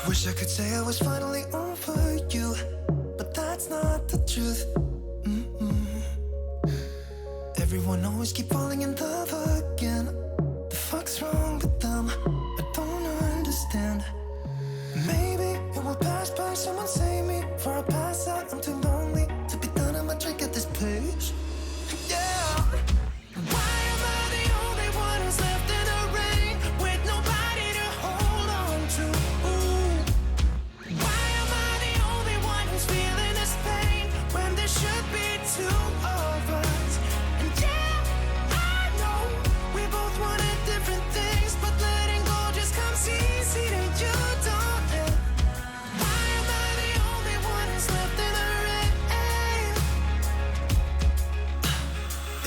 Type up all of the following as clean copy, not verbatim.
Wish I could say I was finally over you, but that's not the truth. Everyone always keep falling in love again. The fuck's wrong with them? I don't understand. Maybe it will pass by, someone save me. Before I pass out, I'm too lonely to be done. I'ma drink at this place. Yeah. Why am I the only one who's left in the rain with nobody to hold on to? Ooh. Why am I the only one who's feeling this pain when there should be two of us? And yeah, I know we both wanted different things, but letting go just comes easy to you, don't it? Why am I the only one who's left in the rain?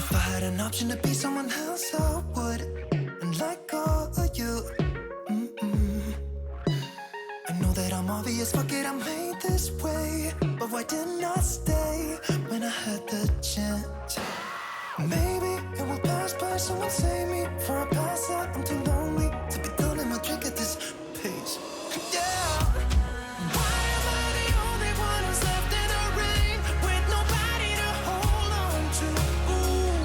If I had an option to be someone else, I would, and let go of you. I know that I'm obvious, fuck it, I'm made this way. But why didn't I stay when I had the chance? Maybe it will pass by, someone save me. Before I pass out, I'm too lonely to be done in my drink at this pace. Yeah. Why am I the only one who's left in the rain with nobody to hold on to? Ooh.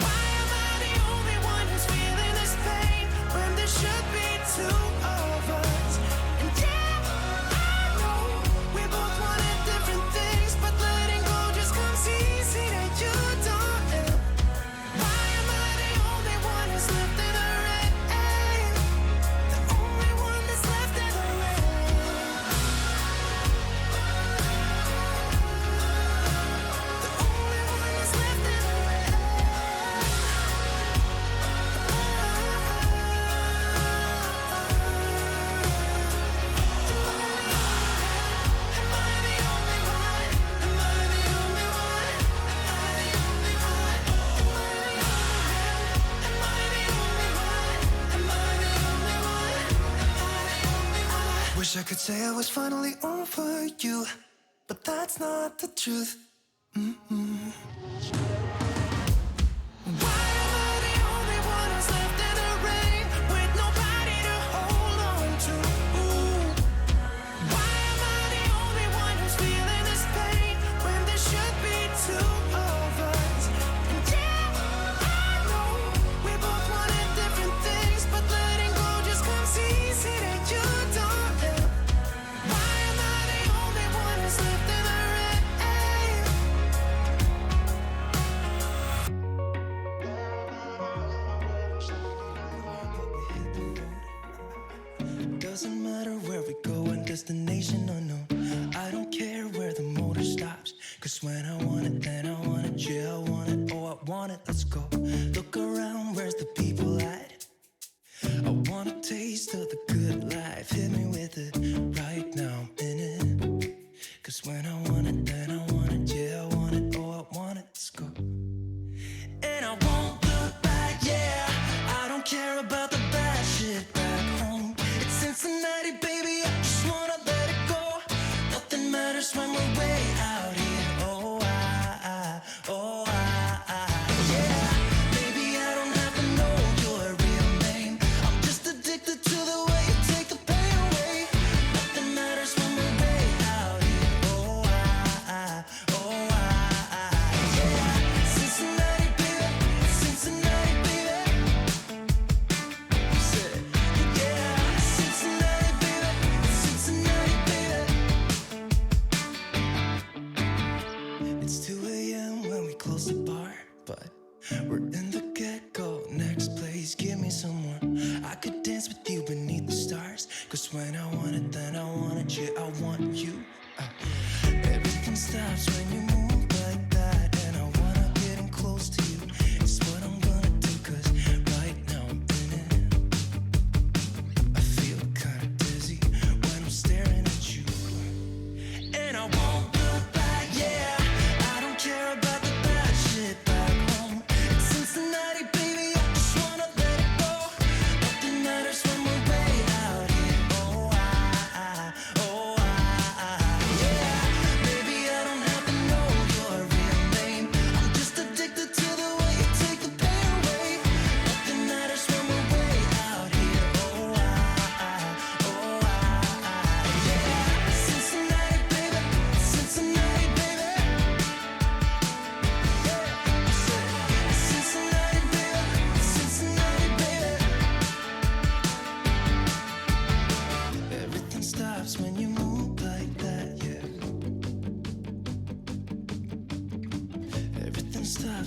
Why am I the only one who's feeling this pain when there should be two of us? And yeah, I know we both wanted different things, but letting go just comes easy to you, don't it? Why am I the only one who's left in the rain? The only one that's left in the rain. The only one that's left in the rain. Am I the only one? Am I the only one? Am I the only one? Am I the only one? Am I the only one? Am I the only one? Am I the only one? Wish I could say I was finally over you, but that's not the truth. Why am I the only one who's left in the rain with nobody to hold on to? Ooh. Why am I the only one who's feeling this pain when there should be two of us? And yeah, I know we both wanted different things, but letting go just comes easy to you, don't it? Why am I the only one who's left in the rain? Doesn't matter where we go and destination unknown. I don't care where the motor stops, cause when I want it, then I want it. Yeah, I want it, oh I want it, let's go. Look around, where's the people at? I want a taste of the good life. Hit me with it right now, I'm in it. Cause when I want it, then I want it. Yeah, I want it, oh I want it, let's go. And I won't look back, yeah. I don't care about the bad shit back home. It's Cincinnati, baby, I just wanna let it go. Nothing matters when we're way out here. Oh, yeah. Maybe I don't have to know your real name. I'm just addicted to the way you take the pain away. Nothing matters when we're way out here. Yeah. Cincinnati, baby, Cincinnati, baby. You said, yeah, Cincinnati, baby, Cincinnati, baby. It's 2 a.m. when we close the bar, but we're in the get-go. Next place, give me some more. I could dance with you beneath the stars, cause when I want it, then I want it. Yeah, I want you. Everything stops when you move like that, and I wanna get in close to you. It's what I'm gonna do, cause right now I'm in it. I feel kinda dizzy when I'm staring at you. And I won't look back, yeah. I don't care about the bad shit back home. It's Cincinnati, baby, I just wanna let it go. Nothing matters when we're way out here. Oh,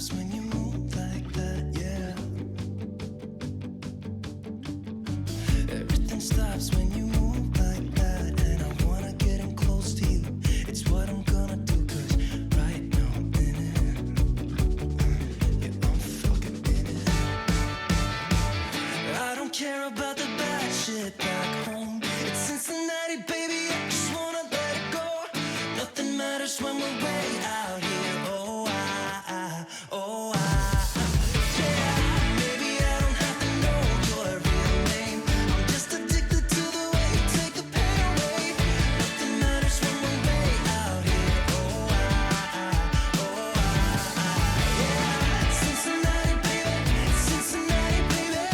stops when you move like that, yeah. Everything stops when you move like that, and I wanna get in close to you. It's what I'm gonna do, 'cause right now I'm in it. Yeah, I'm fucking in it. I don't care about the bad shit back home. It's Cincinnati, baby, I just wanna let it go. Nothing matters when we're way out here. Oh, yeah. Maybe I don't have to know your real name. I'm just addicted to the way you take the pain away. Nothing matters when we're way out here. Oh, yeah. Cincinnati, baby, Cincinnati, baby.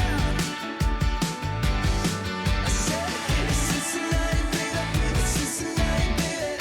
I said it's Cincinnati, baby, it's Cincinnati, baby.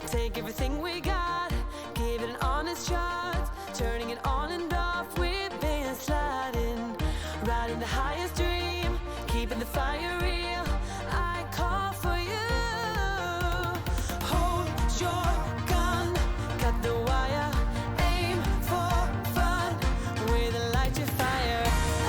Take everything we got, give it an honest shot. Turning it on and off, we've been sliding. Riding the highest dream, keeping the fire real. I call for you. Hold your gun, cut the wire. Aim for fun, with a light to fire.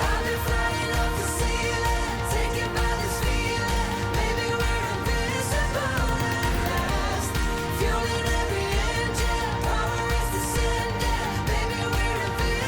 I've been flying up the ceiling, taken by this feeling. Maybe we're invincible at last. Fueling every engine, power is descending. Maybe we're invincible.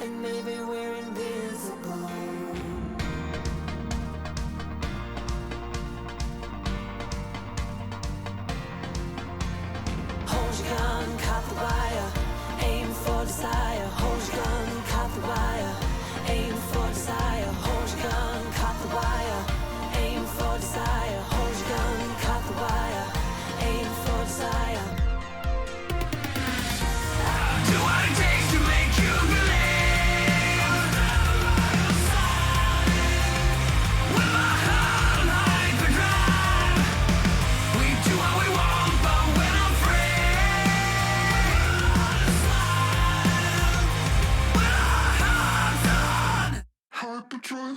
and maybe we're invisible. Hold your gun, cut the wire, aim for desire. Hold your gun, cut the wire, aim for desire. Hold your gun, cut the wire, aim for desire. Hold your gun, cut the wire, aim for desire. Do what it takes to make you believe. With my heart on hyperdrive, we do what we want, but we're not free. With our hearts on Hyperdrive.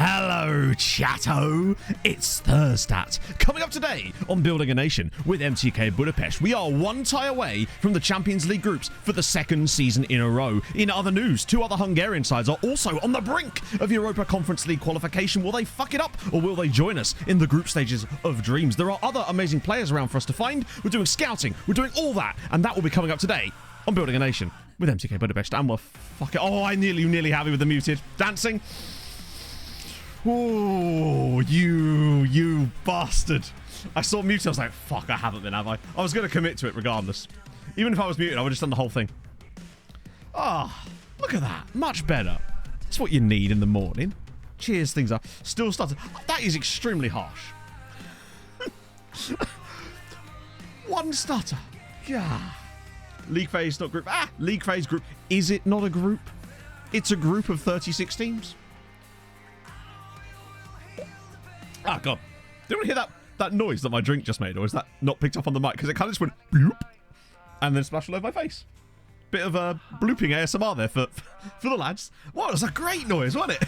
Hello, chatto. It's Thursdat. Coming up today on Building a Nation with MTK Budapest, we are one tie away from the Champions League groups for the second season in a row. In other news, two other Hungarian sides are also on the brink of Europa Conference League qualification. Will they fuck it up or will they join us in the group stages of dreams? There are other amazing players around for us to find. We're doing scouting. We're doing all that. And that will be coming up today on Building a Nation with MTK Budapest. And we're fucking... Oh, I'm nearly happy with the muted dancing. Oh, you bastard. I saw muted, I was like, fuck, I haven't been, have I? I was going to commit to it regardless. Even if I was muted, I would have just done the whole thing. Ah, oh, look at that. Much better. That's what you need in the morning. Cheers things up. Still started. That is extremely harsh. One stutter. Yeah. League phase, not group. Ah, league phase group. Is it not a group? It's a group of 36 teams. Ah, God. Did anyone hear that noise that my drink just made? Or is that not picked up on the mic? Because it kind of just went bloop and then splashed all over my face. Bit of a blooping ASMR there for the lads. Wow, it was a great noise, wasn't it?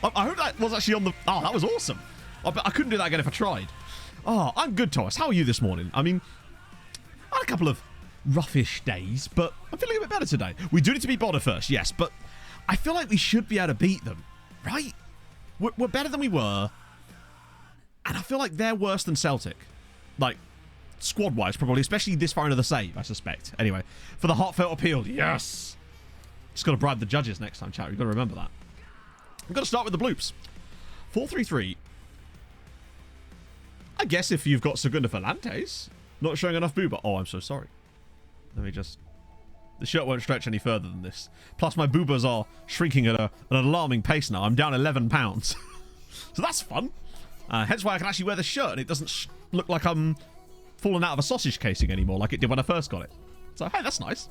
I hope that was actually on the... Oh, that was awesome. I couldn't do that again if I tried. Oh, I'm good, Thomas. How are you this morning? I mean, I had a couple of roughish days, but I'm feeling a bit better today. We do need to beat Boda first, yes, but I feel like we should be able to beat them, right? We're better than we were. And I feel like they're worse than Celtic. Like, squad-wise, probably. Especially this far into the save, I suspect. Anyway, for the heartfelt appeal, yes! Just got to bribe the judges next time, chat. You've got to remember that. We've got to start with the bloops. 4-3-3. I guess if you've got Segunda Volantes, not showing enough booba. Oh, I'm so sorry. Let me just... The shirt won't stretch any further than this. Plus, my boobas are shrinking at an alarming pace now. I'm down 11 pounds. So that's fun. Hence why I can actually wear the shirt and it doesn't look like I'm falling out of a sausage casing anymore like it did when I first got it. So, hey, that's nice.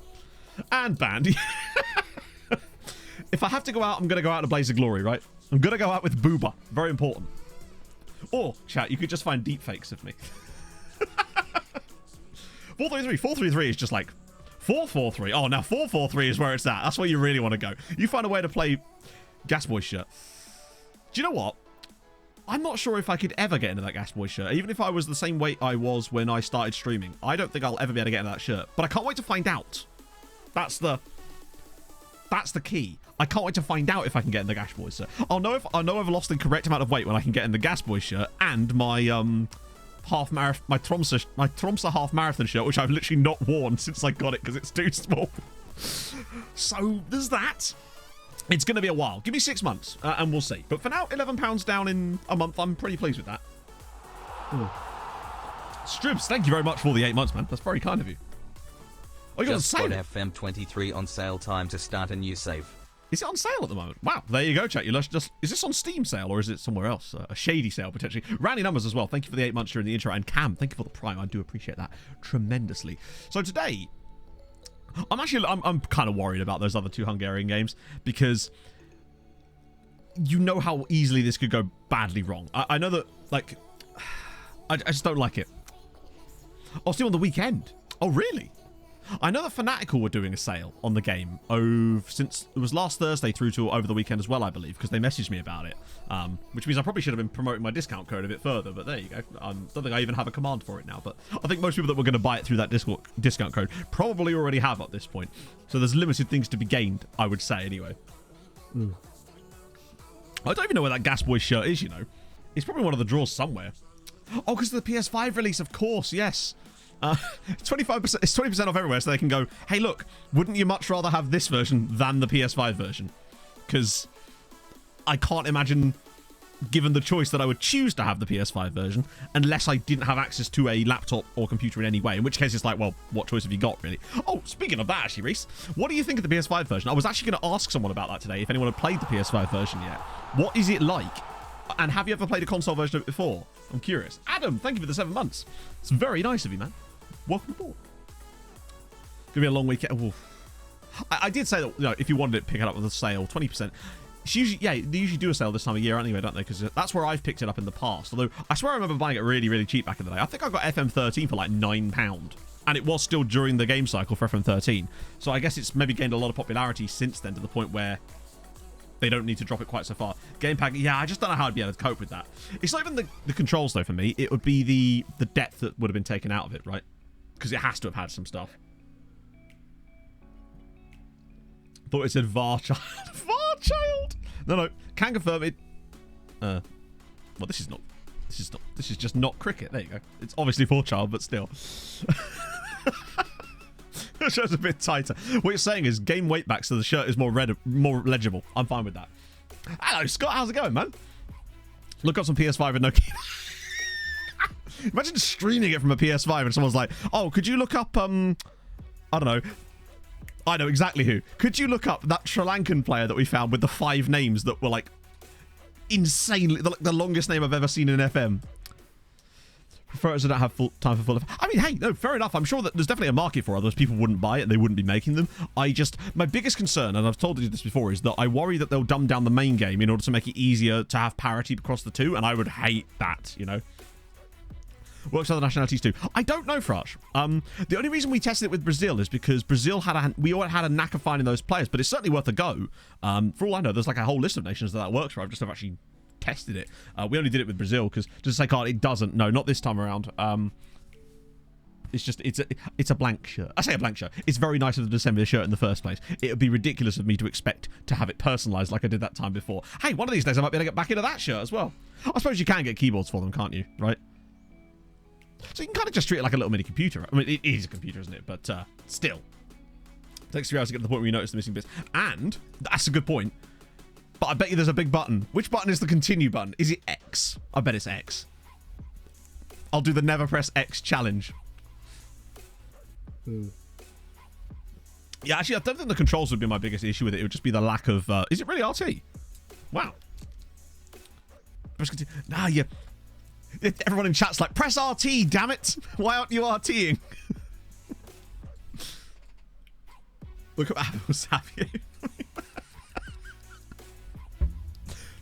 And banned. If I have to go out, I'm going to go out in a blaze of glory, right? I'm going to go out with booba. Very important. Or, chat, you could just find deep fakes of me. 4-3-3. 4-3-3 is just like 4-4-3. Oh, now 4-4-3 is where it's at. That's where you really want to go. You find a way to play Gas Boy shirt. Do you know what? I'm not sure if I could ever get into that Gas Boy shirt. Even if I was the same weight I was when I started streaming. I don't think I'll ever be able to get into that shirt. But I can't wait to find out. That's the key. I can't wait to find out if I can get in the Gas Boy shirt. I'll know I've lost the correct amount of weight when I can get in the Gas Boy shirt and my Tromsø half marathon shirt, which I've literally not worn since I got it because it's too small. So there's that. It's going to be a while. Give me 6 months and we'll see. But for now, £11 down in a month. I'm pretty pleased with that. Ooh. Stribs, thank you very much for all the 8 months, man. That's very kind of you. Oh, you got Just a sale. got FM23 on sale time to start a new save. Is it on sale at the moment? Wow, there you go, chat. Is this on Steam sale or is it somewhere else? A shady sale, potentially. Randy Numbers as well. Thank you for the 8 months during the intro. And Cam, thank you for the Prime. I do appreciate that tremendously. So today... I'm kind of worried about those other two Hungarian games because you know how easily this could go badly wrong. I know that, like, I just don't like it. Oh, still on the weekend. Oh, really? I know that Fanatical were doing a sale on the game since it was last Thursday through to over the weekend as well, I believe, because they messaged me about it. Which means I probably should have been promoting my discount code a bit further, but there you go. I don't think I even have a command for it now, but I think most people that were going to buy it through that discount code probably already have at this point. So there's limited things to be gained, I would say, anyway. I don't even know where that Gas Boy shirt is, you know. It's probably one of the draws somewhere. Oh, because of the PS5 release, of course, yes. 25%, it's 20% off everywhere, so they can go, hey, look, wouldn't you much rather have this version than the PS5 version? Because I can't imagine, given the choice, that I would choose to have the PS5 version unless I didn't have access to a laptop or computer in any way, in which case it's like, well, what choice have you got, really? Oh, speaking of that, actually, Reese, what do you think of the PS5 version? I was actually going to ask someone about that today, if anyone had played the PS5 version yet. What is it like? And have you ever played a console version of it before? I'm curious. Adam, thank you for the 7 months. It's very nice of you, man. Welcome aboard. Gonna be a long weekend. Oof. I did say that, you know, if you wanted it, pick it up with a sale, 20%. It's usually, yeah, they usually do a sale this time of year anyway, don't they? Because that's where I've picked it up in the past. Although I swear I remember buying it really, really cheap back in the day. I think I got FM13 for like £9, and it was still during the game cycle for FM13. So I guess it's maybe gained a lot of popularity since then, to the point where they don't need to drop it quite so far. Game pack, yeah, I just don't know how I'd be able to cope with that. It's not even the controls though for me. It would be the depth that would have been taken out of it, right? Because it has to have had some stuff. Thought it said VAR child. VAR child. No, can confirm it. Well, this is just not cricket. There you go. It's obviously for child, but still. The shirt's a bit tighter. What you're saying is game weight back, so the shirt is more legible. I'm fine with that. Hello, Scott. How's it going, man? Look up some PS5 and no key. Imagine streaming it from a PS5 and someone's like, oh, could you look up, I don't know. I know exactly who. Could you look up that Sri Lankan player that we found with the 5 names that were like insanely, the longest name I've ever seen in FM? Preferers that don't have time for full. I mean, hey, no, fair enough. I'm sure that there's definitely a market for it. Those people wouldn't buy it and they wouldn't be making them. My biggest concern, and I've told you this before, is that I worry that they'll dumb down the main game in order to make it easier to have parity across the two, and I would hate that, you know. Works with other nationalities too. I don't know, Frash. The only reason we tested it with Brazil is because Brazil we all had a knack of finding those players, but it's certainly worth a go. For all I know, there's like a whole list of nations that works for. I've just never actually tested it. We only did it with Brazil because, just to say, it doesn't. No, not this time around. It's a blank shirt. I say a blank shirt. It's very nice of them to send me a shirt in the first place. It would be ridiculous of me to expect to have it personalised like I did that time before. Hey, one of these days I might be able to get back into that shirt as well. I suppose you can get keyboards for them, can't you? Right? So you can kind of just treat it like a little mini computer. I mean, it is a computer, isn't it? But still. It takes 3 hours to get to the point where you notice the missing bits. And, that's a good point, but I bet you there's a big button. Which button is the continue button? Is it X? I bet it's X. I'll do the never press X challenge. Yeah, actually, I don't think the controls would be my biggest issue with it. It would just be the lack of... is it really RT? Wow. Nah, yeah. Everyone in chat's like, press RT, damn it. Why aren't you RTing? Look at Apples, have you?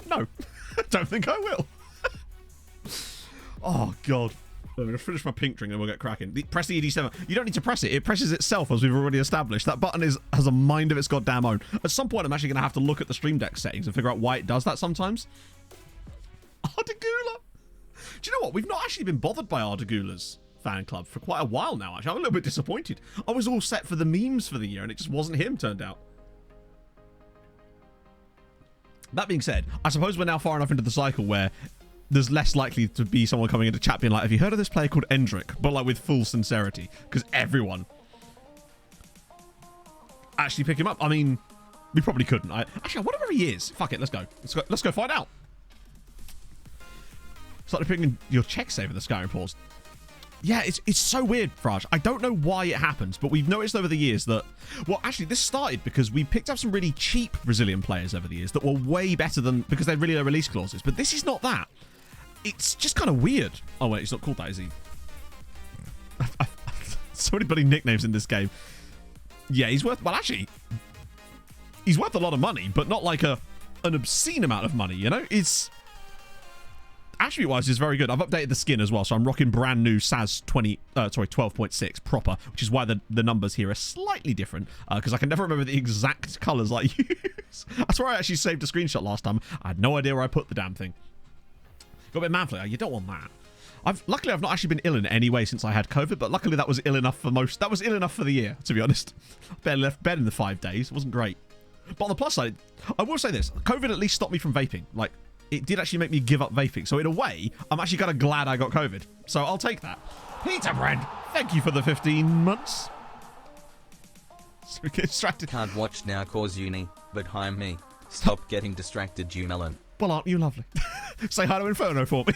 No. I don't think I will. Oh, God. I'm going to finish my pink drink and we'll get cracking. Press the ED7. You don't need to press it. It presses itself, as we've already established. That button has a mind of its goddamn own. At some point, I'm actually going to have to look at the Stream Deck settings and figure out why it does that sometimes. Ardagula. Do you know what? We've not actually been bothered by Ardagula's fan club for quite a while now, actually. I'm a little bit disappointed. I was all set for the memes for the year, and it just wasn't him, turned out. That being said, I suppose we're now far enough into the cycle where there's less likely to be someone coming into chat being like, have you heard of this player called Endrick? But like with full sincerity, because everyone actually pick him up. I mean, we probably couldn't. Actually, I wonder where he is. Fuck it, let's go. Let's go find out. Started picking your check save in the Skyrim pause. Yeah, it's so weird, Fraj. I don't know why it happens, but we've noticed over the years that... Well, actually, this started because we picked up some really cheap Brazilian players over the years that were way better than... Because they had really low release clauses. But this is not that. It's just kind of weird. Oh, wait, it's not called that, is he? So many bloody nicknames in this game. Yeah, he's worth... Well, actually, he's worth a lot of money, but not like an obscene amount of money, you know? It's... Attribute-wise, it's very good. I've updated the skin as well, so I'm rocking brand new SAS 12.6 proper, which is why the numbers here are slightly different, because I can never remember the exact colours I use. I swear I actually saved a screenshot last time. I had no idea where I put the damn thing. Got a bit of man flu. You don't want that. Luckily, I've not actually been ill in any way since I had COVID, but luckily that was ill enough for That was ill enough for the year, to be honest. Barely left bed in the 5 days. It wasn't great. But on the plus side, I will say this. COVID at least stopped me from vaping. Like, it did actually make me give up vaping. So in a way, I'm actually kind of glad I got COVID. So I'll take that. Peter Brand, thank you for the 15 months. So we get distracted. Can't watch now cause uni, but hi me. Stop getting distracted, you melon. Well, aren't you lovely? Say hi to Inferno for me.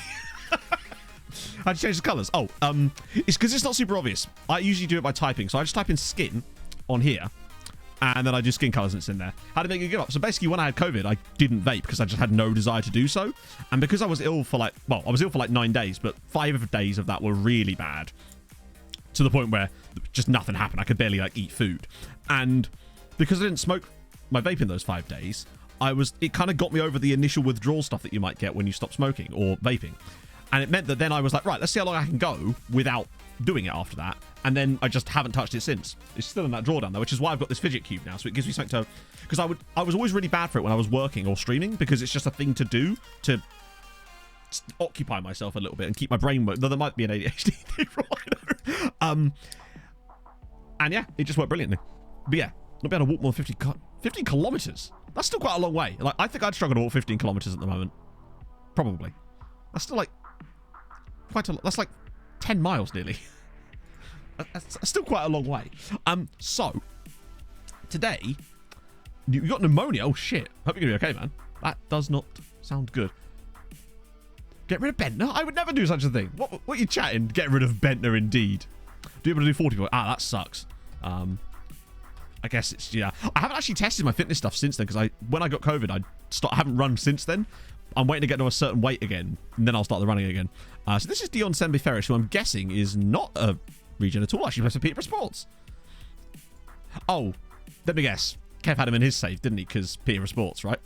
How'd you change the colours? Oh, it's because it's not super obvious. I usually do it by typing. So I just type in skin on here. And then I do skin colours and it's in there. How to make you give up? So basically, when I had COVID, I didn't vape because I just had no desire to do so. And because I was ill for like 9 days, but 5 days of that were really bad. To the point where just nothing happened. I could barely like eat food. And because I didn't smoke my vape in those 5 days, it kind of got me over the initial withdrawal stuff that you might get when you stop smoking or vaping. And it meant that then I was like, right, let's see how long I can go without doing it after that. And then I just haven't touched it since. It's still in that drawer down there, which is why I've got this fidget cube now. So it gives me something to... Because I was always really bad for it when I was working or streaming, because it's just a thing to do to occupy myself a little bit and keep my brain working. Though there might be an ADHD thing for all I know. And yeah, it just worked brilliantly. But yeah, not be able to walk more than 15 kilometers. That's still quite a long way. Like, I think I'd struggle to walk 15 kilometers at the moment. Probably. That's still like quite a lot. That's like 10 miles nearly. That's still quite a long way. So today you got pneumonia. Oh shit. Hope you're gonna be okay, man. That does not sound good. Get rid of Bentner? I would never do such a thing. What are you chatting? Get rid of Bentner indeed. Do you able to do 40 points? That sucks. I guess it's, yeah. I haven't actually tested my fitness stuff since then, because when I got COVID, I haven't run since then. I'm waiting to get to a certain weight again, and then I'll start the running again. So this is Dion Sembe-Ferris, who I'm guessing is not a regen at all. Actually plays for Peter Sports. Oh, let me guess. Kev had him in his save, didn't he? Because Peter Sports, right?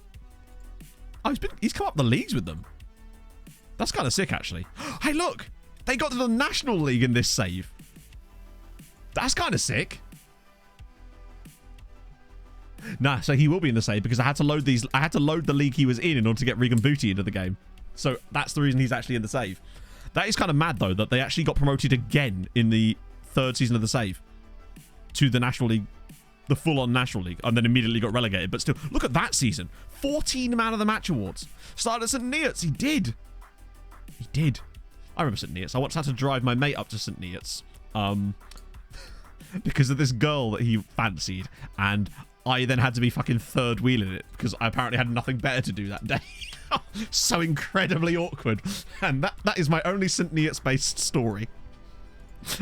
Oh, he's come up the leagues with them. That's kind of sick, actually. Hey, look! They got to the National League in this save. That's kind of sick. Nah, so he will be in the save because I had to load the league he was in order to get Regan Booty into the game. So that's the reason he's actually in the save. That is kind of mad, though, that they actually got promoted again in the 3rd season of the save to the National League, the full-on National League, and then immediately got relegated. But still, look at that season. 14 Man of the Match awards. Started at St. Neots. He did. He did. I remember St. Neots. I once had to drive my mate up to St. Neots because of this girl that he fancied, and I then had to be fucking third wheeling it because I apparently had nothing better to do that day. So incredibly awkward. And that is my only St. Neots based story.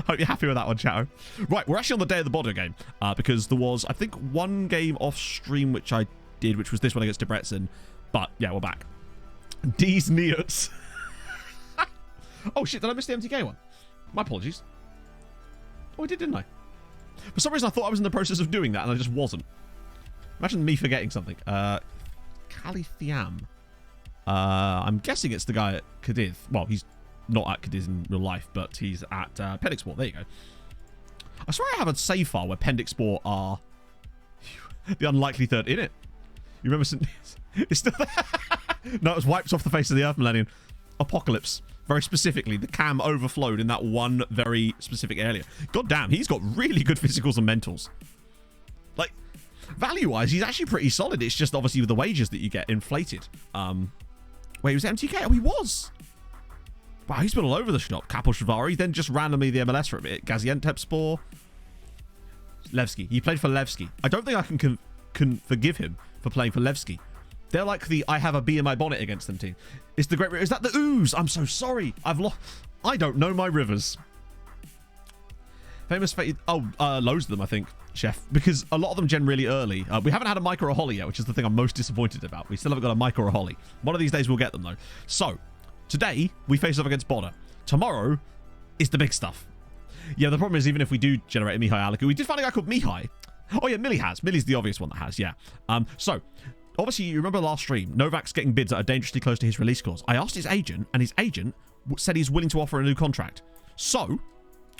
Hope you're happy with that one, chatto. Right, we're actually on the day of the Bodo game because there was, I think, one game off stream which I did, which was this one against Debrecen. But yeah, we're back. D's Neots. Oh shit, did I miss the MTK one? My apologies. Oh, I did, didn't I? For some reason, I thought I was in the process of doing that, and I just wasn't. Imagine me forgetting something. Calithiam. I'm guessing it's the guy at Cadiz. Well, he's not at Cadiz in real life, but he's at Pendixport. There you go. I swear I have a save file where Pendixport are the unlikely third in it. You remember St. It's still there. No, it was wiped off the face of the Earth, Millennium. Apocalypse. Very specifically, the cam overflowed in that one very specific area. God damn, he's got really good physicals and mentals. Like, value-wise, he's actually pretty solid. It's just obviously with the wages that you get inflated. Wait, he was MTK? Oh, he was. Wow, he's been all over the shop. Kaposhvari, then just randomly the MLS for a bit. Gaziantepspor. Levski. He played for Levski. I don't think I can forgive him for playing for Levski. They're like the I have a bee in my bonnet against them team. It's the great... Is that the ooze? I'm so sorry. I've lost... I don't know my rivers. Famous... loads of them, I think, Chef. Because a lot of them gen really early. We haven't had a Micro or Holly yet, which is the thing I'm most disappointed about. We still haven't got a Micro or Holly. One of these days we'll get them, though. So, today, we face off against Bodo. Tomorrow is the big stuff. Yeah, the problem is, even if we do generate a Mihai Aliku, we did find a guy called Mihai. Oh, yeah, Millie has. Millie's the obvious one that has, yeah. So... obviously, you remember last stream, Novak's getting bids that are dangerously close to his release clause. I asked his agent, and his agent said he's willing to offer a new contract. So,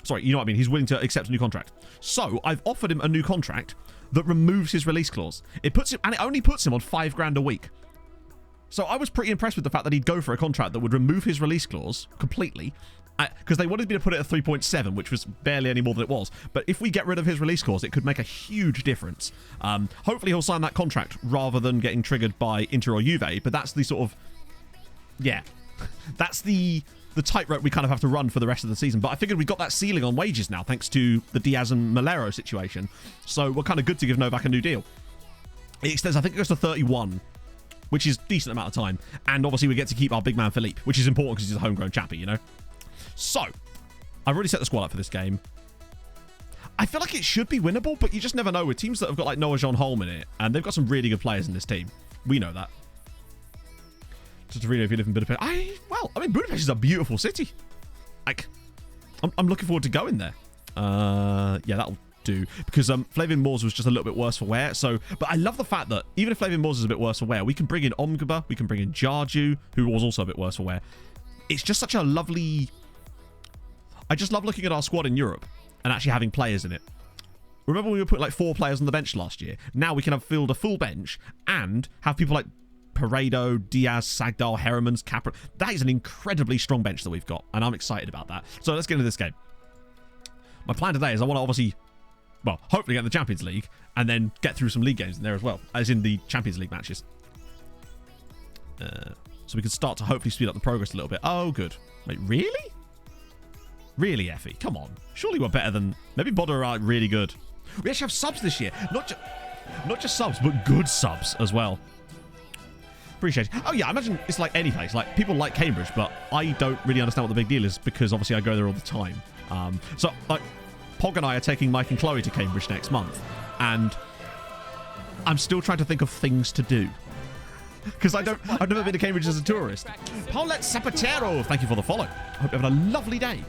sorry, you know what I mean? He's willing to accept a new contract. So, I've offered him a new contract that removes his release clause. It puts him, and it only puts him on $5,000 a week. So, I was pretty impressed with the fact that he'd go for a contract that would remove his release clause completely, because they wanted me to put it at 3.7, which was barely any more than it was. But if we get rid of his release clause, it could make a huge difference. Hopefully, he'll sign that contract rather than getting triggered by Inter or Juve. But that's the sort of, yeah, that's the tightrope we kind of have to run for the rest of the season. But I figured we got that ceiling on wages now, thanks to the Diaz and Malero situation. So we're kind of good to give Novak a new deal. It extends, I think it goes to 31, which is a decent amount of time. And obviously, we get to keep our big man Philippe, which is important because he's a homegrown chappie, you know? So, I've already set the squad up for this game. I feel like it should be winnable, but you just never know with teams that have got like Noah Jean Holm in it, and they've got some really good players in this team. We know that. So to read if you live in Budapest, I mean, Budapest is a beautiful city. Like, I'm looking forward to going there. Yeah, that'll do, because Flavien Moors was just a little bit worse for wear. So, but I love the fact that even if Flavien Moors is a bit worse for wear, we can bring in Omgaba, we can bring in Jarju, who was also a bit worse for wear. It's just such a lovely. I just love looking at our squad in Europe and actually having players in it. Remember when we were putting like 4 players on the bench last year? Now we can have filled a full bench and have people like Paredo, Diaz, Sagdal, Heremans, Capra. That is an incredibly strong bench that we've got, and I'm excited about that. So let's get into this game. My plan today is I want to obviously, well, hopefully get in the Champions League and then get through some league games in there as well, as in the Champions League matches. So we can start to hopefully speed up the progress a little bit. Oh, good. Wait, really? Really, Effie? Come on. Surely we're better than... Maybe Bodder are really good. We actually have subs this year. Not just subs, but good subs as well. Appreciate it. Oh, yeah, I imagine it's like any place. Like, people like Cambridge, but I don't really understand what the big deal is because, obviously, I go there all the time. So, like, Pog and I are taking Mike and Chloe to Cambridge next month, and I'm still trying to think of things to do. Because I've never been to Cambridge as a tourist. Paulette Zapatero, thank you for the follow. Hope you're having a lovely day.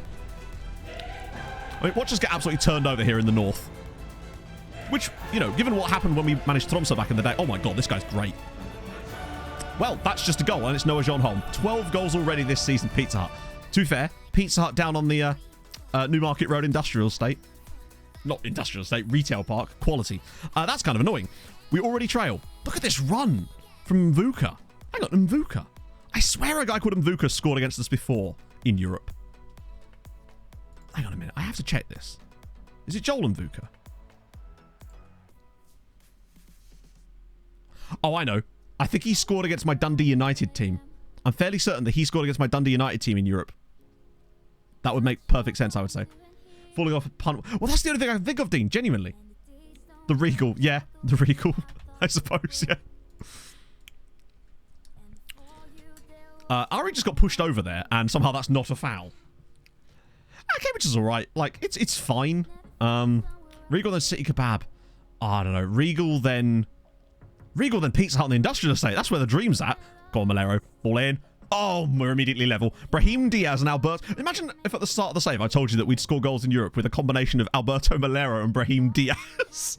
I mean, watch us get absolutely turned over here in the north. Which, you know, given what happened when we managed Tromsø back in the day, oh my god, this guy's great. Well, that's just a goal, and it's Noah Jean Holm. 12 goals already this season, Pizza Hut. To be fair, Pizza Hut down on the Newmarket Road Industrial Estate. Not Industrial Estate, Retail Park. Quality. That's kind of annoying. We already trail. Look at this run from Mvuka. Hang on, Mvuka. I swear a guy called Mvuka scored against us before in Europe. Hang on a minute. I have to check this. Is it Joel Mvuka? Oh, I know. I think he scored against my Dundee United team. I'm fairly certain that he scored against my Dundee United team in Europe. That would make perfect sense, I would say. Falling off a punt. Well, that's the only thing I can think of, Dean, genuinely. The Regal. Yeah, the Regal, I suppose, yeah. Ari just got pushed over there, and somehow that's not a foul. Cambridge is alright. Like, it's fine. Regal, then City Kebab. Oh, I don't know. Regal, then Pizza Hut on the Industrial Estate. That's where the dream's at. Go on, Malero. Ball in. Oh, we're immediately level. Brahim Diaz and Alberto. Imagine if at the start of the save I told you that we'd score goals in Europe with a combination of Alberto Malero and Brahim Diaz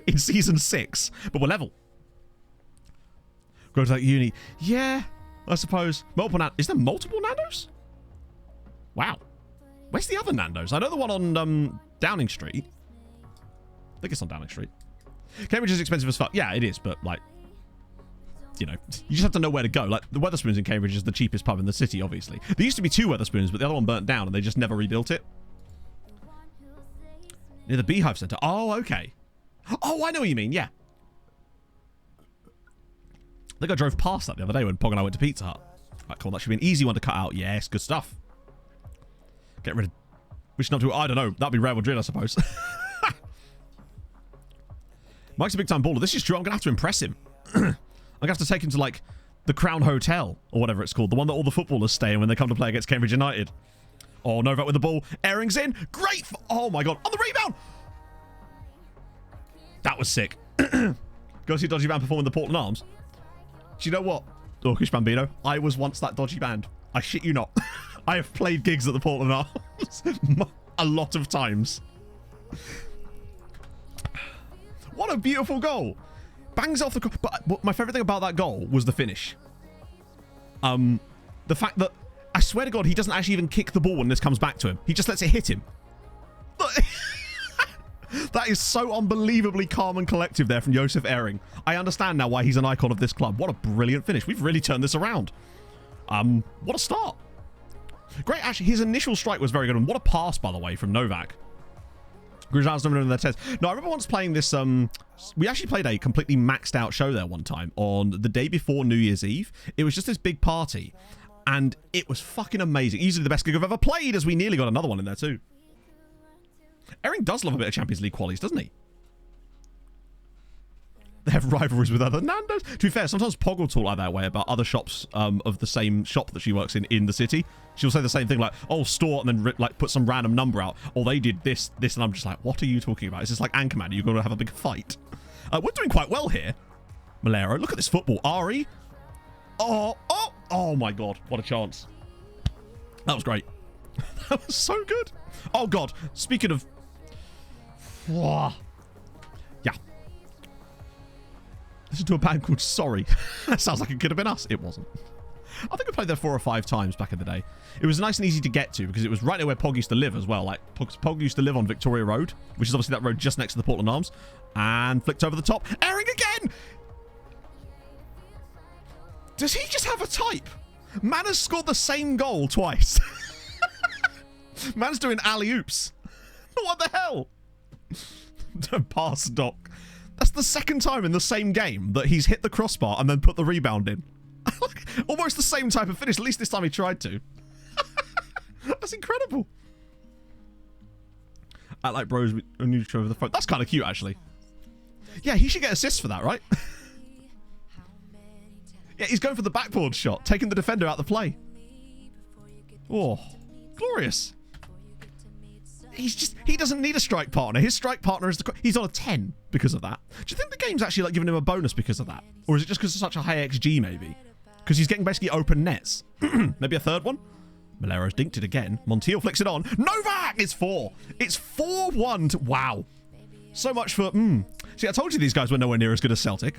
in Season 6. But we're level. Go to that uni. Yeah, I suppose. Multiple Is there multiple Nando's? Wow. Where's the other Nando's? I know the one on Downing Street. I think it's on Downing Street. Cambridge is expensive as fuck. Yeah, it is, but like, you know, you just have to know where to go. Like, the Wetherspoons in Cambridge is the cheapest pub in the city, obviously. There used to be 2 Wetherspoons, but the other one burnt down and they just never rebuilt it. Near the Beehive Centre. Oh, okay. Oh, I know what you mean, yeah. I think I drove past that the other day when Pog and I went to Pizza Hut. Right, cool, that should be an easy one to cut out. Yes, good stuff. Get rid of... Which not to... I don't know. That'd be Real Madrid, I suppose. Mike's a big-time baller. This is true. I'm going to have to impress him. I'm going to have to take him to, like, the Crown Hotel, or whatever it's called. The one that all the footballers stay in when they come to play against Cambridge United. Oh, Novak with the ball. Airing's in. Great. Oh, my God. On the rebound. That was sick. Go see Dodgy Band perform in the Portland Arms. Do you know what? Dorkish Bambino. I was once that dodgy band. I shit you not. I have played gigs at the Portland Arms a lot of times. What a beautiful goal. Bangs off the... But my favourite thing about that goal was the finish. The fact that, I swear to God, he doesn't actually even kick the ball when this comes back to him. He just lets it hit him. That is so unbelievably calm and collective there from Josef Ehring. I understand now why he's an icon of this club. What a brilliant finish. We've really turned this around. What a start. Great, actually, his initial strike was very good. And what a pass, by the way, from Novak. Grijal's never known their test. No, I remember once playing this, we actually played a completely maxed out show there one time on the day before New Year's Eve. It was just this big party, and it was fucking amazing. Easily the best gig I've ever played, as we nearly got another one in there too. Ehring does love a bit of Champions League qualities, doesn't he? They have rivalries with other Nando's. To be fair, sometimes Pog will talk like that way about other shops of the same shop that she works in the city. She'll say the same thing like, oh, store, and then like put some random number out. Or they did this, and I'm just like, what are you talking about? Is this like Anchorman? Are you going to have a big fight? We're doing quite well here. Malero, look at this football. Ari. Oh my God. What a chance. That was great. That was so good. Oh God. Speaking of... Yeah. Listen to a band called Sorry. That sounds like it could have been us. It wasn't. I think we played there 4 or 5 times back in the day. It was nice and easy to get to because it was right near where Pog used to live as well. Like, Pog used to live on Victoria Road, which is obviously that road just next to the Portland Arms. And flicked over the top. Ehring again! Does he just have a type? Man has scored the same goal twice. Man's doing alley-oops. What the hell? Pass, Doc. That's the second time in the same game that he's hit the crossbar and then put the rebound in. Almost the same type of finish. At least this time he tried to. That's incredible. Act like bros when you over the front. That's kind of cute, actually. Yeah, he should get assists for that, right? Yeah, he's going for the backboard shot, taking the defender out the play. Oh, glorious. He doesn't need a strike partner. His strike partner is he's on a 10 because of that. Do you think the game's actually like giving him a bonus because of that? Or is it just because it's such a high XG maybe? Because he's getting basically open nets. Maybe a third one? Malero's dinked it again. Montiel flicks it on. Novak! It's 4. It's 4-1 to... Wow. So much for... See, I told you these guys were nowhere near as good as Celtic.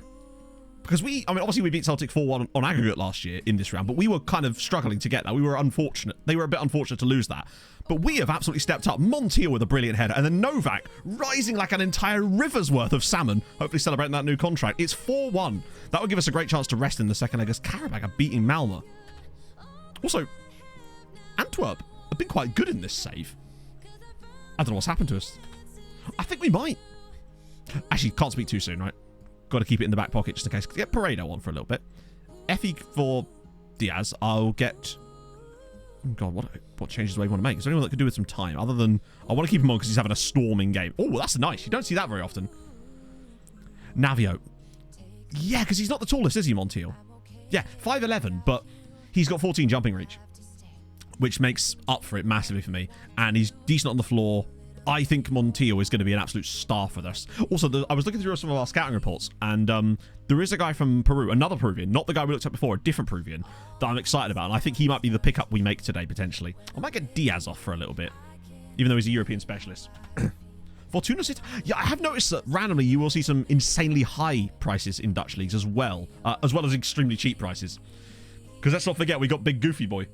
Because obviously we beat Celtic 4-1 on aggregate last year in this round, but we were kind of struggling to get that. We were unfortunate. They were a bit unfortunate to lose that. But we have absolutely stepped up. Montiel with a brilliant header, and then Novak rising like an entire river's worth of salmon, hopefully celebrating that new contract. It's 4-1. That would give us a great chance to rest in the second leg as Karabakh are beating Malmö. Also, Antwerp have been quite good in this save. I don't know what's happened to us. I think we might. Actually, can't speak too soon, right? Got to keep it in the back pocket just in case. Get Paredo on for a little bit. Effie for Diaz. I'll get... Oh God, what changes do I want to make? Is there anyone that could do with some time? Other than... I want to keep him on because he's having a storming game. Oh, that's nice. You don't see that very often. Navio. Yeah, because he's not the tallest, is he, Montiel? Yeah, 5'11", but he's got 14 jumping reach, which makes up for it massively for me. And he's decent on the floor. I think Montiel is going to be an absolute star for this. Also, I was looking through some of our scouting reports, and there is a guy from Peru, another Peruvian, not the guy we looked at before, a different Peruvian, that I'm excited about, and I think he might be the pickup we make today, potentially. I might get Diaz off for a little bit, even though he's a European specialist. Fortuna City. Yeah, I have noticed that randomly you will see some insanely high prices in Dutch leagues as well as extremely cheap prices. Because let's not forget, we got Big Goofy Boy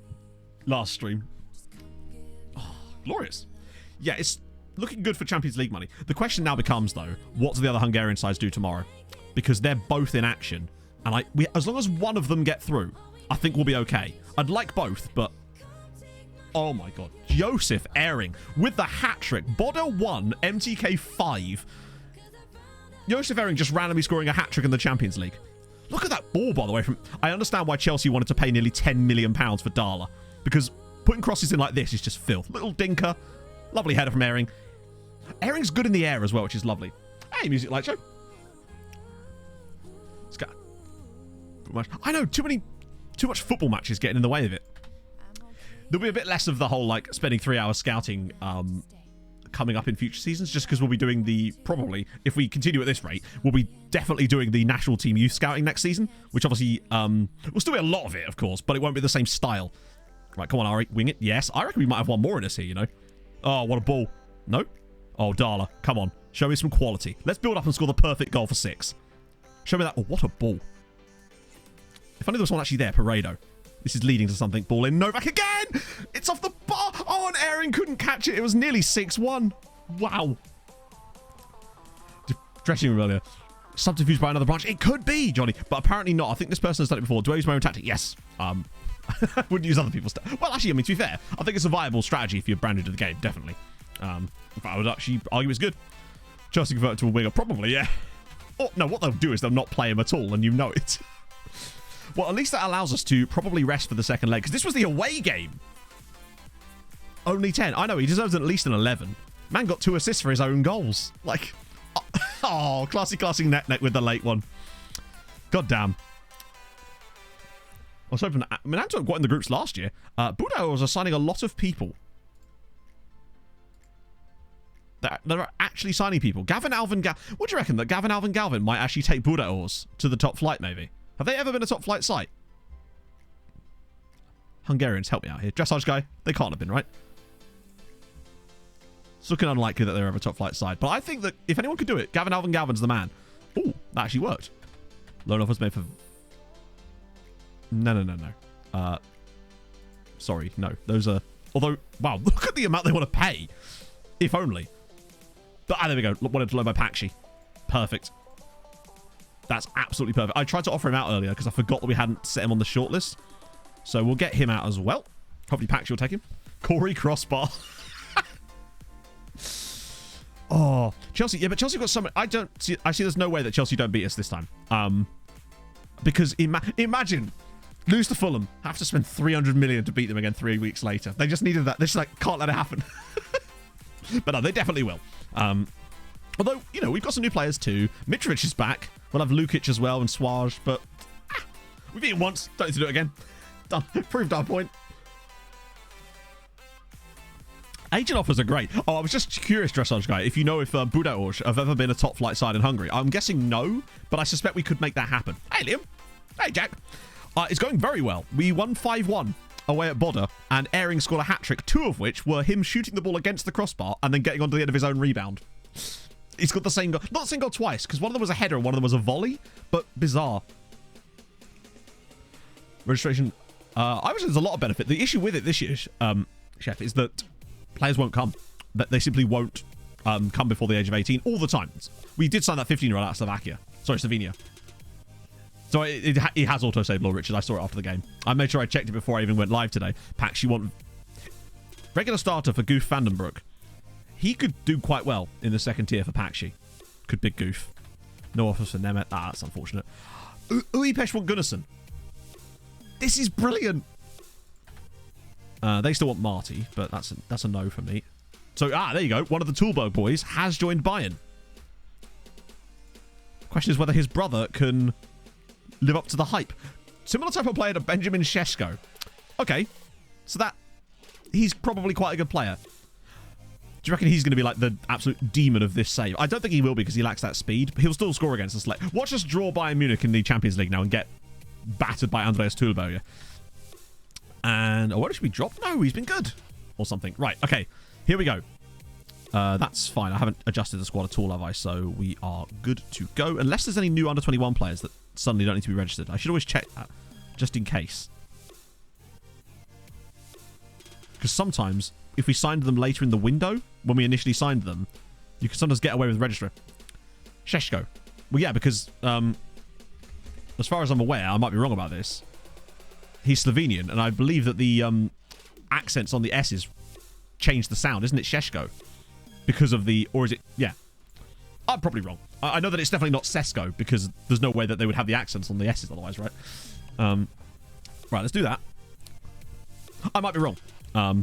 last stream. Oh, glorious. Yeah, it's looking good for Champions League money. The question now becomes, though, what do the other Hungarian sides do tomorrow? Because they're both in action. And as long as one of them get through, I think we'll be okay. I'd like both, but... Oh my God. Josef Ehring with the hat-trick. Bodo 1, MTK 5. Josef Ehring just randomly scoring a hat-trick in the Champions League. Look at that ball, by the way. I understand why Chelsea wanted to pay nearly £10 million for Dala. Because putting crosses in like this is just filth. Little dinker. Lovely header from Ehring. Ehring's good in the air as well, which is lovely. Hey, Music Light Show. I know, too much football matches getting in the way of it. There'll be a bit less of the whole, like, spending 3 hours scouting coming up in future seasons, just because we'll be doing probably, if we continue at this rate, we'll be definitely doing the national team youth scouting next season, which obviously, will still be a lot of it, of course, but it won't be the same style. Right, come on, Ari, wing it. Yes, I reckon we might have one more in us here, you know. Oh, what a ball. No? Oh, Dala, come on. Show me some quality. Let's build up and score the perfect goal for 6. Show me that. Oh, what a ball. If only there was one actually there. Paredo. This is leading to something. Ball in. Novak again. It's off the bar. Oh, and Aaron couldn't catch it. It was nearly 6-1. Wow. Dressing room earlier. Subterfuge by another branch. It could be, Johnny, but apparently not. I think this person has done it before. Do I use my own tactic? Yes. Wouldn't use other people's stuff. Well, actually, I mean, to be fair, I think it's a viable strategy if you're brand new to the game. Definitely. But I would actually argue it's good. Chelsea convert to a winger. Probably, yeah. Oh, no, what they'll do is they'll not play him at all, and you know it. Well, at least that allows us to probably rest for the second leg, because this was the away game. Only 10. I know, he deserves at least an 11. Man got 2 assists for his own goals. Like, oh, classy neck with the late one. God damn. I was hoping, I mean, Antwerp got in the groups last year. Budo was assigning a lot of people. They're actually signing people. Gavin Alvin what do you reckon that Gavin Alvin Galvin might actually take Budaors to the top flight, maybe? Have they ever been a top flight site? Hungarians, help me out here. Dressage guy? They can't have been, right? It's looking unlikely that they're ever a top flight side. But I think that if anyone could do it, Gavin Alvin Galvin's the man. Ooh, that actually worked. Loan offers made for... No. Sorry, no. Those are... Although, wow, look at the amount they want to pay. If only. But, there we go. Wanted to loan by Pakshi. Perfect. That's absolutely perfect. I tried to offer him out earlier because I forgot that we hadn't set him on the shortlist. So we'll get him out as well. Hopefully Pakshi will take him. Corey Crossbar. Oh, Chelsea. Yeah, but Chelsea got some... I see there's no way that Chelsea don't beat us this time. Because imagine... Lose to Fulham. Have to spend 300 million to beat them again 3 weeks later. They just needed that. They just like can't let it happen. But no, they definitely will. Although, you know, we've got some new players too. Mitrovic is back. We'll have Lukic as well and Suarez. But we've beaten once. Don't need to do it again. Done. Proved our point. Agent offers are great. Oh, I was just curious, Dressage guy, if you know if Budaors have ever been a top flight side in Hungary. I'm guessing no, but I suspect we could make that happen. Hey, Liam. Hey, Jack. It's going very well. We won 5-1 away at Bodø, and Airing scored a hat-trick, 2 of which were him shooting the ball against the crossbar and then getting onto the end of his own rebound. He's got the same goal. Not the same goal twice, because one of them was a header and one of them was a volley, but bizarre. Registration. I wish there's a lot of benefit. The issue with it this year, Chef, is that players won't come. That they simply won't come before the age of 18 all the time. We did sign that 15-year-old out of Slovakia. Sorry, Slovenia. So it has auto-saved, Lord Richard. I saw it after the game. I made sure I checked it before I even went live today. Pax, you want... Regular starter for Goof Vandenbroek. He could do quite well in the second tier for Paxi. Could big Goof. No offers for Nemeth. That's unfortunate. Ui Peshwan Gunnarsson. This is brilliant. They still want Marty, but that's a no for me. So, there you go. One of the Toolberg boys has joined Bayern. Question is whether his brother can... live up to the hype. Similar type of player to Benjamin Šeško. Okay, so that he's probably quite a good player. Do you reckon he's going to be like the absolute demon of this save? I don't think he will because he lacks that speed. He'll still score against us. Watch us draw Bayern Munich in the Champions League now and get battered by Andreas Tulberger. And what should we drop? No, he's been good or something. Right. Okay. Here we go. That's fine. I haven't adjusted the squad at all, have I? So we are good to go. Unless there's any new under 21 players that suddenly don't need to be registered. I should always check that, just in case. Because sometimes, if we signed them later in the window, when we initially signed them, you can sometimes get away with registering. Šeško. Well, yeah, because, as far as I'm aware, I might be wrong about this, he's Slovenian, and I believe that the accents on the S's change the sound, isn't it, Šeško? Because of the... Or is it... Yeah. I'm probably wrong. I know that it's definitely not Sesko, because there's no way that they would have the accents on the S's otherwise, right? Right, let's do that. I might be wrong.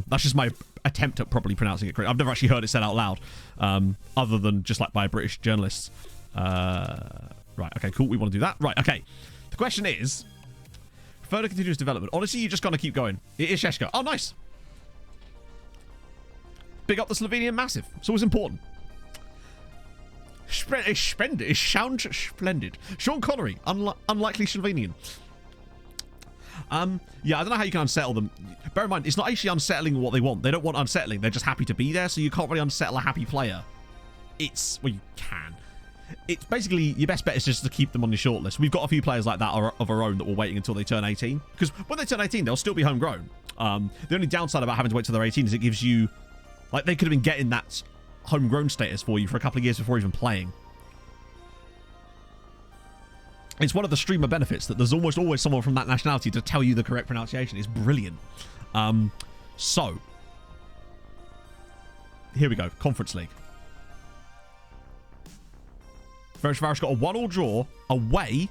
That's just my attempt at properly pronouncing it correctly. I've never actually heard it said out loud, other than just like by British journalists. Right, okay, cool. We want to do that. Right, okay. The question is, further continuous development. Honestly, you just got to keep going. It is Šeško. Oh, nice. Big up the Slovenian massive. It's always important. Splendid. It sounds splendid. Sean Connery, unlikely Slovenian. Yeah, I don't know how you can unsettle them. Bear in mind, it's not actually unsettling what they want. They don't want unsettling. They're just happy to be there, so you can't really unsettle a happy player. Well, you can. it's basically your best bet is just to keep them on your shortlist. We've got a few players like that of our own that we're waiting until they turn 18. Because when they turn 18, they'll still be homegrown. The only downside about having to wait till they're 18 is it gives you... Like, they could have been getting that homegrown status for you for a couple of years before even playing. It's one of the streamer benefits that there's almost always someone from that nationality to tell you the correct pronunciation. It's brilliant. So, here we go. Conference League. Ferencváros got a 1-1 draw away.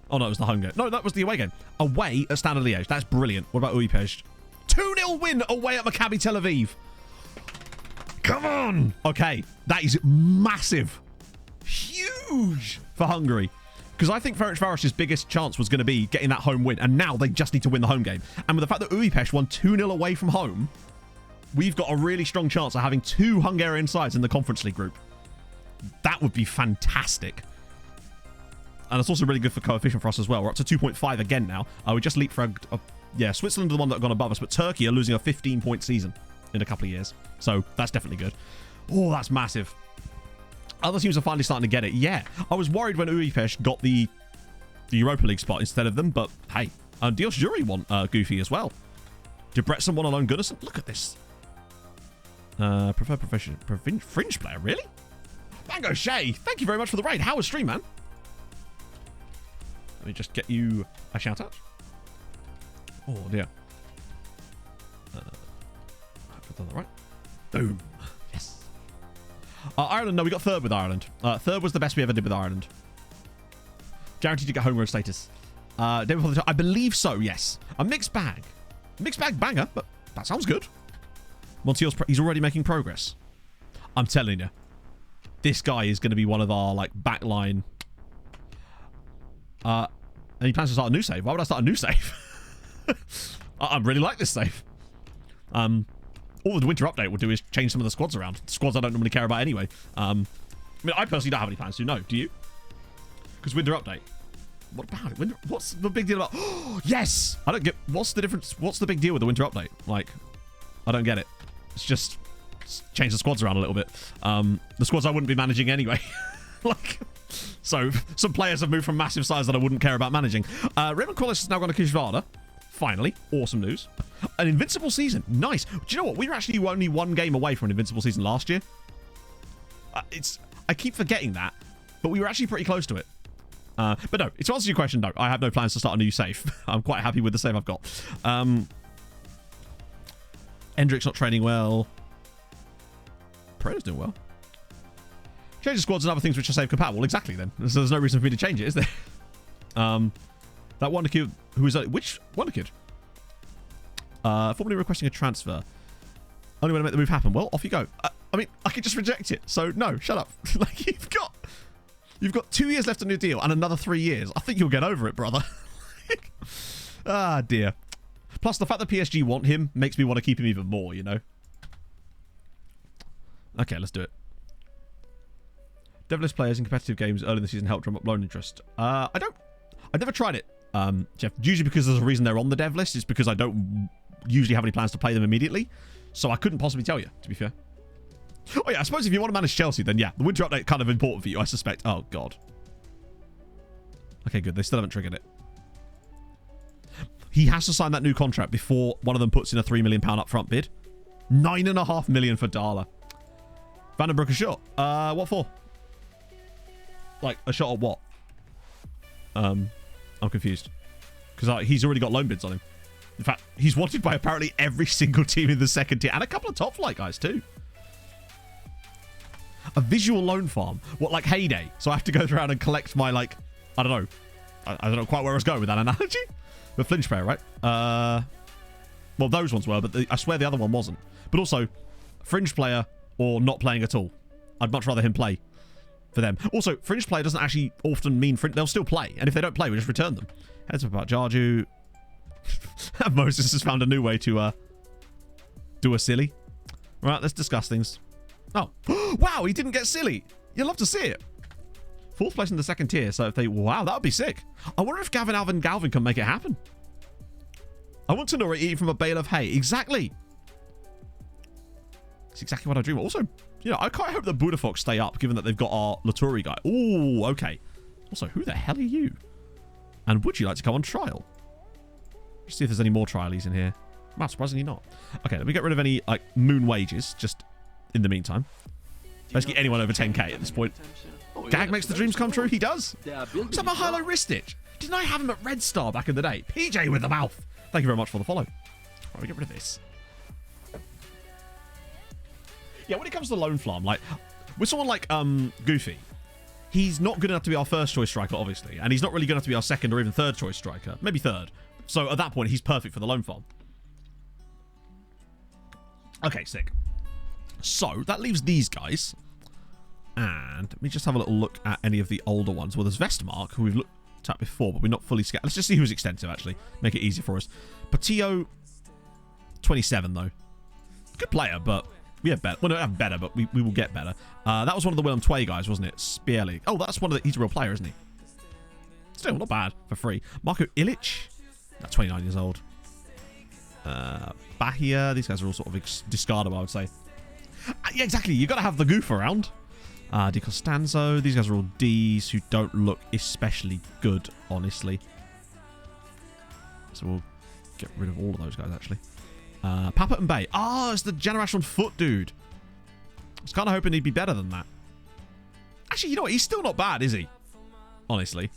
Oh, no, it was the home game. No, that was the away game. Away at Standard Liège. That's brilliant. What about Újpest? 2-0 win away at Maccabi Tel Aviv. Come on. Okay, that is massive. Huge for Hungary. Because I think Ferencváros' biggest chance was going to be getting that home win. And now they just need to win the home game. And with the fact that Újpest won 2-0 away from home, we've got a really strong chance of having 2 Hungarian sides in the Conference League group. That would be fantastic. And it's also really good for coefficient for us as well. We're up to 2.5 again now. We just leapfrogged... yeah, Switzerland are the one that have gone above us, but Turkey are losing a 15-point season in a couple of years. So that's definitely good. Oh, that's massive. Other teams are finally starting to get it. Yeah, I was worried when Újpest got the Europa League spot instead of them, but hey, Dios Juri won Goofy as well. Debrecen won alone Gunnarsson. Look at this. Preferred profession, fringe player, really? Mango Shay, thank you very much for the raid. How was stream, man? Let me just get you a shout out. Oh dear. I've done that right. Boom. Yes. Ireland, no, we got third with Ireland. Third was the best we ever did with Ireland. Guaranteed to get homegrown status. Day before the time, I believe so, yes. A mixed bag. Mixed bag banger, but that sounds good. Montiel's, he's already making progress. I'm telling you. This guy is going to be one of our, like, backline. And he plans to start a new save. Why would I start a new save? I really like this save. All the winter update will do is change some of the squads around. Squads I don't normally care about anyway. I mean, I personally don't have any plans to. No, do you? Because winter update. What about it? What's the big deal about... Oh, yes! I don't get... What's the difference? What's the big deal with the winter update? Like, I don't get it. It's just change the squads around a little bit. The squads I wouldn't be managing anyway. Like... So, some players have moved from massive size that I wouldn't care about managing. Raymond Quillis has now gone to Kishvada. Finally. Awesome news. An invincible season. Nice. Do you know what? We were actually only 1 game away from an invincible season last year. I keep forgetting that, but we were actually pretty close to it. But no, to answer your question, no. I have no plans to start a new save. I'm quite happy with the save I've got. Endrick's not training well. Pereira's doing well. Change the squads and other things which are save compatible. Exactly then. So there's no reason for me to change it, is there? That Wonder Kid, who is that? Which Wonder Kid? Formally requesting a transfer. Only way to make the move happen. Well, off you go. I mean, I could just reject it. So no, shut up. Like you've got 2 years left on your deal and another 3 years. I think you'll get over it, brother. Ah, dear. Plus, the fact that PSG want him makes me want to keep him even more, you know? Okay, let's do it. Devless players in competitive games early in the season help drum up loan interest. I never tried it, Jeff. Usually because there's a reason they're on the dev list. It's because I don't usually have any plans to play them immediately. So I couldn't possibly tell you, to be fair. Oh yeah, I suppose if you want to manage Chelsea, then yeah, the winter update kind of important for you, I suspect. Oh, God. Okay, good. They still haven't triggered it. He has to sign that new contract before one of them puts in a £3 million upfront bid. $9.5 million for Dala. Vandenbroek a shot. What for? Like, a shot at what? I'm confused. Because he's already got loan bids on him. In fact, he's wanted by apparently every single team in the second tier. And a couple of top flight guys, too. A visual loan farm. What, like Heyday? So I have to go around and collect my, like... I don't know. I don't know quite where I was going with that analogy. The flinch player, right? Well, those ones were, but I swear the other one wasn't. But also, fringe player or not playing at all. I'd much rather him play for them. Also, fringe player doesn't actually often mean they'll still play. And if they don't play, we just return them. Heads up about Jarju. Moses has found a new way to do a silly. Right, let's discuss things. Oh. Wow, he didn't get silly. You'll love to see it. 4th place in the second tier. So if they... Wow, that would be sick. I wonder if Galvin can make it happen. I want to know eating from a bale of hay. Exactly. It's exactly what I dream of. Also, you know, I quite hope that Budafox stay up, given that they've got our Laturi guy. Ooh, okay. Also, who the hell are you? And would you like to come on trial? Let's see if there's any more trialies in here. Wow, surprisingly not. Okay, let me get rid of any, like, moon wages, just in the meantime. Basically anyone over 10k at this point. Gag makes the dreams come true. He does. What's up, a high-low wrist stitch? Didn't I have him at Red Star back in the day? PJ with the mouth. Thank you very much for the follow. Right, we get rid of this. Yeah, when it comes to Lone Flam, like, with someone like Goofy, he's not good enough to be our first choice striker, obviously, and he's not really good enough to be our second or even third choice striker. Maybe third. So at that point, he's perfect for the Lone Flam. Okay, sick. So that leaves these guys. And let me just have a little look at any of the older ones. Well, there's Vestmark, who we've looked at before, but we're not fully scouted. Let's just see who's extensive, actually. Make it easier for us. Patio, 27, though. Good player, but we have better. Well, no, we have better, but we will get better. That was one of the Willem Tway guys, wasn't it? Spearly. Oh, that's one of the... He's a real player, isn't he? Still, not bad for free. Marco Ilic. That's 29 years old. Bahia. These guys are all sort of discardable, I would say. Yeah, exactly. You've got to have the goof around. Di Costanzo. These guys are all Ds who don't look especially good, honestly. So we'll get rid of all of those guys, actually. Papa and Bay. Oh, it's the Generation Foot dude. I was kind of hoping he'd be better than that. Actually, you know what? He's still not bad, is he? Honestly.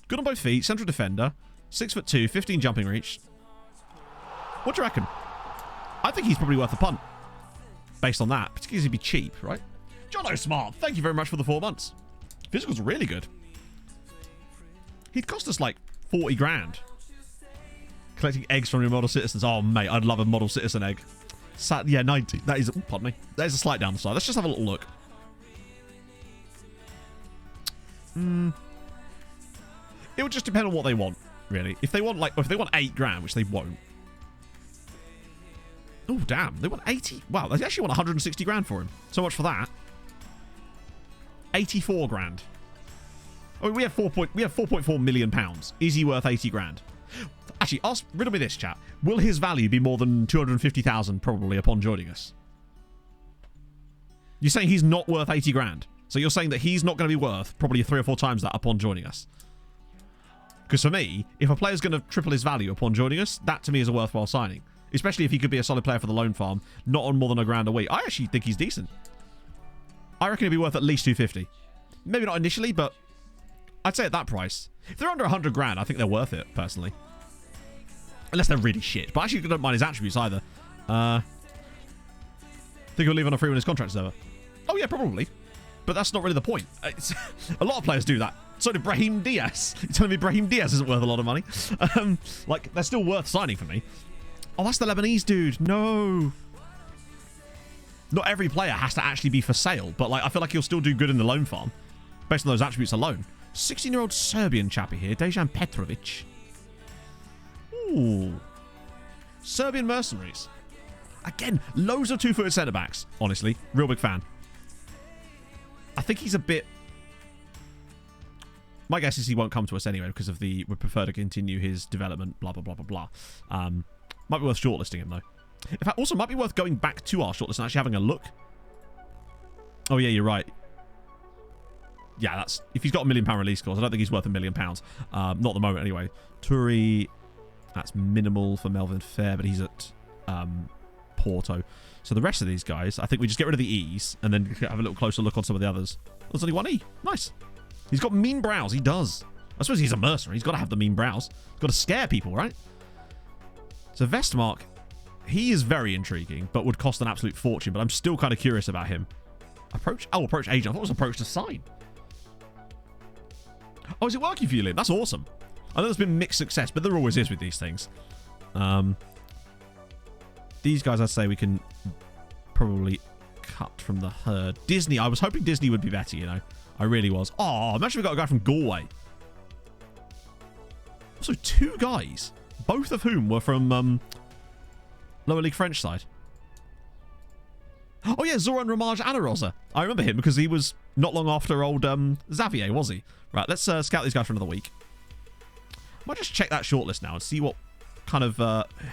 Good on both feet. Central defender. 6'2", 15 jumping reach. What do you reckon? I think he's probably worth a punt. Based on that. Particularly as he'd be cheap, right? John O'Smart, thank you very much for the 4 months. Physical's really good. He'd cost us like 40 grand. Collecting eggs from your model citizens. Oh, mate, I'd love a model citizen egg. Yeah, 90. That is, pardon me. That is a slight down the side. Let's just have a little look. It would just depend on what they want, really. If they want, like, if they want 8 grand, which they won't. Oh, damn. They want 80. Wow, they actually want 160 grand for him. So much for that. 84 grand. Oh, we have 4.4 million pounds. Is he worth 80 grand? Actually, riddle me this, chat. Will his value be more than 250,000 probably upon joining us? You're saying he's not worth 80 grand. So you're saying that he's not going to be worth probably 3 or 4 times that upon joining us. Because for me, if a player's going to triple his value upon joining us, that to me is a worthwhile signing. Especially if he could be a solid player for the Lone Farm, not on more than £1 a week. I actually think he's decent. I reckon he'd be worth at least 250. Maybe not initially, but I'd say at that price. If they're under 100 grand, I think they're worth it, personally. Unless they're really shit. But actually, I don't mind his attributes either. Think he'll leave on a free when his contract's over. Oh, yeah, probably. But that's not really the point. A lot of players do that. So did Brahim Diaz. You're telling me Brahim Diaz isn't worth a lot of money? Like, they're still worth signing for me. Oh, that's the Lebanese dude. No. Not every player has to actually be for sale, but like I feel like he'll still do good in the Lone Farm based on those attributes alone. 16-year-old Serbian chappy here, Dejan Petrovic. Ooh. Serbian mercenaries. Again, loads of 2-footed centre-backs, honestly. Real big fan. I think he's a bit... My guess is he won't come to us anyway because of the... We prefer to continue his development, blah, blah, blah, blah, blah. Might be worth shortlisting him, though. In fact, also might be worth going back to our shortlist and actually having a look. Oh, yeah, you're right. Yeah, that's... If he's got £1 million release clause, I don't think he's worth £1 million. Not at the moment, anyway. Turi... That's minimal for Melvin Fair, but he's at Porto. So the rest of these guys, I think we just get rid of the E's and then have a little closer look on some of the others. There's only one E. Nice. He's got mean brows. He does. I suppose he's a mercenary. He's got to have the mean brows. He's got to scare people, right? So Vestmark, he is very intriguing, but would cost an absolute fortune. But I'm still kind of curious about him. Approach agent. I thought it was approach to sign. Oh, is it working for you, Liam? That's awesome. I know there's been mixed success, but there always is with these things. These guys, I'd say we can probably cut from the herd. Disney, I was hoping Disney would be better, you know. I really was. Oh, imagine we got a guy from Galway. Also, 2 guys, both of whom were from lower league French side. Oh, yeah, Zoran Ramaj Anarosa. I remember him because he was not long after old Xavier, was he? Right, let's scout these guys for another week. I might just check that shortlist now and see what kind of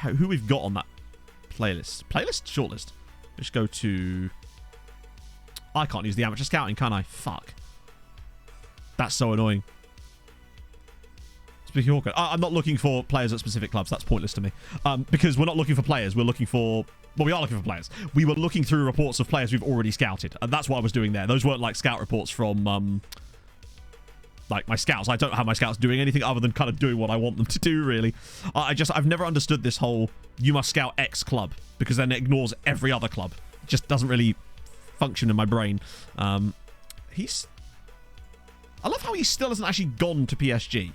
who we've got on that playlist. Playlist? Shortlist. Let's go to... I can't use the amateur scouting, can I? Fuck. That's so annoying. Speaking of awkward, I'm not looking for players at specific clubs. That's pointless to me. Because we're not looking for players. We're looking for... Well, we are looking for players. We were looking through reports of players we've already scouted. And that's what I was doing there. Those weren't like scout reports from... like my scouts. I don't have my scouts doing anything other than kind of doing what I want them to do, really. I've never understood this whole you must scout X club because then it ignores every other club. It just doesn't really function in my brain. I love how he still hasn't actually gone to PSG.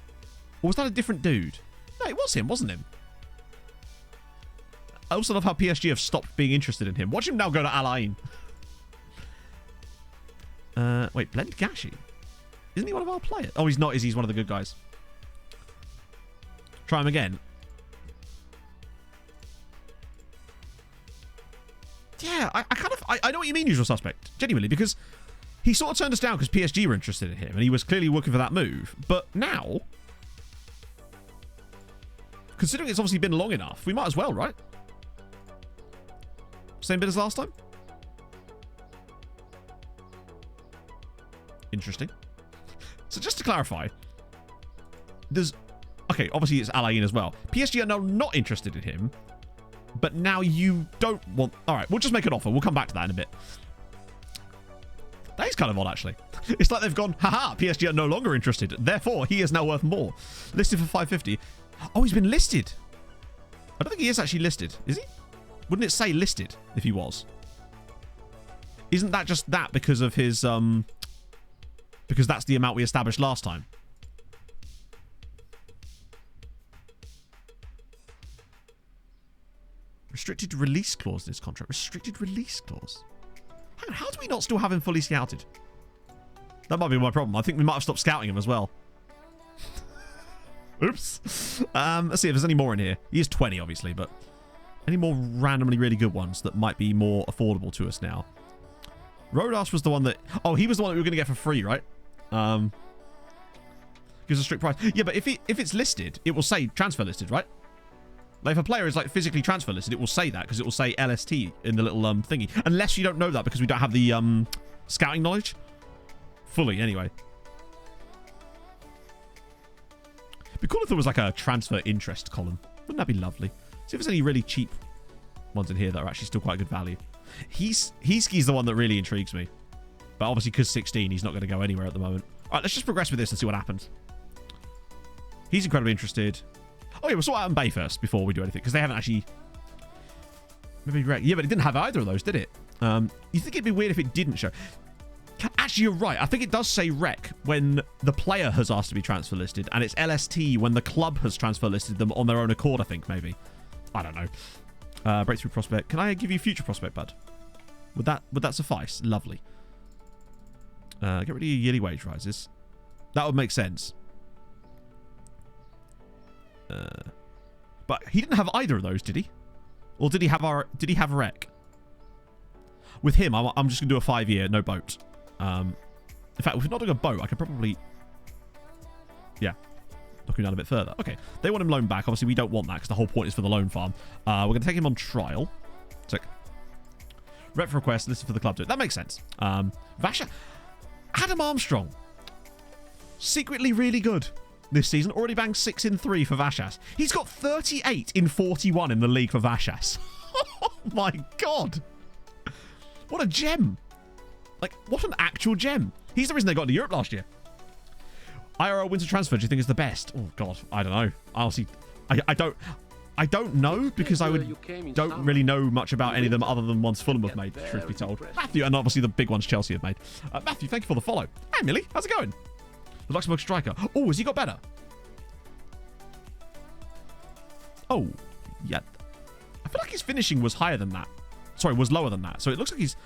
Or was that a different dude? No, it was him, wasn't him? I also love how PSG have stopped being interested in him. Watch him now go to Al Ain. Wait, Blend Gashi? Isn't he one of our players? Oh, he's not, is he? He's one of the good guys. Try him again. Yeah, I know what you mean, usual suspect. Genuinely, because he sort of turned us down because PSG were interested in him, and he was clearly working for that move. But now, considering it's obviously been long enough, we might as well, right? Same bit as last time? Interesting. So just to clarify, there's... Okay, obviously it's Al Ain as well. PSG are now not interested in him, but now you don't want... Alright, we'll just make an offer. We'll come back to that in a bit. That is kind of odd, actually. It's like they've gone, haha, PSG are no longer interested. Therefore, he is now worth more. Listed for 550. Oh, he's been listed. I don't think he is actually listed. Is he? Wouldn't it say listed if he was? Isn't that just that because of his... Because that's the amount we established last time. Restricted release clause in this contract. Restricted release clause. Hang on, how do we not still have him fully scouted? That might be my problem. I think we might have stopped scouting him as well. Oops. Let's see if there's any more in here. He is 20, obviously, but any more randomly really good ones that might be more affordable to us now? Rodas was the one that... Oh, he was the one that we were going to get for free, right? Gives a strict price. Yeah, but if it's listed, it will say transfer listed, right? Like if a player is like physically transfer listed, it will say that because it will say LST in the little thingy. Unless you don't know that because we don't have the scouting knowledge fully. Anyway, it'd be cool if there was like a transfer interest column. Wouldn't that be lovely? See if there's any really cheap ones in here that are actually still quite good value. He's the one that really intrigues me. But obviously, because 16, he's not going to go anywhere at the moment. All right, let's just progress with this and see what happens. He's incredibly interested. Oh, yeah, we'll sort out Bay first before we do anything, because they haven't actually... Maybe rec. Yeah, but it didn't have either of those, did it? You think it'd be weird if it didn't show? Actually, you're right. I think it does say rec when the player has asked to be transfer listed, and it's LST when the club has transfer listed them on their own accord, I think, maybe. I don't know. Breakthrough prospect. Can I give you future prospect, bud? Would that suffice? Lovely. Get rid of your yearly wage rises. That would make sense. But he didn't have either of those, did he? Or did he have rec? With him, I'm just gonna do a 5-year, no boat. In fact, if we're not doing a boat, I could probably... Yeah. Knock him down a bit further. Okay. They want him loaned back. Obviously, we don't want that because the whole point is for the loan farm. We're going to take him on trial. Sick. Rep request. This is for the club. That makes sense. Vasha. Adam Armstrong. Secretly really good this season. Already banged 6 in 3 for Vashas. He's got 38 in 41 in the league for Vashas. Oh my god. What a gem. Like, what an actual gem. He's the reason they got into Europe last year. IRL winter transfer, do you think is the best? Oh god, I don't know. Honestly, I don't know because don't really know much about any of them other than ones Fulham have made, truth be told. Matthew, and obviously the big ones Chelsea have made. Matthew, thank you for the follow. Hey, Millie, how's it going? The Luxembourg striker. Oh, has he got better? Oh, yeah. I feel like his finishing was higher than that. Sorry, was lower than that. So it looks like he's...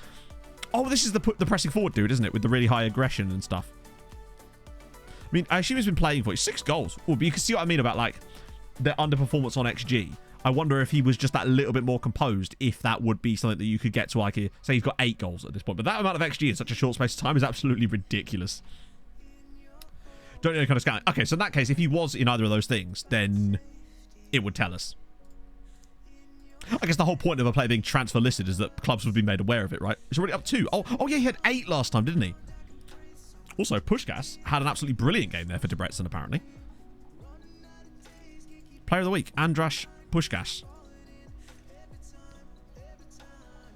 Oh, this is the pressing forward dude, isn't it? With the really high aggression and stuff. I mean, I assume he's been playing for 6 goals. Oh, but you can see what I mean about, like, their underperformance on XG. I wonder if he was just that little bit more composed, if that would be something that you could get to, like, say he's got 8 goals at this point. But that amount of XG in such a short space of time is absolutely ridiculous. Don't know any kind of scout. Okay, so in that case, if he was in either of those things, then it would tell us. I guess the whole point of a player being transfer listed is that clubs would be made aware of it, right? It's already up 2. Oh yeah, he had 8 last time, didn't he? Also, Pushkas had an absolutely brilliant game there for Debrecen, apparently. Player of the week, Andras Pushkas.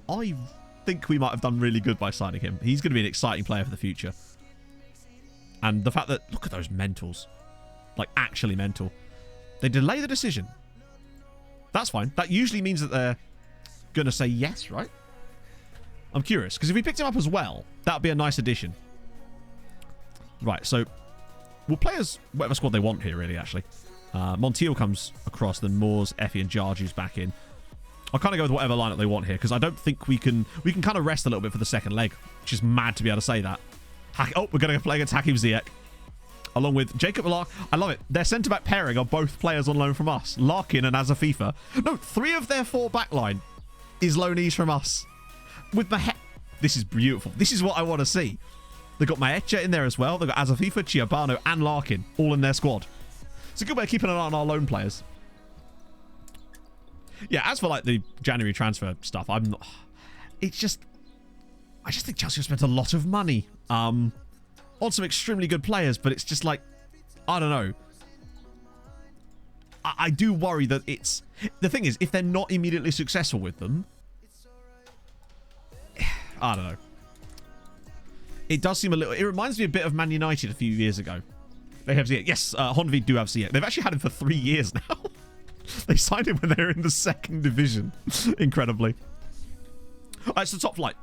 I think we might have done really good by signing him. He's going to be an exciting player for the future. And the fact that, look at those mentals. Like, actually mental. They delay the decision. That's fine. That usually means that they're going to say yes, right? I'm curious, because if we picked him up as well, that would be a nice addition. Right, so we'll play as whatever squad they want here, really, actually. Montiel comes across, then Moores, Effie, and Jarju's back in. I'll kind of go with whatever lineup they want here, because I don't think we can kind of rest a little bit for the second leg, which is mad to be able to say that. Oh, we're going to play against Hakim Ziyech, along with Jacob Lark. I love it. Their centre-back pairing are both players on loan from us. Larkin and Azafifa. No, 3 of their 4 backline is loanees from us. With this is beautiful. This is what I want to see. They've got Maecha in there as well. They've got Azafifa, Chiabano, and Larkin all in their squad. It's a good way of keeping an eye on our loan players. Yeah, as for like the January transfer stuff, I'm not... It's just... I just think Chelsea have spent a lot of money on some extremely good players, but it's just like... I don't know. I do worry that it's... The thing is, if they're not immediately successful with them... I don't know. It does seem a little... It reminds me a bit of Man United a few years ago. They have Ziyech. Yes, Honved do have Ziyech. They've actually had him for 3 years now. They signed him when they were in the 2nd division. Incredibly. It's the top flight.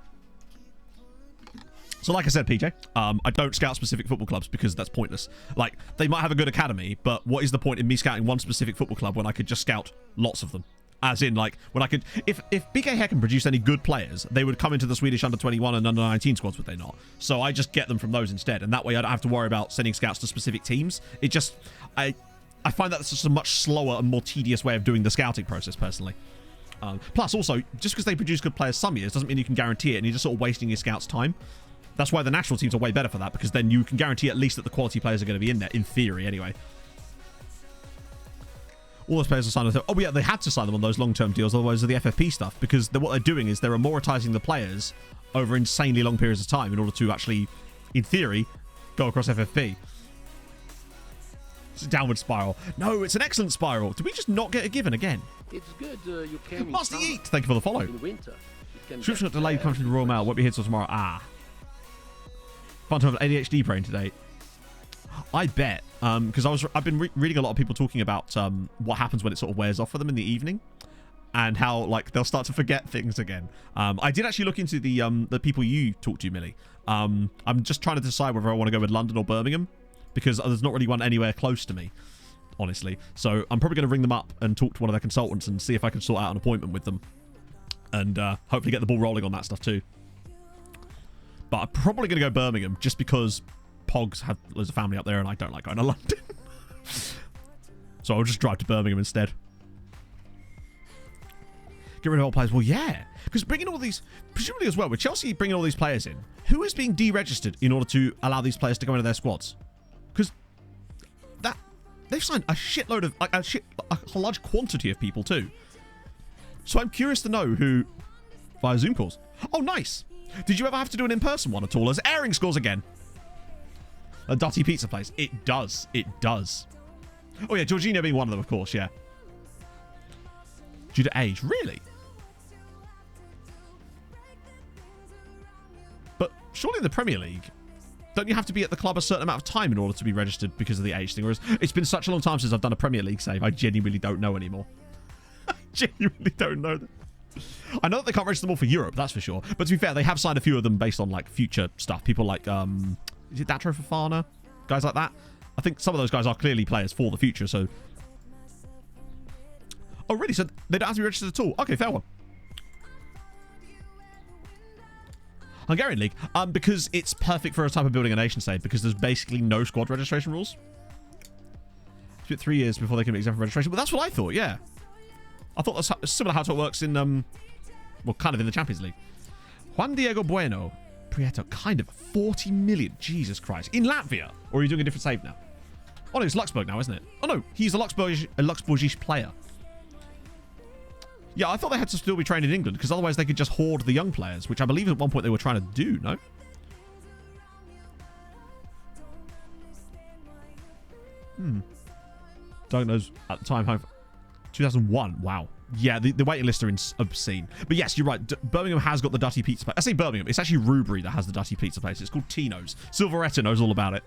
So like I said, PJ, I don't scout specific football clubs because that's pointless. Like, they might have a good academy, but what is the point in me scouting one specific football club when I could just scout lots of them? As in, like, when I could... If BK Häcken produced any good players, they would come into the Swedish under-21 and under-19 squads, would they not? So I just get them from those instead, and that way I don't have to worry about sending scouts to specific teams. It just... I find that's just a much slower and more tedious way of doing the scouting process, personally. Plus, also, just because they produce good players some years doesn't mean you can guarantee it, and you're just sort of wasting your scouts' time. That's why the national teams are way better for that, because then you can guarantee at least that the quality players are going to be in there, in theory, anyway. All those players are signed. Oh, yeah, they had to sign them on those long-term deals, otherwise of the FFP stuff, because what they're doing is they're amortizing the players over insanely long periods of time in order to actually, in theory, go across FFP. It's a downward spiral. No, it's an excellent spiral. Did we just not get a given again? It's good you came Master Yeet, thank you for the follow. in winter. Subscription got delayed coming from the Royal Mail. Won't be here till tomorrow. Fun to have an ADHD brain today. I bet, because I've been reading a lot of people talking about what happens when it sort of wears off for them in the evening, and how like they'll start to forget things again. I did actually look into the people you talked to, Millie. I'm just trying to decide whether I want to go with London or Birmingham, because there's not really one anywhere close to me, honestly. So I'm probably going to ring them up and talk to one of their consultants and see if I can sort out an appointment with them, and hopefully get the ball rolling on that stuff too. But I'm probably going to go Birmingham just because Pogs have loads of family up there and I don't like going to London. So I'll just drive to Birmingham instead. Get rid of all players. Well, yeah. Because bringing all these... Presumably as well, with Chelsea bringing all these players in, who is being deregistered in order to allow these players to go into their squads? Because they've signed a shitload of... a large quantity of people too. So I'm curious to know who... Via Zoom calls. Oh, nice. Did you ever have to do an in-person one at all? As Airing scores again. A Dotty Pizza place. It does. It does. Oh, yeah. Jorginho being one of them, of course. Yeah. Due to age. Really? But surely in the Premier League, don't you have to be at the club a certain amount of time in order to be registered because of the age thing? Whereas it's been such a long time since I've done a Premier League save, I genuinely don't know anymore. I genuinely don't know that. I know that they can't register them all for Europe, that's for sure. But to be fair, they have signed a few of them based on like future stuff. People like, is it Datro Fofana? Guys like that. I think some of those guys are clearly players for the future, so... Oh, really? So they don't have to be registered at all? Okay, fair one. Hungarian League. Because it's perfect for a type of building a nation save, because there's basically no squad registration rules. It's been 3 years before they can be exempt from registration, but that's what I thought, yeah. I thought that's similar how it works in, well, kind of in the Champions League. Juan Diego Bueno. Prieto, kind of. 40 million. Jesus Christ. In Latvia? Or are you doing a different save now? Oh, no, it's Luxembourg now, isn't it? Oh, no. He's a Luxembourgish player. Yeah, I thought they had to still be trained in England, because otherwise they could just hoard the young players, which I believe at one point they were trying to do, no? Diagnosed at the time, 2001. Wow. Yeah, the waiting lists are obscene. But yes, you're right. Birmingham has got the Dutty pizza place. I say Birmingham. It's actually Rubery that has the Dutty pizza place. It's called Tino's. Silveretta knows all about it.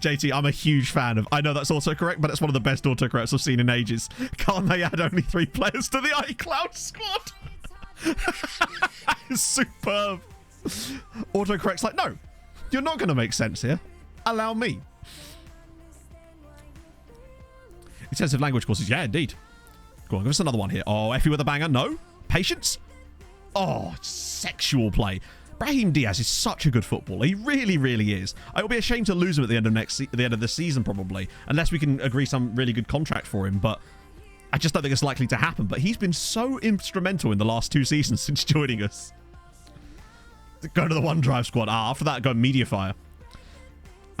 JT, I'm a huge fan of... I know that's autocorrect, but it's one of the best autocorrects I've seen in ages. Can't they add only 3 players to the iCloud squad? It's superb. Autocorrect's like, no, you're not going to make sense here. Allow me. Intensive language courses. Yeah, indeed. Go on, give us another one here. Oh, Effie with a banger. No. Patience. Oh, sexual play. Brahim Diaz is such a good footballer. He really, really is. I will be ashamed to lose him at the end of the end of the season, probably, unless we can agree some really good contract for him. But I just don't think it's likely to happen. But he's been so instrumental in the last 2 seasons since joining us. Go to the OneDrive squad. After that, go Mediafire.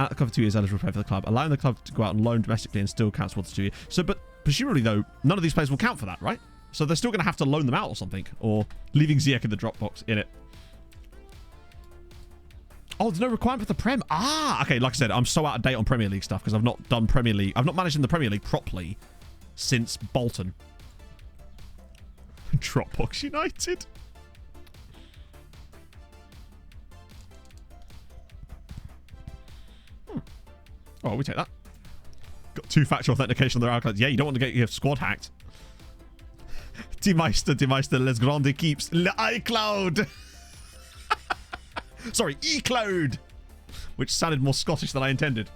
At the club for 2 years, eligible to play for the club. Allowing the club to go out on loan domestically and still counts towards the 2 years. So, but presumably, though, none of these players will count for that, right? So they're still going to have to loan them out or something. Or leaving Ziyech in the Dropbox in it. Oh, there's no requirement for the Prem. Ah, okay. Like I said, I'm so out of date on Premier League stuff because I've not done Premier League. I've not managed in the Premier League properly since Bolton. Dropbox United. Oh, we take that. Got 2-factor authentication on their iCloud. Yeah, you don't want to get your squad hacked. Demeister, les grandes équipes. iCloud. Sorry, eCloud. Which sounded more Scottish than I intended.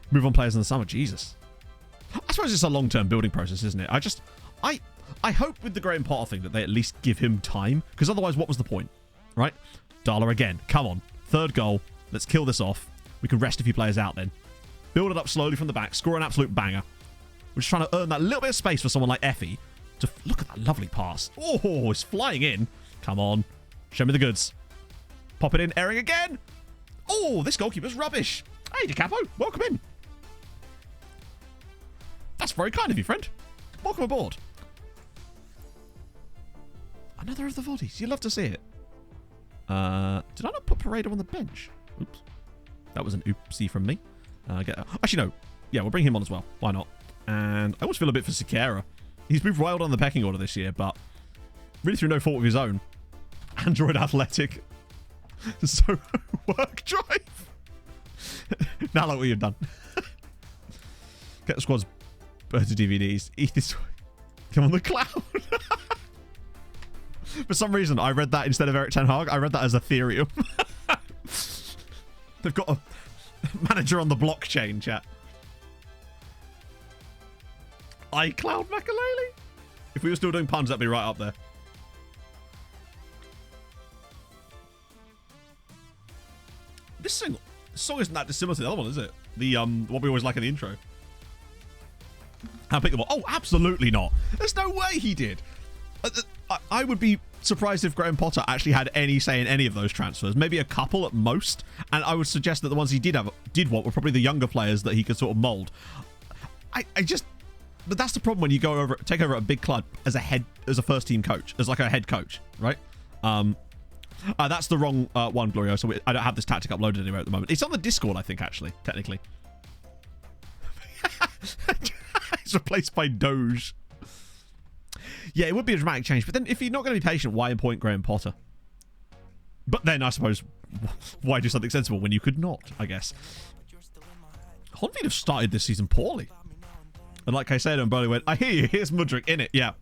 Move on players in the summer. Jesus. I suppose it's a long-term building process, isn't it? I hope with the Graham Potter thing that they at least give him time. Because otherwise, what was the point? Right? Darla again. Come on. 3rd goal. Let's kill this off. We can rest a few players out then. Build it up slowly from the back. Score an absolute banger. We're just trying to earn that little bit of space for someone like Effie. To look at that lovely pass. Oh, it's flying in. Come on. Show me the goods. Pop it in. Airing again. Oh, this goalkeeper's rubbish. Hey, DiCapo. Welcome in. That's very kind of you, friend. Welcome aboard. Another of the Voddies. You love to see it. Did I not put Paredo on the bench? Oops. That was an oopsie from me. Actually, no. Yeah, we'll bring him on as well. Why not? And I always feel a bit for Siqueira. He's moved wild on the pecking order this year, but really through no fault of his own. Android Athletic. So, work drive. Now look what you've done. Get the squad's birds of DVDs. Eat this. Come on the cloud. For some reason, I read that instead of Eric Ten Hag. I read that as Ethereum. They've got a manager on the blockchain, chat. iCloud Makalele? If we were still doing puns, that'd be right up there. This song isn't that dissimilar to the other one, is it? The what we always like in the intro. I'll pick them up. Oh, absolutely not. There's no way he did. I would be surprised if Graham Potter actually had any say in any of those transfers. Maybe a couple at most. And I would suggest that the ones he did want were probably the younger players that he could sort of mould. But that's the problem when you take over a big club as a first team coach, as like a head coach, right? That's the wrong one, Glorioso. I don't have this tactic uploaded anywhere at the moment. It's on the Discord, I think, actually, technically. It's replaced by Doge. Yeah, it would be a dramatic change. But then if you're not going to be patient, why appoint Graham Potter? But then, I suppose, why do something sensible when you could not, I guess? Honved have started this season poorly. And like I said, and Burley went, I hear you, here's Mudryk in it, yeah.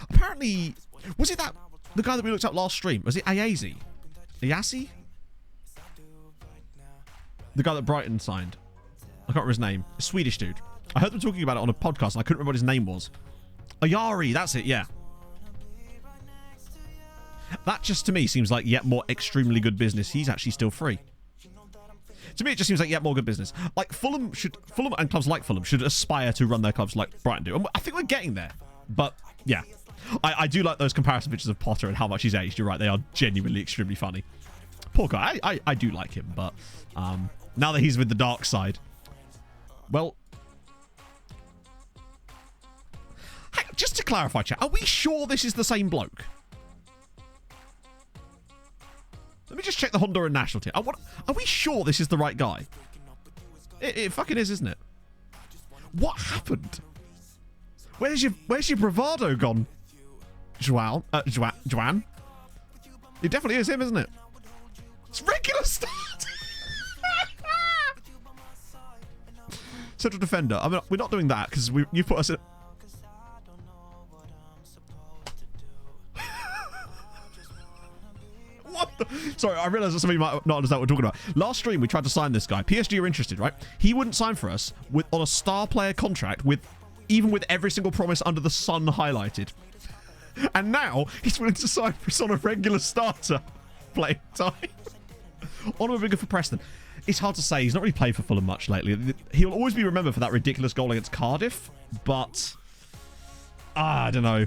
Apparently, was it the guy that we looked up last stream? Was it Ayazi? Ayasi? The guy that Brighton signed. I can't remember his name. A Swedish dude. I heard them talking about it on a podcast and I couldn't remember what his name was. Ayari, that's it, yeah. That just to me seems like yet more extremely good business. He's actually still free. To me, it just seems like yet more good business. Like Fulham and clubs like Fulham should aspire to run their clubs like Brighton do. And I think we're getting there. But yeah, I do like those comparison pictures of Potter and how much he's aged. You're right, they are genuinely extremely funny. Poor guy, I do like him, but now that he's with the dark side, Well, hey, just to clarify, chat, are we sure this is the same bloke? Let me just check the Honduran nationality. Are we sure this is the right guy? It fucking is, isn't it? What happened? Where's your bravado gone, Joan? It definitely is him, isn't it? It's regular start. Central defender. I mean, we're not doing that because you put us in. What the? Sorry, I realised that somebody might not understand what we're talking about. Last stream, we tried to sign this guy. PSG are interested, right? He wouldn't sign for us on a star player contract even with every single promise under the sun highlighted. And now he's willing to sign for us on a regular starter playing time. On bigger for Preston. It's hard to say. He's not really played for Fulham much lately. He'll always be remembered for that ridiculous goal against Cardiff, but I don't know.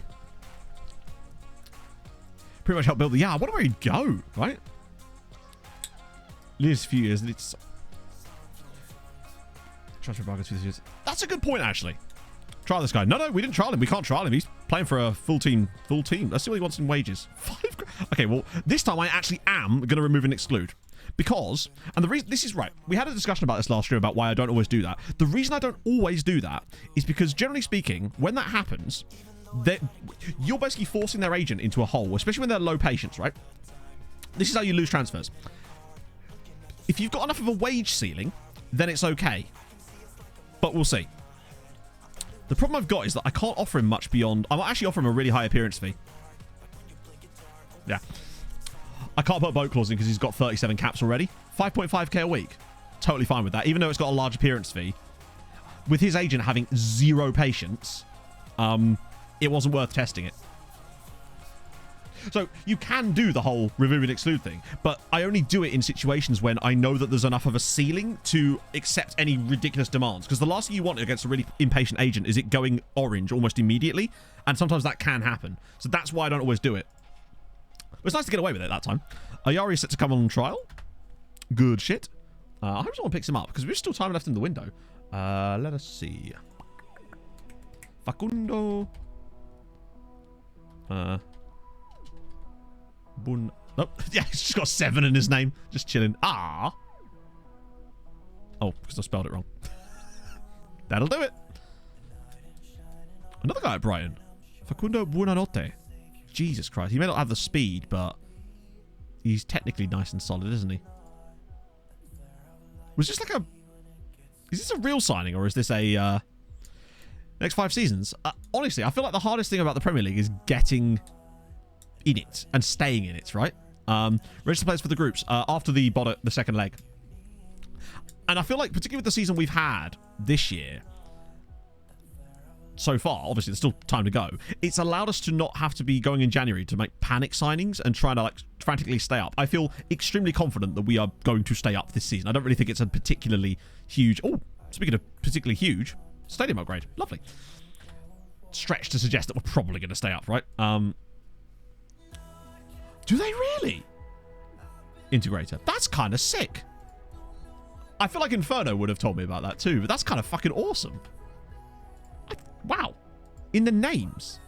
Pretty much helped build the... Yeah, I wonder where he'd go, right? Lives a few years. It's... Transfer bargains for this year. That's a good point, actually. Trial this guy. No, we didn't trial him. We can't trial him. He's playing for a full team. Let's see what he wants in wages. Okay, well, this time I actually am going to remove and exclude. Because, and the reason, this is right, we had a discussion about this last stream about why I don't always do that. The reason I don't always do that is because, generally speaking, when that happens, you're basically forcing their agent into a hole, especially when they're low patience, right? This is how you lose transfers. If you've got enough of a wage ceiling, then it's okay. But we'll see. The problem I've got is that I can't offer him much beyond... I might actually offer him a really high appearance fee. Yeah. I can't put a boat clause in because he's got 37 caps already. 5.5k a week. Totally fine with that. Even though it's got a large appearance fee. With his agent having zero patience, it wasn't worth testing it. So you can do the whole remove and exclude thing, but I only do it in situations when I know that there's enough of a ceiling to accept any ridiculous demands. Because the last thing you want against a really impatient agent is it going orange almost immediately, and sometimes that can happen. So that's why I don't always do it. But it's nice to get away with it that time. Ayari is set to come on trial. Good shit. I hope someone picks him up because there's still time left in the window. Let us see. Facundo. Bun. Nope. Yeah, he's just got 7 in his name. Just chilling. Ah. Oh, because I spelled it wrong. That'll do it. Another guy at Brighton. Facundo Buonanotte. Jesus Christ. He may not have the speed, but he's technically nice and solid, isn't he? Was this like a... Is this a real signing, or is this a... next 5 seasons? Honestly, I feel like the hardest thing about the Premier League is getting in it and staying in it, right? Register players for the groups after the second leg. And I feel like, particularly with the season we've had this year, so far, obviously there's still time to go, it's allowed us to not have to be going in January to make panic signings and trying to like frantically stay up. I feel extremely confident that we are going to stay up this season. I don't really think it's a particularly huge... Oh, speaking of particularly huge, stadium upgrade. Lovely. Stretch to suggest that we're probably going to stay up, right? Do they really? Integrator. That's kind of sick. I feel like Inferno would have told me about that too, but that's kind of fucking awesome. Wow. In the names.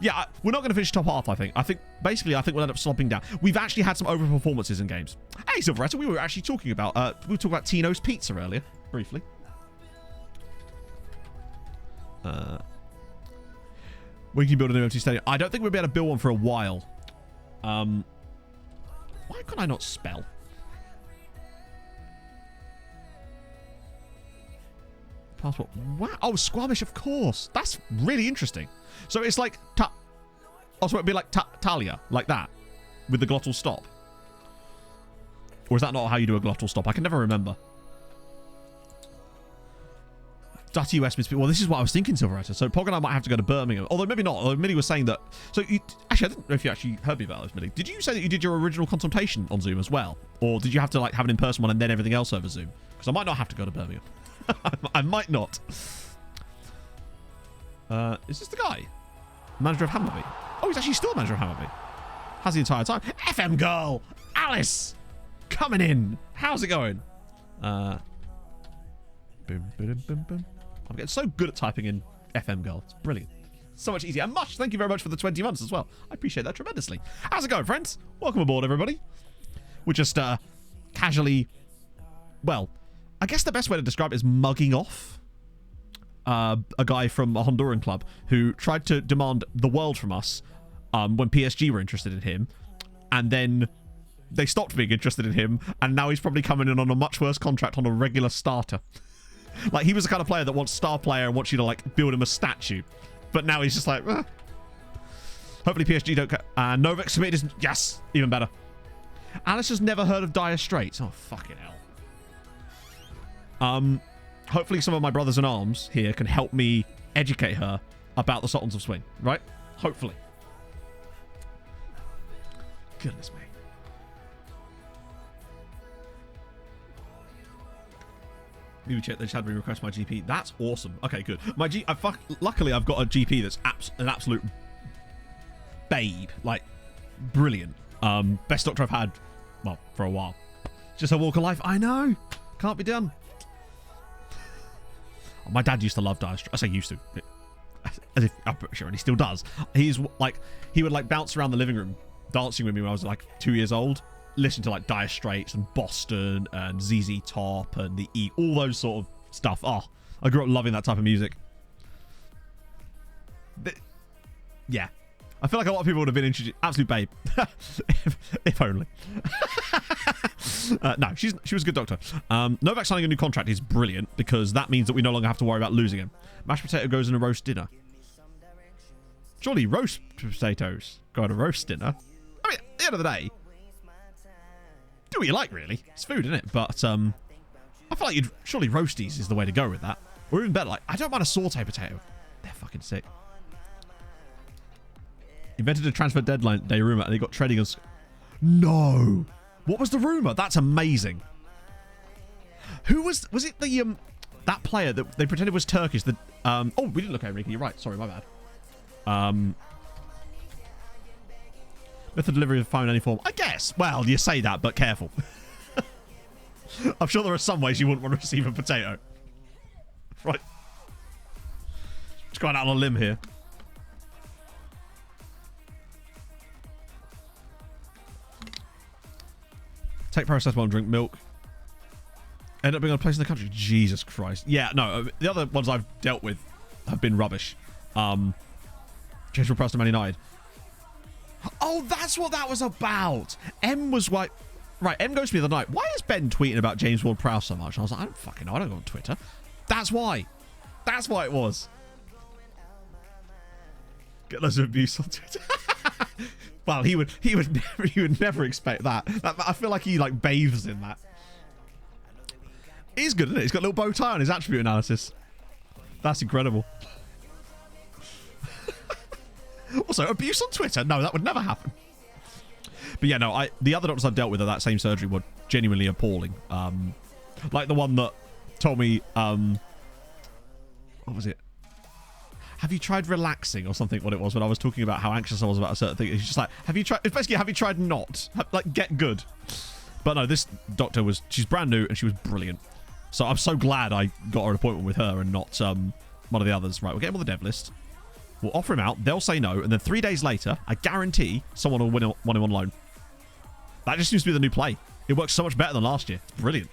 Yeah, we're not going to finish top half, I think. I think we'll end up slopping down. We've actually had some over-performances in games. Hey, Silveretta, we were actually talking about... we were talking about Tino's Pizza earlier, briefly. When can you build a new empty stadium? I don't think we'll be able to build one for a while. Why can I not spell? Passport. Wow. Oh, Squamish, of course. That's really interesting. So it's like... Oh, so it'd be like Talia, like that, with the glottal stop. Or is that not how you do a glottal stop? I can never remember. Dutty Westminster. Well, this is what I was thinking, Silveretta. So Pog and I might have to go to Birmingham. Although maybe not. Although Millie was saying that... So actually, I didn't know if you actually heard me about this, Millie. Did you say that you did your original consultation on Zoom as well? Or did you have to like have an in-person one and then everything else over Zoom? Because I might not have to go to Birmingham. I might not. Is this the guy? Manager of Hammerby. Oh, he's actually still manager of Hammerby. Has the entire time. FM girl! Alice! Coming in! How's it going? I'm getting so good at typing in FM girl. It's brilliant. So much easier. And Mush, thank you very much for the 20 months as well. I appreciate that tremendously. How's it going, friends? Welcome aboard, everybody. We're just casually, well, I guess the best way to describe it is mugging off a guy from a Honduran club who tried to demand the world from us when PSG were interested in him, and then they stopped being interested in him, and now he's probably coming in on a much worse contract on a regular starter. Like, he was the kind of player that wants star player and wants you to, like, build him a statue. But now he's just like, hopefully PSG don't... Novak submitted his... Yes! Even better. Alice has never heard of Dire Straits. Oh, fucking hell. Hopefully some of my brothers in arms here can help me educate her about the Sultans of Swing, right? Hopefully. Goodness me. Maybe check. They just had me request my GP. That's awesome. Okay, good. Luckily, I've got a GP that's an absolute babe. Like, brilliant. Best doctor I've had, well, for a while. Just a walk of life. I know. Can't be done. My dad used to love Dire Straits. I say used to. As if, I'm pretty sure, and he still does. He's like, he would like bounce around the living room dancing with me when I was like 2 years old, listening to like Dire Straits and Boston and ZZ Top and the E, all those sort of stuff. Oh, I grew up loving that type of music. Yeah. I feel like a lot of people would have been introduced. Absolute babe. if only. No, she was a good doctor. Novak signing a new contract is brilliant because that means that we no longer have to worry about losing him. Mashed potato goes in a roast dinner. Surely roast potatoes go in a roast dinner. I mean, at the end of the day, do what you like, really. It's food, isn't it? But I feel like surely roasties is the way to go with that. Or even better, like, I don't mind a saute potato. They're fucking sick. Invented a transfer deadline day rumor and he got trading as... No! What was the rumor? That's amazing. Who was it the that player that they pretended was Turkish? Oh, we didn't look at Enrique. You're right. Sorry, my bad. Method delivery of phone in any form. I guess. Well, you say that, but careful. I'm sure there are some ways you wouldn't want to receive a potato. Right. Just going out on a limb here. Take paracetamol and drink milk. End up being on a place in the country. Jesus Christ. Yeah, no. The other ones I've dealt with have been rubbish. James from Preston Man United. Oh, that's what that was about. M was like... Right, M goes to me the other night. Why is Ben tweeting about James Ward-Prowse so much? And I was like, I don't fucking know. I don't go on Twitter. That's why. That's why it was. Get loads of abuse on Twitter. Well, he would never expect that. I feel like he like bathes in that. He's good, isn't it? He's got a little bow tie on his attribute analysis. That's incredible. Also, abuse on Twitter? No, that would never happen. But yeah, no, the other doctors I've dealt with at that same surgery were genuinely appalling. Like the one that told me, what was it? Have you tried relaxing or something? What it was when I was talking about how anxious I was about a certain thing. He's just like, have you tried? It's basically, have you tried not? Like, get good. But no, this doctor she's brand new and she was brilliant. So I'm so glad I got an appointment with her and not one of the others. Right, we'll get him on the dev list. We'll offer him out. They'll say no. And then 3 days later, I guarantee someone will want him on loan. That just seems to be the new play. It works so much better than last year. It's brilliant.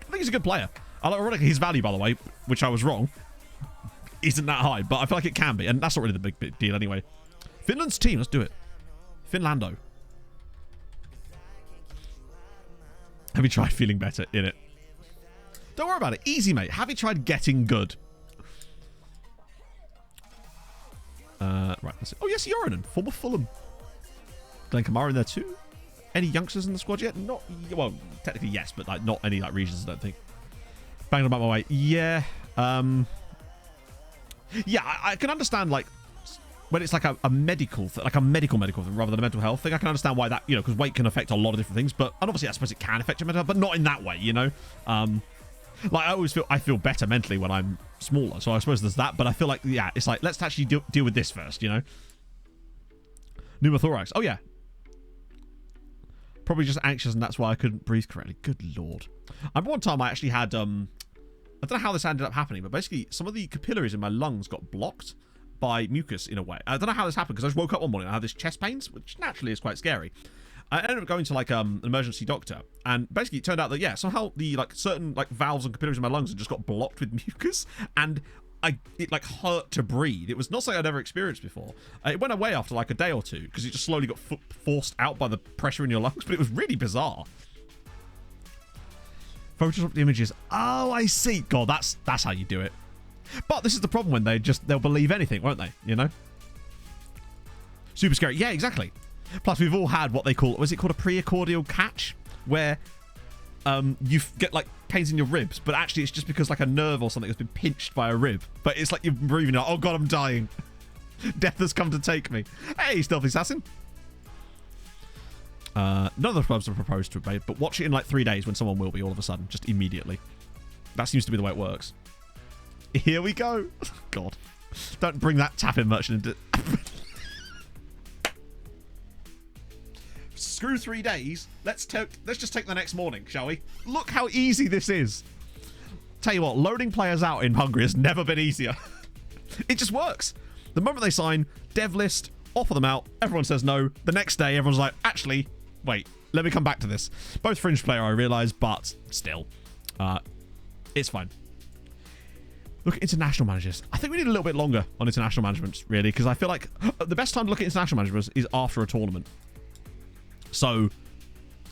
I think he's a good player. Ironically, his value, by the way, which I was wrong, isn't that high. But I feel like it can be. And that's not really the big deal anyway. Finland's team. Let's do it. Finlando. Have you tried feeling better in it? Don't worry about it. Easy, mate. Have you tried getting good? Right, that's it. Oh, yes, Yorinen, former Fulham. Glenn Kamara in there too. Any youngsters in the squad yet? Not, well, technically yes, but like not any like regions, I don't think. Banging about my way. Yeah. Yeah, I can understand like when it's like a medical, like a medical thing rather than a mental health thing. I can understand why that, because weight can affect a lot of different things. But and obviously, I suppose it can affect your mental health, but not in that way, Like, I feel better mentally when I'm smaller, so I suppose there's that. But I feel like, yeah, it's like, let's actually deal with this first, Pneumothorax. Oh, yeah. Probably just anxious, and that's why I couldn't breathe correctly. Good lord. I remember one time I actually had, I don't know how this ended up happening, but basically some of the capillaries in my lungs got blocked by mucus in a way. I don't know how this happened because I just woke up one morning and I had this chest pains, which naturally is quite scary. I ended up going to like an emergency doctor, and basically it turned out that yeah, somehow the like certain like valves and capillaries in my lungs had just got blocked with mucus, and it like hurt to breathe. It was not something I'd ever experienced before. It went away after like a day or two because it just slowly got forced out by the pressure in your lungs, but it was really bizarre. Photoshop the images. Oh, I see. God, that's how you do it. But this is the problem when they'll believe anything, won't they? You know? Super scary. Yeah, exactly. Plus, we've all had what they call, was it called a precordial catch? Where you get like pains in your ribs, but actually it's just because like a nerve or something has been pinched by a rib. But it's like you're breathing out, oh God, I'm dying. Death has come to take me. Hey, Stealthy Assassin. None of the clubs are proposed to obey, but watch it in like 3 days when someone will be all of a sudden, just immediately. That seems to be the way it works. Here we go. God. Don't bring that tap-in merchant into... Screw 3 days. Let's just take the next morning, shall we? Look how easy this is. Tell you what, loading players out in Hungary has never been easier. It just works. The moment they sign, dev list, offer them out, everyone says no. The next day, everyone's like, actually, wait, let me come back to this. Both fringe player, I realise, but still. It's fine. Look at international managers. I think we need a little bit longer on international management, really, because I feel like the best time to look at international managers is after a tournament. So,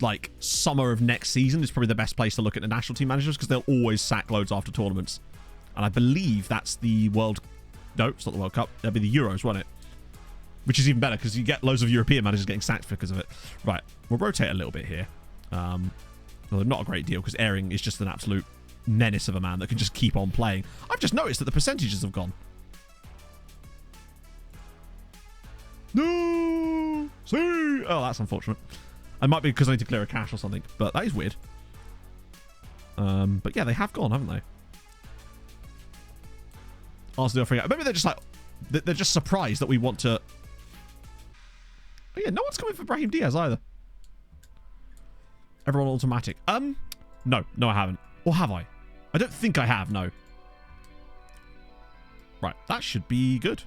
like, summer of next season is probably the best place to look at the national team managers because they'll always sack loads after tournaments. And I believe that's the World... No, it's not the World Cup. That'd be the Euros, won't it? Which is even better because you get loads of European managers getting sacked because of it. Right, we'll rotate a little bit here. Well, not a great deal because Airing is just an absolute menace of a man that can just keep on playing. I've just noticed that the percentages have gone. No! See! Oh, that's unfortunate. It might be because I need to clear a cache or something, but that is weird. But yeah, they have gone, haven't they? Arsenal offering out. Maybe they're just like... They're just surprised that we want to... Oh yeah, no one's coming for Brahim Diaz either. Everyone automatic. No, I haven't. Or have I? I don't think I have, no. Right, that should be good.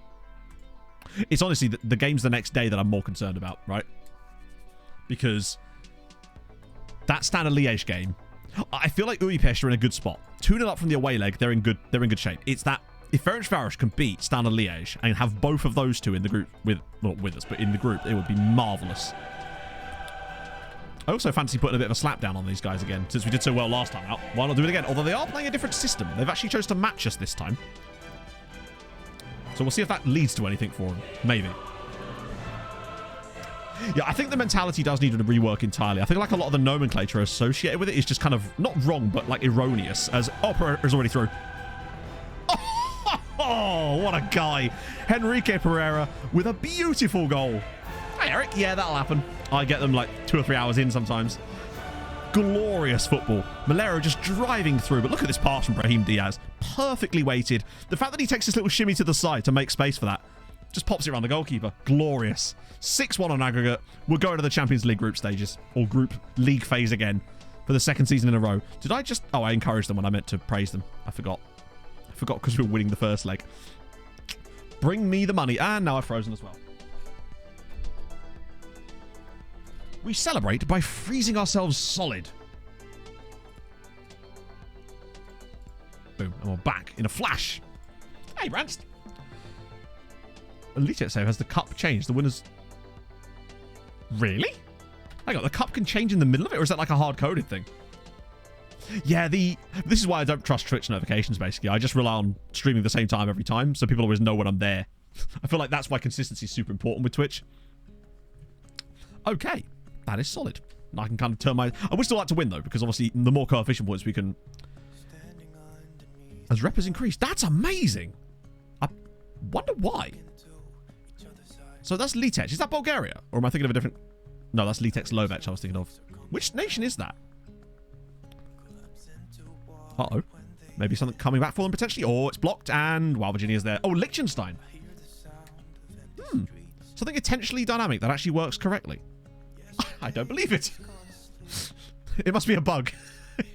It's honestly the games the next day that I'm more concerned about, right? Because that Standard Liège game, I feel like Budapest are in a good spot. 2-0 up from the away leg, they're in good shape. It's that if Ferencváros can beat Standard Liège and have both of those two in the group not with us, but in the group, it would be marvellous. I also fancy putting a bit of a slap down on these guys again, since we did so well last time out. Why not do it again? Although they are playing a different system. They've actually chose to match us this time. So we'll see if that leads to anything for them. Maybe. Yeah, I think the mentality does need to rework entirely. I think like a lot of the nomenclature associated with it is just kind of not wrong, but like erroneous. As Pereira is already through. Oh, what a guy. Henrique Pereira with a beautiful goal. Hey, Eric. Yeah, that'll happen. I get them like 2 or 3 hours in sometimes. Glorious football. Malero just driving through. But look at this pass from Brahim Diaz. Perfectly weighted. The fact that he takes this little shimmy to the side to make space for that. Just pops it around the goalkeeper. Glorious. 6-1 on aggregate. We're going to the Champions League group stages. Or group league phase again. For the second season in a row. Did I just... Oh, I encouraged them when I meant to praise them. I forgot. I forgot because we were winning the first leg. Bring me the money. And now I've frozen as well. We celebrate by freezing ourselves solid. Boom. And we're back in a flash. Hey, Ranst. Elite save has the cup changed. The winners... Really? Hang on, the cup can change in the middle of it? Or is that like a hard-coded thing? Yeah, this is why I don't trust Twitch notifications, basically. I just rely on streaming the same time every time, so people always know when I'm there. I feel like that's why consistency is super important with Twitch. Okay. That is solid. I can kind of turn my... I would still like to win, though, because obviously the more coefficient points we can... As rep has increased. That's amazing. I wonder why. So that's Litech. Is that Bulgaria? Or am I thinking of a different... No, that's Litech Lovech I was thinking of. Which nation is that? Uh-oh. Maybe something coming back for them, potentially. Oh, it's blocked, and... Wow, Virginia's there. Oh, Liechtenstein. Something intentionally dynamic that actually works correctly. I don't believe it. It must be a bug.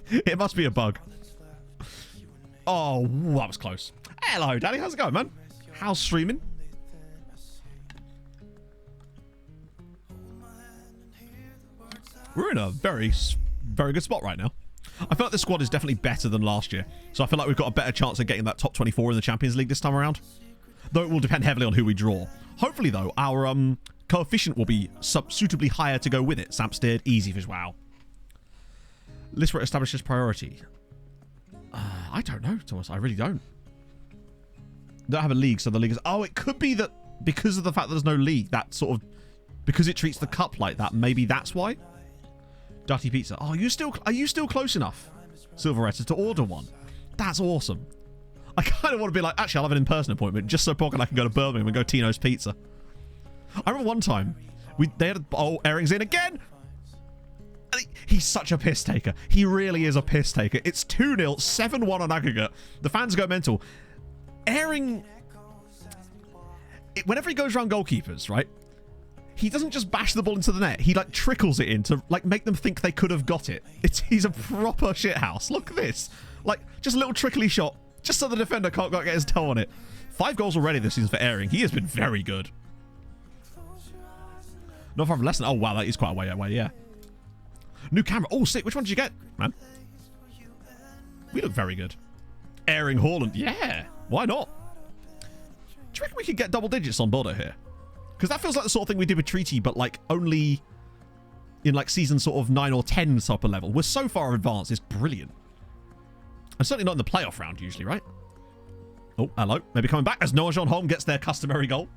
It must be a bug. Oh, that was close. Hello, Daddy. How's it going, man? How's streaming? We're in a very, very good spot right now. I feel like the squad is definitely better than last year. So I feel like we've got a better chance of getting that top 24 in the Champions League this time around. Though it will depend heavily on who we draw. Hopefully, though, our coefficient will be suitably higher to go with it. Sampstead, easy fish, wow. List where it establishes priority. I don't know, Thomas. I really don't. Don't have a league, so the league is... Oh, it could be that because of the fact that there's no league, that sort of... Because it treats the cup like that, maybe that's why? Dirty Pizza. Oh, are you still close enough, Silveretta, to order one? That's awesome. I kind of want to be like, actually, I'll have an in-person appointment just so Pog and I can go to Birmingham and go Tino's Pizza. I remember one time, they had... Oh, Airing's in again! He's such a piss taker. He really is a piss taker. It's 2-0, 7-1 on aggregate. The fans go mental. Airing... Whenever he goes around goalkeepers, right? He doesn't just bash the ball into the net. He, like, trickles it in to, like, make them think they could have got it. He's a proper shithouse. Look at this. Like, just a little trickly shot. Just so the defender can't get his toe on it. 5 goals already this season for Airing. He has been very good. Not far from Leicester. Oh, wow. That is quite a way away, yeah. New camera. Oh, sick. Which one did you get, man? We look very good. Airing Haaland. Yeah. Why not? Do you reckon we could get double digits on Bodo here? Because that feels like the sort of thing we did with Treaty, but like only in like season sort of 9 or 10 type of level. We're so far advanced. It's brilliant. And certainly not in the playoff round usually, right? Oh, hello. Maybe coming back as Noah Jean Holm gets their customary goal.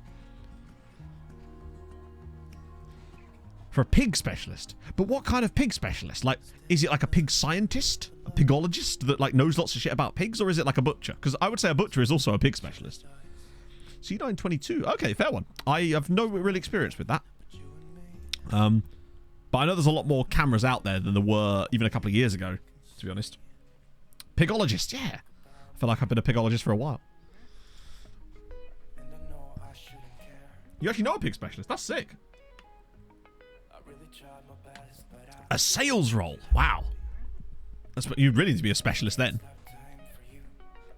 For a pig specialist. But what kind of pig specialist? Like, is it like a pig scientist? A pigologist that like knows lots of shit about pigs? Or is it like a butcher? Because I would say a butcher is also a pig specialist. C922. Okay, fair one. I have no real experience with that. But I know there's a lot more cameras out there than there were even a couple of years ago, to be honest. Pigologist, yeah. I feel like I've been a pigologist for a while. You actually know a pig specialist. That's sick. A sales role. Wow. You really need to be a specialist then.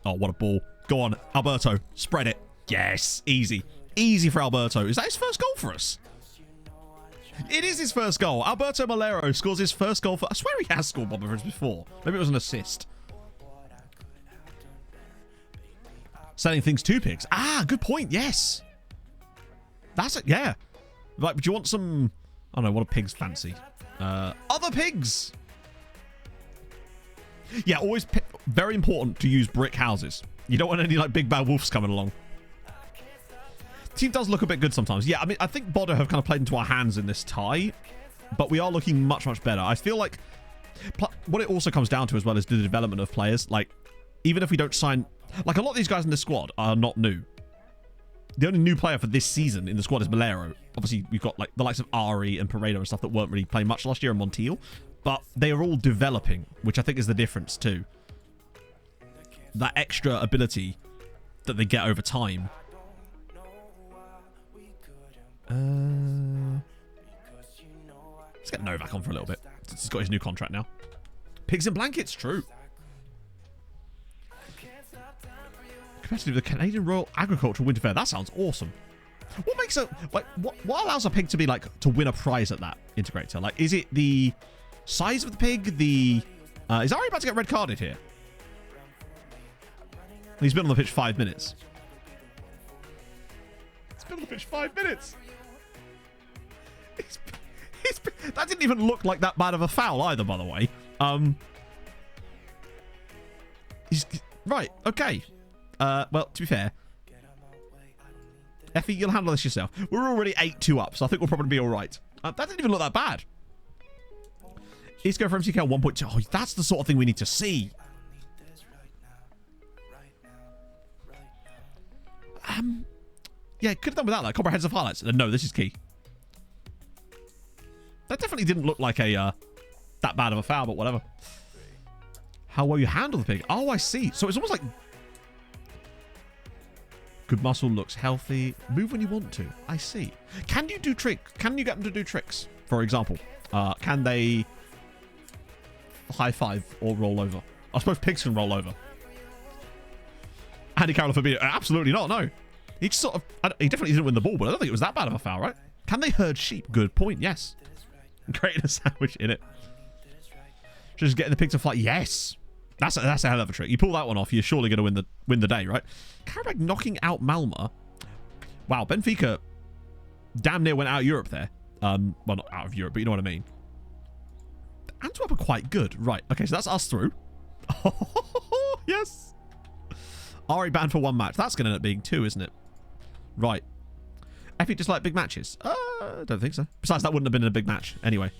Oh, what a ball. Go on, Alberto. Spread it. Yes. Easy. Easy for Alberto. Is that his first goal for us? It is his first goal. Alberto Malero scores his first goal for... I swear he has scored Bob for us before. Maybe it was an assist. Selling things to pigs. Ah, good point. Yes. That's it. Yeah. Like, do you want some... I don't know. What do pigs fancy? Other pigs. Yeah, always very important to use brick houses. You don't want any like big bad wolves coming along. Team does look a bit good sometimes. Yeah, I mean, I think Bodo have kind of played into our hands in this tie, but we are looking much, much better. I feel like what it also comes down to as well is the development of players. Like, even if we don't sign... Like, a lot of these guys in the squad are not new. The only new player for this season in the squad is Malero. Obviously, we've got like the likes of Ari and Paredo and stuff that weren't really playing much last year, and Montiel. But they are all developing, which I think is the difference too. That extra ability that they get over time. Let's get Novak on for a little bit, since he's got his new contract now. Pigs and blankets, true. Competitive with the Canadian Royal Agricultural Winter Fair. That sounds awesome. What makes a like what allows a pig to be like to win a prize at that integrator? Like, is it the size of the pig? The is Ari about to get red carded here? He's been on the pitch 5 minutes. He's been on the pitch 5 minutes. That didn't even look like that bad of a foul either, by the way. Right. Okay. Well, to be fair, Effie, you'll handle this yourself. We're already 8-2 up, so I think we'll probably be all right. That didn't even look that bad. Let's go for MTK 1.2. Oh, that's the sort of thing we need to see. Yeah, could have done without that. Comprehensive highlights. No, this is key. That definitely didn't look like a that bad of a foul, but whatever. How well you handle the pig. Oh, I see. So it's almost like... Good muscle, looks healthy. Move when you want to. I see. Can you do tricks? Can you get them to do tricks? For example, can they high five or roll over? I suppose pigs can roll over. Andy Carroll for being absolutely not. No, he just sort of. He definitely didn't win the ball, but I don't think it was that bad of a foul, right? Can they herd sheep? Good point. Yes. Creating a sandwich in it. Just getting the pig to fly. Yes. That's a hell of a trick. You pull that one off, you're surely going to win the day, right? Karabakh knocking out Malmö. Wow, Benfica damn near went out of Europe there. Well, not out of Europe, but you know what I mean. Antwerp are quite good. Right, okay, so that's us through. Oh, yes. Ari banned for 1 match. That's going to end up being 2, isn't it? Right. Effie just like big matches? I don't think so. Besides, that wouldn't have been a big match anyway,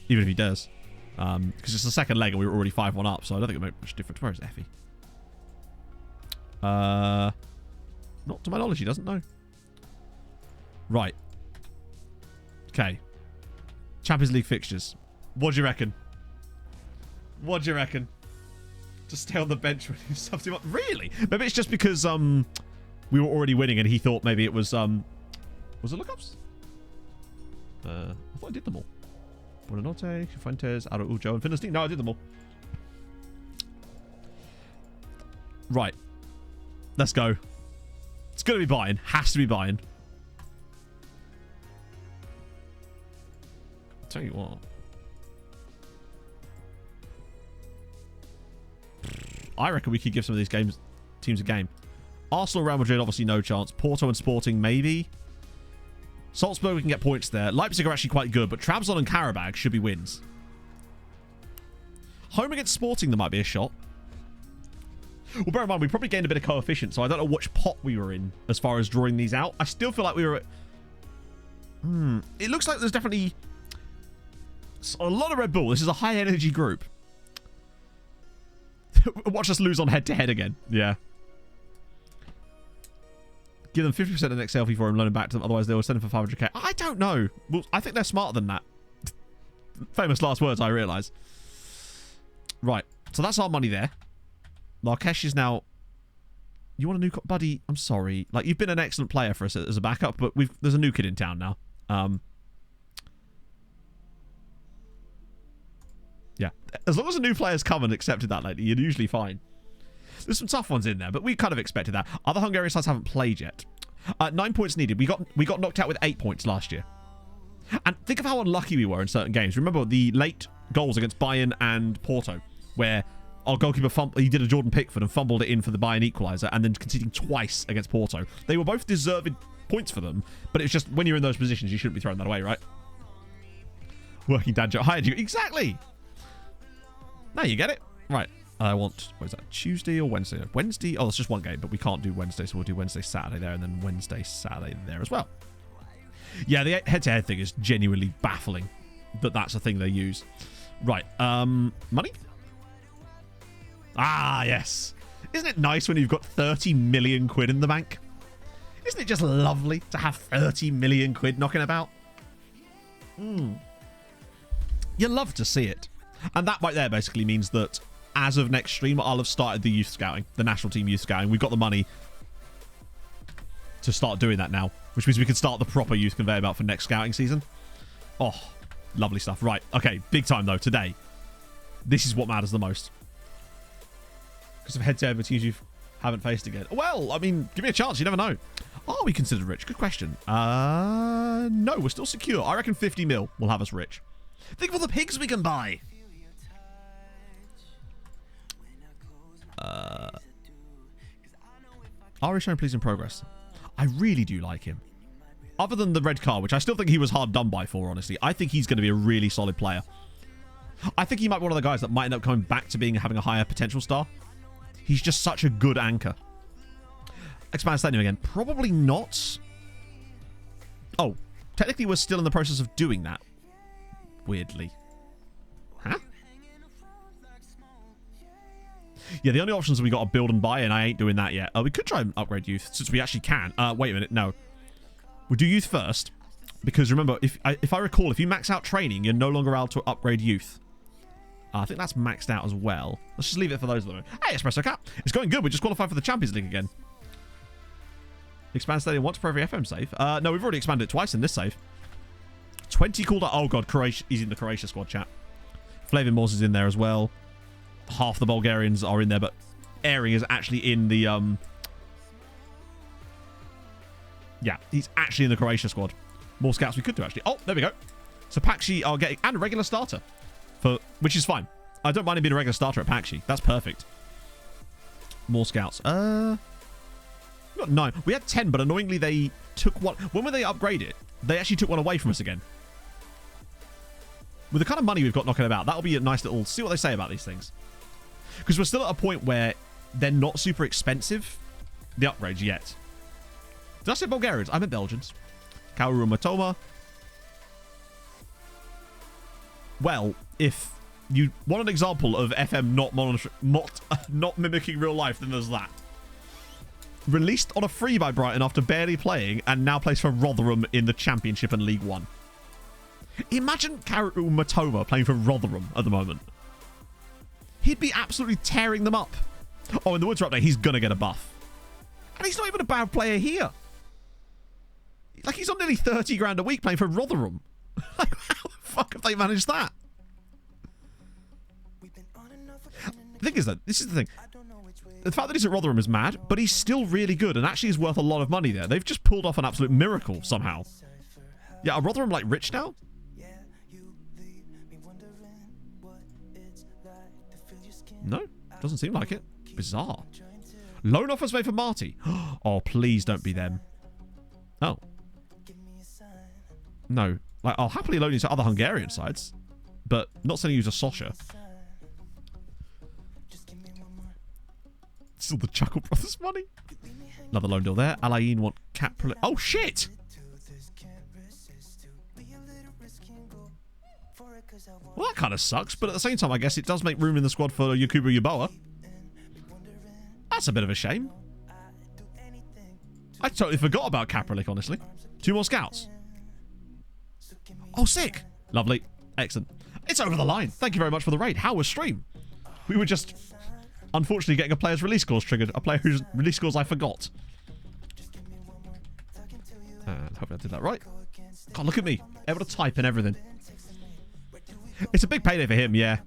even if he does. Because it's the second leg and we were already 5-1 up, so I don't think it would make much difference. Where is Effie? Not to my knowledge, he doesn't know. Right. Okay. Champions League fixtures. What do you reckon? What do you reckon? Just stay on the bench when you subbed him up. Really? Maybe it's just because we were already winning and he thought maybe it was it lookups? I thought I did them all. Buonanotte, Fuentes, Araujo, and Finalizing. No, I did them all. Right. Let's go. It's going to be buying. Has to be buying. I'll tell you what. I reckon we could give some of these teams a game. Arsenal, Real Madrid, obviously no chance. Porto and Sporting, maybe. Salzburg, we can get points there. Leipzig are actually quite good, but Trabzon and Karabakh should be wins. Home against Sporting, there might be a shot. Well, bear in mind, we probably gained a bit of coefficient, so I don't know which pot we were in as far as drawing these out. I still feel like we were at... It looks like there's definitely a lot of Red Bull. This is a high-energy group. Watch us lose on head-to-head again. Yeah. Give them 50% of the next selfie for him, loan him back to them. Otherwise, they will send him for 500k. I don't know. Well, I think they're smarter than that. Famous last words, I realise. Right. So that's our money there. Larkesh is now... You want a new... Buddy, I'm sorry. Like, you've been an excellent player for us as a backup, but there's a new kid in town now. Yeah. As long as a new player's come and accepted that lately, you're usually fine. There's some tough ones in there, but we kind of expected that. Other Hungarian sides haven't played yet. 9 points needed. We got knocked out with 8 points last year. And think of how unlucky we were in certain games. Remember the late goals against Bayern and Porto, where our goalkeeper he did a Jordan Pickford and fumbled it in for the Bayern equaliser, and then conceding twice against Porto. They were both deserved points for them, but it's just when you're in those positions, you shouldn't be throwing that away, right? Working dad joke. Hired you. Exactly. Now you get it. Right. I want, what is that, Tuesday or Wednesday? Wednesday? Oh, it's just one game, but we can't do Wednesday, so we'll do Wednesday, Saturday there, and then Wednesday, Saturday there as well. Yeah, the head-to-head thing is genuinely baffling that that's a thing they use. Right, money? Ah, yes. Isn't it nice when you've got 30 million quid in the bank? Isn't it just lovely to have 30 million quid knocking about? You love to see it. And that right there basically means that as of next stream, I'll have started the youth scouting, the national team youth scouting. We've got the money to start doing that now, which means we can start the proper youth conveyor belt for next scouting season. Oh, lovely stuff. Right, okay, big time though, today. This is what matters the most. Because of head-to-head with teams you haven't faced again. Well, I mean, give me a chance, you never know. Are we considered rich? Good question. No, we're still secure. I reckon 50 mil will have us rich. Think of all the pigs we can buy. Irish shown please in progress. I really do like him. Other than the red card, which I still think he was hard done by for, honestly. I think he's going to be a really solid player. I think he might be one of the guys that might end up coming back to having a higher potential star. He's just such a good anchor. Expand stadium again. Probably not. Oh, technically we're still in the process of doing that. Weirdly. Huh? Yeah, the only options we got are build and buy, and I ain't doing that yet. We could try and upgrade youth, since we actually can. Wait a minute, no. We'll do youth first, because remember, if I recall, if you max out training, you're no longer allowed to upgrade youth. I think that's maxed out as well. Let's just leave it for those of them. Hey, Espresso Cat. It's going good. We just qualified for the Champions League again. Expand stadium once per every FM save. No, we've already expanded it twice in this save. 20 cooldown. Oh, God. Croatia. He's in the Croatia squad chat. Flavin Morse is in there as well. Half the Bulgarians are in there, but Airing is actually in the Yeah, he's actually in the Croatia squad. More scouts we could do, actually. Oh, there we go. So Pakshi are getting... And a regular starter. Which is fine. I don't mind him being a regular starter at Pakshi. That's perfect. More scouts. We got 9. We had 10, but annoyingly they took one... When they upgrade it, they actually took one away from us again. With the kind of money we've got knocking about, that'll be a nice little... See what they say about these things. Because we're still at a point where they're not super expensive, the upgrades, yet. Did I say Bulgarians? I meant Belgians. Kaoru Matoma. Well, if you want an example of FM not mimicking real life, then there's that. Released on a free by Brighton after barely playing, and now plays for Rotherham in the Championship and League One. Imagine Kaoru Matoma playing for Rotherham at the moment. He'd be absolutely tearing them up. Oh, in the Woods update, he's going to get a buff. And he's not even a bad player here. Like, he's on nearly 30 grand a week playing for Rotherham. Like, how the fuck have they managed that? The thing is, though, this is the thing. The fact that he's at Rotherham is mad, but he's still really good and actually is worth a lot of money there. They've just pulled off an absolute miracle somehow. Yeah, are Rotherham, like, rich now? No, doesn't seem like it. Bizarre. Loan offers made for Marty. Oh, please don't be them. Oh. No. Like, I'll happily loan you to other Hungarian sides, but not sending you to Sosha. Still the Chuckle Brothers money. Another loan deal there. Alain want Capri. Oh, shit! Well, that kind of sucks, but at the same time, I guess it does make room in the squad for Yakubu Yaboa. That's a bit of a shame. I totally forgot about Kapralik, honestly. 2 more scouts. Oh, sick. Lovely. Excellent. It's over the line. Thank you very much for the raid. How was stream? We were just, unfortunately, getting a player's release scores triggered. A player whose release scores I forgot. And hopefully I did that right. God, look at me. Able to type and everything. It's a big payday for him, yeah.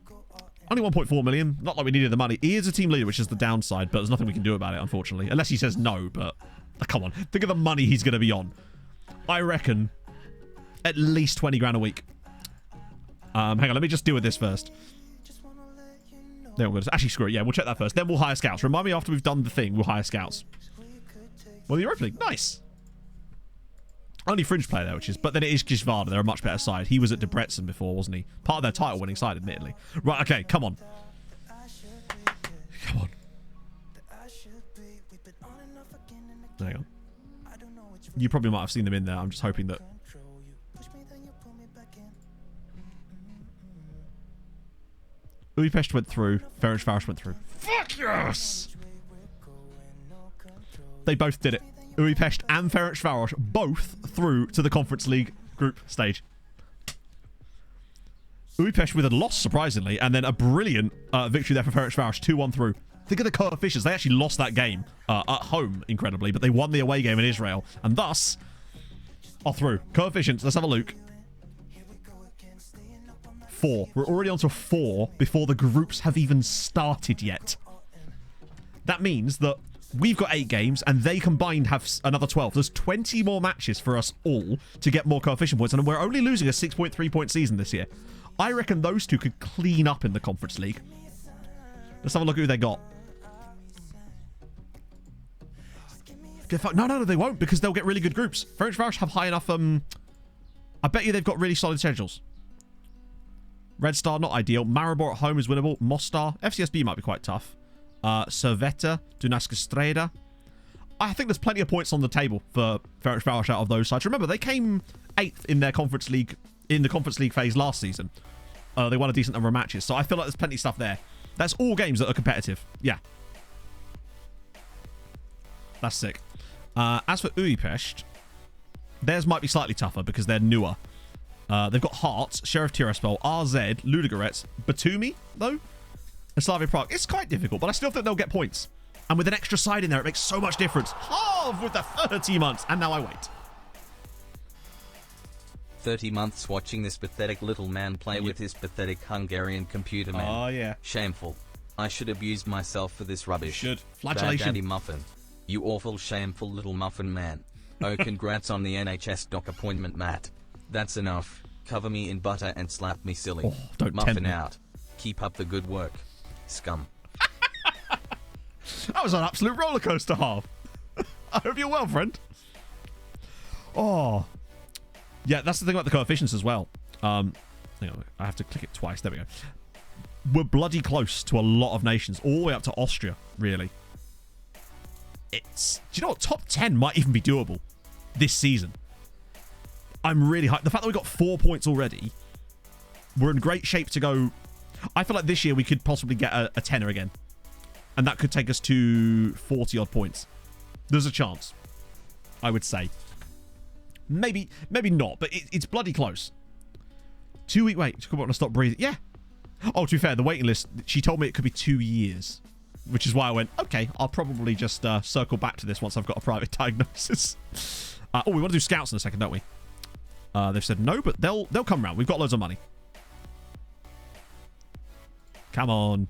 Only 1.4 million. Not like we needed the money. He is a team leader, which is the downside, but there's nothing we can do about it, unfortunately. Unless he says no, but... come on. Think of the money he's going to be on. I reckon at least 20 grand a week. Hang on, let me just deal with this first. There we go. Actually, screw it. Yeah, we'll check that first. Then we'll hire scouts. Remind me after we've done the thing, we'll hire scouts. Well, the Europa League. Nice. Only fringe player there, which is... But then it is Gisvarda. They're a much better side. He was at Debrecen before, wasn't he? Part of their title-winning side, admittedly. Right, okay, come on. Come on. Hang on. You probably might have seen them in there. I'm just hoping that... Budapest went through. Ferencváros went through. Fuck yes! They both did it. Budapest and Ferencváros both through to the Conference League group stage. Budapest with a loss, surprisingly, and then a brilliant victory there for Ferencváros, 2-1 through. Think of the coefficients. They actually lost that game at home, incredibly, but they won the away game in Israel, and thus are through. Coefficients, let's have a look. 4. We're already on to 4 before the groups have even started yet. That means that we've got 8 games, and they combined have another 12. There's 20 more matches for us all to get more coefficient points, and we're only losing a 6.3 point season this year. I reckon those two could clean up in the Conference League. Let's have a look at who they got. No, they won't, because they'll get really good groups. Ferencváros have high enough... I bet you they've got really solid schedules. Red Star, not ideal. Maribor at home is winnable. Mostar. FCSB might be quite tough. Servetta, Dunajska Streda. I think there's plenty of points on the table for Ferencváros out of those sides. Remember, they came 8th in their Conference League, in the Conference League phase last season. They won a decent number of matches, so I feel like there's plenty of stuff there. That's all games that are competitive. Yeah. That's sick. As for Budapest, theirs might be slightly tougher because they're newer. They've got Hearts, Sheriff Tiraspol, RZ, Ludogorets, Batumi, though, and Slavia Prague. It's quite difficult, but I still think they'll get points. And with an extra side in there, it makes so much difference. Half with the 30 months, and now I wait. 30 months watching this pathetic little man play with his pathetic Hungarian computer man. Oh, yeah. Shameful. I should abuse myself for this rubbish. You should. Bad Flagellation. Daddy Muffin. You awful, shameful little muffin man. Oh, congrats on the NHS doc appointment, Matt. That's enough. Cover me in butter and slap me silly. Oh, don't tempt Muffin me. out. Keep up the good work. Scum. That was an absolute roller coaster half. I hope you're well, friend. Oh. Yeah, that's the thing about the coefficients as well. Hang on, I have to click it twice. There we go. We're bloody close to a lot of nations, all the way up to Austria, really. Do you know what? Top 10 might even be doable this season. I'm really hyped. The fact that we got 4 points already, we're in great shape to go. I feel like this year we could possibly get a tenner again. And that could take us to 40 odd points. There's a chance, I would say. Maybe not, but it's bloody close. 2 week wait. Come on, stop breathing. Yeah. Oh, to be fair, the waiting list, she told me it could be 2 years. Which is why I went, okay, I'll probably just circle back to this once I've got a private diagnosis. We want to do scouts in a second, don't we? They've said no, but they'll come round. We've got loads of money. Come on.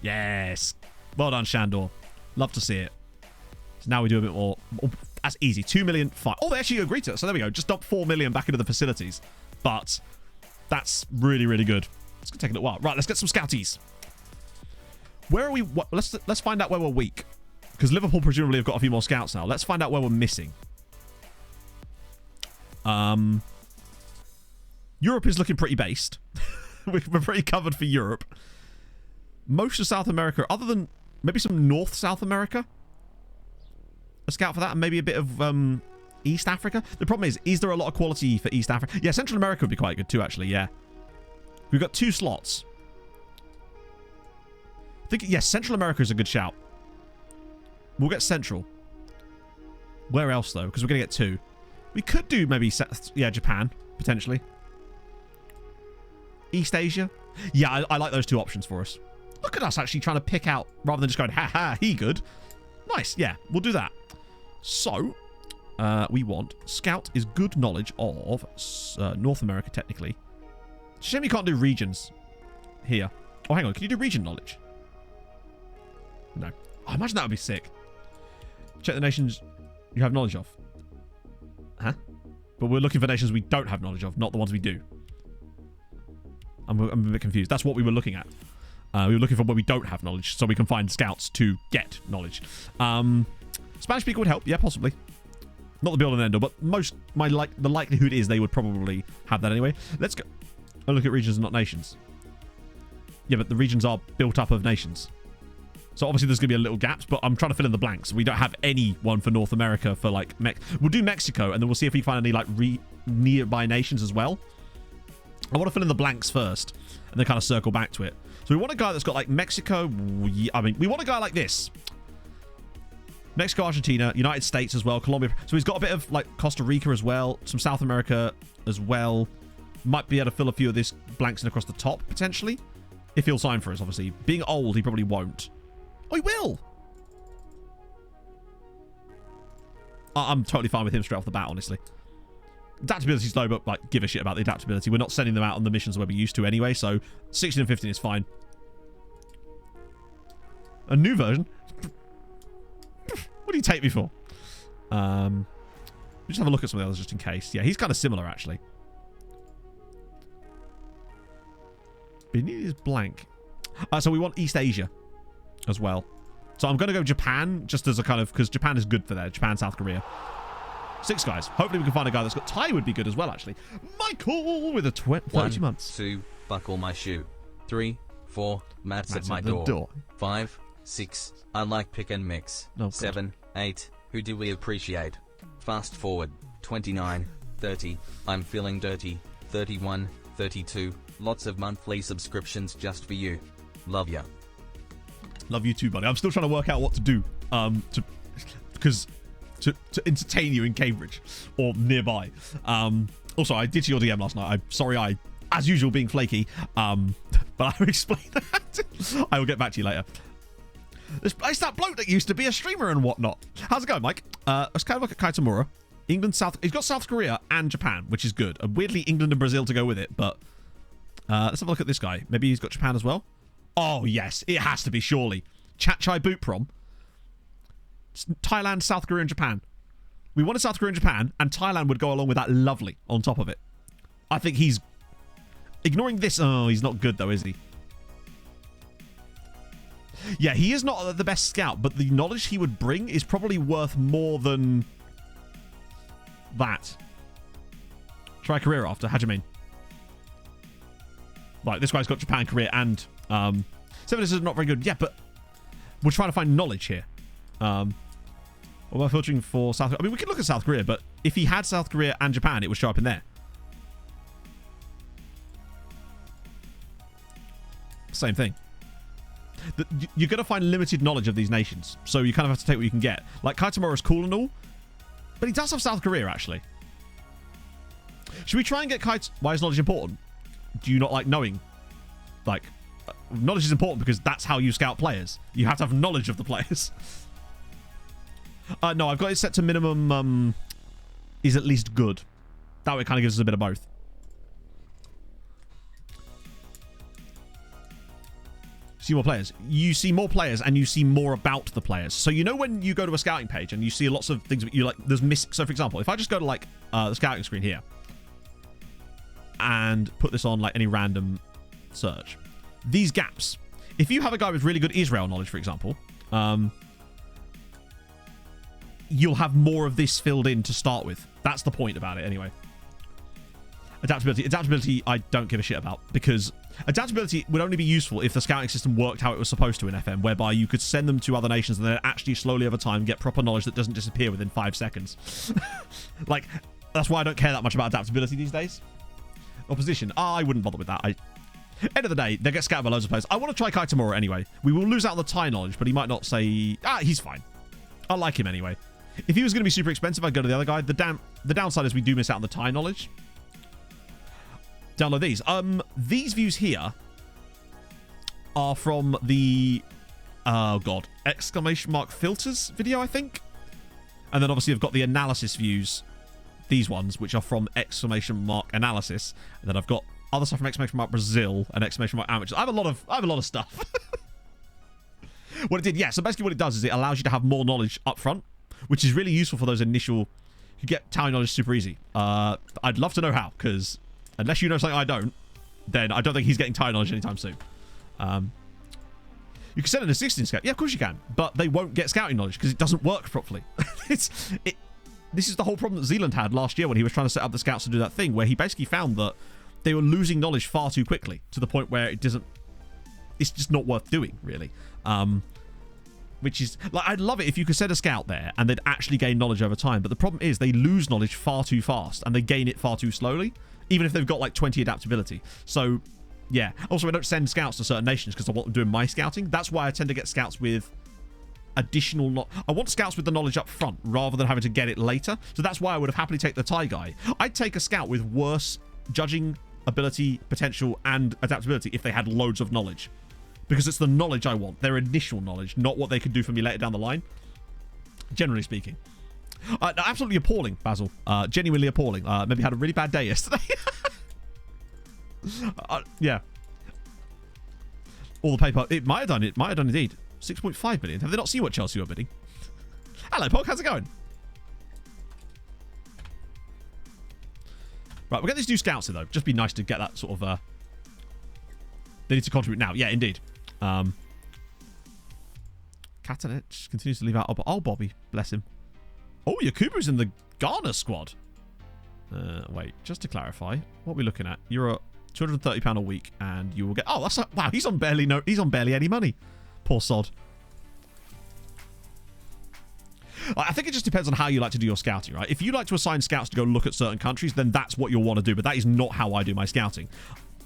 Yes. Well done, Shandor. Love to see it. So now we do a bit more. Oh, that's easy. 2 million. Fine. Oh, they actually agreed to it. So there we go. Just dump 4 million back into the facilities. But that's really, really good. It's going to take a little while. Right, let's get some scouties. Where are we? Let's find out where we're weak. Because Liverpool presumably have got a few more scouts now. Let's find out where we're missing. Europe is looking pretty based. We're pretty covered for Europe. Most of South America, other than maybe some North South America. A scout for that, and maybe a bit of East Africa. The problem is there a lot of quality for East Africa? Yeah, Central America would be quite good too, actually, yeah. We've got 2 slots. I think, yes, Central America is a good shout. We'll get Central. Where else, though? Because we're going to get 2. We could do maybe, yeah, Japan, potentially. East Asia. Yeah, I like those 2 options for us. Look at us actually trying to pick out, rather than just going, ha, he good. Nice, yeah, we'll do that. So, we want, scout is good knowledge of North America, technically. It's a shame you can't do regions here. Oh, hang on, can you do region knowledge? No. Oh, I imagine that would be sick. Check the nations you have knowledge of. Huh? But we're looking for nations we don't have knowledge of, not the ones we do. I'm a bit confused. That's what we were looking at. We were looking for where we don't have knowledge, so we can find scouts to get knowledge. Spanish speaker would help, yeah, possibly. Not the build and end all, but the likelihood is they would probably have that anyway. Let's go. I'll look at regions and not nations. Yeah, but the regions are built up of nations. So obviously there's going to be a little gaps, but I'm trying to fill in the blanks. We don't have anyone for North America for like we'll do Mexico, and then we'll see if we find any like nearby nations as well. I want to fill in the blanks first, and then kind of circle back to it. So we want a guy that's got like Mexico. I mean, we want a guy like this. Mexico, Argentina, United States as well, Colombia. So he's got a bit of like Costa Rica as well, some South America as well. Might be able to fill a few of this blanks in across the top, potentially. If he'll sign for us, obviously. Being old, he probably won't. Oh, he will! I'm totally fine with him straight off the bat, honestly. Adaptability's low, but like, give a shit about the adaptability. We're not sending them out on the missions where we used to anyway, so 16 and 15 is fine. A new version? What do you take me for? We'll just have a look at some of the others just in case. Yeah, he's kind of similar, actually. Beneath is blank. So we want East Asia as well. So I'm going to go Japan just as a kind of, because Japan is good for there. Japan, South Korea. 6 guys. Hopefully we can find a guy that's got Thai would be good as well, actually. Michael with a 32 months. 1, 2, buckle my shoe. 3, 4, Matt's at my door. 5, 6, I like pick and mix. Oh, 7, 8, who do we appreciate? Fast forward. 29, 30, I'm feeling dirty. 31, 32, lots of monthly subscriptions just for you. Love ya. Love you too, buddy. I'm still trying to work out what to do to entertain you in Cambridge or nearby. Also, I did your DM last night. I'm sorry, as usual, being flaky. But I will explain that. I will get back to you later. It's that bloke that used to be a streamer and whatnot. How's it going, Mike? Let's kind of look at Kaitamura. England, he's got South Korea and Japan, which is good. And weirdly, England and Brazil to go with it. But let's have a look at this guy. Maybe he's got Japan as well. Oh, yes. It has to be, surely. Chat Chai Boot Prom. Thailand, South Korea, and Japan. We wanted South Korea and Japan, and Thailand would go along with that lovely on top of it. I think he's... Ignoring this... Oh, he's not good, though, is he? Yeah, he is not the best scout, but the knowledge he would bring is probably worth more than... that. Try Korea after. How do you mean? Like, this guy's got Japan, Korea, and... Seven is not very good. Yeah, but... We're trying to find knowledge here. What about filtering for South Korea? I mean, we could look at South Korea, but if he had South Korea and Japan, it would show up in there. Same thing. You're going to find limited knowledge of these nations, so you kind of have to take what you can get. Like, Kaitamura is cool and all, but he does have South Korea, actually. Should we try and get Kite? Why is knowledge important? Do you not like knowing? Like, knowledge is important because that's how you scout players. You have to have knowledge of the players. No, I've got it set to minimum is at least good. That way it kind of gives us a bit of both. See more players. You see more players and you see more about the players. So you know when you go to a scouting page and you see lots of things you like, there's miss. So for example, if I just go to like the scouting screen here and put this on like any random search, these gaps. If you have a guy with really good Israel knowledge, for example, you'll have more of this filled in to start with. That's the point about it anyway. Adaptability I don't give a shit about, because adaptability would only be useful if the scouting system worked how it was supposed to in FM, whereby you could send them to other nations and then actually slowly over time get proper knowledge that doesn't disappear within 5 seconds. Like, that's why I don't care that much about adaptability these days. Opposition, I wouldn't bother with that. End of the day, they get scattered by loads of players. I want to try Kaitamura anyway. We will lose out on the Thai knowledge, but he might not say... he's fine. I like him anyway. If he was going to be super expensive, I'd go to the other guy. The downside is we do miss out on the Thai knowledge. Download these. These views here are from the... Oh, God. Exclamation mark filters video, I think. And then obviously I've got the analysis views. These ones, which are from exclamation mark analysis. And then I've got other stuff from exclamation mark Brazil and exclamation mark amateurs. I have a lot of stuff. What it did, yeah. So basically what it does is it allows you to have more knowledge up front, which is really useful for those initial... You get Thai knowledge super easy. I'd love to know how, because unless you know something I don't, then I don't think he's getting Thai knowledge anytime soon. You can send an assistant scout. Yeah, of course you can. But they won't get scouting knowledge because it doesn't work properly. This is the whole problem that Zealand had last year when he was trying to set up the scouts to do that thing, where he basically found that they were losing knowledge far too quickly to the point where it's just not worth doing, really. Which is, like, I'd love it if you could send a scout there and they'd actually gain knowledge over time. But the problem is they lose knowledge far too fast and they gain it far too slowly, even if they've got like 20 adaptability. So, yeah. Also, I don't send scouts to certain nations because I want them doing my scouting. That's why I tend to get scouts with additional... I want scouts with the knowledge up front rather than having to get it later. So that's why I would have happily taken the Thai guy. I'd take a scout with worse judging ability, potential, and adaptability if they had loads of knowledge. Because it's the knowledge I want. Their initial knowledge, not what they could do for me later down the line. Generally speaking. Absolutely appalling, Basil. Genuinely appalling. Maybe had a really bad day yesterday. Yeah. All the paper. It might have done. It might have done indeed. 6.5 million. Have they not seen what Chelsea were bidding? Hello, Pog. How's it going? Right, we'll get these new scouts in, though. Just be nice to get that sort of... They need to contribute now. Yeah, indeed. Katanich continues to leave out. Oh, Bobby. Bless him. Oh, Yakubu's in the Ghana squad. Wait, just to clarify, what are we looking at? You're at £230 a week, and you will get... Oh, that's... Wow, he's on barely any money. Poor sod. I think it just depends on how you like to do your scouting, right? If you like to assign scouts to go look at certain countries, then that's what you'll want to do. But that is not how I do my scouting.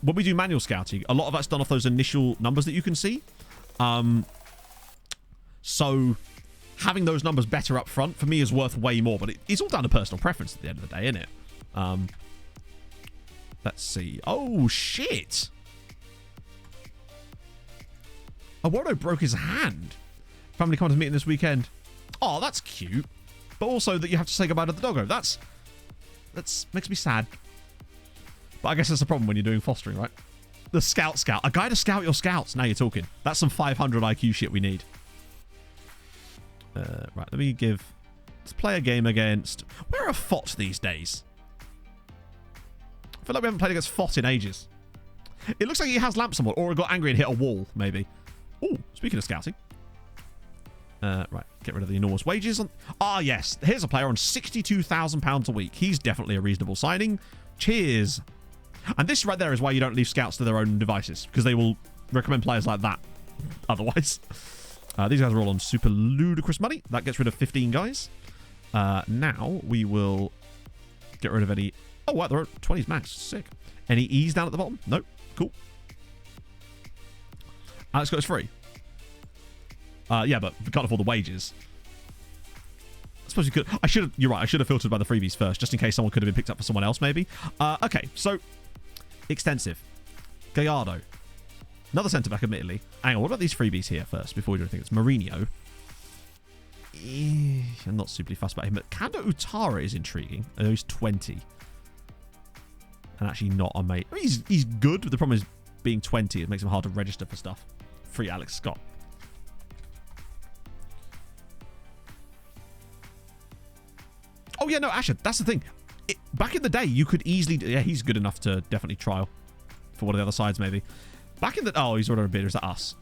When we do manual scouting, a lot of that's done off those initial numbers that you can see. So having those numbers better up front for me is worth way more. But it's all down to personal preference at the end of the day, isn't it? Let's see. Oh, shit. Awodo broke his hand. Family come to meeting this weekend. Oh, that's cute. But also that you have to say goodbye to the doggo. That's makes me sad. But I guess that's the problem when you're doing fostering, right? The scout. A guy to scout your scouts. Now you're talking. That's some 500 IQ shit we need. Right, let me give Let's play a game against... Where are FOT these days? I feel like we haven't played against FOT in ages. It looks like he has lamp somewhat, or got angry and hit a wall, maybe. Oh, speaking of scouting. Right, get rid of the enormous wages. Yes. Here's a player on £62,000 a week. He's definitely a reasonable signing. Cheers. And this right there is why you don't leave scouts to their own devices, because they will recommend players like that otherwise. These guys are all on super ludicrous money. That gets rid of 15 guys. Now we will get rid of any... Oh, wow, there are 20s max. Sick. Any E's down at the bottom? Nope. Cool. Alex got us free. Yeah, but we can't afford the wages. I suppose you could... You're right. I should have filtered by the freebies first, just in case someone could have been picked up for someone else, maybe. Okay, so... Extensive. Gallardo. Another centre-back, admittedly. Hang on, what about these freebies here first, before we do anything? It's Mourinho. I'm not super fussed about him, but Kando Utara is intriguing. I know he's 20. And actually not on mate. I mean, he's good, but the problem is being 20. It makes him hard to register for stuff. Free Alex Scott. Oh, yeah, no, Asher, that's the thing. Back in the day, you could easily... Yeah, he's good enough to definitely trial for one of the other sides, maybe. Back in the... Oh, he's ordered a bid. Is that us?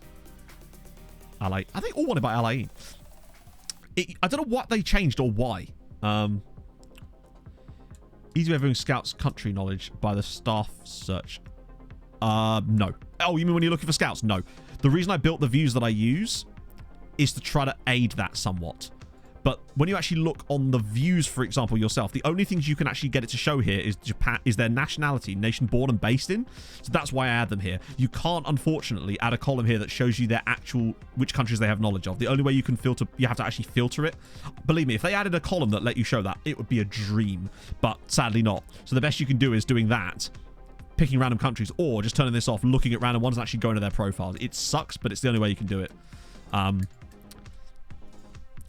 LA. I think all wanted by LA. I don't know what they changed or why. Easy way of viewing scouts' country knowledge by the staff search. No. Oh, you mean when you're looking for scouts? No. The reason I built the views that I use is to try to aid that somewhat. But when you actually look on the views, for example, yourself, the only things you can actually get it to show here is Japan, is their nationality, nation born and based in. So that's why I add them here. You can't, unfortunately, add a column here that shows you their actual, which countries they have knowledge of. The only way you can filter, you have to actually filter it. Believe me, if they added a column that let you show that, it would be a dream. But sadly not. So the best you can do is doing that, picking random countries, or just turning this off, looking at random ones and actually going to their profiles. It sucks, but it's the only way you can do it.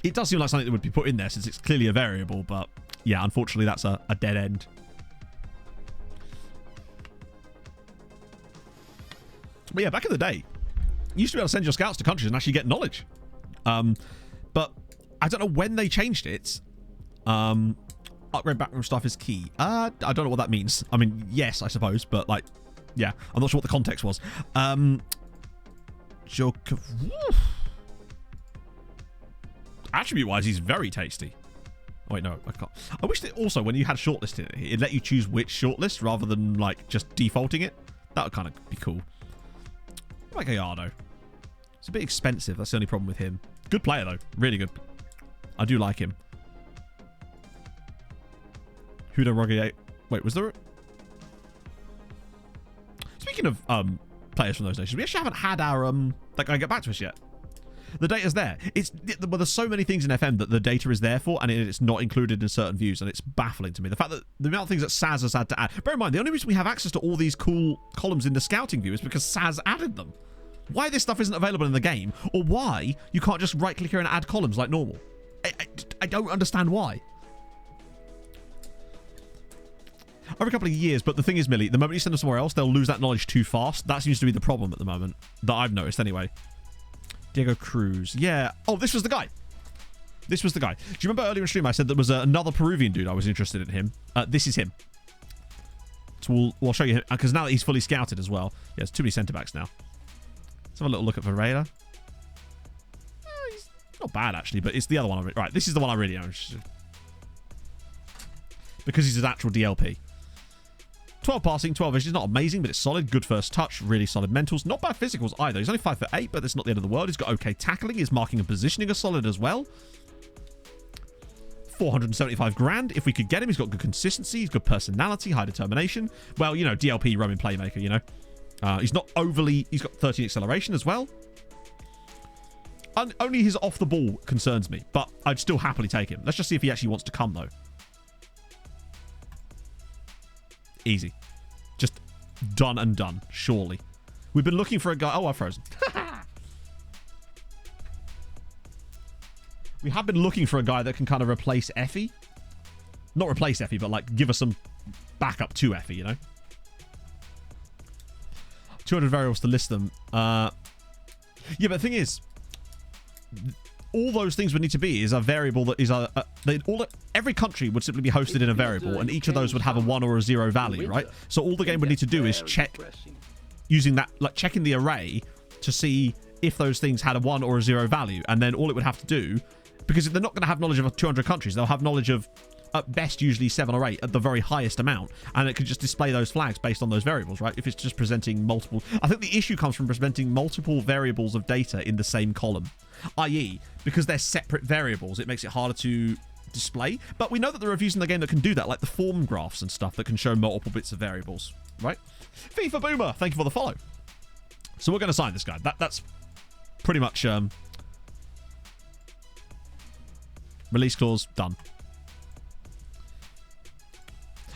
It does seem like something that would be put in there since it's clearly a variable, but yeah, unfortunately that's a dead end. But yeah, back in the day, you used to be able to send your scouts to countries and actually get knowledge. But I don't know when they changed it. Upgrade backroom stuff is key. I don't know what that means. I mean, yes, I suppose, but like, yeah, I'm not sure what the context was. Joker... Attribute-wise, he's very tasty. Oh, wait, no, I can't. I wish that also, when you had shortlisting, it let you choose which shortlist rather than, like, just defaulting it. That would kind of be cool. Like Gallardo. It's a bit expensive. That's the only problem with him. Good player, though. Really good. I do like him. Huda Rogier. Wait, was there... Speaking of players from those nations, we actually haven't had our... that guy get back to us yet. The data's there. Well, there's so many things in FM that the data is there for, and it's not included in certain views, and it's baffling to me. The fact that the amount of things that Saz has had to add. Bear in mind, the only reason we have access to all these cool columns in the scouting view is because Saz added them. Why this stuff isn't available in the game, or why you can't just right-click here and add columns like normal. I don't understand why. Every couple of years, but the thing is, Millie, the moment you send them somewhere else, they'll lose that knowledge too fast. That seems to be the problem at the moment, that I've noticed anyway. Diego Cruz. Yeah. Oh, this was the guy. This was the guy. Do you remember earlier in stream I said there was another Peruvian dude I was interested in him? This is him. So we'll show you, because now that he's fully scouted as well. Yeah, there's too many centre-backs now. Let's have a little look at Varela. He's not bad, actually, but it's the other one. Right, this is the one I really am interested in. Because he's an actual DLP. 12 passing, 12 vision. Not amazing, but it's solid. Good first touch. Really solid mentals. Not bad physicals either. He's only 5'8", but that's not the end of the world. He's got okay tackling. His marking and positioning are solid as well. 475 grand. If we could get him, he's got good consistency. He's good personality, high determination. Well, you know, DLP, roaming playmaker, you know. He's not overly... He's got 13 acceleration as well. Only his off the ball concerns me, but I'd still happily take him. Let's just see if he actually wants to come, though. Easy. Just done and done, surely. We've been looking for a guy... Oh, I've frozen. We have been looking for a guy that can kind of replace Effie. Not replace Effie, but like give us some backup to Effie, you know? 200 variables to list them. Yeah, but the thing is... all those things would need to be is a variable that is every country would simply be hosted in a variable, and each of those would have a 1 or a 0 value, right? So all the game would need to do is check using that, like checking the array to see if those things had a 1 or a 0 value, and then all it would have to do, because they're not going to have knowledge of 200 countries, they'll have knowledge of at best usually 7 or 8 at the very highest amount, and it could just display those flags based on those variables, right? If it's just presenting multiple, I think the issue comes from presenting multiple variables of data in the same column, i.e. because they're separate variables, it makes it harder to display. But we know that there are reviews in the game that can do that, like the form graphs and stuff that can show multiple bits of variables, right? FIFA Boomer, thank you for the follow. So we're going to sign this guy. That's pretty much release clause done.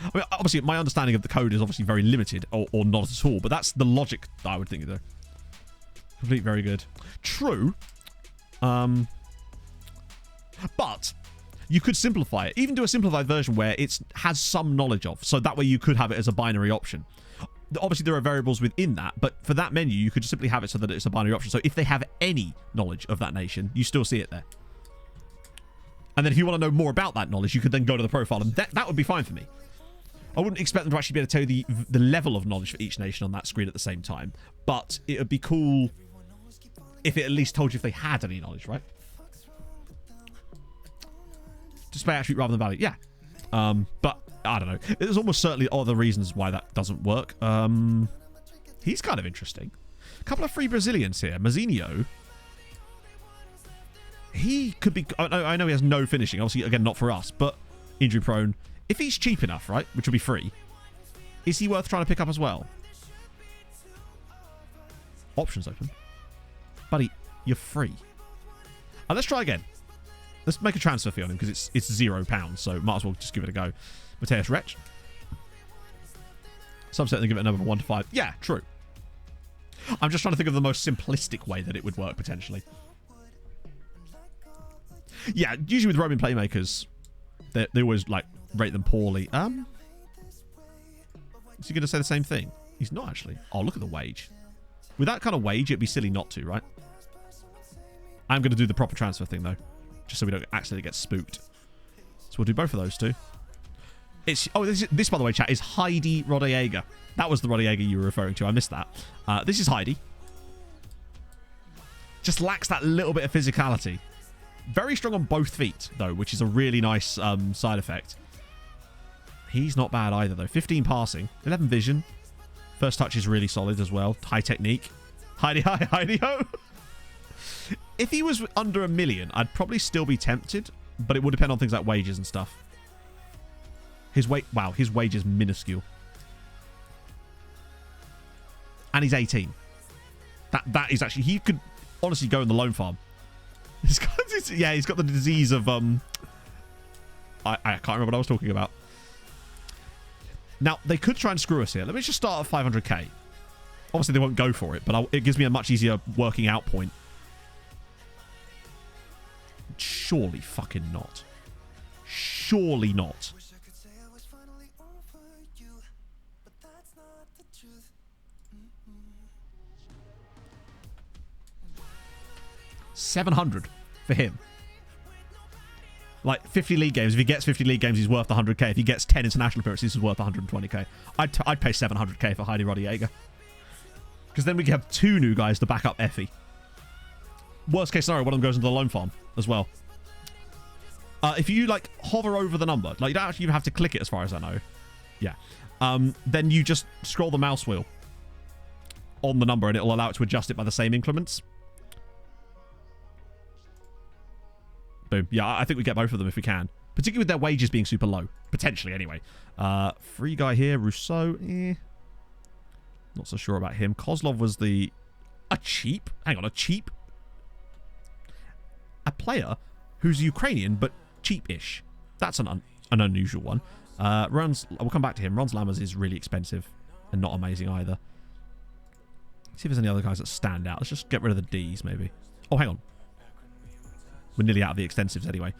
I mean, obviously, my understanding of the code is obviously very limited, or not at all, but that's the logic that I would think, though. Complete, very good. True. But you could simplify it. Even do a simplified version where it has some knowledge of, so that way you could have it as a binary option. Obviously, there are variables within that, but for that menu, you could simply have it so that it's a binary option. So if they have any knowledge of that nation, you still see it there. And then if you want to know more about that knowledge, you could then go to the profile, and that would be fine for me. I wouldn't expect them to actually be able to tell you the level of knowledge for each nation on that screen at the same time. But it would be cool if it at least told you if they had any knowledge, right? Display attribute rather than value. Yeah. But I don't know. There's almost certainly other reasons why that doesn't work. He's kind of interesting. A couple of free Brazilians here. Mazinho. He could be... I know he has no finishing. Obviously, again, not for us, but injury prone. If he's cheap enough, right, which will be free, is he worth trying to pick up as well? Options open. Buddy, you're free. Let's try again. Let's make a transfer fee on him because it's £0, so might as well just give it a go. Mateus Wretch. Some certainly give it a number of 1 to 5. Yeah, true. I'm just trying to think of the most simplistic way that it would work, potentially. Yeah, usually with Roman playmakers, they always, like, rate them poorly. Is he going to say the same thing? He's not, actually. Oh, look at the wage. With that kind of wage, it'd be silly not to, right? I'm going to do the proper transfer thing, though. Just so we don't accidentally get spooked. So we'll do both of those two. This, by the way, chat, is Heidi Rodallega. That was the Rodallega you were referring to. I missed that. This is Heidi. Just lacks that little bit of physicality. Very strong on both feet, though, which is a really nice side effect. He's not bad either, though. 15 passing, 11 vision. First touch is really solid as well. High technique. Heidi ho. If he was under 1 million, I'd probably still be tempted, but it would depend on things like wages and stuff. His wage is minuscule. And he's 18. That is actually... He could honestly go in the loan farm. He's got the disease of... I can't remember what I was talking about. Now, they could try and screw us here. Let me just start at 500k. Obviously, they won't go for it, but it gives me a much easier working out point. Surely fucking not. Surely not. $700 for him. Like 50 league games. If he gets 50 league games, he's worth 100k. If he gets 10 international appearances, he's worth 120k. I'd pay 700k for Heidi Rodallega. Because then we can have 2 new guys to back up Effie. Worst case scenario, one of them goes into the loan farm as well. If you like hover over the number, like you don't actually even have to click it as far as I know. Yeah. Then you just scroll the mouse wheel on the number and it'll allow it to adjust it by the same increments. Boom. Yeah, I think we get both of them if we can. Particularly with their wages being super low. Potentially, anyway. Free guy here. Rousseau. Not so sure about him. Kozlov was a cheap a player who's Ukrainian but cheap-ish. That's an unusual one. We'll come back to him. Rons Lammers is really expensive and not amazing either. Let's see if there's any other guys that stand out. Let's just get rid of the D's, maybe. Oh, hang on. We're nearly out of the extensives anyway.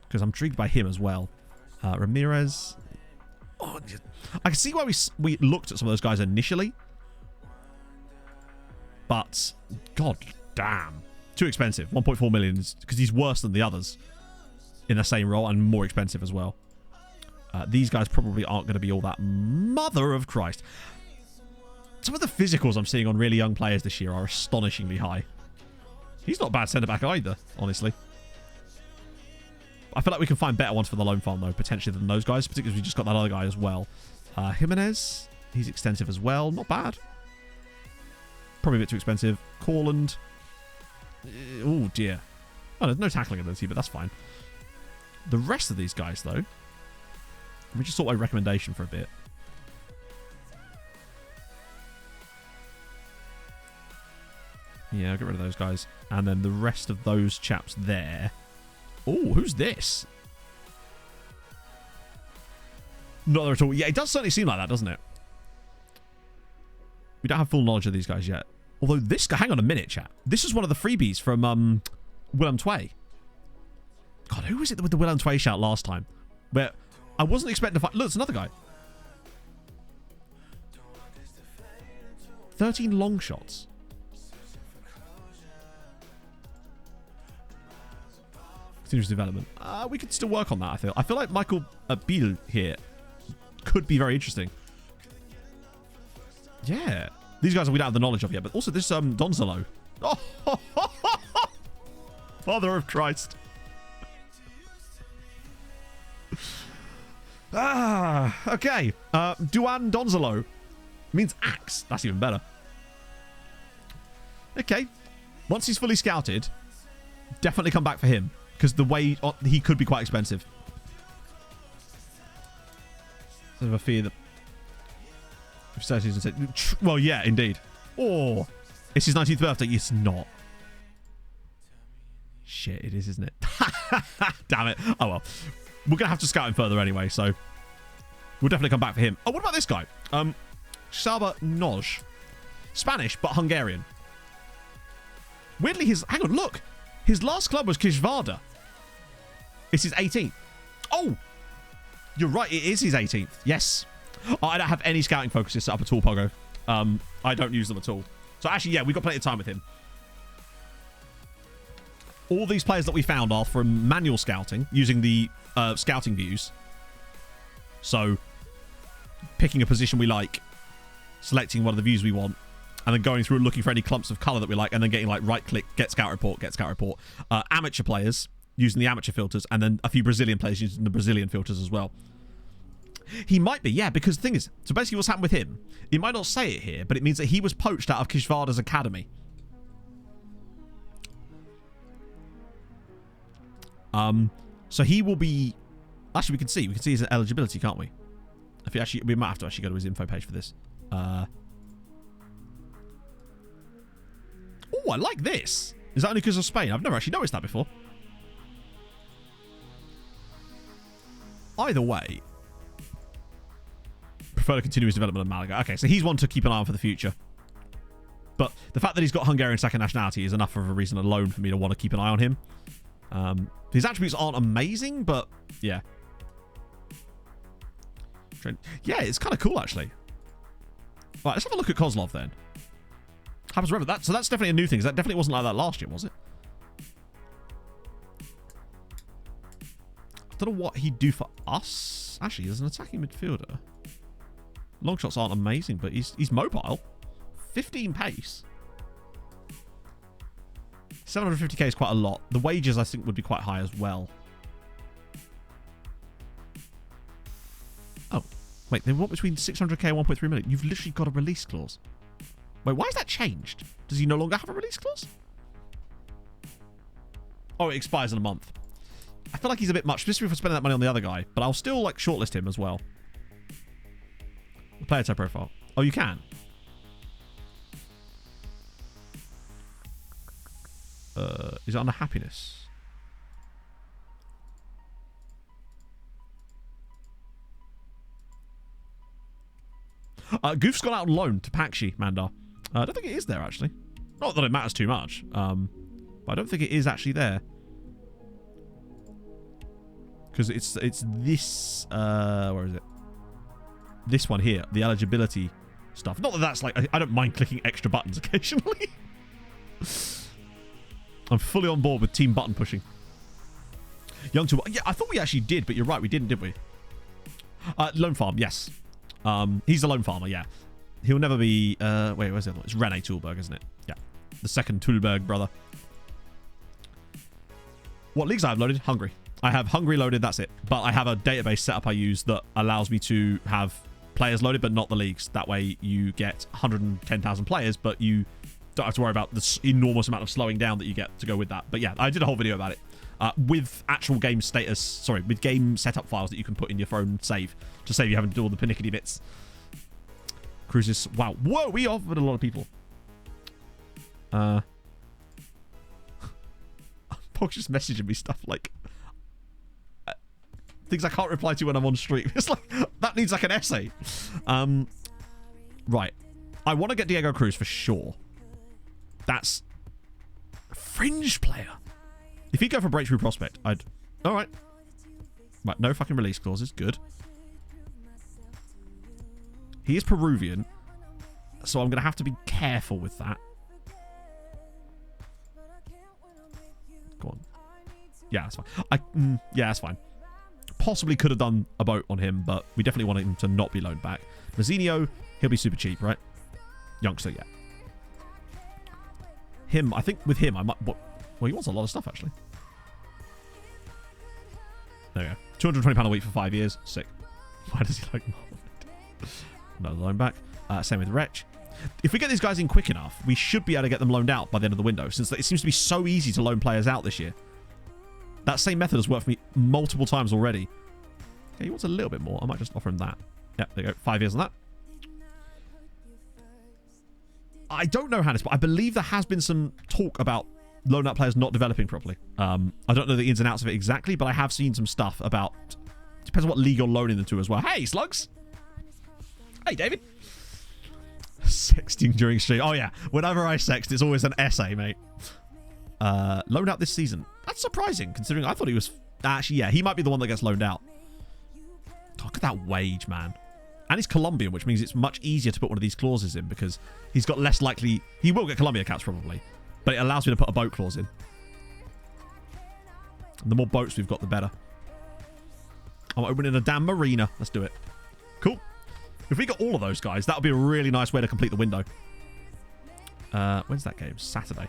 Because I'm intrigued by him as well. Ramirez. Oh, I can see why we looked at some of those guys initially. But, god damn. Too expensive. 1.4 million because he's worse than the others in the same role and more expensive as well. These guys probably aren't going to be all that. Mother of Christ. Some of the physicals I'm seeing on really young players this year are astonishingly high. He's not a bad centre-back either, honestly. I feel like we can find better ones for the loan farm, though, potentially than those guys, particularly if we just got that other guy as well. Jimenez, he's extensive as well. Not bad. Probably a bit too expensive. Corland. Oh, dear. Oh, there's no tackling ability, but that's fine. The rest of these guys, though. Let me just sort my recommendation for a bit. Yeah, I'll get rid of those guys. And then the rest of those chaps there. Oh, who's this? Not there at all. Yeah, it does certainly seem like that, doesn't it? We don't have full knowledge of these guys yet. Although this guy... Hang on a minute, chat. This is one of the freebies from Willem Tway. God, who was it with the Willem Tway shout last time? Where I wasn't expecting to find... Look, it's another guy. 13 long shots. Continuous development. We could still work on that, I feel. I feel like Michael Biel here could be very interesting. Yeah. These guys we don't have the knowledge of yet, but also this Donzalo. Oh, Father of Christ. Okay. Duan Donzalo means axe. That's even better. Okay. Once he's fully scouted, definitely come back for him. Because the way he could be quite expensive. I have a fear that... Well, yeah, indeed. Oh, it's his 19th birthday. It's not. Shit, it is, isn't it? Damn it. Oh, well. We're going to have to scout him further anyway, so... We'll definitely come back for him. Oh, what about this guy? Saba Noj. Spanish, but Hungarian. Weirdly, his... Hang on, look. His last club was Kisvarda. It's his 18th. Oh! You're right, it is his 18th. Yes. Oh, I don't have any scouting focuses set up at all, Pogo. I don't use them at all. So actually, yeah, we've got plenty of time with him. All these players that we found are from manual scouting, using the scouting views. So, picking a position we like, selecting one of the views we want, and then going through and looking for any clumps of colour that we like, and then getting like right-click, get scout report, get scout report. Amateur players using the amateur filters, and then a few Brazilian players using the Brazilian filters as well. He might be, yeah, because the thing is, so basically what's happened with him, he might not say it here, but it means that he was poached out of Kishvarda's academy. So he will be... Actually, we can see his eligibility, can't we? If he actually, we might have to actually go to his info page for this. Oh, I like this. Is that only because of Spain? I've never actually noticed that before. Either way, prefer to continue his development in Malaga. Okay, so he's one to keep an eye on for the future. But the fact that he's got Hungarian second nationality is enough of a reason alone for me to want to keep an eye on him. His attributes aren't amazing, but yeah. Yeah, it's kind of cool, actually. Right, let's have a look at Kozlov then. Happens forever. So that's definitely a new thing. That definitely wasn't like that last year, was it? I don't know what he'd do for us. Actually, as an attacking midfielder. Long shots aren't amazing, but he's mobile. 15 pace. 750k is quite a lot. The wages, I think, would be quite high as well. Oh, wait, they want between 600k and 1.3 million. You've literally got a release clause. Wait, why has that changed? Does he no longer have a release clause? Oh, it expires in a month. I feel like he's a bit much, especially for spending that money on the other guy. But I'll still, like, shortlist him as well. The player type profile. Oh, you can? Is it under happiness? Goof's gone out on loan to Pakshi, Mandar. I don't think it is there, actually. Not that it matters too much. But I don't think it is actually there. Because it's this... where is it? This one here. The eligibility stuff. Not that that's like... I don't mind clicking extra buttons occasionally. I'm fully on board with team button pushing. Young to... Yeah, I thought we actually did, but you're right. We didn't, did we? Lone Farm, yes. He's a lone farmer, yeah. He'll never be... wait, where's the other one? It's Rene Tulberg, isn't it? Yeah. The second Tulberg brother. What leagues I have loaded? Hungary. I have Hungary loaded, that's it. But I have a database setup I use that allows me to have players loaded, but not the leagues. That way you get 110,000 players, but you don't have to worry about the enormous amount of slowing down that you get to go with that. But yeah, I did a whole video about it. With actual game status, sorry, with game setup files that you can put in your phone save to save you having to do all the pernickety bits. Cruises, wow. Whoa, we offered a lot of people. Pog's just messaging me stuff like things I can't reply to when I'm on stream. It's like, that needs like an essay. Right. I want to get Diego Cruz for sure. That's a fringe player. If he'd go for breakthrough prospect, I'd... Alright. Right, no fucking release clauses. Good. He is Peruvian, so I'm going to have to be careful with that. Go on. Yeah, that's fine. Yeah, that's fine. Possibly could have done a boat on him, but we definitely want him to not be loaned back. Mazzinho, he'll be super cheap, right? Youngster, yeah. Him, I think with him, I might... Well, he wants a lot of stuff, actually. There we go. £220 a week for 5 years. Sick. Why does he like... Another loan back. Same with Wretch. If we get these guys in quick enough, we should be able to get them loaned out by the end of the window, since it seems to be so easy to loan players out this year. That same method has worked for me multiple times already. Okay, he wants a little bit more. I might just offer him that. Yep, there you go. 5 years on that. I don't know, Hannes, but I believe there has been some talk about loan out players not developing properly. I don't know the ins and outs of it exactly, but I have seen some stuff about... Depends on what league you're loaning them to as well. Hey, Slugs! Hey, David! Sexting during stream. Oh, yeah. Whenever I sext, it's always an essay, mate. Loaned out this season. That's surprising, considering I thought he was... Actually, yeah, he might be the one that gets loaned out. Look at that wage, man. And he's Colombian, which means it's much easier to put one of these clauses in because he's got less likely... He will get Colombia caps, probably. But it allows me to put a boat clause in. And the more boats we've got, the better. I'm opening a damn marina. Let's do it. Cool. If we got all of those guys, that would be a really nice way to complete the window. When's that game? Saturday.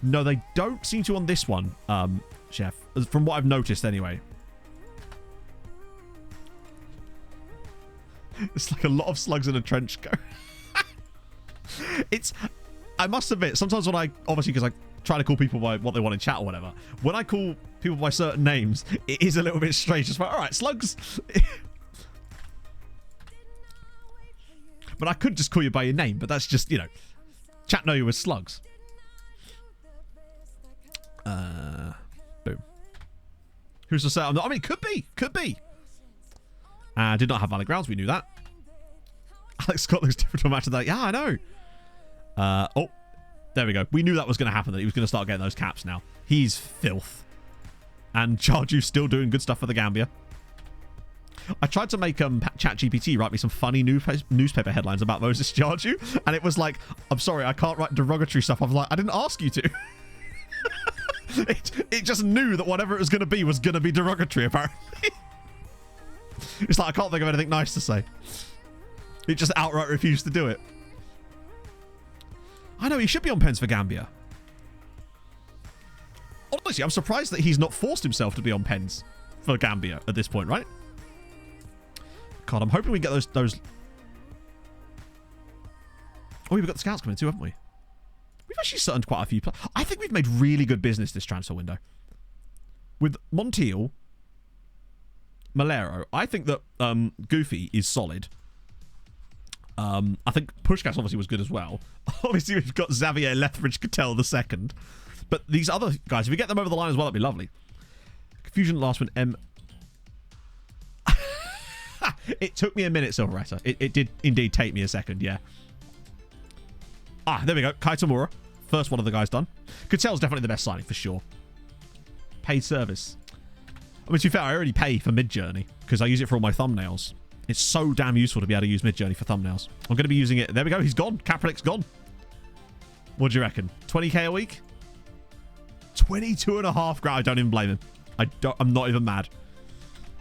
No, they don't seem to on this one, Chef. From what I've noticed, anyway. It's like a lot of slugs in a trench coat. It's... I must admit, sometimes when I... Obviously, because I try to call people by what they want in chat or whatever. When I call people by certain names, it is a little bit strange. It's like, all right, slugs... But I could just call you by your name, but that's just, you know... Chat know you as slugs. Boom. Who's to say I'm not... I mean, could be. Could be. Did not have valid grounds. We knew that. Alex Scott looks different to a match of that. Yeah, I know. Oh, there we go. We knew that was going to happen, that he was going to start getting those caps now. He's filth. And Charju's still doing good stuff for the Gambia. I tried to make ChatGPT write me some funny newspaper headlines about Moses Charju, and it was like, I'm sorry, I can't write derogatory stuff. I was like, I didn't ask you to. It just knew that whatever it was going to be derogatory, apparently. It's like, I can't think of anything nice to say. It just outright refused to do it. I know, he should be on pens for Gambia. Honestly, I'm surprised that he's not forced himself to be on pens for Gambia at this point, right? God, I'm hoping we get those... Oh, we've got the scouts coming too, haven't we? We've actually signed quite a few... I think we've made really good business this transfer window. With Montiel, Malero, I think that Goofy is solid. I think Pushkas obviously was good as well. Obviously, we've got Xavier Lethbridge Cattell II. But these other guys, if we get them over the line as well, that'd be lovely. Confusion last one, M... It took me a minute, Silveretta. It did indeed take me a second, yeah. Ah, there we go. Kai Tamura. First one of the guys done. Cattell's definitely the best signing, for sure. Paid service. I mean, to be fair, I already pay for Midjourney because I use it for all my thumbnails. It's so damn useful to be able to use Midjourney for thumbnails. I'm going to be using it. There we go. He's gone. Kaepernick's gone. What do you reckon? 20k a week? 22.5 grand. I don't even blame him. I'm not even mad.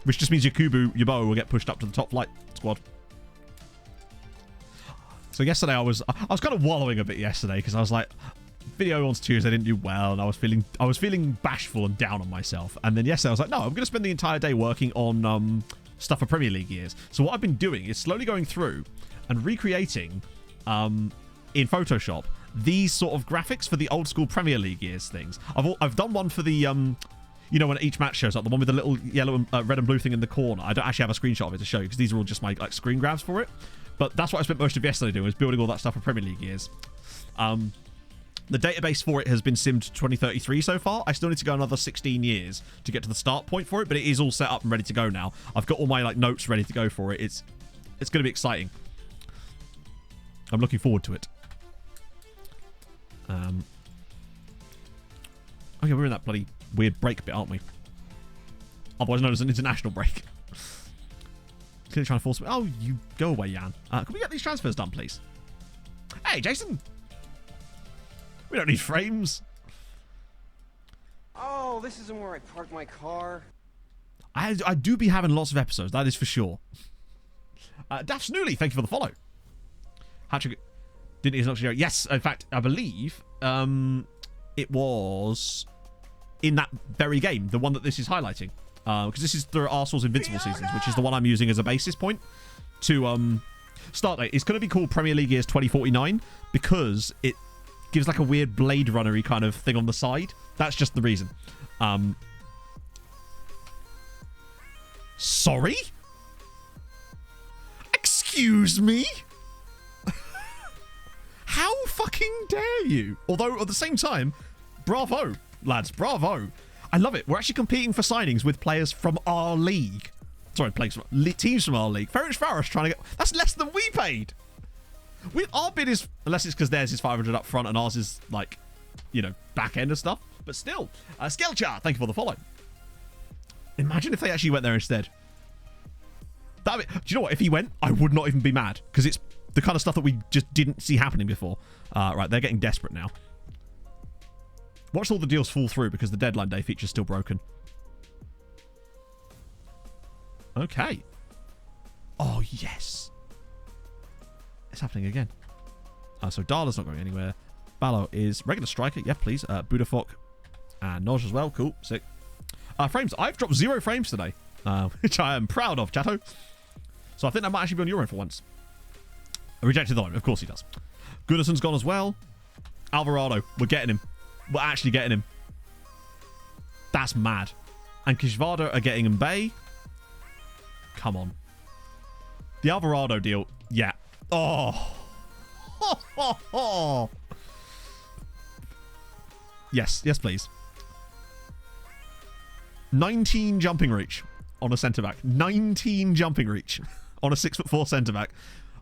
Which just means Yakubu Yaboa will get pushed up to the top flight squad. So yesterday I was kind of wallowing a bit yesterday because I was like, video on Tuesday didn't do well, and I was feeling bashful and down on myself. And then yesterday I was like, no, I'm going to spend the entire day working on stuff for Premier League years. So what I've been doing is slowly going through and recreating in Photoshop these sort of graphics for the old school Premier League years things. I've done one for the you know, when each match shows up, the one with the little yellow and red and blue thing in the corner. I don't actually have a screenshot of it to show you because these are all just my like screen grabs for it. But that's what I spent most of yesterday doing, was building all that stuff for Premier League years. The database for it has been simmed to 2033 so far. I still need to go another 16 years to get to the start point for it, but it is all set up and ready to go now. I've got all my like notes ready to go for it. It's going to be exciting. I'm looking forward to it. Oh yeah, we're in that bloody weird break bit, aren't we? Otherwise known as an international break. Clearly trying to force me. Oh, you go away, Jan. Can we get these transfers done, please? Hey, Jason. We don't need frames. Oh, this isn't where I parked my car. I do be having lots of episodes, that is for sure. Daft Snooley, thank you for the follow. Hatching, didn't he not share? Yes, in fact, I believe it was in that very game, the one that this is highlighting. Because this is through Arsenal's Invincible seasons, which is the one I'm using as a basis point to start date. It's going to be called Premier League Years 2049 because it gives like a weird Blade Runner-y kind of thing on the side. That's just the reason. Sorry? Excuse me? How fucking dare you? Although at the same time, bravo, lads, bravo. I love it. We're actually competing for signings with players from our league. Sorry, teams from our league. Ferencváros trying to get... That's less than we paid. Our bid is... Unless it's because theirs is 500 up front and ours is, like, you know, back end of stuff. But still. Skelchar, thank you for the follow. Imagine if they actually went there instead. Do you know what? If he went, I would not even be mad. Because it's the kind of stuff that we just didn't see happening before. Right, they're getting desperate now. Watch all the deals fall through because the deadline day feature's still broken. Okay. Oh, yes. It's happening again. So Darla's not going anywhere. Ballo is regular striker. Yeah, please. Budafok and Noj as well. Cool. Sick. Frames. I've dropped 0 frames today, which I am proud of, chatto. So I think that might actually be on your end for once. I rejected the line. Of course he does. Goodison's gone as well. Alvarado. We're getting him. We're actually getting him. That's mad. And Kishvada are getting Mbaye. Come on. The Alvarado deal. Yeah. Oh. Yes. Yes, please. 19 jumping reach on a centre-back. 19 jumping reach on a 6'4" centre-back.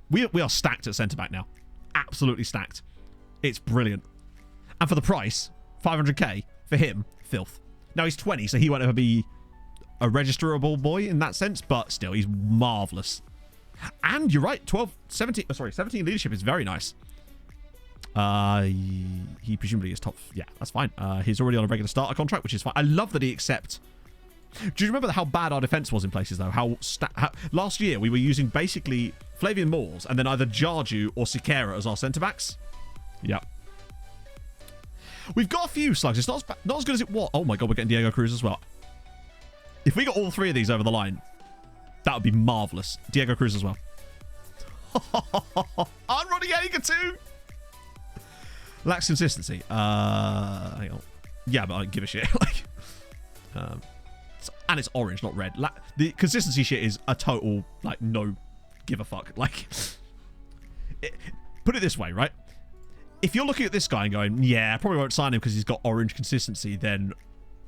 We are stacked at centre-back now. Absolutely stacked. It's brilliant. And for the price, 500k for him, filth. Now he's 20, so he won't ever be a registerable boy in that sense, but still, he's marvellous. And you're right, 17 leadership is very nice. He presumably is top. Yeah, that's fine. He's already on a regular starter contract, which is fine. I love that he accepts. Do you remember how bad our defense was in places, though? How last year we were using basically Flavian Moores and then either Jarju or Sikera as our centre-backs? Yep. We've got a few slugs. It's not as good as it was. Oh my god, we're getting Diego Cruz as well. If we got all 3 of these over the line, that would be marvellous. Diego Cruz as well. I'm running Ager too. Lacks consistency. Hang on. Yeah, but I don't give a shit. Like, and it's orange, not red. The consistency shit is a total, like, no give a fuck. Like, put it this way, right? If you're looking at this guy and going, yeah, I probably won't sign him because he's got orange consistency, then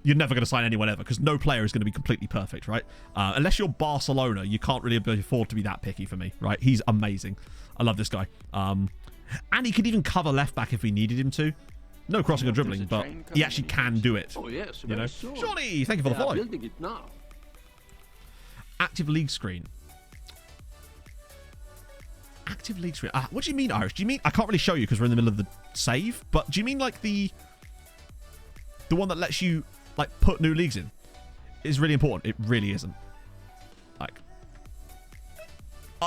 you're never going to sign anyone ever because no player is going to be completely perfect, right? Unless you're Barcelona, you can't really afford to be that picky for me, right? He's amazing. I love this guy. And he could even cover left back if we needed him to. No crossing or dribbling, but he actually can do it. Oh, yes. You know? Johnny, thank you for the follow. Building it now. Active league screen. Active league screen. What do you mean, Irish? Do you mean... I can't really show you because we're in the middle of the save, but do you mean like the the one that lets you like put new leagues in, is really important. It really isn't. Like,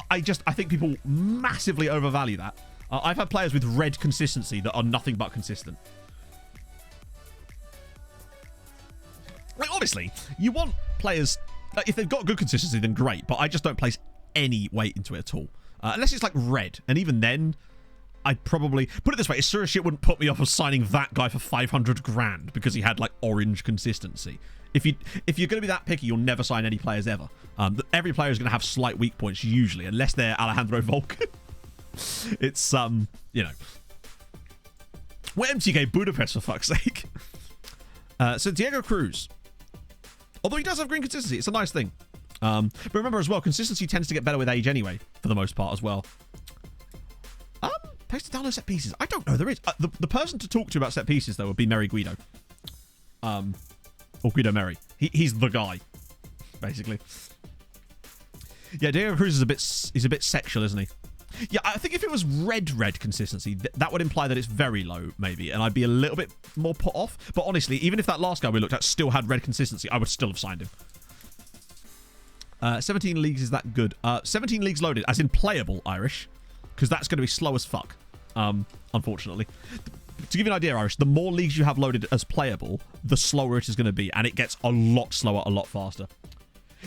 I think people massively overvalue that. I've had players with red consistency that are nothing but consistent. Like, honestly, you want players, like, if they've got good consistency, then great, but I just don't place any weight into it at all. Unless it's like red, and even then, I'd probably put it this way: serious shit wouldn't put me off of signing that guy for 500 grand because he had like orange consistency. If you're going to be that picky, you'll never sign any players ever. Every player is going to have slight weak points usually, unless they're Alejandro Volcan. It's you know, we're MTK Budapest for fuck's sake. So Diego Cruz, although he does have green consistency, it's a nice thing. But remember as well, consistency tends to get better with age anyway, for the most part as well. Place to download set pieces. I don't know. There is the person to talk to about set pieces though would be Mary Guido, or Guido Mary. He's the guy, basically. Yeah, Diego Cruz is a bit sexual, isn't he? Yeah, I think if it was red consistency, that would imply that it's very low, maybe, and I'd be a little bit more put off. But honestly, even if that last guy we looked at still had red consistency, I would still have signed him. 17 leagues is that good? 17 leagues loaded, as in playable, Irish, because that's going to be slow as fuck, unfortunately. To give you an idea, Irish, the more leagues you have loaded as playable, the slower it is going to be, and it gets a lot slower, a lot faster.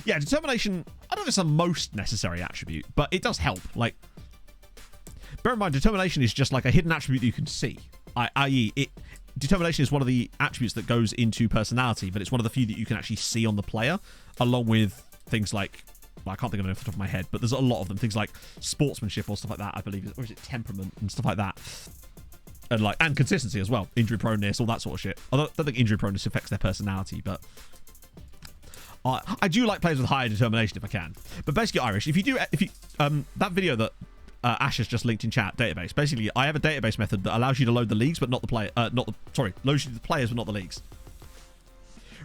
Yeah, determination, I don't know if it's the most necessary attribute, but it does help. Like, bear in mind, determination is just like a hidden attribute that you can see, i.e., determination is one of the attributes that goes into personality, but it's one of the few that you can actually see on the player, along with things like, well, I can't think of it off the top of my head, but there's a lot of them, things like sportsmanship or stuff like that, I believe, or is it temperament and stuff like that, and consistency as well, injury proneness, all that sort of shit. I don't think injury proneness affects their personality, but I do like players with higher determination if I can. But basically, Irish, if you that video that Ash has just linked in chat, database. Basically, I have a database method that allows you to load the leagues, but not the player. Loads you the players, but not the leagues.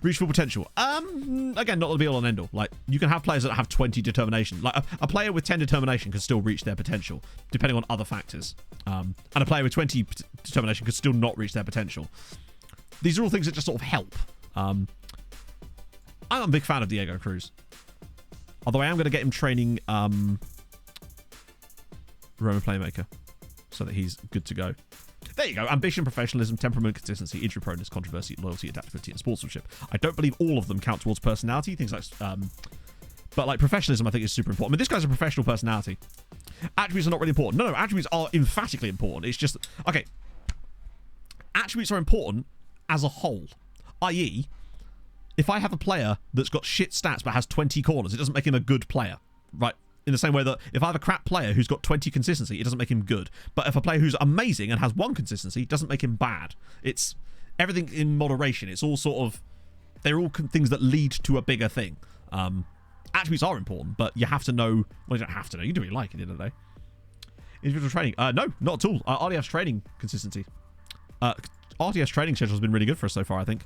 Reach full potential. Again, not the be all and end all. Like, you can have players that have 20 determination. Like a player with 10 determination can still reach their potential, depending on other factors. And a player with 20 determination could still not reach their potential. These are all things that just sort of help. I'm a big fan of Diego Cruz. Although I am going to get him training Roman Playmaker so that he's good to go. There you go. Ambition, professionalism, temperament, consistency, injury proneness, controversy, loyalty, adaptability, and sportsmanship. I don't believe all of them count towards personality. Things like, but like professionalism, I think is super important. I mean, this guy's a professional personality. Attributes are not really important. No, attributes are emphatically important. It's just, okay. Attributes are important as a whole. I.e., if I have a player that's got shit stats but has 20 corners, it doesn't make him a good player, right? In the same way that if I have a crap player who's got 20 consistency, it doesn't make him good. But if a player who's amazing and has 1 consistency, it doesn't make him bad. It's everything in moderation. It's all sort of, they're all things that lead to a bigger thing. Attributes are important, but you have to know, well, you don't have to know. You do what you like at the end of the day. Individual training. No, not at all. RDF's training consistency. RDF's training schedule has been really good for us so far, I think.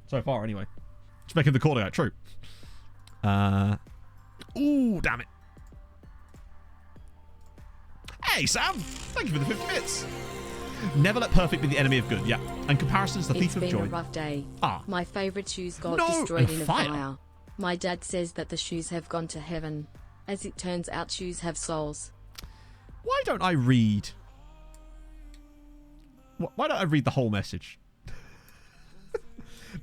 So far, anyway. Just making the call out true. Ooh, damn it. Hey, Sam. Thank you for the 50 bits. Never let perfect be the enemy of good. Yeah. And comparison's the thief of joy. It's been a rough day. My favourite shoes got destroyed in a fire. My dad says that the shoes have gone to heaven. As it turns out, shoes have souls. Why don't I read... Why don't I read the whole message?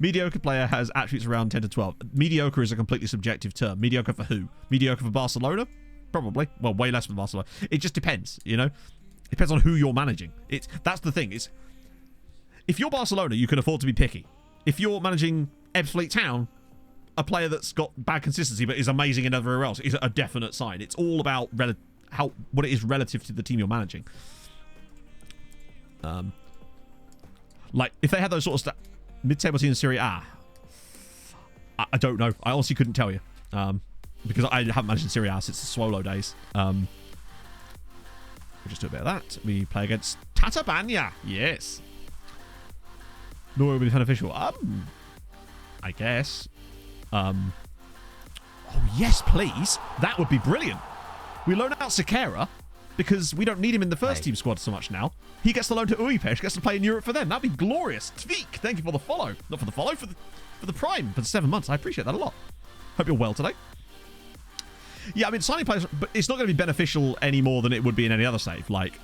Mediocre player has attributes around 10 to 12. Mediocre is a completely subjective term. Mediocre for who? Mediocre for Barcelona? Probably. Well, way less for Barcelona. It just depends, you know? It depends on who you're managing. That's the thing. If you're Barcelona, you can afford to be picky. If you're managing Ebbsfleet Town, a player that's got bad consistency but is amazing in everywhere else is a definite sign. It's all about what it is relative to the team you're managing. Like, if they had those sort of mid-table team in Serie A, I don't know. I honestly couldn't tell you. Because I haven't managed in Serie A since the Swallow days. We'll just do a bit of that. We play against Tatabanya. Yes. Nor will be beneficial. I guess. Oh, yes, please. That would be brilliant. We loan out Sakara. because we don't need him in the first team squad so much now. He gets to loan to Uipesh, gets to play in Europe for them. That'd be glorious. Tvik, thank you for the follow. Not for the follow, for the prime, for the 7 months. I appreciate that a lot. Hope you're well today. Yeah, I mean, signing players, but it's not going to be beneficial any more than it would be in any other save. Like,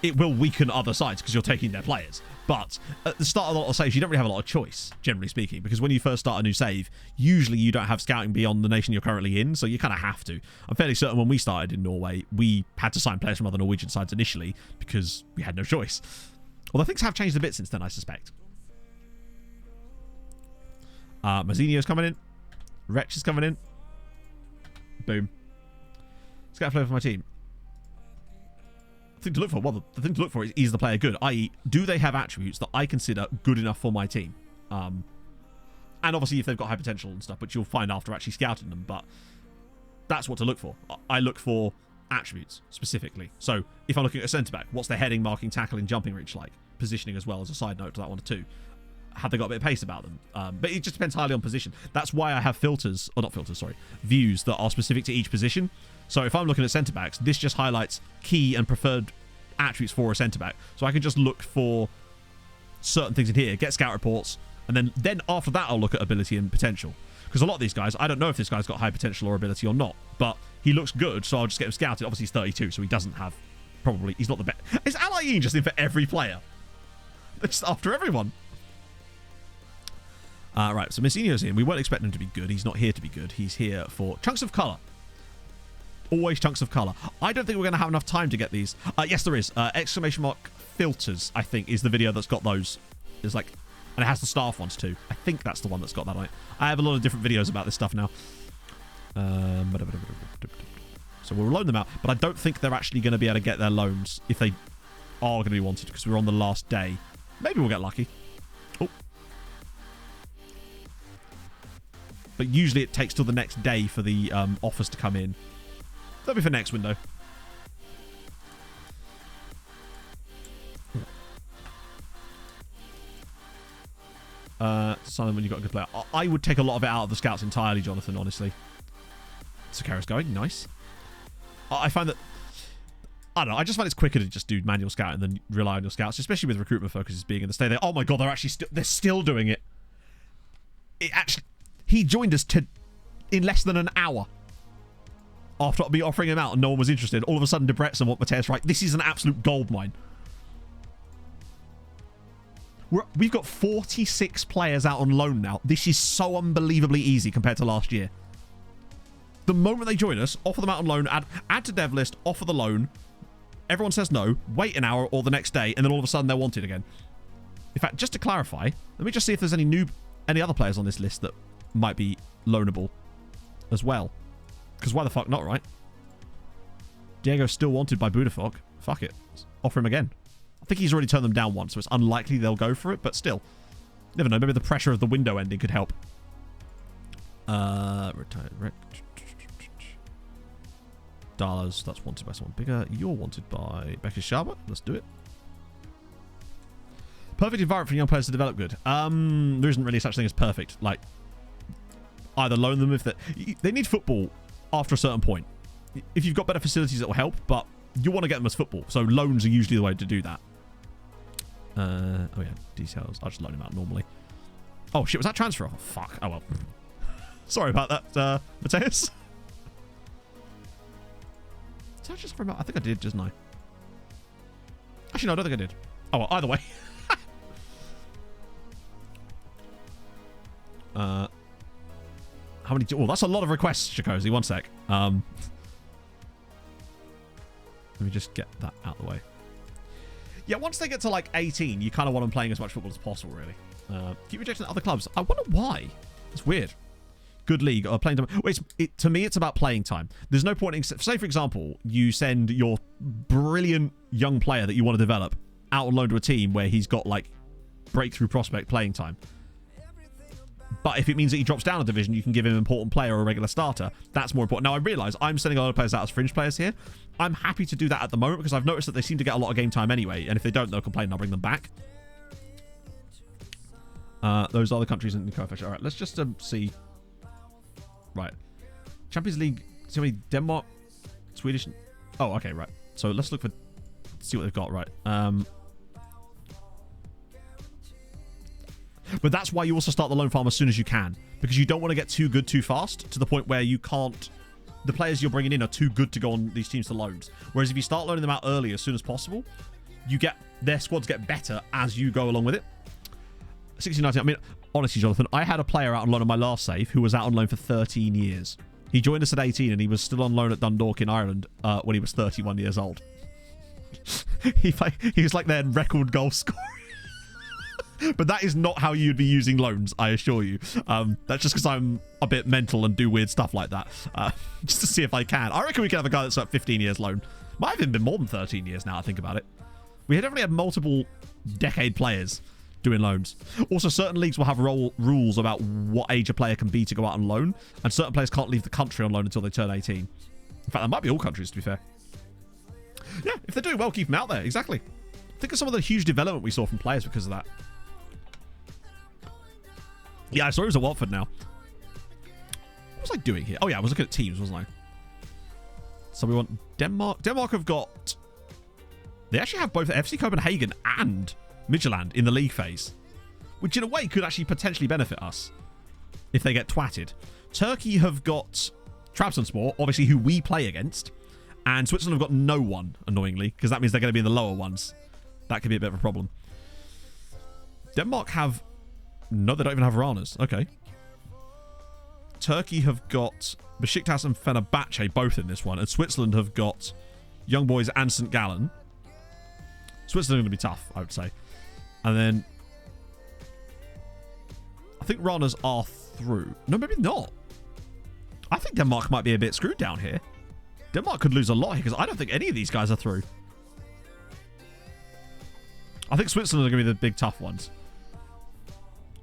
it will weaken other sides because you're taking their players. But at the start of a lot of saves, you don't really have a lot of choice, generally speaking, because when you first start a new save, usually you don't have scouting beyond the nation you're currently in, so you kind of have to. I'm fairly certain when we started in Norway, we had to sign players from other Norwegian sides initially because we had no choice. Although things have changed a bit since then, I suspect. Mazzinio's coming in. Wretch is coming in. Boom. Scout player for my team. The thing to look for, well, the thing to look for is the player good, i.e., do they have attributes that I consider good enough for my team? And obviously if they've got high potential and stuff, which you'll find after actually scouting them, but that's what to look for. I look for attributes, specifically. So if I'm looking at a centre-back, what's their heading, marking, tackling, jumping reach like? Positioning as well, as a side note to that one too. Have they got a bit of pace about them? But it just depends highly on position. That's why I have filters, or not filters, sorry, views that are specific to each position. So if I'm looking at centre-backs, this just highlights key and preferred attributes for a centre-back. So I can just look for certain things in here, get scout reports, and then after that I'll look at ability and potential. Because a lot of these guys, I don't know if this guy's got high potential or ability or not, but he looks good, so I'll just get him scouted. Obviously he's 32, so he doesn't have, probably, he's not the best. Is Alain just in for every player? They're just after everyone. Right, so Messinio's in. We weren't expecting him to be good. He's not here to be good. He's here for chunks of colour. Always chunks of colour. I don't think we're going to have enough time to get these. Yes, there is. Exclamation mark filters, I think, is the video that's got those. There's like, and it has the staff ones too. I think that's the one that's got that on it. I have a lot of different videos about this stuff now. So we'll loan them out, but I don't think they're actually going to be able to get their loans if they are going to be wanted because we're on the last day. Maybe we'll get lucky. Oh. But usually it takes till the next day for the offers to come in. That'll be for next window. Simon, when you got a good player. I would take a lot of it out of the scouts entirely, Jonathan, honestly. Sakara's going. Nice. I find that... I don't know. I just find it's quicker to just do manual scouting than rely on your scouts, especially with recruitment focuses being in the stay there. Oh my god, they're still doing it. He joined us in less than an hour after me offering him out and no one was interested. All of a sudden, Debrett's and what Mateus right. This is an absolute goldmine. We've got 46 players out on loan now. This is so unbelievably easy compared to last year. The moment they join us, offer them out on loan, add to dev list, offer the loan. Everyone says no, wait an hour or the next day, and then all of a sudden they're wanted again. In fact, just to clarify, let me just see if there's any other players on this list that might be loanable as well. Because why the fuck not, right? Diego's still wanted by Budafok. Fuck it. Offer him again. I think he's already turned them down once, so it's unlikely they'll go for it, but still. Never know, maybe the pressure of the window ending could help. Retired Rec. Dollars, that's wanted by someone bigger. You're wanted by Becca Sharma. Let's do it. Perfect environment for young players to develop good. There isn't really such thing as perfect. Like, either loan them if they need football after a certain point. If you've got better facilities, it will help, but you want to get them as football. So loans are usually the way to do that. Oh yeah, details. I'll just loan him out normally. Oh shit, was that transfer? Oh fuck. Oh well. Sorry about that, Mateus. Did I just remember? I think I did, didn't I? Actually, no, I don't think I did. Oh well, either way. How many? Oh, that's a lot of requests, Shakozy. One sec. Let me just get that out of the way. Yeah, once they get to like 18, you kind of want them playing as much football as possible, really. Keep rejecting other clubs. I wonder why. It's weird. Good league or playing time. Well, to me, it's about playing time. There's no point in... Say, for example, you send your brilliant young player that you want to develop out on loan to a team where he's got like breakthrough prospect playing time. But if it means that he drops down a division, you can give him an important player or a regular starter. That's more important. Now, I realise I'm sending a lot of players out as fringe players here. I'm happy to do that at the moment because I've noticed that they seem to get a lot of game time anyway. And if they don't, they'll complain and I'll bring them back. Those are the countries in the coefficient. All right, let's just see. Right. Champions League. See how many? Denmark, Swedish. Oh, okay, right. So let's look for, see what they've got, right? But that's why you also start the loan farm as soon as you can, because you don't want to get too good too fast to the point where you can't, the players you're bringing in are too good to go on these teams to loans. Whereas if you start loaning them out early as soon as possible, you get, their squads get better as you go along with it. 16-19, I mean, honestly, Jonathan, I had a player out on loan on my last save who was out on loan for 13 years. He joined us at 18 and he was still on loan at Dundalk in Ireland when he was 31 years old. he was like their record goal scorer. But that is not how you'd be using loans, I assure you. That's just because I'm a bit mental and do weird stuff like that. Just to see if I can. I reckon we can have a guy that's at 15 years loan. Might have even been more than 13 years now, I think about it. We had definitely had multiple decade players doing loans. Also, certain leagues will have rules about what age a player can be to go out on loan, and certain players can't leave the country on loan until they turn 18. In fact, that might be all countries, to be fair. Yeah, if they're doing well, keep them out there. Exactly. Think of some of the huge development we saw from players because of that. Yeah, I saw he was at Watford now. What was I doing here? Oh, yeah, I was looking at teams, wasn't I? So we want Denmark. Denmark have got... They actually have both FC Copenhagen and Midtjylland in the league phase, which in a way could actually potentially benefit us if they get twatted. Turkey have got Trabzonspor, obviously who we play against, and Switzerland have got no one, annoyingly, because that means they're going to be in the lower ones. That could be a bit of a problem. Denmark have... No, they don't even have Ranas. Okay. Turkey have got Besiktas and Fenerbahce both in this one, and Switzerland have got Young Boys and St. Gallen. Switzerland are going to be tough, I would say. And then I think Ranas are through. No, maybe not. I think Denmark might be a bit screwed down here. Denmark could lose a lot here because I don't think any of these guys are through. I think Switzerland are going to be the big tough ones.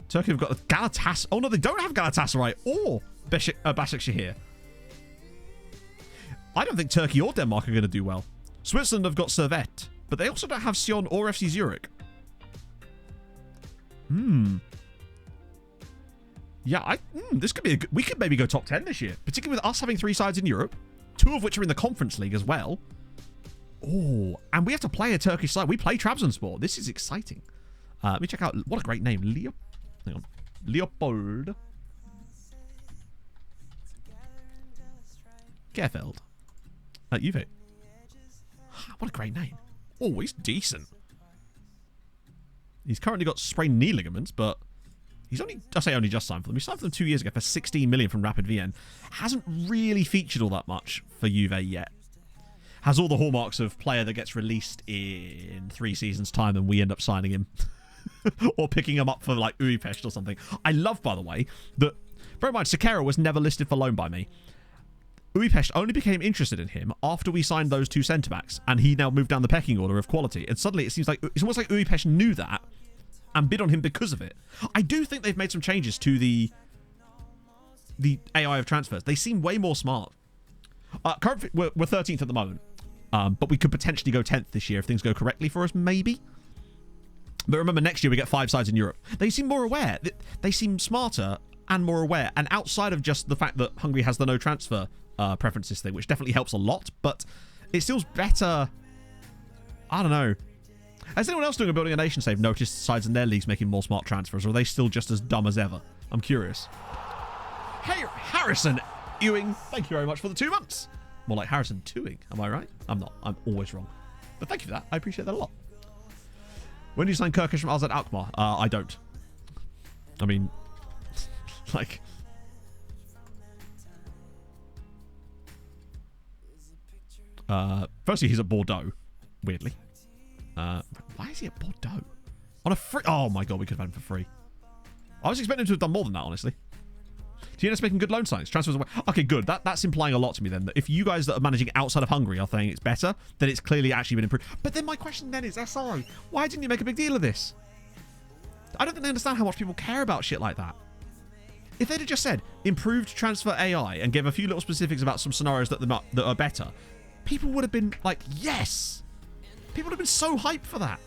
Turkey have got Galatasaray. Oh no, they don't have Galatasaray or Başakşehir. I don't think Turkey or Denmark are going to do well. Switzerland have got Servette, but they also don't have Sion or FC Zurich. Yeah, this could be a good, we could maybe go top 10 this year, particularly with us having 3 sides in Europe, 2 of which are in the Conference League as well. Oh, and we have to play a Turkish side. We play Trabzonspor. This is exciting. Let me check out. What a great name. Hang on. Leopold. Gerfeld. Juve. What a great name. Oh, he's decent. He's currently got sprained knee ligaments, but he's only just signed for them. He signed for them 2 years ago for 16 million from Rapid Vienna. Hasn't really featured all that much for Juve yet. Has all the hallmarks of player that gets released in 3 seasons' time and we end up signing him. Or picking him up for like Budapest or something. I love, by the way, that, bear in mind, Sekera was never listed for loan by me. Budapest only became interested in him after we signed those 2 centre-backs, and he now moved down the pecking order of quality. And suddenly it seems like it's almost like Budapest knew that and bid on him because of it. I do think they've made some changes to the AI of transfers. They seem way more smart. Currently, we're 13th at the moment, but we could potentially go 10th this year if things go correctly for us, maybe. But remember, next year we get 5 sides in Europe. They seem more aware. They seem smarter and more aware. And outside of just the fact that Hungary has the no transfer preferences thing, which definitely helps a lot, but it feels better. I don't know. Has anyone else doing a Building a Nation save noticed sides in their leagues making more smart transfers, or are they still just as dumb as ever? I'm curious. Hey, Harrison Ewing, thank you very much for the 2 months. More like Harrison Tewing, am I right? I'm not. I'm always wrong. But thank you for that. I appreciate that a lot. When do you sign Kirkish from Alzad Alkmaar? I don't. I mean, like... firstly, he's at Bordeaux, weirdly. Why is he at Bordeaux? On a free... Oh my god, we could have had him for free. I was expecting him to have done more than that, honestly. TNS making good loan signings. Transfers away. Okay, good. That's implying a lot to me then. That if you guys that are managing outside of Hungary are saying it's better, then it's clearly actually been improved. But then my question then is, SI, why didn't you make a big deal of this? I don't think they understand how much people care about shit like that. If they'd have just said, improved transfer AI, and gave a few little specifics about some scenarios that are better, people would have been like, yes! People would have been so hyped for that.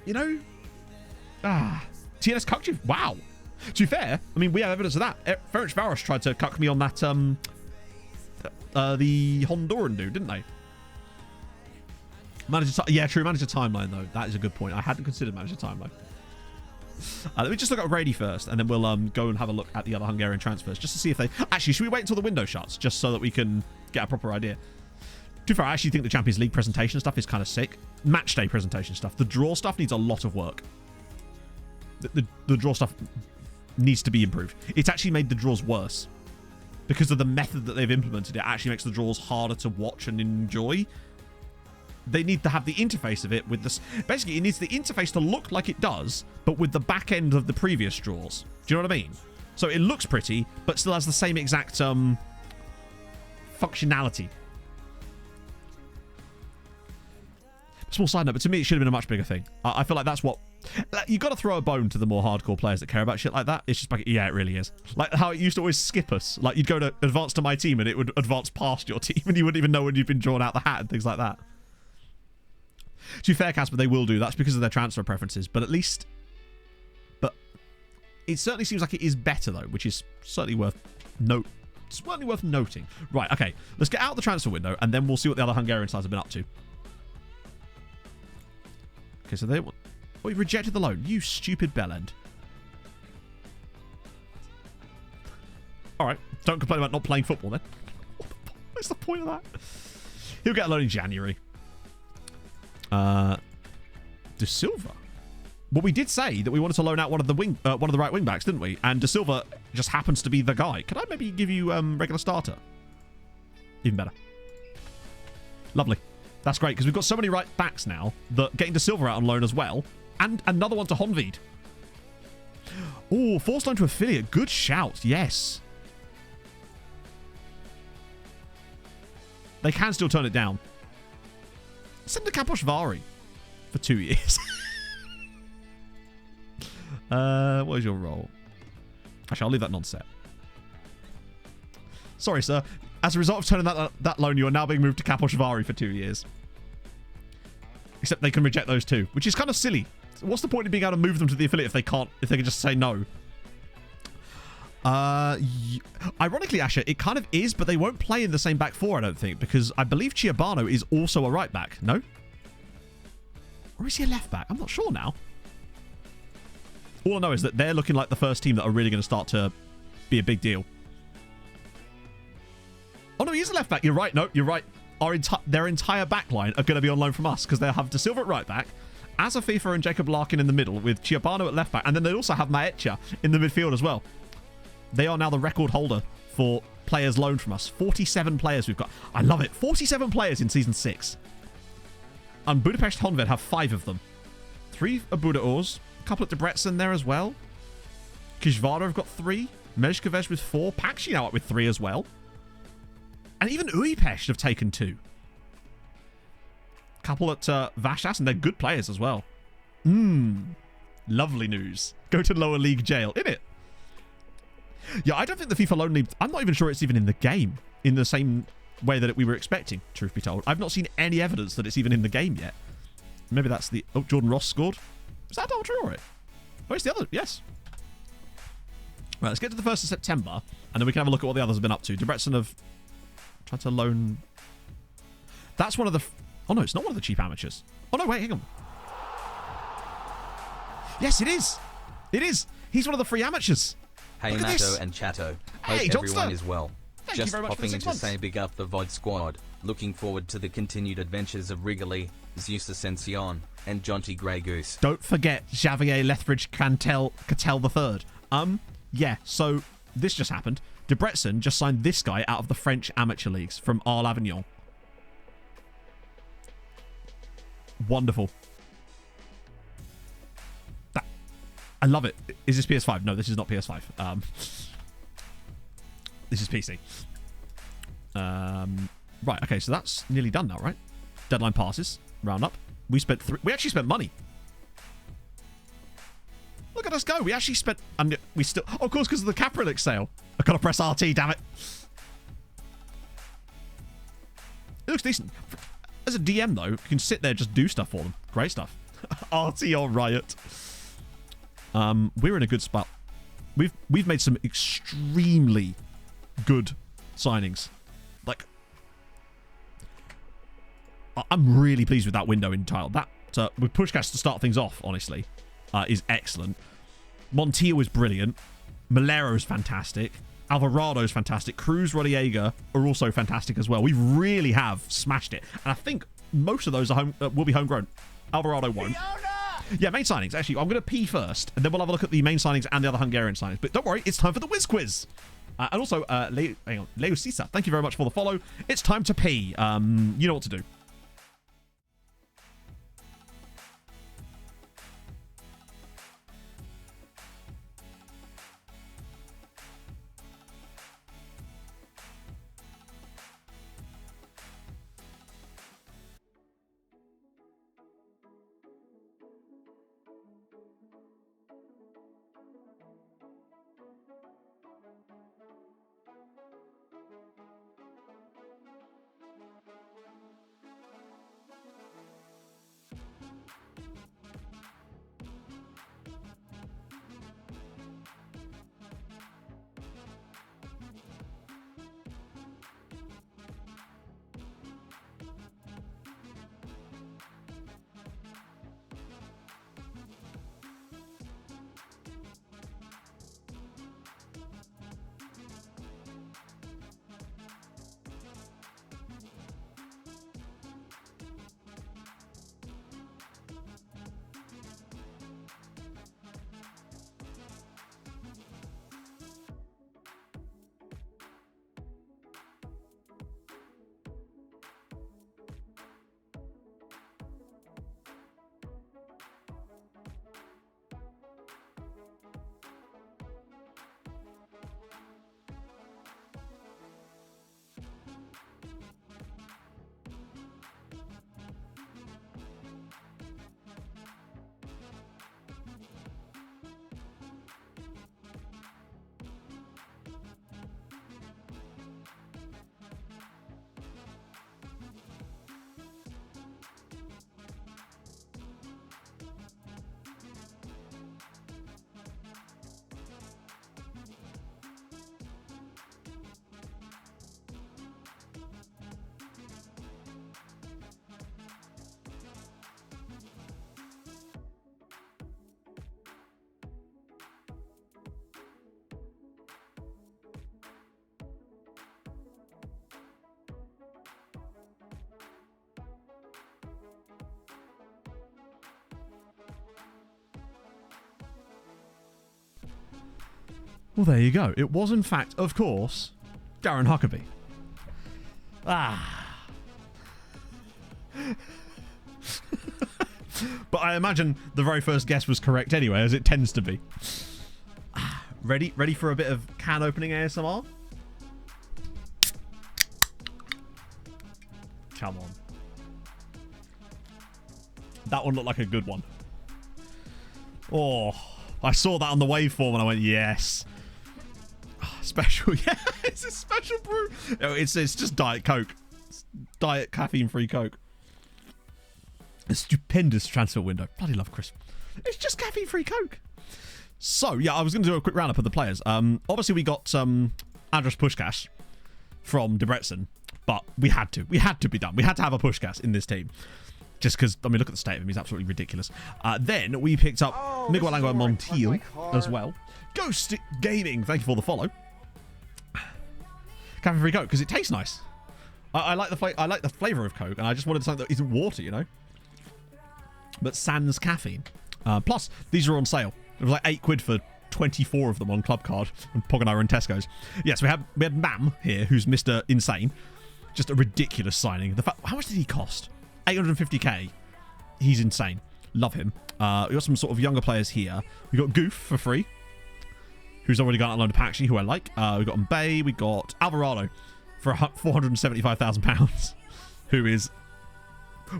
You know? TNS cucked you? Wow. To be fair, I mean, we have evidence of that. Ferenc Varos tried to cuck me on that, the Honduran dude, didn't they? Yeah, true. Manager timeline, though. That is a good point. I hadn't considered manager timeline. Let me just look at Brady first, and then we'll go and have a look at the other Hungarian transfers, just to see if they... Actually, should we wait until the window shuts, just so that we can get a proper idea? To be fair, I actually think the Champions League presentation stuff is kind of sick. Match day presentation stuff. The draw stuff needs a lot of work. The draw stuff needs to be improved. It's actually made the draws worse. Because of the method that they've implemented, it actually makes the draws harder to watch and enjoy. They need to have the interface of it with this. Basically, it needs the interface to look like it does, but with the back end of the previous draws. Do you know what I mean? So it looks pretty, but still has the same exact functionality. Small side note, but to me, it should have been a much bigger thing. I feel like that's what... You got to throw a bone to the more hardcore players that care about shit like that. It's just like, yeah, it really is. Like how it used to always skip us. Like you'd go to advance to my team and it would advance past your team and you wouldn't even know when you'd been drawn out the hat and things like that. To be fair, Casper, they will do. That's because of their transfer preferences. But at least... But it certainly seems like it is better, though, which is certainly worth noting. Right, okay. Let's get out the transfer window, and then we'll see what the other Hungarian sides have been up to. Okay, so they... Oh, you rejected the loan. You stupid bellend. Alright, don't complain about not playing football, then. What's the point of that? He'll get a loan in January. De Silva. Well, we did say that we wanted to loan out one of the right wing backs, didn't we? And De Silva just happens to be the guy. Could I maybe give you regular starter? Even better. Lovely. That's great because we've got so many right backs now that getting De Silva out on loan as well, and another one to Honved. Oh, forced loan to affiliate. Good shout. Yes. They can still turn it down. Send to Kaposhvari for 2 years. What is your role? Actually, I'll leave that non-set. Sorry, sir. As a result of turning that loan, you are now being moved to Kaposhvari for 2 years. Except they can reject those too, which is kind of silly. What's the point of being able to move them to the affiliate if they can just say no? Ironically, Asher, it kind of is, but they won't play in the same back four, I don't think, because I believe Chiabano is also a right back. No? Or is he a left back? I'm not sure now. All I know is that they're looking like the first team that are really going to start to be a big deal. Oh, no, he is a left back. You're right. No, you're right. Their entire back line are going to be on loan from us because they'll have De Silva at right back, Asafifa and Jacob Larkin in the middle with Chiabano at left back, and then they also have Maecha in the midfield as well. They are now the record holder for players loaned from us. 47 players we've got. I love it. 47 players in Season 6. And Budapest Honved have 5 of them. 3 are Budaors. A couple at Debrecen there as well. Kishvara have got 3. Mezhkovej with 4. Pakshi now up with 3 as well. And even Uipest have taken 2. Couple at Vashas, and they're good players as well. Lovely news. Go to lower league jail. In it. Yeah, I don't think the FIFA Loan League... I'm not even sure it's even in the game in the same way that we were expecting, truth be told. I've not seen any evidence that it's even in the game yet. Maybe that's the... Oh, Jordan Ross scored. Is that Double Traore? Oh, it's the other... Yes. Right, let's get to the 1st of September, and then we can have a look at what the others have been up to. Debrecen have tried to loan... That's one of the... Oh, no, it's not one of the cheap amateurs. Oh, no, wait, hang on. Yes, it is. It is. He's one of the free amateurs. Hey Matto and Chatto, hope Hey, everyone is well. Thank you Just very much for the popping 6 in to months. say big up the VOD squad. Looking forward to the continued adventures of Wrigley, Zeus Ascension, and Jonty Grey Goose. Don't forget Xavier Lethbridge Cattell III. Yeah, so this just happened. Debrecen just signed this guy out of the French amateur leagues from Arles Avignon. Wonderful. I love it. Is this PS5? No, this is not PS5. This is PC. Right, okay, so that's nearly done now, right? Deadline passes. Roundup. We actually spent money. Look at us go. We actually spent... And we still... Oh, of course, because of the Caprilic sale. I've got to press RT, damn it. It looks decent. As a DM, though, you can sit there and just do stuff for them. Great stuff. RT or Riot. We're in a good spot. We've made some extremely good signings. Like, I'm really pleased with that window in title. That, with Puskás to start things off, honestly, is excellent. Montiel is brilliant. Malero is fantastic. Alvarado is fantastic. Cruz, Rodallega are also fantastic as well. We really have smashed it. And I think most of those are will be homegrown. Alvarado won't. Yeah, main signings. Actually, I'm going to pee first, and then we'll have a look at the main signings and the other Hungarian signings. But don't worry, it's time for the whiz quiz. And also, Leo Sisa, thank you very much for the follow. It's time to pee. You know what to do. Well, there you go. It was, in fact, of course, Darren Huckabee. But I imagine the very first guess was correct anyway, as it tends to be. Ready for a bit of can opening ASMR? Come on. That one looked like a good one. Oh, I saw that on the waveform and I went, yes. Special, yeah, it's a special brew. It's just Diet Coke. It's Diet caffeine-free Coke. A stupendous transfer window. Bloody love Chris. It's just caffeine-free Coke. So, yeah, I was going to do a quick roundup of the players. Obviously, we got Andras Puskás from Debrecen, but we had to. We had to be done. We had to have a Puskás in this team. Just because, I mean, look at the state of him. He's absolutely ridiculous. Then we picked up Miguel Angel Montiel as well. Ghost Gaming, thank you for the follow. Caffeine-free Coke, because it tastes nice. I like the flavour of Coke, and I just wanted something that isn't water, you know? But sans caffeine. Plus, these are on sale. It was like £8 for 24 of them on Club Card, and Pog and I were in Tesco's. Yes, we had Mam here, who's Mr. Insane. Just a ridiculous signing. How much did he cost? 850k. He's insane. Love him. We got some sort of younger players here. We got Goof for free, who's already got a loan to Paxi, who I like. We got Mbaye. We got Alvarado for £475,000, who is,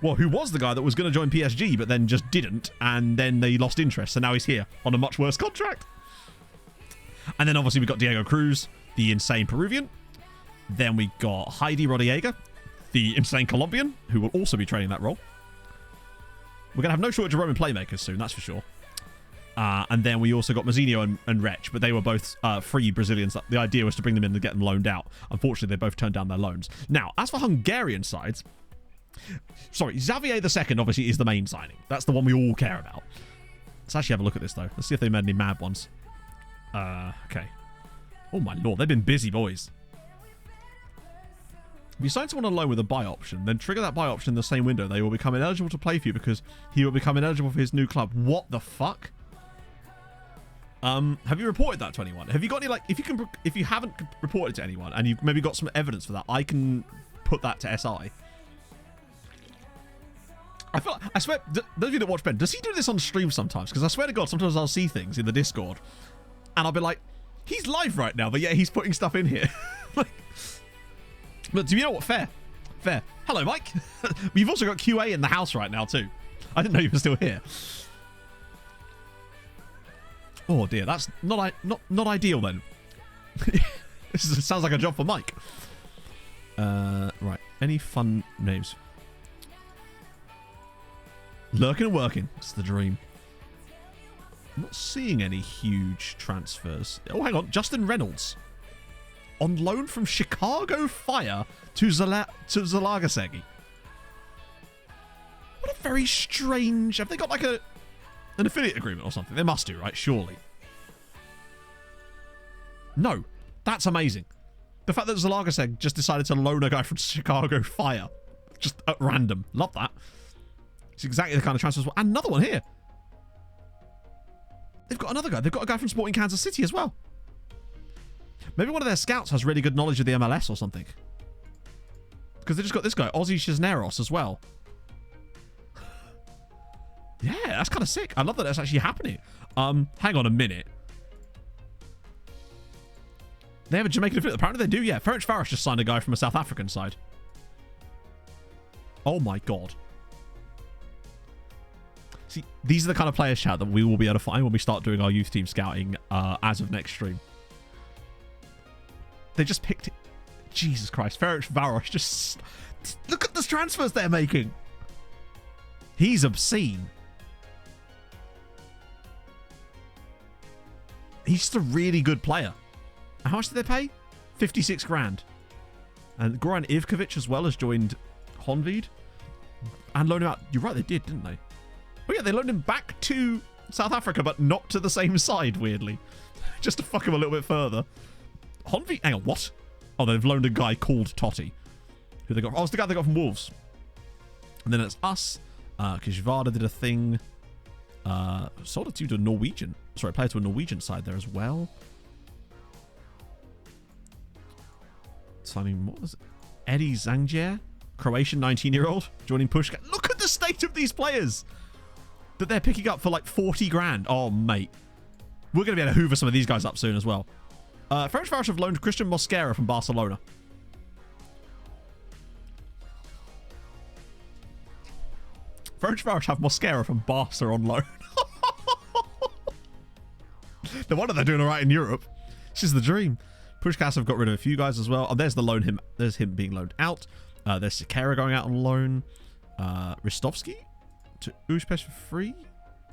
well, who was the guy that was going to join PSG, but then just didn't, and then they lost interest, so now he's here on a much worse contract. And then obviously we got Diego Cruz, the insane Peruvian. Then we got Heidi Rodallega, the insane Colombian, who will also be training that role. We're going to have no shortage of Roman playmakers soon, that's for sure. And then we also got Mazzinho and Rech, but they were both free Brazilians. The idea was to bring them in and get them loaned out. Unfortunately, they both turned down their loans. Now, as for Hungarian sides, Sorry, Xavier II obviously is the main signing. That's the one we all care about. Let's actually have a look at this, though. Let's see if they made any mad ones. Okay. Oh, my lord. They've been busy, boys. If you sign someone on loan with a buy option, then trigger that buy option in the same window, they will become ineligible to play for you because he will become ineligible for his new club. What the fuck? Have you reported that to anyone? Have you got any, like, if you haven't reported to anyone and you've maybe got some evidence for that, I can put that to SI. I swear, those of you that watch Ben, does he do this on stream sometimes? Because I swear to God, sometimes I'll see things in the Discord and I'll be like, he's live right now, but yeah, he's putting stuff in here. Like, but do you know what? Fair. Hello, Mike. We've also got QA in the house right now too. I didn't know you were still here. Oh dear, that's not ideal then. Sounds like a job for Mike. Right. Any fun names? Lurking and working. It's the dream. I'm not seeing any huge transfers. Oh, hang on. Justin Reynolds. On loan from Chicago Fire to Zalagasegi. What a very strange... Have they got like an affiliate agreement or something? They must do, right? Surely. No. That's amazing. The fact that Zalagaseg just decided to loan a guy from Chicago Fire. Just at random. Love that. It's exactly the kind of transfers. And another one here. They've got another guy. They've got a guy from Sporting Kansas City as well. Maybe one of their scouts has really good knowledge of the MLS or something. Because they just got this guy, Ozzy Cisneros, as well. Yeah, that's kind of sick. I love that that's actually happening. Hang on a minute. They have a Jamaican affiliate. Apparently they do, yeah. Ferenc Varos just signed a guy from a South African side. Oh my god. See, these are the kind of players, chat, that we will be able to find when we start doing our youth team scouting as of next stream. They just picked it. Jesus Christ. Ferenc Varos just... Look at the transfers they're making. He's obscene. He's just a really good player. How much did they pay? 56 grand. And Goran Ivkovic as well has joined Honved. And loaned him out. You're right, they did, didn't they? Oh yeah, they loaned him back to South Africa, but not to the same side, weirdly. Just to fuck him a little bit further. Honved? Hang on, what? Oh, they've loaned a guy called Totti. Who they got? Oh, it's the guy they got from Wolves. And then it's us. Kishvada did a thing. Sold it to a Norwegian. Sorry, played to a Norwegian side there as well. Signing, what was it? Eddie Zangier, Croatian 19-year-old, joining Pushka. Look at the state of these players that they're picking up for like 40 grand. Oh, mate. We're going to be able to hoover some of these guys up soon as well. Ferenc Varos have loaned Christian Mosquera from Barcelona. Ferenc Varos have Mosquera from Barca on loan. No wonder they're doing all right in Europe. This is the dream. Pushkas have got rid of a few guys as well. Oh, there's the loan. There's him being loaned out. There's Sekera going out on loan. Ristovski to Uzpest for free.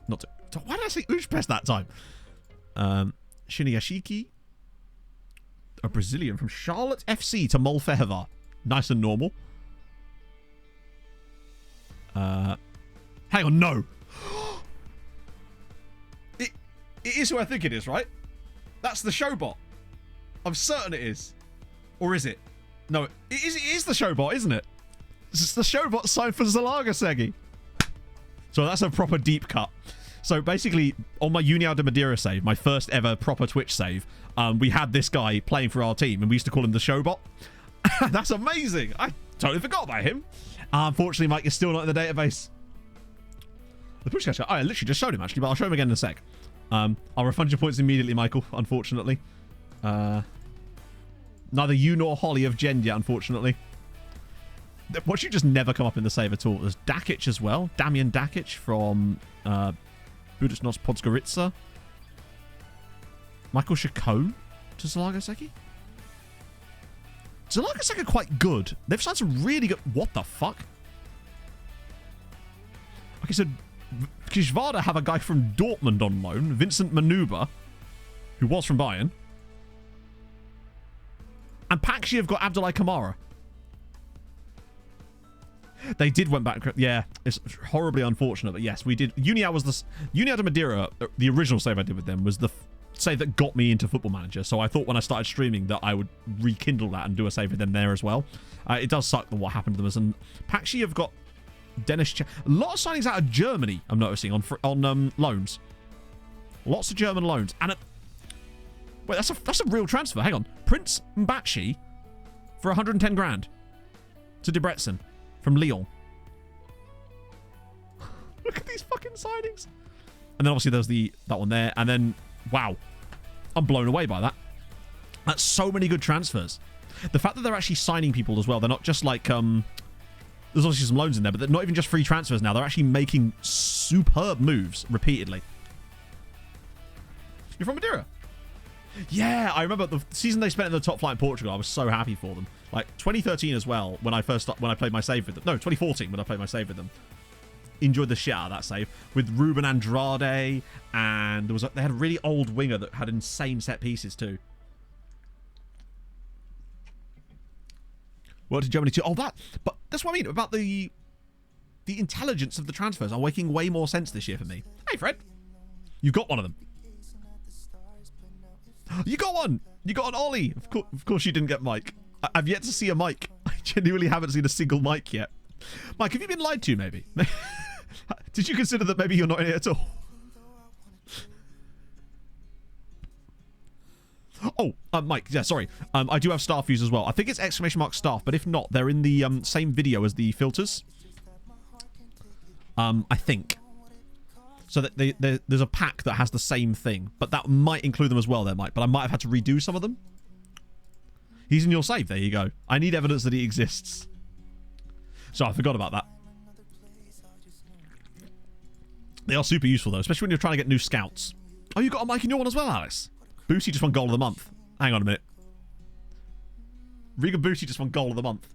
Not to... Why did I say Uzpest that time? Shinigashiki. A Brazilian from Charlotte FC to Molfeheva. Nice and normal. Hang on, no. It is who I think it is, right? That's the Showbot. I'm certain it is. Or is it? No, it is the Showbot, isn't it? It's the Showbot signed for Zalagasegi. So that's a proper deep cut. So basically, on my União de Madeira save, my first ever proper Twitch save, we had this guy playing for our team, and we used to call him the Showbot. That's amazing. I totally forgot about him. Unfortunately, Mike is still not in the database. The push catcher. I literally just showed him, actually, but I'll show him again in a sec. I'll refund your points immediately, Michael, unfortunately. Neither you nor Holly have genned yet, unfortunately. What you just never come up in the save at all. There's Dakic as well. Damian Dakic from Budućnost Podgorica. Michael Chacon to Zalagasegi. Zalagasegi are quite good. They've signed some really good... What the fuck? Okay, so Kishvada have a guy from Dortmund on loan. Vincent Manuba, who was from Bayern. And Pakshi have got Abdoulaye Kamara. They did went back. Yeah, it's horribly unfortunate, but yes, we did. Uniad de Madeira, the original save I did with them was the save that got me into Football Manager. So I thought when I started streaming that I would rekindle that and do a save with them there as well. It does suck what happened to them. And Paxi have got Dennis. A lot of signings out of Germany. I'm noticing on loans. Lots of German loans. And wait, that's a real transfer. Hang on, Prince Mbachi for 110 grand to Debrecen from Lyon. Look at these fucking signings. And then obviously there's that one there. And then, wow, I'm blown away by that. That's so many good transfers. The fact that they're actually signing people as well. They're not just like, there's obviously some loans in there, but they're not even just free transfers now. They're actually making superb moves repeatedly. You're from Madeira? Yeah, I remember the season they spent in the top flight in Portugal. I was so happy for them. Like 2013 as well, when I played my save with them. No, 2014 when I played my save with them. Enjoyed the shit out of that save with Ruben Andrade, and they had a really old winger that had insane set pieces too. Well, to Germany too. Oh, but that's what I mean about the intelligence of the transfers are making way more sense this year for me. Hey, Fred, you got one of them. You got one. You got an Ollie. Of course, you didn't get Mike. I've yet to see a Mike. I genuinely haven't seen a single Mike yet. Mike, have you been lied to? Maybe. Did you consider that maybe you're not in it at all? Oh, Mike, yeah, sorry. I do have staff views as well. I think it's ! staff, but if not, they're in the same video as the filters. I think. So that there's a pack that has the same thing, but that might include them as well there, Mike. But I might have had to redo some of them. He's in your save. There you go. I need evidence that he exists. So I forgot about that. They are super useful, though, especially when you're trying to get new scouts. Oh, you got a Mike in your one as well, Alice? Booty just won goal of the month. Hang on a minute. Regan Booty just won goal of the month.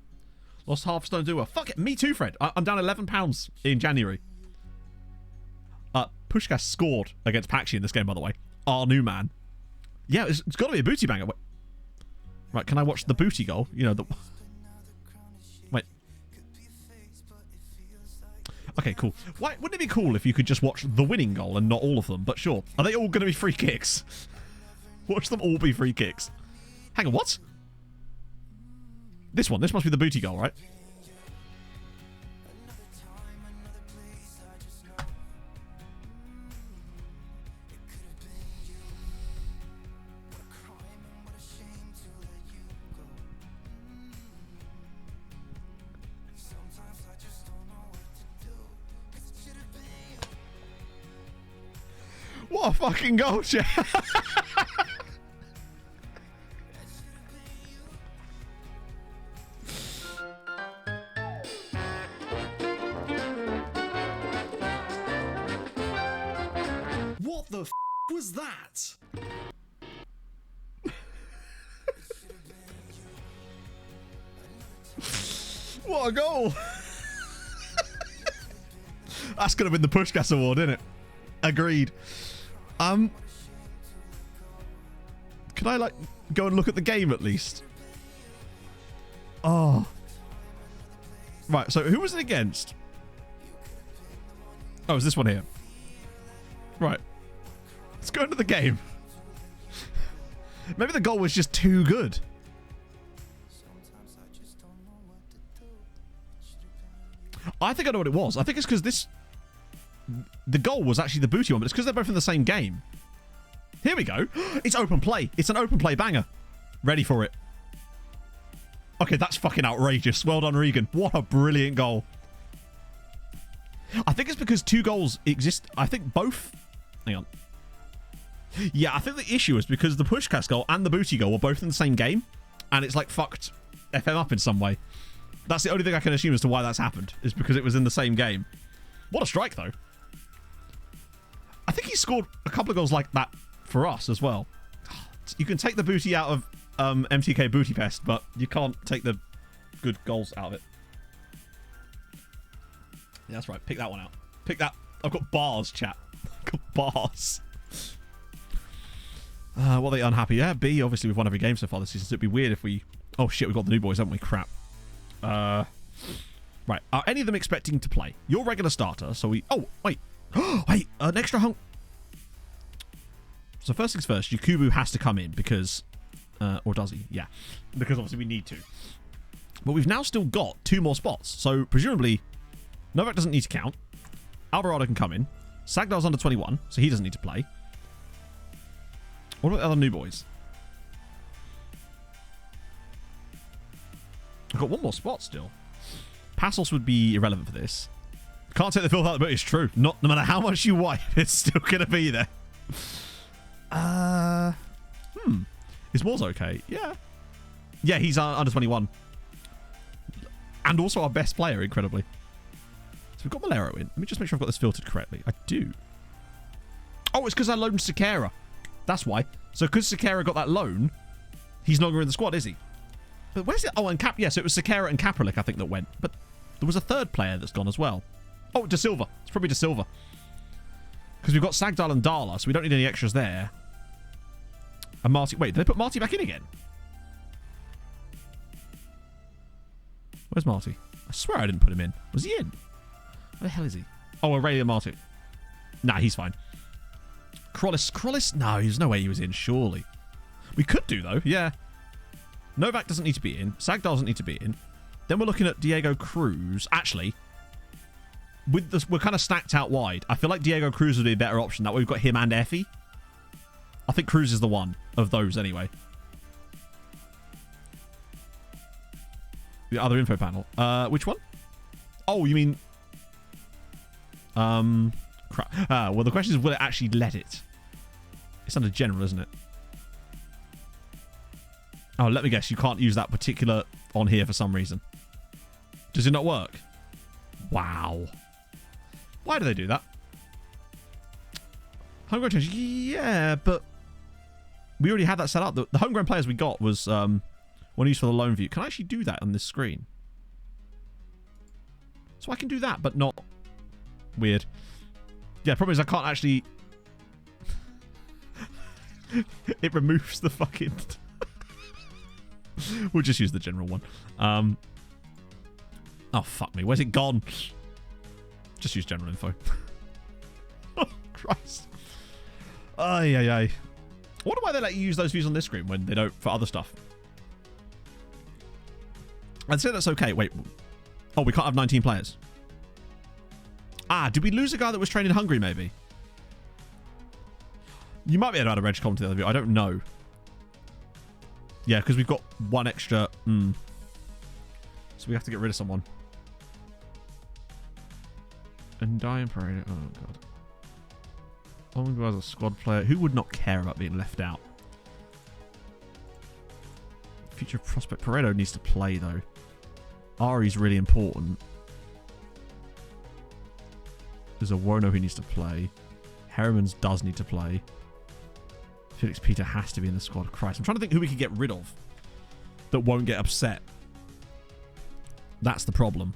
Lost half stone doer. Fuck it. Me too, Fred. I'm down £11 in January. Pushkas scored against Paxi in this game, by the way. Our new man. Yeah, it's got to be a booty banger. Wait. Right, can I watch the booty goal? You know, the... Wait. Okay, cool. Why wouldn't it be cool if you could just watch the winning goal and not all of them? But sure. Are they all going to be free kicks? Watch them all be free kicks. Hang on, what? This one. This must be the booty goal, right? What a fucking goal, chat. What the f was that? What a goal. That's going to win the Pushkas Award, isn't it? Agreed. Can I, like, go and look at the game at least? Oh. Right, so who was it against? Oh, it's this one here. Right. Let's go into the game. Maybe the goal was just too good. I think I know what it was. I think it's because the goal was actually the booty one, but it's because they're both in the same game. Here we go. It's open play. It's an open play banger. Ready for it. Okay, that's fucking outrageous. Well done, Regan. What a brilliant goal. I think it's because two goals exist. I think both... Hang on. Yeah, I think the issue is because the Pushkas goal and the booty goal were both in the same game, and it's like fucked FM up in some way. That's the only thing I can assume as to why that's happened, is because it was in the same game. What a strike, though. I think he scored a couple of goals like that for us as well. You can take the booty out of MTK Budapest, but you can't take the good goals out of it. Yeah, that's right. Pick that one out. Pick that. I've got bars, chat. I've got bars. What are they unhappy? Yeah, B, obviously we've won every game so far this season, so it'd be weird if we... Oh shit, we've got the new boys, haven't we? Crap. Right. Are any of them expecting to play? You're regular starter, so we... Oh, wait. Wait, an extra hung... So first things first, Yakubu has to come in because... or does he? Yeah. Because obviously we need to. But we've now still got 2 more spots. So presumably, Novak doesn't need to count. Alvarado can come in. Sagdar's under 21, so he doesn't need to play. What about the other new boys? I've got 1 more spot still. Passos would be irrelevant for this. Can't take the filth out of the boot. It's true. No matter how much you wipe, it's still going to be there. Is Moore's okay? Yeah. Yeah, he's under 21. And also our best player, incredibly. So we've got Malero in. Let me just make sure I've got this filtered correctly. I do. Oh, it's because I loaned Sakara. That's why. So because Sakara got that loan, he's no longer in the squad, is he? But where's it? Oh, and Cap. Yeah, so it was Sakara and Kapralik, I think, that went. But there was a 3rd player that's gone as well. Oh, De Silva. It's probably De Silva. Because we've got Sagdal and Darla, so we don't need any extras there. And Marty. Wait, did they put Marty back in again? Where's Marty? I swear I didn't put him in. Was he in? Where the hell is he? Oh, Aurelio Marty. Nah, he's fine. Krollis? No, there's no way he was in, surely. We could do, though, yeah. Novak doesn't need to be in. Sagdal doesn't need to be in. Then we're looking at Diego Cruz. Actually, with this, we're kind of stacked out wide. I feel like Diego Cruz would be a better option. That way we've got him and Effie. I think Cruz is the one of those anyway. The other info panel. Which one? Oh, you mean... crap. Well, the question is, will it actually let it? It's under general, isn't it? Oh, let me guess. You can't use that particular on here for some reason. Does it not work? Wow. Why do they do that? Homegrown change. Yeah, but we already had that set up. The homegrown players we got was one used for the loan view. Can I actually do that on this screen? So I can do that, but not... Weird. Yeah, problem is I can't actually... It removes the fucking... We'll just use the general one. Oh, fuck me. Where's it gone? Just use general info. Oh, Christ. Ay. I wonder why they let you use those views on this screen when they don't for other stuff. I'd say that's okay. Wait. Oh, we can't have 19 players. Ah, did we lose a guy that was trained in Hungary, maybe? You might be able to add a reg column to the other view. I don't know. Yeah, because we've got 1 extra. So we have to get rid of someone. And Diane Parade. Oh, God. Only as a squad player. Who would not care about being left out? Future prospect Paredo needs to play, though. Ari's really important. There's a Wono who needs to play. Herriman's does need to play. Felix Peter has to be in the squad. Christ, I'm trying to think who we could get rid of that won't get upset. That's the problem.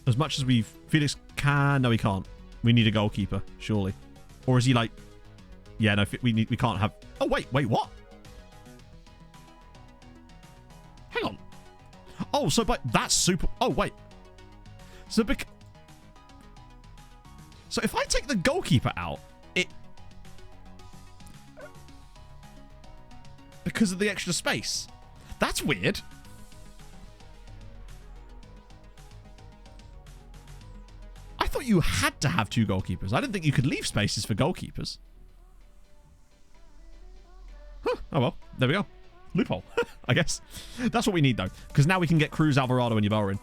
As much as we've... Felix can... No, he can't. We need a goalkeeper, surely. Or is he like... Yeah, no, we can't have... Oh, wait, what? Hang on. Oh, so but that's super... Oh, wait. So if I take the goalkeeper out, it... Because of the extra space. That's weird. I thought you had to have 2 goalkeepers. I didn't think you could leave spaces for goalkeepers. Huh. Oh, well. There we go. Loophole, I guess. That's what we need, though. Because now we can get Cruz, Alvarado, and Ybarra in.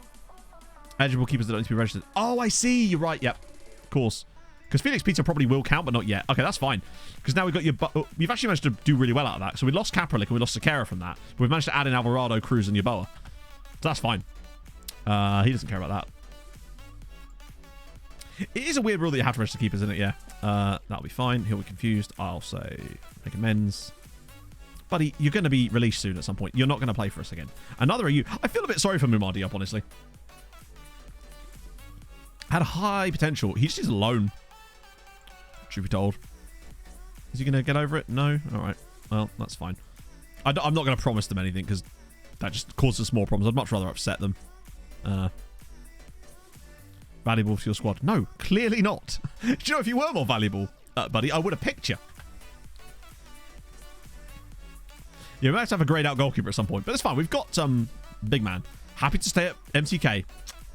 Eligible keepers that don't need to be registered. Oh, I see. You're right. Yep. Of course. Because Felix Peter probably will count, but not yet. Okay, that's fine. Because now we've got your... We've actually managed to do really well out of that. So we lost Kapralik and we lost Sakara from that. But we've managed to add in Alvarado, Cruz, and Yeboah. So that's fine. He doesn't care about that. It is a weird rule that you have to register keepers, isn't it? Yeah. That'll be fine. He'll be confused. I'll say make amends. Buddy, you're going to be released soon at some point. You're not going to play for us again. Another EU. I feel a bit sorry for Mumar Diop, honestly. Had a high potential. He just needs a loan. Truth be told. Is he going to get over it? No? Alright. Well, that's fine. I'm not going to promise them anything because that just causes more problems. I'd much rather upset them. Valuable to your squad. No, clearly not. Do you know, if you were more valuable, buddy, I would have picked you. You might have to have a grayed out goalkeeper at some point, but it's fine. We've got big man. Happy to stay at MTK.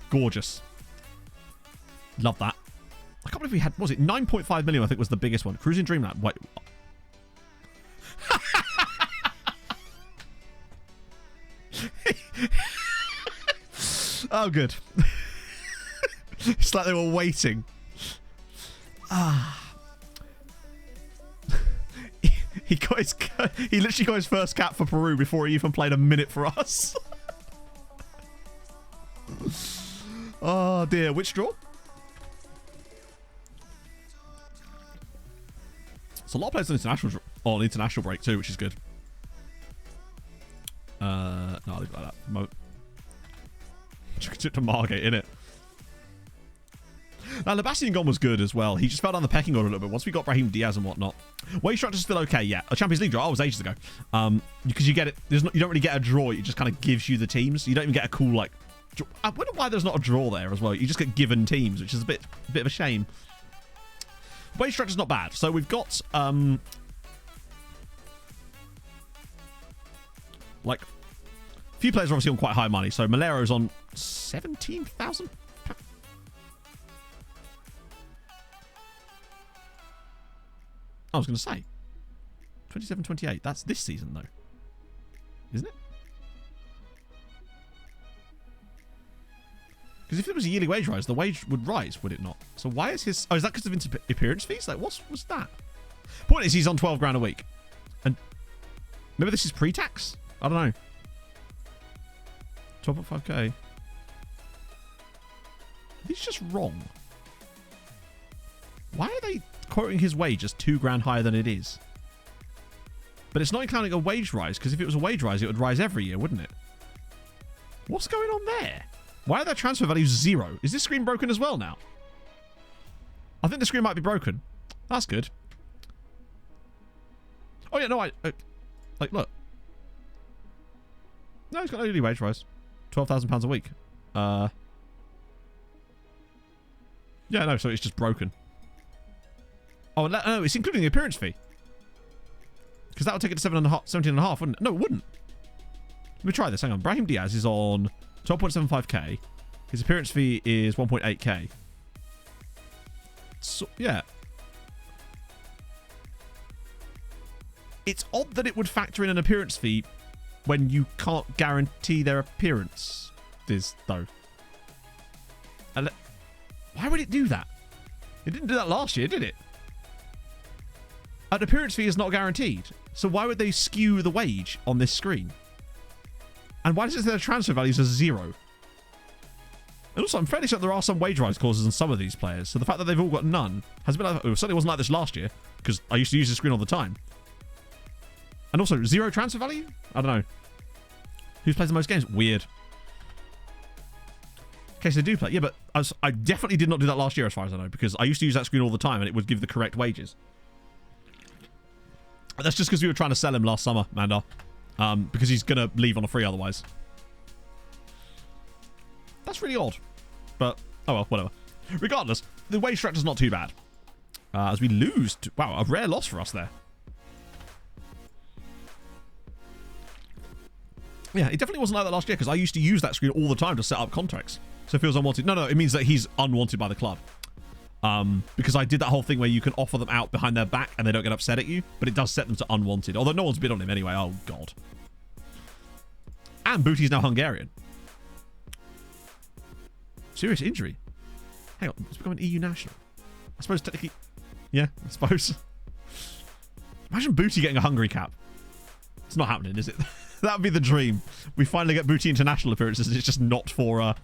Gorgeous. Love that. I can't believe we had, what was it, 9.5 million, I think was the biggest one. Cruising Dreamland. Wait. Oh, good. It's like they were waiting. He literally got his first cap for Peru before he even played a minute for us. Oh dear, which draw? So a lot of players on international break too, which is good. No, I'll leave it like that. Took it to Margate, innit? Now, Sebastian Gon was good as well. He just fell down the pecking order a little bit once we got Brahim Diaz and whatnot. Wage structure's still okay, yeah. A Champions League draw, was ages ago. Because you get it, you don't really get a draw. It just kind of gives you the teams. You don't even get a cool, like... I wonder why there's not a draw there as well. You just get given teams, which is a bit of a shame. Wage structure's not bad. So we've got... like... a few players are obviously on quite high money. So Malero's on 17,000. I was going to say 27, 28. That's this season though, isn't it? Because if it was a yearly wage rise, the wage would rise, would it not? So why is his... Oh, is that because of appearance fees? Like, what's that? Point is, he's on 12 grand a week. And maybe this is pre-tax? I don't know. 12.5k. He's just wrong. Why are they quoting his wage as 2 grand higher than it is? But it's not including a wage rise, because if it was a wage rise, it would rise every year, wouldn't it? What's going on there? Why are their transfer values 0? Is this screen broken as well now? I think the screen might be broken. That's good. Oh yeah, no, like, look. No, he's got no yearly wage rise. £12,000 a week. Yeah, no, so it's just broken. Oh, no, it's including the appearance fee. Because that would take it to 17.5, wouldn't it? No, it wouldn't. Let me try this. Hang on. Brahim Diaz is on 12.75k. His appearance fee is 1.8k. So, yeah. It's odd that it would factor in an appearance fee when you can't guarantee their appearances, though. Why would it do that? It didn't do that last year, did it? An appearance fee is not guaranteed. So why would they skew the wage on this screen? And why does it say their transfer values are 0? And also, I'm fairly certain there are some wage rise clauses in some of these players. So the fact that they've all got none has been... It certainly wasn't like this last year, because I used to use the screen all the time. And also, 0 transfer value? I don't know. Who's plays the most games? Weird. In case they do play. Yeah, but I definitely did not do that last year as far as I know, because I used to use that screen all the time and it would give the correct wages. That's just because we were trying to sell him last summer, Mandar. Because he's going to leave on a free otherwise. That's really odd. But, oh well, whatever. Regardless, the wage structure's not too bad. As we lose... wow, a rare loss for us there. Yeah, it definitely wasn't like that last year, because I used to use that screen all the time to set up contracts. So it feels unwanted. No, it means that he's unwanted by the club. Because I did that whole thing where you can offer them out behind their back and they don't get upset at you, but it does set them to unwanted. Although no one's bid on him anyway. Oh, God. And Booty's now Hungarian. Serious injury. Hang on, it's becoming EU national. I suppose technically... yeah, I suppose. Imagine Booty getting a Hungary cap. It's not happening, is it? That would be the dream. We finally get Booty international appearances. It's just not for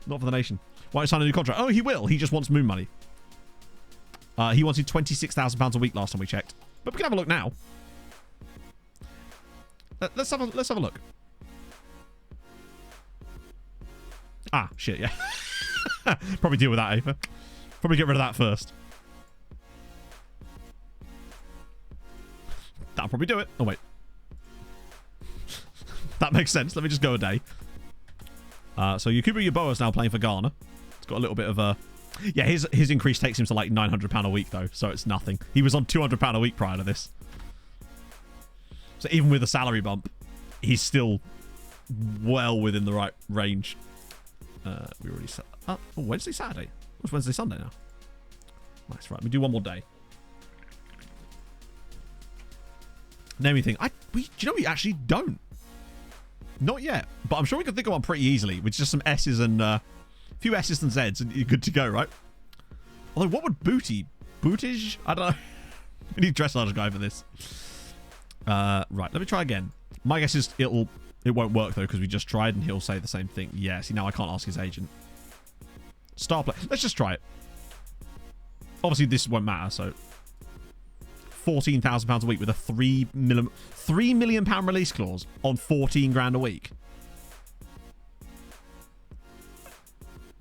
the nation. Why sign a new contract? Oh, he will. He just wants moon money. He wanted £26,000 a week last time we checked. But we can have a look now. Let's have a look. Ah, shit, yeah. Probably deal with that, Aether. Probably get rid of that first. That'll probably do it. Oh, wait. That makes sense. Let me just go a day. So Yakubu Yaboa is now playing for Ghana. It's got a little bit of a... Yeah, his increase takes him to like £900 a week, though, so it's nothing. He was on £200 a week prior to this. So even with a salary bump, he's still well within the right range. We already set up. Oh, Wednesday, Saturday. What's Wednesday, Sunday now? Nice, right. We do one more day. Name anything. Do you know we actually don't? Not yet, but I'm sure we can think of one pretty easily, with just some S's and a few S's and Z's, and you're good to go, right? Although, what would bootage? I don't know. We need dressage guy for this. Right, let me try again. My guess is it won't work though, because we just tried, and he'll say the same thing. Yeah, see, now I can't ask his agent. Star play. Let's just try it. Obviously, this won't matter, so £14,000 a week with a £3 million release clause on 14 grand a week.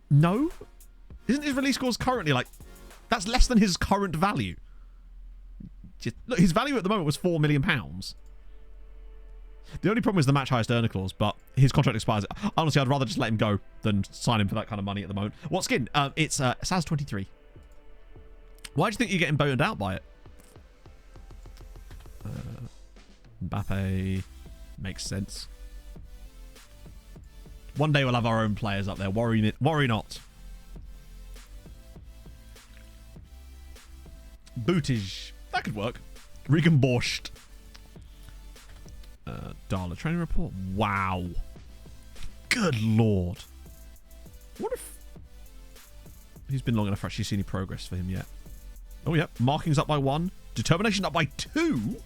No? Isn't his release clause currently like... That's less than his current value. Look, his value at the moment was £4 million. The only problem is the match highest earner clause, but his contract expires. Honestly, I'd rather just let him go than sign him for that kind of money at the moment. What skin? It's Saz23. Why do you think you're getting boned out by it? Mbappe makes sense. One day we'll have our own players up there. Worry not. Bootage. That could work. Regan Borscht. Darla training report. Wow. Good lord. What if... He's been long enough for actually see any progress for him yet. Oh, yeah. Markings up by 1. Determination up by 2.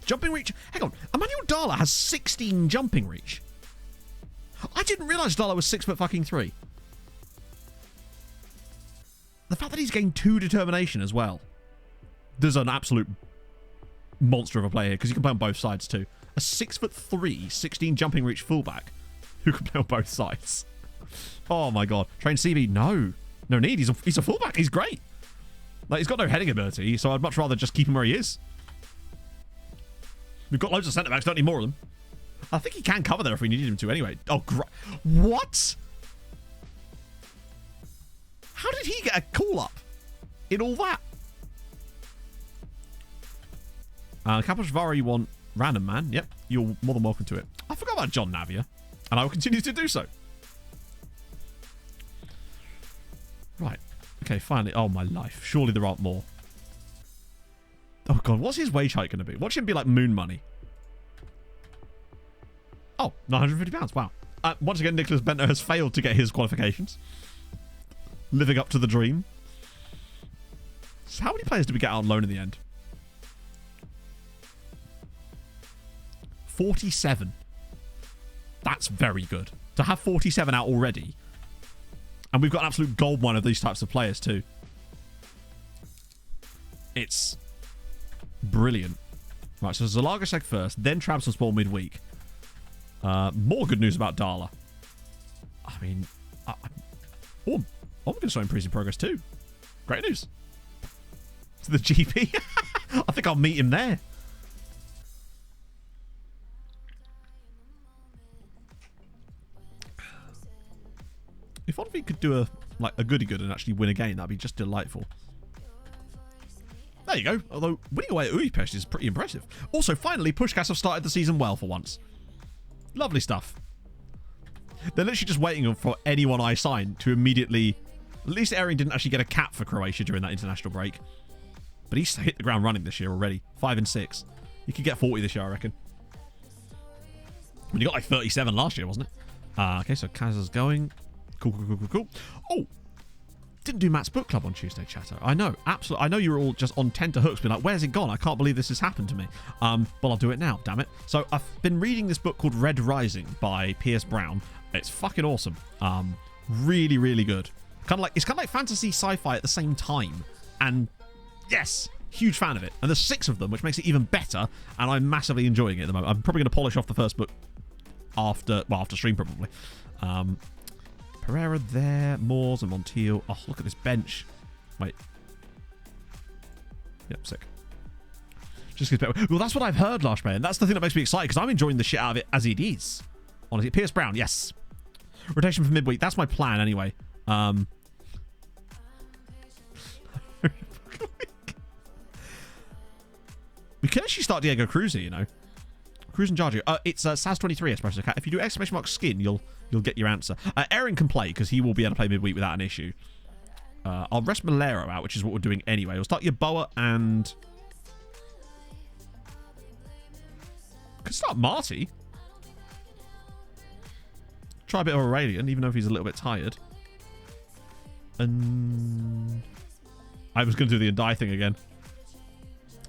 Jumping reach. Hang on. Emmanuel Darla has 16 jumping reach. I didn't realise Darla was 6'3". The fact that he's gained 2 determination as well. There's an absolute monster of a player here, because he can play on both sides too. A 6'3", 16 jumping reach fullback who can play on both sides. Oh my god. Train CB, no need. He's a fullback. He's great. Like, he's got no heading ability, so I'd much rather just keep him where he is. We've got loads of centre backs. Don't need more of them. I think he can cover there if we needed him to anyway. Oh, what? How did he get a call up in all that? Kapashvari, you want random man? Yep, you're more than welcome to it. I forgot about John Navia, and I will continue to do so. Right. Okay, finally. Oh, my life. Surely there aren't more. Oh, God. What's his wage hike going to be? Watch him be like moon money. Oh, £950. Wow. Once again, Nicholas Bento has failed to get his qualifications. Living up to the dream. So how many players did we get out on loan in the end? 47. That's very good. To have 47 out already. And we've got an absolute gold mine of these types of players too. It's brilliant. Right, so Zalagasek first, then Trabzonspor midweek. More good news about Darla. I mean, I'm going to show him in progress too. Great news. To the GP. I think I'll meet him there. If Onvi could do a goody good and actually win a game, that'd be just delightful. There you go. Although winning away at Udipest is pretty impressive. Also, finally, Pushkas have started the season well for once. Lovely stuff. They're literally just waiting for anyone I sign to immediately... At least Erin didn't actually get a cap for Croatia during that international break. But he's hit the ground running this year already. 5 and 6. He could get 40 this year, I reckon. I mean, he got like 37 last year, wasn't it? Okay, so Kaz's going. Cool. Oh! Didn't do Matt's book club on Tuesday, chatter. I know, absolutely. I know you're all just on tenterhooks, being like, where's it gone? I can't believe this has happened to me. Well, I'll do it now, damn it. So I've been reading this book called Red Rising by Pierce Brown. It's fucking awesome. Really, really good. It's kind of like fantasy sci-fi at the same time. And yes, huge fan of it. And there's 6 of them, which makes it even better. And I'm massively enjoying it at the moment. I'm probably going to polish off the first book after stream, probably. Pereira there, Moores and Montiel. Oh, look at this bench. Wait. Yep, sick. Just gets better. Well, that's what I've heard, Lashman. And that's the thing that makes me excited, because I'm enjoying the shit out of it as it is. Honestly, Pierce Brown, yes. Rotation for midweek. That's my plan anyway. We can actually start Diego Cruz here, you know. Cruz and Jardio. It's Saz23 Espresso Cat. If you do exclamation mark skin, you'll get your answer. Aaron can play because he will be able to play midweek without an issue. I'll rest Malero out, which is what we're doing anyway. We'll start your Boa and... Could start Marty. Try a bit of Aurelian, even though he's a little bit tired. And... I was going to do the Endai thing again.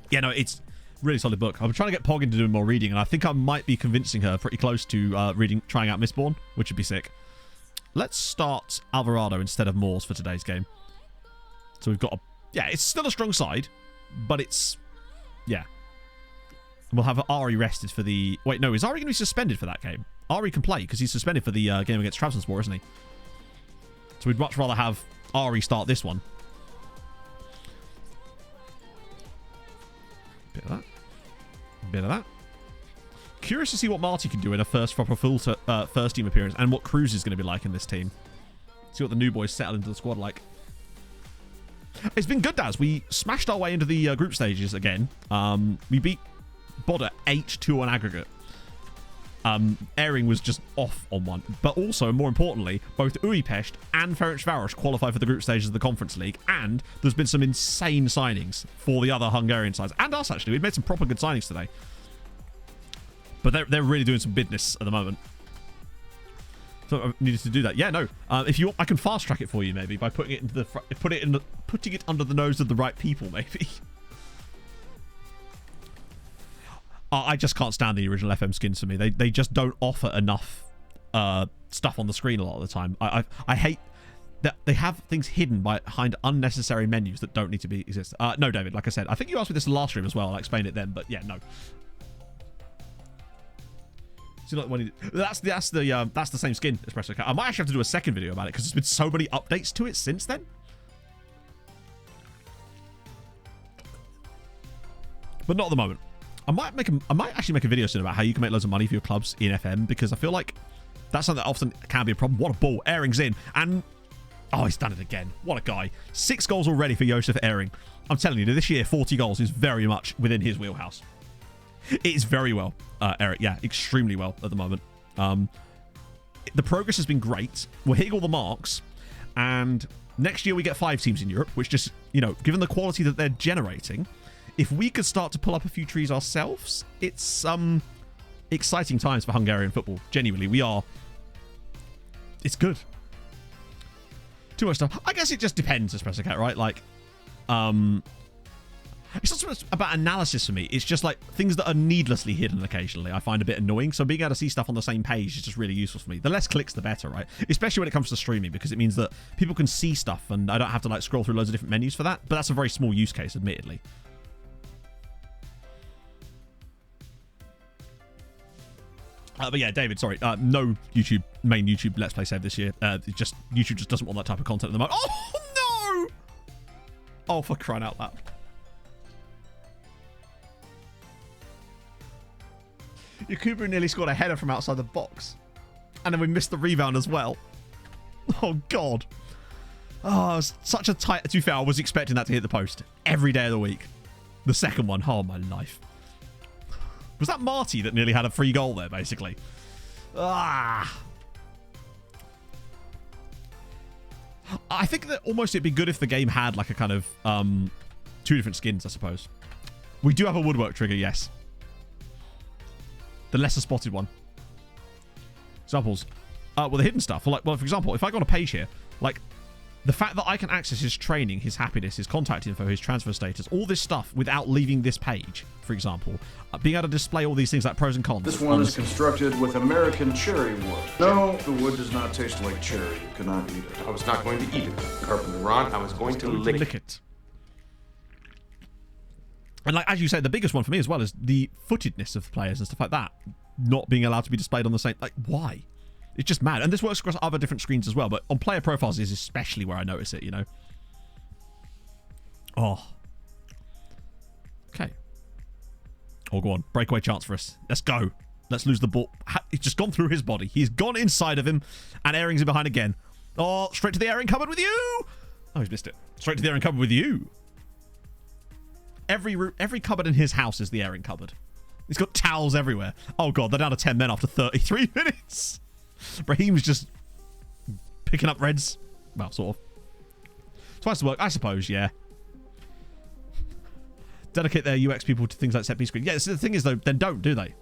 Yeah, no, it's really solid book. I'm trying to get Pog into doing more reading, and I think I might be convincing her pretty close to trying out Mistborn, which would be sick. Let's start Alvarado instead of Moores for today's game. So we've got a... Yeah, it's still a strong side, but it's... Yeah. We'll have Ari rested for the... Wait, no, is Ari going to be suspended for that game? Ari can play, because he's suspended for the game against Trabzonspor, isn't he? So we'd much rather have Ari start this one. Bit of that. Bit of that. Curious to see what Marty can do in a first proper full first team appearance, and what Cruz is going to be like in this team. See what the new boys settle into the squad like. It's been good, Daz. We smashed our way into the group stages again. We beat Bodder 8-2 on aggregate. Airing was just off on one. But also, more importantly, both Újpest and Ferencváros qualify for the group stages of the Conference League, and there's been some insane signings for the other Hungarian sides. And us, actually. We've made some proper good signings today. But they're really doing some business at the moment. So I needed to do that. Yeah, no. If you want, I can fast track it for you, maybe, by putting it into the putting it under the nose of the right people, maybe. I just can't stand the original FM skins for me. They just don't offer enough stuff on the screen a lot of the time. I hate that they have things hidden behind unnecessary menus that don't need to be exist. No, David, like I said, I think you asked me this last stream as well. I'll explain it then, but yeah, no. So when that's the same skin, Espresso Cat. I might actually have to do a second video about it because there's been so many updates to it since then. But not at the moment. I might actually make a video soon about how you can make loads of money for your clubs in FM, because I feel like that's something that often can be a problem. What a ball. Airing's in. And oh, he's done it again. What a guy. 6 goals already for Josef Airing. I'm telling you, this year 40 goals is very much within his wheelhouse. It is very well, Eric. Yeah, extremely well at the moment. The progress has been great. We're hitting all the marks. And next year we get 5 teams in Europe, which just, you know, given the quality that they're generating, if we could start to pull up a few trees ourselves, it's exciting times for Hungarian football. Genuinely, we are. It's good. Too much stuff. I guess it just depends, Espresso Cat, right? Like, it's not so much about analysis for me. It's just like things that are needlessly hidden occasionally I find a bit annoying. So being able to see stuff on the same page is just really useful for me. The less clicks, the better, right? Especially when it comes to streaming, because it means that people can see stuff and I don't have to like scroll through loads of different menus for that. But that's a very small use case, admittedly. But yeah, David, sorry. No main YouTube Let's Play save this year. YouTube just doesn't want that type of content at the moment. Oh, no! Oh, for crying out loud. Yakubu nearly scored a header from outside the box. And then we missed the rebound as well. Oh, God. Oh, it was such a tight... To be fair, I was expecting that to hit the post every day of the week. The second one. Oh, my life. Was that Marty that nearly had a free goal there, basically? Ah. I think that almost it'd be good if the game had like a kind of 2 different skins, I suppose. We do have a woodwork trigger, yes. The lesser spotted one. Examples. Well, the hidden stuff. Well, for example, if I go on a page here, like the fact that I can access his training, his happiness, his contact info, his transfer status, all this stuff without leaving this page, for example, being able to display all these things like pros and cons. This one is constructed with American cherry wood. No, the wood does not taste like cherry. You cannot eat it. I was not going to eat it, Carpenter Ron. I was going to lick it. And like as you say, the biggest one for me as well is the footedness of players and stuff like that not being allowed to be displayed on the same. Like, why? It's just mad. And this works across other different screens as well, but on player profiles is especially where I notice it, you know. Oh. Okay. Oh, go on. Breakaway chance for us. Let's go. Let's lose the ball. It's just gone through his body. He's gone inside of him, and Airing's in behind again. Oh, straight to the airing cupboard with you. Oh, he's missed it. Straight to the airing cupboard with you. Every cupboard in his house is the airing cupboard. He's got towels everywhere. Oh, God, they're down to 10 men after 33 minutes. Brahim's just picking up reds. Well, sort of. Twice the work, I suppose, yeah. Dedicate their UX people to things like set piece screen. Yeah, so the thing is, though, then don't, do they?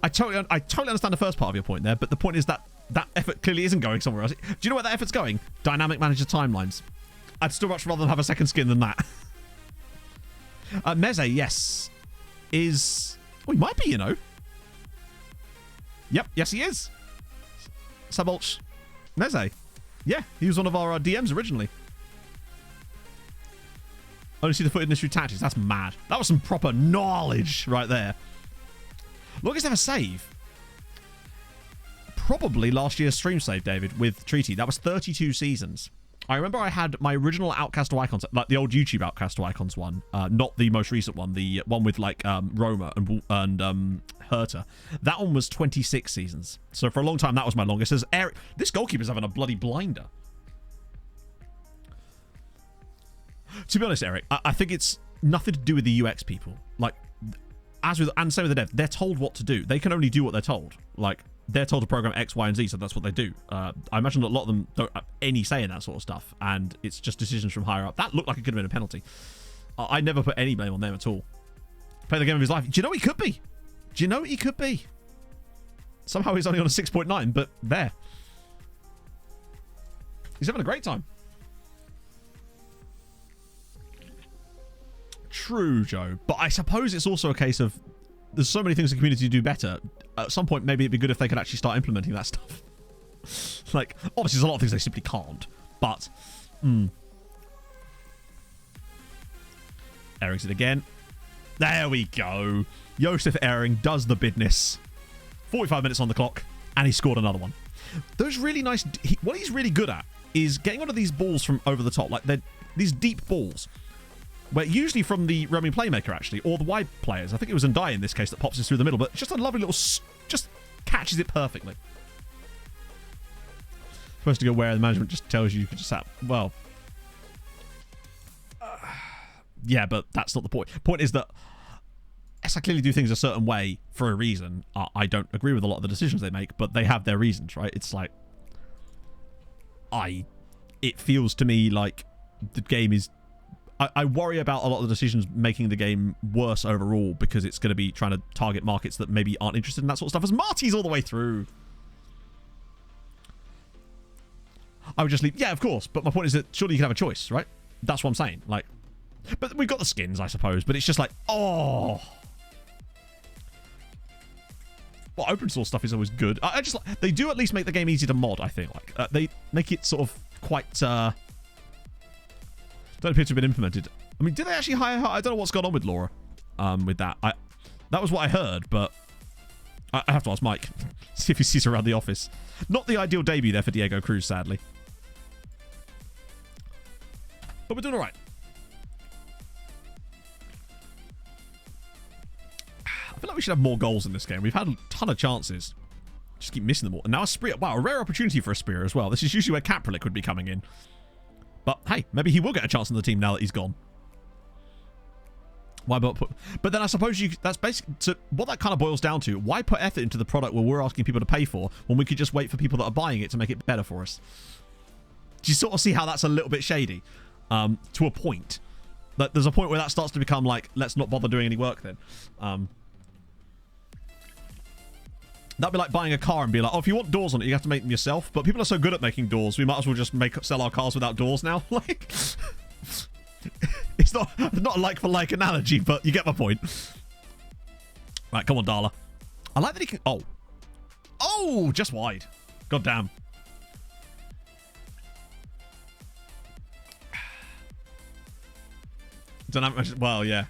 I totally understand the first part of your point there, but the point is that that effort clearly isn't going somewhere else. Do you know where that effort's going? Dynamic manager timelines. I'd still much rather have a second skin than that. Meze, yes, is... Oh, he might be, you know. Yep, yes, he is. Sabolch Meze. Yeah, he was one of our DMs originally. Only see the footage through tactics. That's mad. That was some proper knowledge right there. Longest ever save. Probably last year's stream save, David, with Treaty. That was 32 seasons. I remember I had my original Outcast to Icons, like the old YouTube Outcast to Icons one, not the most recent one, the one with like Roma and Herta. That one was 26 seasons. So for a long time, that was my longest. As Eric, this goalkeeper's having a bloody blinder. To be honest, Eric, I think it's nothing to do with the UX people. Like, as with, and same with the dev, they're told what to do. They can only do what they're told. Like, they're told to program X, Y, and Z, so that's what they do. I imagine that a lot of them don't have any say in that sort of stuff, and it's just decisions from higher up. That looked like it could have been a penalty. I never put any blame on them at all. Play the game of his life. Do you know what he could be? Do you know what he could be? Somehow he's only on a 6.9, but there. He's having a great time. True, Joe. But I suppose it's also a case of there's so many things the community do better. At some point, maybe it'd be good if they could actually start implementing that stuff. Like, obviously, there's a lot of things they simply can't. But, Airing's it again. There we go. Josef Airing does the business. 45 minutes on the clock, and he scored another one. Those really nice... what he's really good at is getting onto these balls from over the top. Like, they're these deep balls. Where usually from the roaming playmaker, actually, or the wide players. I think it was Ndai in this case that pops this through the middle, but just a lovely little... just catches it perfectly. Supposed to go where the management just tells you could just sat... Well... yeah, but that's not the point. Point is that... yes, I clearly do things a certain way for a reason. I don't agree with a lot of the decisions they make, but they have their reasons, right? It's like... it feels to me like the game is... I worry about a lot of the decisions making the game worse overall because it's going to be trying to target markets that maybe aren't interested in that sort of stuff. As Marty's all the way through. I would just leave... yeah, of course. But my point is that surely you can have a choice, right? That's what I'm saying. Like, but we've got the skins, I suppose. But it's just like, oh... well, open source stuff is always good. I just like... they do at least make the game easy to mod, I think. Like, they make it sort of quite... don't appear to have been implemented. I mean, did they actually hire her? I don't know what's gone on with Laura with that. That was what I heard, but I have to ask Mike. See if he sees her around the office. Not the ideal debut there for Diego Cruz, sadly. But we're doing all right. I feel like we should have more goals in this game. We've had a ton of chances. Just keep missing them all. And now a Spear. Wow, a rare opportunity for a Spear as well. This is usually where Kapralik would be coming in. But hey, maybe he will get a chance in the team now that he's gone. Why but then I suppose that's basically so what that kind of boils down to. Why put effort into the product where we're asking people to pay for when we could just wait for people that are buying it to make it better for us? Do you sort of see how that's a little bit shady? To a point. That there's a point where that starts to become like, let's not bother doing any work then. That'd be like buying a car and be like, oh, if you want doors on it, you have to make them yourself. But people are so good at making doors, we might as well just sell our cars without doors now. Like, it's not a like for like analogy, but you get my point. Right, come on, Darla. I like that he can... oh, just wide. God damn. Well, yeah.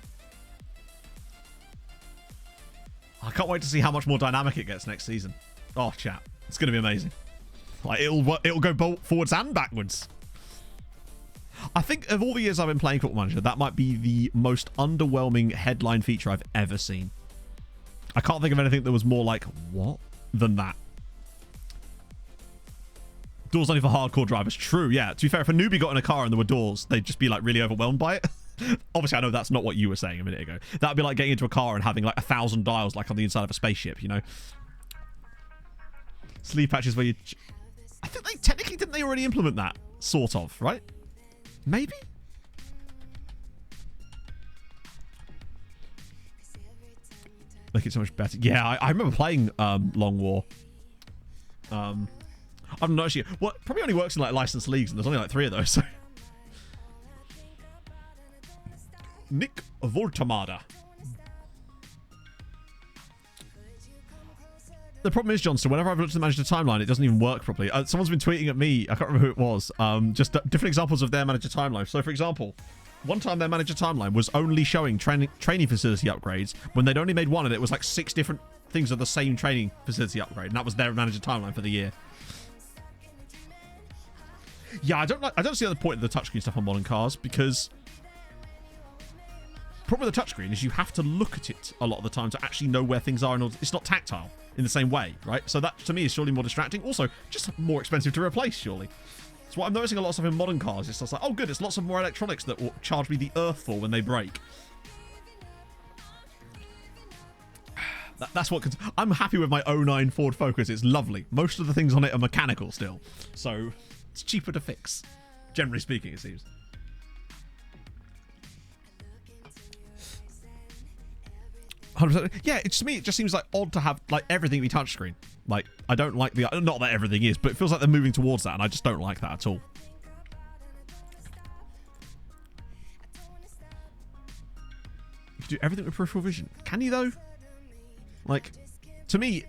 I can't wait to see how much more dynamic it gets next season. Oh, chat. It's going to be amazing. Like, it'll go forwards and backwards. I think of all the years I've been playing Football Manager, that might be the most underwhelming headline feature I've ever seen. I can't think of anything that was more like, what? Than that. Doors only for hardcore drivers. True, yeah. To be fair, if a newbie got in a car and there were doors, they'd just be like really overwhelmed by it. Obviously, I know that's not what you were saying a minute ago. That'd be like getting into a car and having like 1,000 dials like on the inside of a spaceship, you know? Sleeve patches where you... I think they technically, didn't they already implement that? Sort of, right? Maybe? Make it so much better. Yeah, I remember playing Long War. I don't know actually. What probably only works in like licensed leagues, and there's only like 3 of those. So. Nick Voltamada. The problem is, Johnston, whenever I've looked at the manager timeline, it doesn't even work properly. Someone's been tweeting at me. I can't remember who it was. Just different examples of their manager timeline. So, for example, one time their manager timeline was only showing training facility upgrades when they'd only made one, and it was like 6 different things of the same training facility upgrade, and that was their manager timeline for the year. Yeah, I don't see the point of the touchscreen stuff on modern cars, because the problem with the touchscreen is you have to look at it a lot of the time to actually know where things are, and it's not tactile in the same way, right? So that to me is surely more distracting. Also, just more expensive to replace, surely. That's what I'm noticing a lot of stuff in modern cars. It's just like, oh good, it's lots of more electronics that will charge me the earth for when they break. That's what... I'm happy with my 09 Ford Focus. It's lovely. Most of the things on it are mechanical still. So, it's cheaper to fix. Generally speaking, it seems. Yeah, to me, it just seems like odd to have like everything be touchscreen. Like, I don't like the... Not that everything is, but it feels like they're moving towards that, and I just don't like that at all. You can do everything with peripheral vision. Can you, though? Like, to me,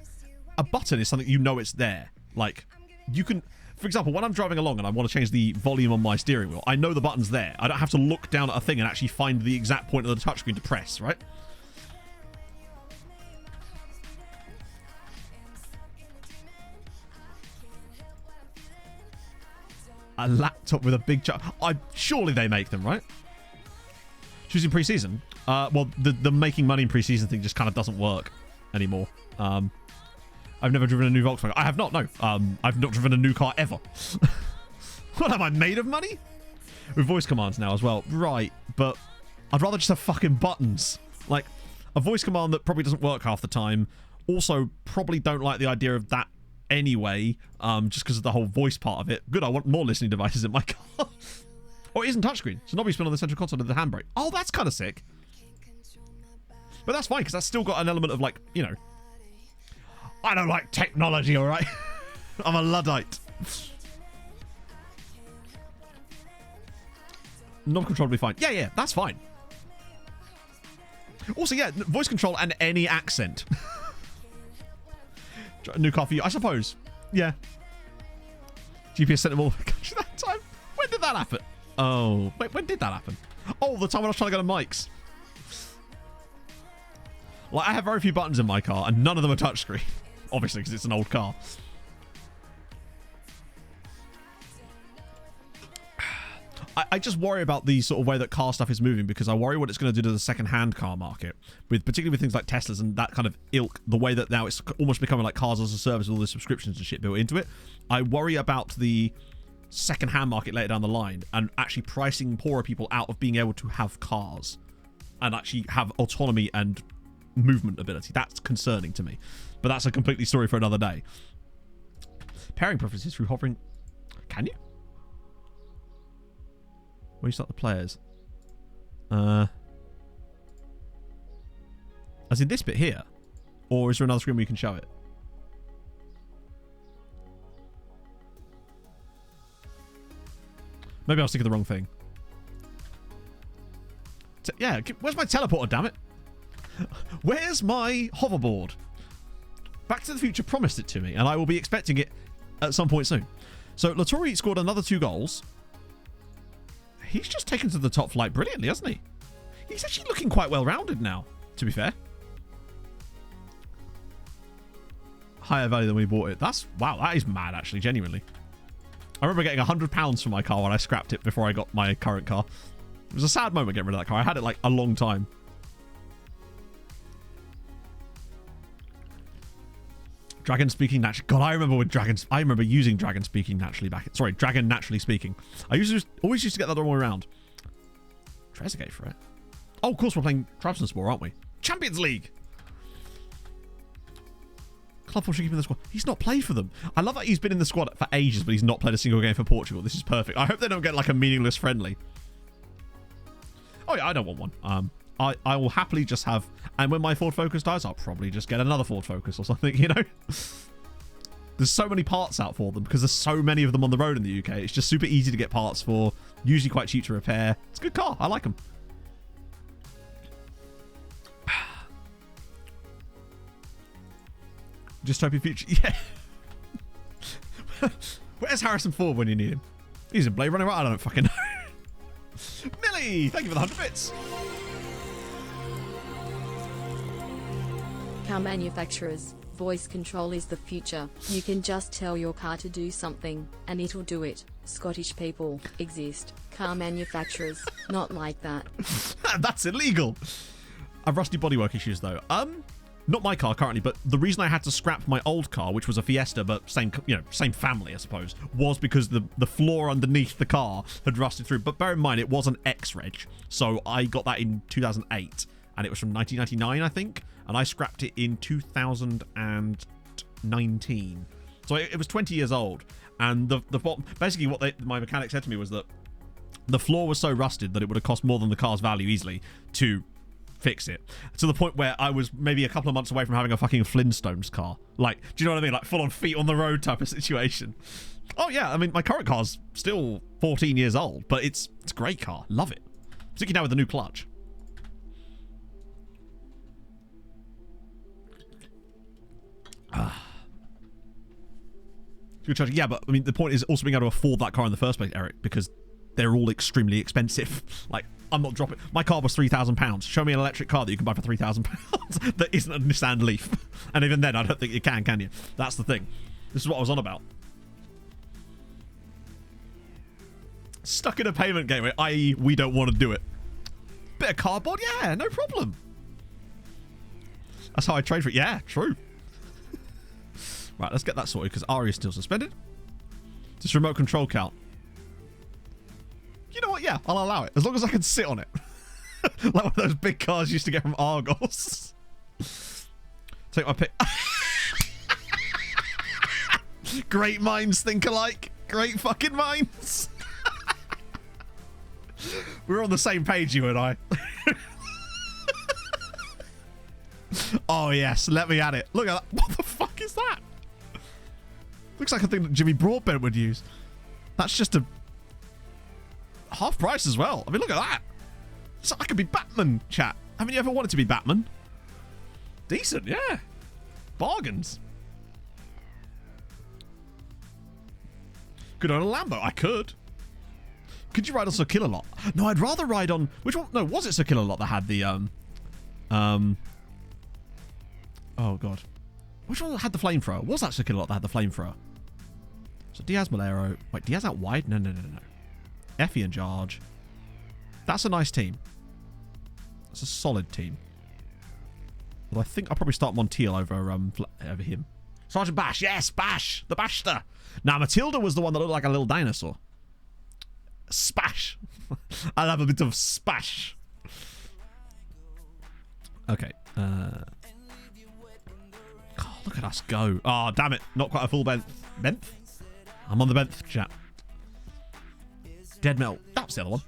a button is something you know it's there. Like, you can... For example, when I'm driving along and I want to change the volume on my steering wheel, I know the button's there. I don't have to look down at a thing and actually find the exact point of the touchscreen to press, right? A laptop with a big surely they make them, right? Choosing pre-season? Well, the making money in pre-season thing just kind of doesn't work anymore. I've never driven a new Volkswagen. I have not, no. I've not driven a new car ever. What, am I made of money? With voice commands now as well. Right, but I'd rather just have fucking buttons. Like, a voice command that probably doesn't work half the time. Also, probably don't like the idea of that anyway, just because of the whole voice part of it. Good, I want more listening devices in my car. Oh, it isn't touchscreen. So nobody spin on the central console of the handbrake. Oh, that's kind of sick. But that's fine, because that's still got an element of, like, you know, I don't like technology, all right? I'm a Luddite. Knob control will be fine. Yeah, that's fine. Also, yeah, voice control and any accent. New car for you, I suppose. Yeah. GPS sent them all over the country that time. When did that happen? Oh, wait, when did that happen? Oh, the time when I was trying to go to Mike's. Like, I have very few buttons in my car, and none of them are touchscreen. Obviously, because it's an old car. I just worry about the sort of way that car stuff is moving, because I worry what it's going to do to the second-hand car market, particularly with things like Teslas and that kind of ilk, the way that now it's almost becoming like cars as a service with all the subscriptions and shit built into it. I worry about the second-hand market later down the line and actually pricing poorer people out of being able to have cars and actually have autonomy and movement ability. That's concerning to me. But that's a completely story for another day. Pairing preferences through hovering. Can you? Where you start the players? As in this bit here? Or is there another screen where you can show it? Maybe I was thinking the wrong thing. Yeah, where's my teleporter, damn it? Where's my hoverboard? Back to the Future promised it to me, and I will be expecting it at some point soon. So, Lattori scored another 2 goals. He's just taken to the top flight brilliantly, hasn't he? He's actually looking quite well-rounded now, to be fair. Higher value than we bought it. Wow, that is mad, actually, genuinely. I remember getting £100 for my car when I scrapped it before I got my current car. It was a sad moment getting rid of that car. I had it, like, a long time. Dragon speaking naturally. God, I remember with dragons. I remember using dragon speaking naturally back. Sorry, dragon naturally speaking. I always used to get that the wrong way around. Trezeguet for it. Oh, of course we're playing Trabzonspor, aren't we? Champions League. Club should keep him in the squad. He's not played for them. I love that he's been in the squad for ages, but he's not played a single game for Portugal. This is perfect. I hope they don't get like a meaningless friendly. Oh yeah, I don't want one. I will happily just have, and when my Ford Focus dies, I'll probably just get another Ford Focus or something, you know? There's so many parts out for them because there's so many of them on the road in the UK. It's just super easy to get parts for, usually quite cheap to repair. It's a good car. I like them. Dystopia future. Yeah. Where's Harrison Ford when you need him? He's in Blade Runner. I don't fucking know. Millie, thank you for the 100 bits. Car manufacturers, voice control is the future. You can just tell your car to do something, and it'll do it. Scottish people exist. Car manufacturers, not like that. That's illegal. I've rusty bodywork issues though. Not my car currently, but the reason I had to scrap my old car, which was a Fiesta, but same family, I suppose, was because the floor underneath the car had rusted through. But bear in mind, it was an X-Reg, so I got that in 2008, and it was from 1999, I think, and I scrapped it in 2019. So it was 20 years old, and basically what my mechanic said to me was that the floor was so rusted that it would have cost more than the car's value easily to fix it, to the point where I was maybe a couple of months away from having a fucking Flintstones car. Like, do you know what I mean? Like full on feet on the road type of situation. Oh yeah, I mean my current car's still 14 years old, but it's a great car. Love it. Particularly now with the new clutch. Good charging. Yeah, but I mean the point is also being able to afford that car in the first place, Eric, because they're all extremely expensive. Like, I'm not dropping. My car was £3,000. Show me an electric car that you can buy for £3,000 that isn't a Nissan Leaf. And even then, I don't think you can you? That's the thing. This is what I was on about. Stuck in a payment gateway, i.e. we don't want to do it. Bit of cardboard? Yeah, no problem. That's how I trade for it. Yeah, true. Right, let's get that sorted because Ari is still suspended. Does remote control count? You know what? Yeah, I'll allow it. As long as I can sit on it. Like one of those big cars you used to get from Argos. Take my pick. Great minds think alike. Great fucking minds. We're on the same page, you and I. Oh, yes. Let me at it. Look at that. What the fuck is that? Looks like a thing that Jimmy Broadbent would use. That's just a half price as well. I mean, look at that. So I could be Batman, chat. Haven't you ever wanted to be Batman? Decent, yeah. Bargains. Could own a Lambo. I could. Could you ride on Sir Killalot? No, I'd rather ride on... Which one? No, was it Sir Killalot that had the... Oh, God. Which one had the flamethrower? Was that Sir Killalot that had the flamethrower? So Diaz Malero... Wait, Diaz out wide? No. Effie in charge. That's a nice team. That's a solid team. But I think I'll probably start Montiel over him. Sergeant Bash. Yes, Bash. The Bashster. Now, Matilda was the one that looked like a little dinosaur. Spash. I'll have a bit of spash. Okay. Oh, look at us go. Oh, damn it. Not quite a full benth. Benth? I'm on the benth, chat. Dead Metal. That's the other one.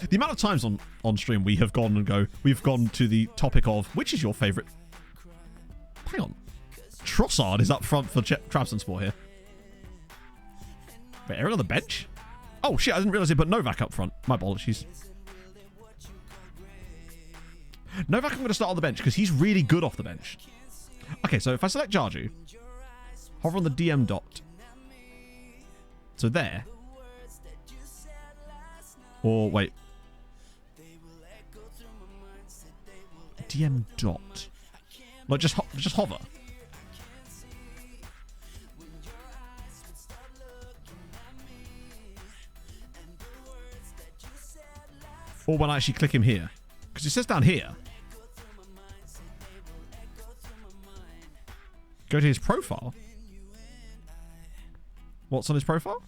The amount of times on stream we've gone to the topic of which is your favourite. Hang on. Trossard is up front for Trabzonspor here. Wait, Aaron on the bench? Oh shit, I didn't realise he put Novak up front. My apologies. Novak I'm going to start on the bench because he's really good off the bench. Okay, so if I select Jarju, hover on the DM dot. So there. Or wait. DM dot. Like just hover. Or when I actually click him here. Because it says down here. Go to his profile. What's on his profile?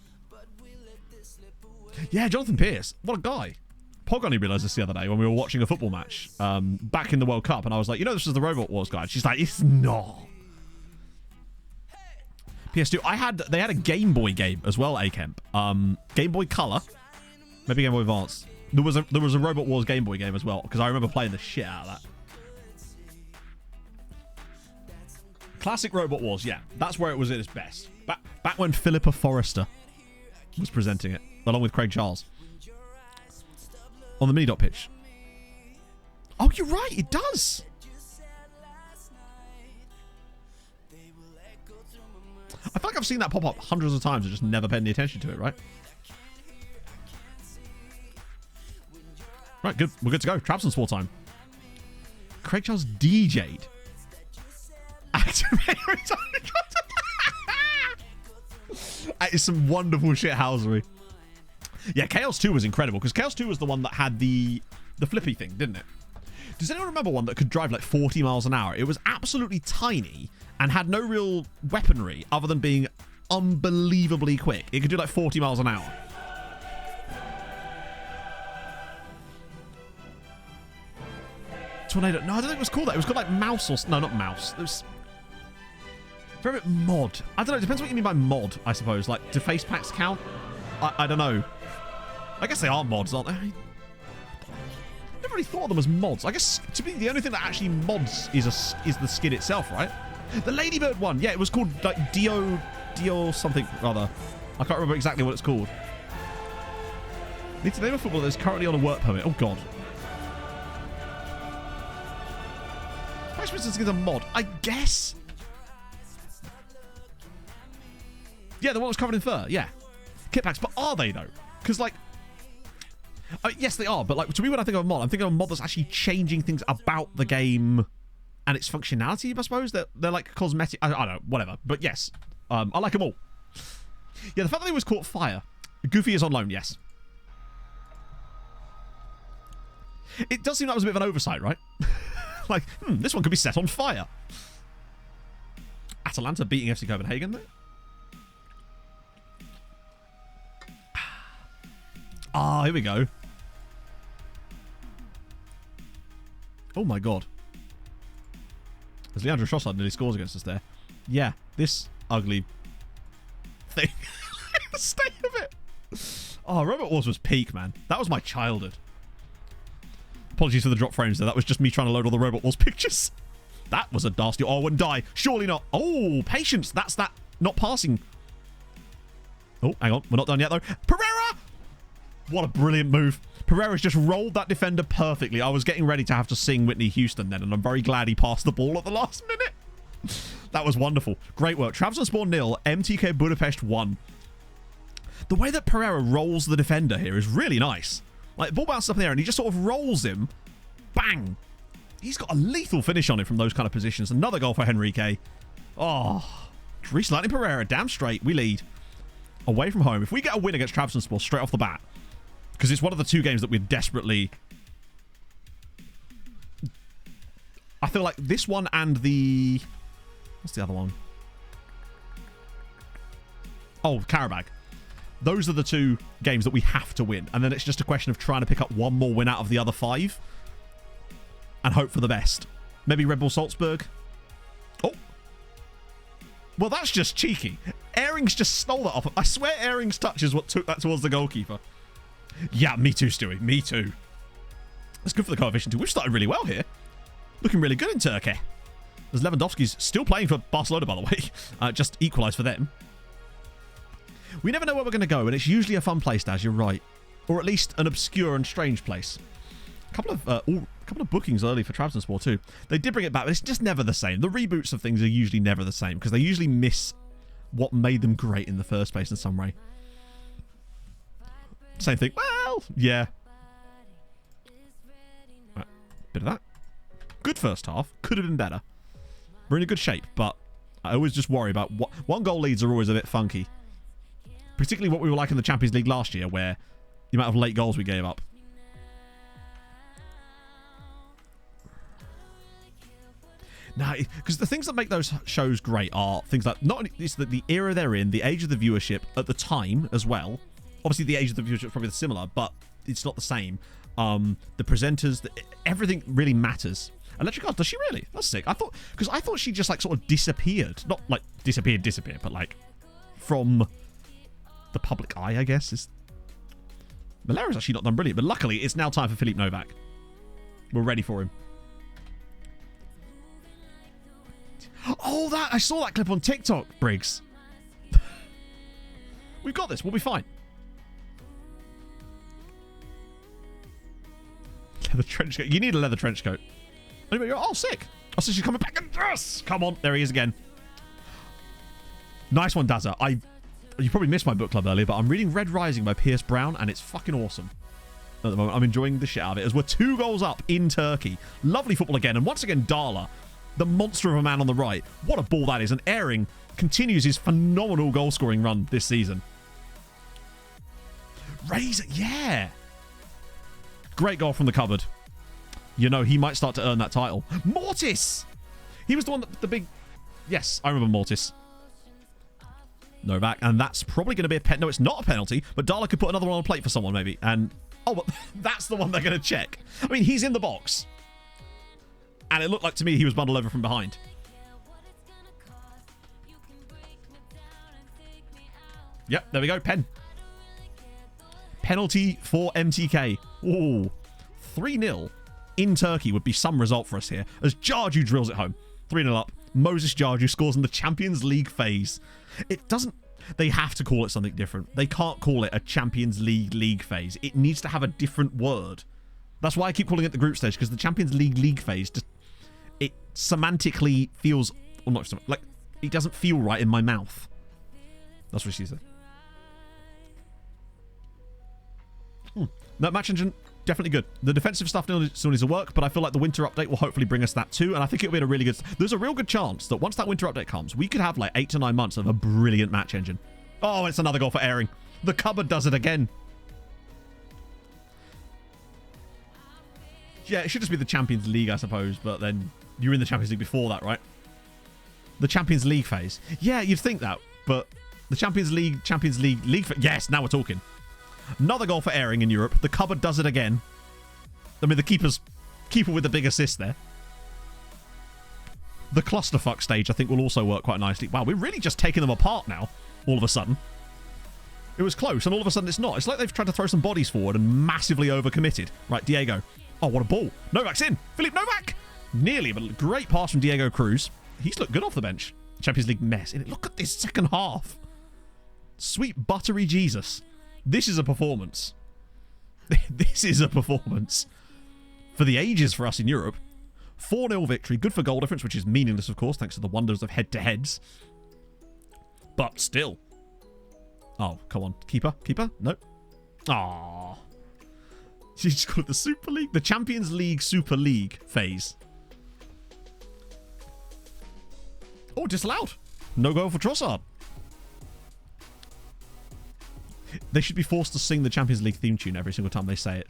Yeah, Jonathan Pierce. What a guy. Pog only realised this the other day when we were watching a football match back in the World Cup, and I was like, you know, this is the Robot Wars guide. She's like, it's not. PS2. They had a Game Boy game as well, A-Kemp. Game Boy Color. Maybe Game Boy Advance. There was a Robot Wars Game Boy game as well, because I remember playing the shit out of that. Classic Robot Wars, yeah. That's where it was at its best. Back when Philippa Forrester was presenting it, along with Craig Charles. On the mini-dot pitch. Oh, you're right, it does! I feel like I've seen that pop up hundreds of times and just never paid any attention to it, right? Right, good. We're good to go. Trabzonspor time. Craig Charles DJ'd. Activate. That is some wonderful shithousery. Yeah, Chaos 2 was incredible, because Chaos 2 was the one that had the flippy thing, didn't it? Does anyone remember one that could drive like 40 miles an hour? It was absolutely tiny and had no real weaponry other than being unbelievably quick. It could do like 40 miles an hour. Tornado. No, I don't think it was called that. It was called like Mouse or... No, not Mouse. It was... Very mod. I don't know. It depends what you mean by mod, I suppose. Like, do face packs count? I don't know. I guess they are mods, aren't they? I never really thought of them as mods. I guess, to me, the only thing that actually mods is the skin itself, right? The Ladybird one. Yeah, it was called, like, Dio something rather. I can't remember exactly what it's called. Need to name a footballer that's currently on a work permit. Oh, God. Is a mod, I guess. Yeah, the one that's covered in fur. Yeah, kit packs. But are they though? Because like, yes, they are. But like, to me, when I think of a mod, I'm thinking of a mod that's actually changing things about the game and its functionality. I suppose that they're like cosmetic. I don't know, whatever. But yes, I like them all. Yeah, the fact that he was caught fire. Goofy is on loan. Yes. It does seem that was a bit of an oversight, right? Like, this one could be set on fire. Atalanta beating FC Copenhagen there. Ah, here we go. Oh my God. As Leandro Trossard nearly scores against us there. Yeah, this ugly thing. The state of it. Oh, Robot Wars was peak, man. That was my childhood. Apologies for the drop frames there. That was just me trying to load all the Robot Wars pictures. That was a nasty... Oh, I wouldn't die. Surely not. Oh, patience. That's that not passing. Oh, hang on. We're not done yet, though. Pereira! What a brilliant move. Pereira's just rolled that defender perfectly. I was getting ready to have to sing Whitney Houston then, and I'm very glad he passed the ball at the last minute. That was wonderful. Great work. Trabzonspor 0, MTK Budapest 1. The way that Pereira rolls the defender here is really nice. Like, the ball bounces up in the air and he just sort of rolls him. Bang. He's got a lethal finish on him from those kind of positions. Another goal for Henrique. Oh. Reece Lightning Pereira. Damn straight. We lead. Away from home. If we get a win against Trabzonspor straight off the bat, because it's one of the two games that we're desperately... I feel like this one and the... What's the other one? Oh, Karabag. Those are the two games that we have to win. And then it's just a question of trying to pick up one more win out of the other 5. And hope for the best. Maybe Red Bull Salzburg. Oh. Well, that's just cheeky. Airings just stole that off. I swear Airings' touch is what took that towards the goalkeeper. Yeah, me too, Stewie. Me too. That's good for the coefficient too. We've started really well here. Looking really good in Turkey. There's Lewandowski's still playing for Barcelona, by the way. Just equalised for them. We never know where we're going to go, and it's usually a fun place, Daz, you're right. Or at least an obscure and strange place. A couple of bookings early for Trabzonspor too. They did bring it back, but it's just never the same. The reboots of things are usually never the same, because they usually miss what made them great in the first place in some way. Same thing. Well, yeah. Right, bit of that. Good first half. Could have been better. We're in a good shape, but I always just worry about what... One goal leads are always a bit funky. Particularly what we were like in the Champions League last year, where the amount of late goals we gave up. No, because the things that make those shows great are things like not only it's the era they're in, the age of the viewership at the time as well. Obviously, the age of the viewership is probably similar, but it's not the same. The presenters, everything really matters. Electric Cars, does she really? That's sick. I thought she just like sort of disappeared. Not like disappeared, but like from the public eye, I guess. Malera's actually not done brilliant, but luckily it's now time for Philippe Novak. We're ready for him. Oh, I saw that clip on TikTok, Briggs. We've got this. We'll be fine. Leather trench coat. You need a leather trench coat. Oh, sick. Oh, so she's coming back. Yes! Come on. There he is again. Nice one, Dazza. You probably missed my book club earlier, but I'm reading Red Rising by Pierce Brown, and it's fucking awesome. At the moment, I'm enjoying the shit out of it, as we're 2 goals up in Turkey. Lovely football again, and once again, Darla, the monster of a man on the right. What a ball that is, and Airing continues his phenomenal goal-scoring run this season. Razor, yeah! Great goal from the cupboard. You know, he might start to earn that title. Mortis! He was the one that the big... Yes, I remember Mortis. Novak, and that's probably going to be a No, it's not a penalty, but Darla could put another one on the plate for someone, maybe. And, oh, but that's the one they're going to check. I mean, he's in the box. And it looked like to me he was bundled over from behind. Yep, there we go. Pen. Penalty for MTK. Ooh. 3-0 in Turkey would be some result for us here, as Jarju drills it home. 3-0 up. Moses Jarju scores in the Champions League phase. It doesn't... They have to call it something different. They can't call it a Champions League phase. It needs to have a different word. That's why I keep calling it the group stage, because the Champions League phase just... It semantically feels... Well, not like... It doesn't feel right in my mouth. That's what she said. No, match engine... Definitely good. The defensive stuff still needs to work, but I feel like the winter update will hopefully bring us that too, and I think it'll be a really good... There's a real good chance that once that winter update comes, we could have like 8 to 9 months of a brilliant match engine. Oh, it's another goal for Airing. The cupboard does it again. Yeah, it should just be the Champions League, I suppose, but then you're in the Champions League before that, right? The Champions League phase. Yeah, you'd think that, but the Champions League... Yes, now we're talking. Another goal for Airing in Europe. The cupboard does it again. I mean, the keeper with the big assist there. The clusterfuck stage, I think, will also work quite nicely. Wow, we're really just taking them apart now, all of a sudden. It was close, and all of a sudden it's not. It's like they've tried to throw some bodies forward and massively overcommitted. Right, Diego. Oh, what a ball. Novak's in. Philippe Novak! Nearly, but great pass from Diego Cruz. He's looked good off the bench. Champions League mess. Look at this second half. Sweet buttery Jesus. This is a performance. This is a performance. For the ages for us in Europe. 4-0 victory. Good for goal difference, which is meaningless, of course, thanks to the wonders of head-to-heads. But still. Oh, come on. Keeper? No. Aww. You just call it the Super League? The Champions League Super League phase. Oh, disallowed. No goal for Trossard. They should be forced to sing the Champions League theme tune every single time they say it.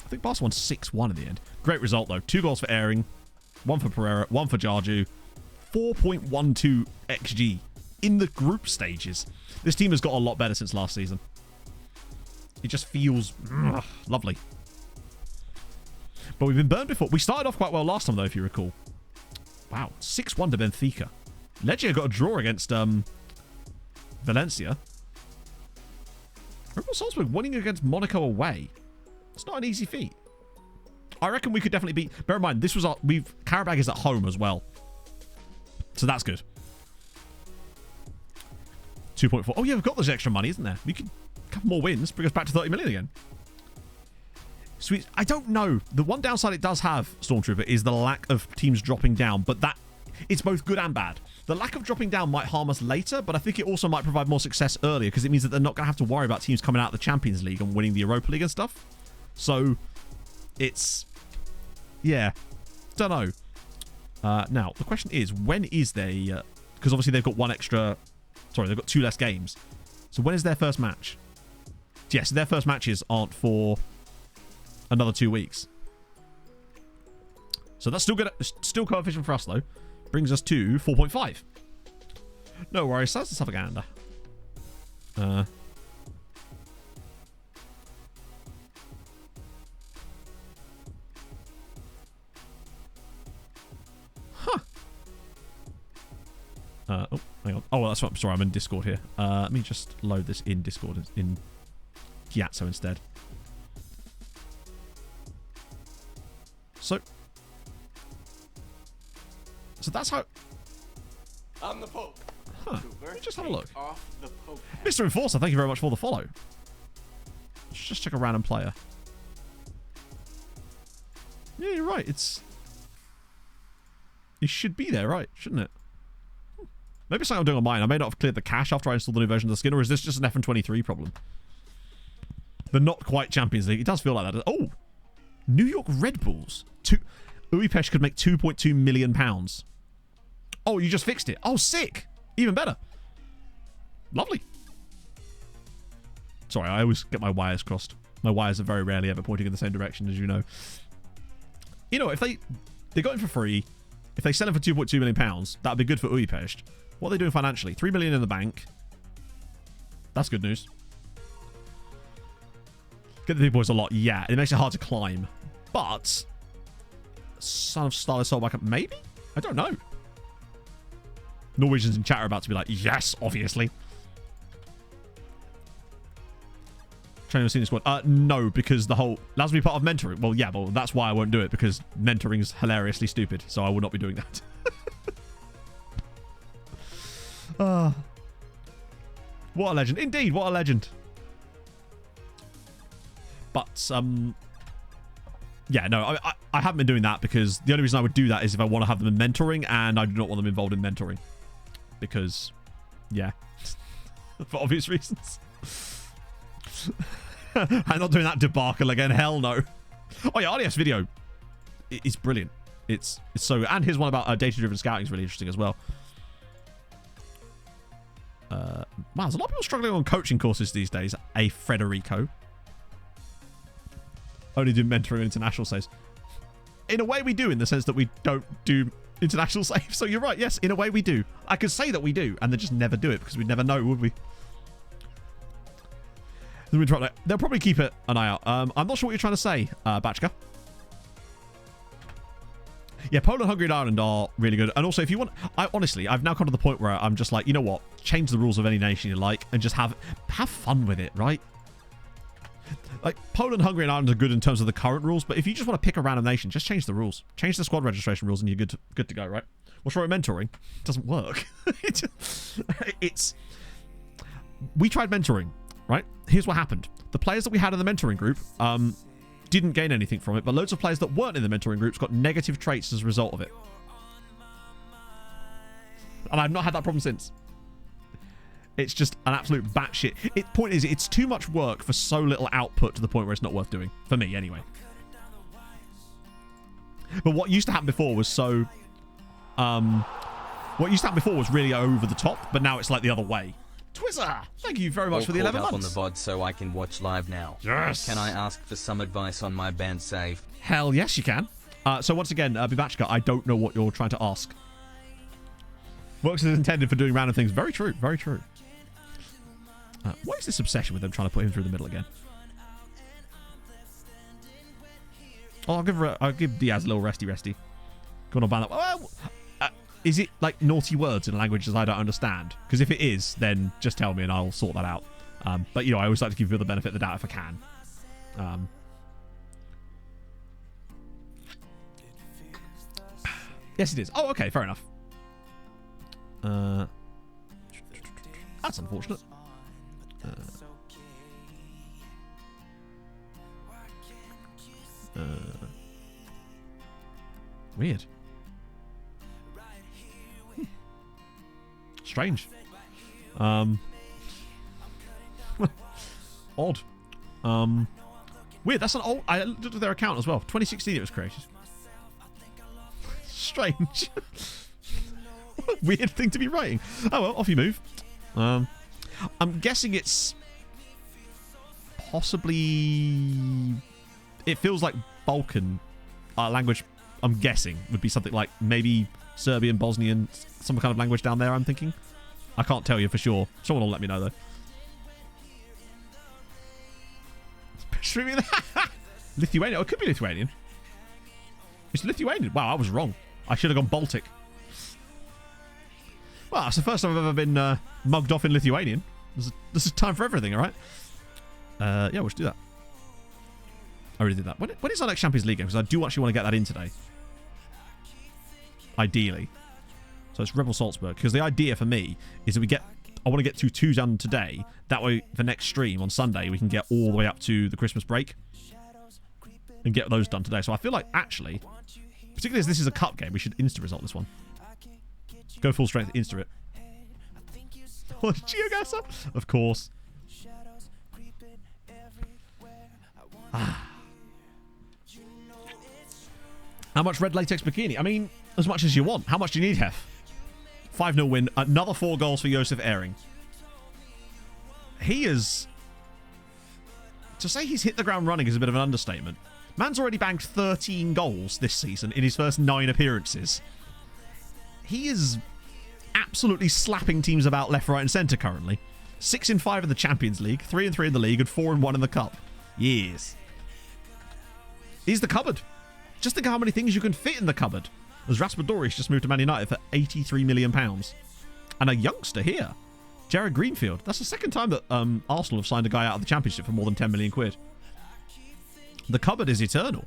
I think Barca won 6-1 in the end. Great result, though. 2 goals for Airing, 1 for Pereira, 1 for Jarju. 4.12 XG in the group stages. This team has got a lot better since last season. It just feels lovely. But we've been burned before. We started off quite well last time, though, if you recall. Wow, 6-1 to Benfica. Lecce got a draw against Valencia. Red Bull Salzburg winning against Monaco away. It's not an easy feat. I reckon we could definitely beat... Bear in mind, this was our... Karabag is at home as well. So that's good. 2.4. Oh, yeah, we've got this extra money, isn't there? We could... A couple more wins. Bring us back to 30 million again. Sweet. I don't know. The one downside it does have, Stormtrooper, is the lack of teams dropping down. But that... It's both good and bad. The lack of dropping down might harm us later, but I think it also might provide more success earlier because it means that they're not going to have to worry about teams coming out of the Champions League and winning the Europa League and stuff. So, it's... Yeah. Don't know. Now, the question is, when is they... Because obviously they've got one extra... Sorry, they've got 2 less games. So when is their first match? Yes, their first matches aren't for another 2 weeks. So that's still good. Still coefficient for us, though. Brings us to 4.5. No worries. So that's the propaganda. Huh. Oh, hang on. Oh, well, that's what. Sorry, I'm in Discord here. Let me just load this in Discord in Gyatso instead. So that's how. I'm the Pope. Huh. Let me just have a look. Off the Pope. Mr. Enforcer, thank you very much for the follow. Let's just check a random player. Yeah, you're right. It should be there, right? Shouldn't it? Maybe it's something I'm doing on mine. I may not have cleared the cache after I installed the new version of the skin, or is this just an FN23 problem? The not quite Champions League. It does feel like that. Oh! New York Red Bulls. Uipesh could make £2.2 million. Oh, you just fixed it. Oh, sick! Even better. Lovely. Sorry, I always get my wires crossed. My wires are very rarely ever pointing in the same direction, as you know. You know, if they got him for free, if they sell him for £2.2 million, that'd be good for Uipesh. What are they doing financially? $3 million in the bank. That's good news. Get the big boys a lot. Yeah, it makes it hard to climb. But Son of Starless Soul back up, maybe? I don't know. Norwegians in chat are about to be like, yes, obviously. Training a senior squad. No, because the whole allows me part of mentoring. Well, yeah, well, that's why I won't do it, because mentoring is hilariously stupid, so I will not be doing that. What a legend. Indeed, what a legend. But, yeah, no, I haven't been doing that because the only reason I would do that is if I want to have them in mentoring, and I do not want them involved in mentoring. Because, yeah, for obvious reasons. I'm not doing that debacle again. Hell no. Oh, yeah, RDS video is brilliant. It's so good. And here's one about data-driven scouting is really interesting as well. Wow, there's a lot of people struggling on coaching courses these days. A Frederico. Only do mentoring and international saves. In a way we do, in the sense that we don't do international saves. So you're right, yes, in a way we do. I could say that we do, and then just never do it, because we'd never know, would we? They'll probably keep an eye out. I'm not sure what you're trying to say, Batchka. Yeah, Poland, Hungary, and Ireland are really good. And also, if you want... honestly, I've now come to the point where I'm just like, you know what? Change the rules of any nation you like and just have fun with it, right? Like, Poland, Hungary, and Ireland are good in terms of the current rules, but if you just want to pick a random nation, just change the rules. Change the squad registration rules and you're good to go, right? What's wrong with mentoring? It doesn't work. We tried mentoring, right? Here's what happened. The players that we had in the mentoring group didn't gain anything from it, but loads of players that weren't in the mentoring groups got negative traits as a result of it. And I've not had that problem since. It's just an absolute batshit. Point is, it's too much work for so little output to the point where it's not worth doing. For me, anyway. But what used to happen before was so... what used to happen before was really over the top, but now it's like the other way. Twizzer, thank you very much for the 11 months. On the VOD so I can watch live now. Yes. Can I ask for some advice on my band save? Hell yes, you can. So once again, Bibachka, I don't know what you're trying to ask. Works as intended for doing random things. Very true, very true. What is this obsession with them trying to put him through the middle again? Oh, I'll give Diaz a little resty. Go on, I'll ban that. Well, is it like naughty words in languages I don't understand? Because if it is, then just tell me and I'll sort that out. But, you know, I always like to give people the benefit of the doubt if I can. Yes, it is. Oh, okay, fair enough. That's unfortunate. Weird. Strange. Odd. Weird. That's an old... I looked at their account as well. 2016 it was created. Strange. What a weird thing to be writing. Oh well, off you move. I'm guessing it's possibly... It feels like Balkan language I'm guessing, would be something like maybe Serbian, Bosnian, some kind of language down there, I'm thinking. I can't tell you for sure. Someone will let me know, though. Streaming Lithuania. Oh, it could be Lithuanian. It's Lithuanian. Wow, I was wrong. I should have gone Baltic. Well, it's the first time I've ever been mugged off in Lithuanian. This is time for everything, all right? Yeah, we'll just do that. I already did that. When is our next Champions League game? Because I do actually want to get that in today. Ideally. So it's Rebel Salzburg. Because the idea for me is that I want to get 2 done today. That way, for next stream on Sunday, we can get all the way up to the Christmas break. And get those done today. So I feel like, actually, particularly as this is a cup game, we should insta-result this one. Go full strength, insta it. Oh, Geogasser? Of course. How much red latex bikini? I mean, as much as you want. How much do you need, Hef? 5-0 win. Another 4 goals for Josef Ehring. He is... To say he's hit the ground running is a bit of an understatement. Man's already banked 13 goals this season in his first 9 appearances. He is absolutely slapping teams about left, right and centre currently. 6 in 5 in the Champions League, 3 in 3 in the league, and 4 in 1 in the Cup. Yes. He's the cupboard. Just think how many things you can fit in the cupboard. As Raspadori's just moved to Man United for £83 million. And a youngster here, Jared Greenfield. That's the second time that Arsenal have signed a guy out of the Championship for more than 10 million quid. The cupboard is eternal.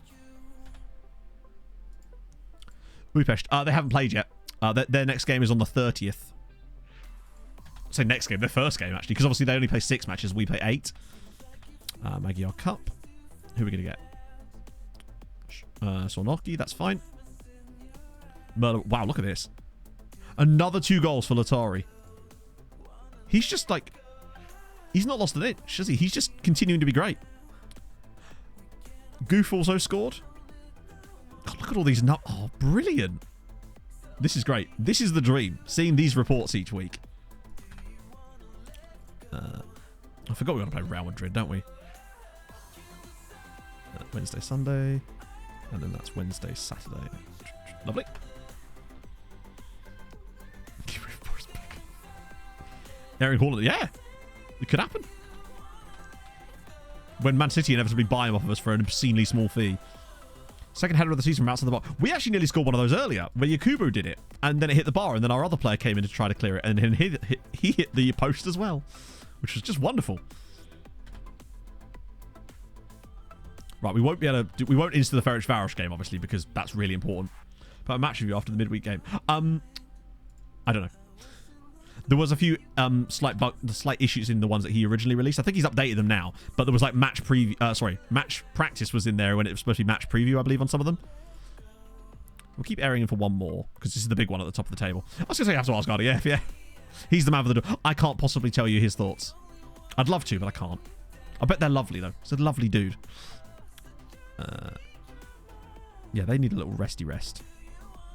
Budapest. They haven't played yet. Their next game is on the 30th. Say next game, their first game actually, because obviously they only play 6 matches. We play 8. Magyar Cup. Who are we going to get? Sornoki, that's fine. Wow, look at this. Another 2 goals for Latari. He's just like... He's not lost an inch, has he? He's just continuing to be great. Goof also scored. God, look at all these... Oh, brilliant. This is great. This is the dream. Seeing these reports each week. I forgot we got to play Real Madrid, don't we? Wednesday, Sunday. And then that's Wednesday, Saturday. Lovely. Eric Haaland, yeah. It could happen. When Man City inevitably buy him off of us for an obscenely small fee. Second header of the season from outside the box. We actually nearly scored one of those earlier, where Yakubu did it, and then it hit the bar, and then our other player came in to try to clear it, and then he hit the post as well, which was just wonderful. Right, we won't be able to... We won't insta the Ferencvaros game, obviously, because that's really important. But a match review after the midweek game. I don't know. There was a few slight issues in the ones that he originally released. I think he's updated them now. But there was like match practice was in there when it was supposed to be match preview, I believe, on some of them. We'll keep airing him for one more, because this is the big one at the top of the table. I was going to say I have to ask RDF, yeah. He's the man for the door. I can't possibly tell you his thoughts. I'd love to, but I can't. I bet they're lovely, though. He's a lovely dude. Yeah, they need a little resty rest.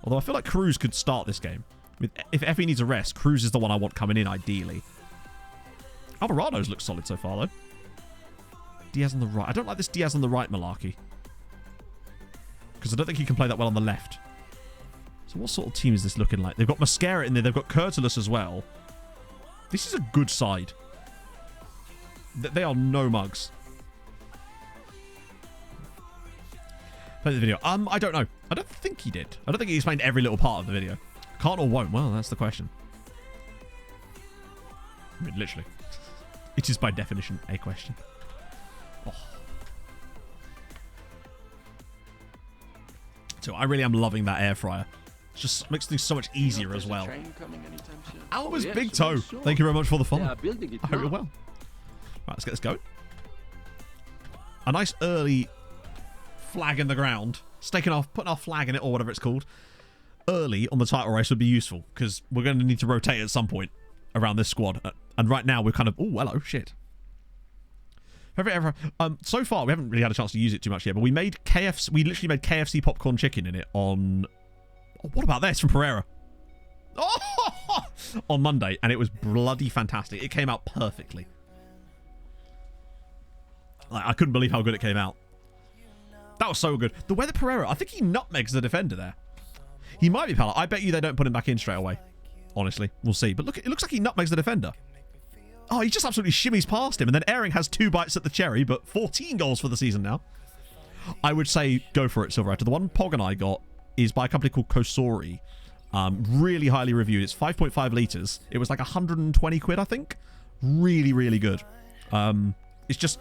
Although I feel like Cruz could start this game. If Effie needs a rest, Cruz is the one I want coming in, ideally. Alvarado's looks solid so far, though. Diaz on the right. I don't like this Diaz on the right malarkey. Because I don't think he can play that well on the left. So what sort of team is this looking like? They've got Mascara in there. They've got Kurtulus as well. This is a good side. They are no mugs. Play the video. I don't know. I don't think he did. I don't think he explained every little part of the video. Can't or won't? Well, that's the question. I mean, literally. It is by definition a question. Oh. So I really am loving that air fryer. It just makes things so much easier as well. Alba's Big Toe. Thank you very much for the follow. I hope you're well. Right, let's get this going. A nice early flag in the ground. Putting our flag in it, or whatever it's called. Early on the title race would be useful, because we're going to need to rotate at some point around this squad. And right now we're kind of... Oh, hello, shit. So far, we haven't really had a chance to use it too much yet, but we made KFC... We literally made KFC popcorn chicken in it on... Oh, what about this from Pereira? Oh! On Monday, and it was bloody fantastic. It came out perfectly. Like, I couldn't believe how good it came out. That was so good. The way that Pereira, I think he nutmegs the defender there. He might be Pala. I bet you they don't put him back in straight away. Honestly, we'll see. But look, it looks like he nutmegs the defender. Oh, he just absolutely shimmies past him. And then Ehring has 2 bites at the cherry, but 14 goals for the season now. I would say go for it, Silveractor. The one Pog and I got is by a company called Kosori. Really highly reviewed. It's 5.5 litres. It was like 120 quid, I think. Really, really good. It's just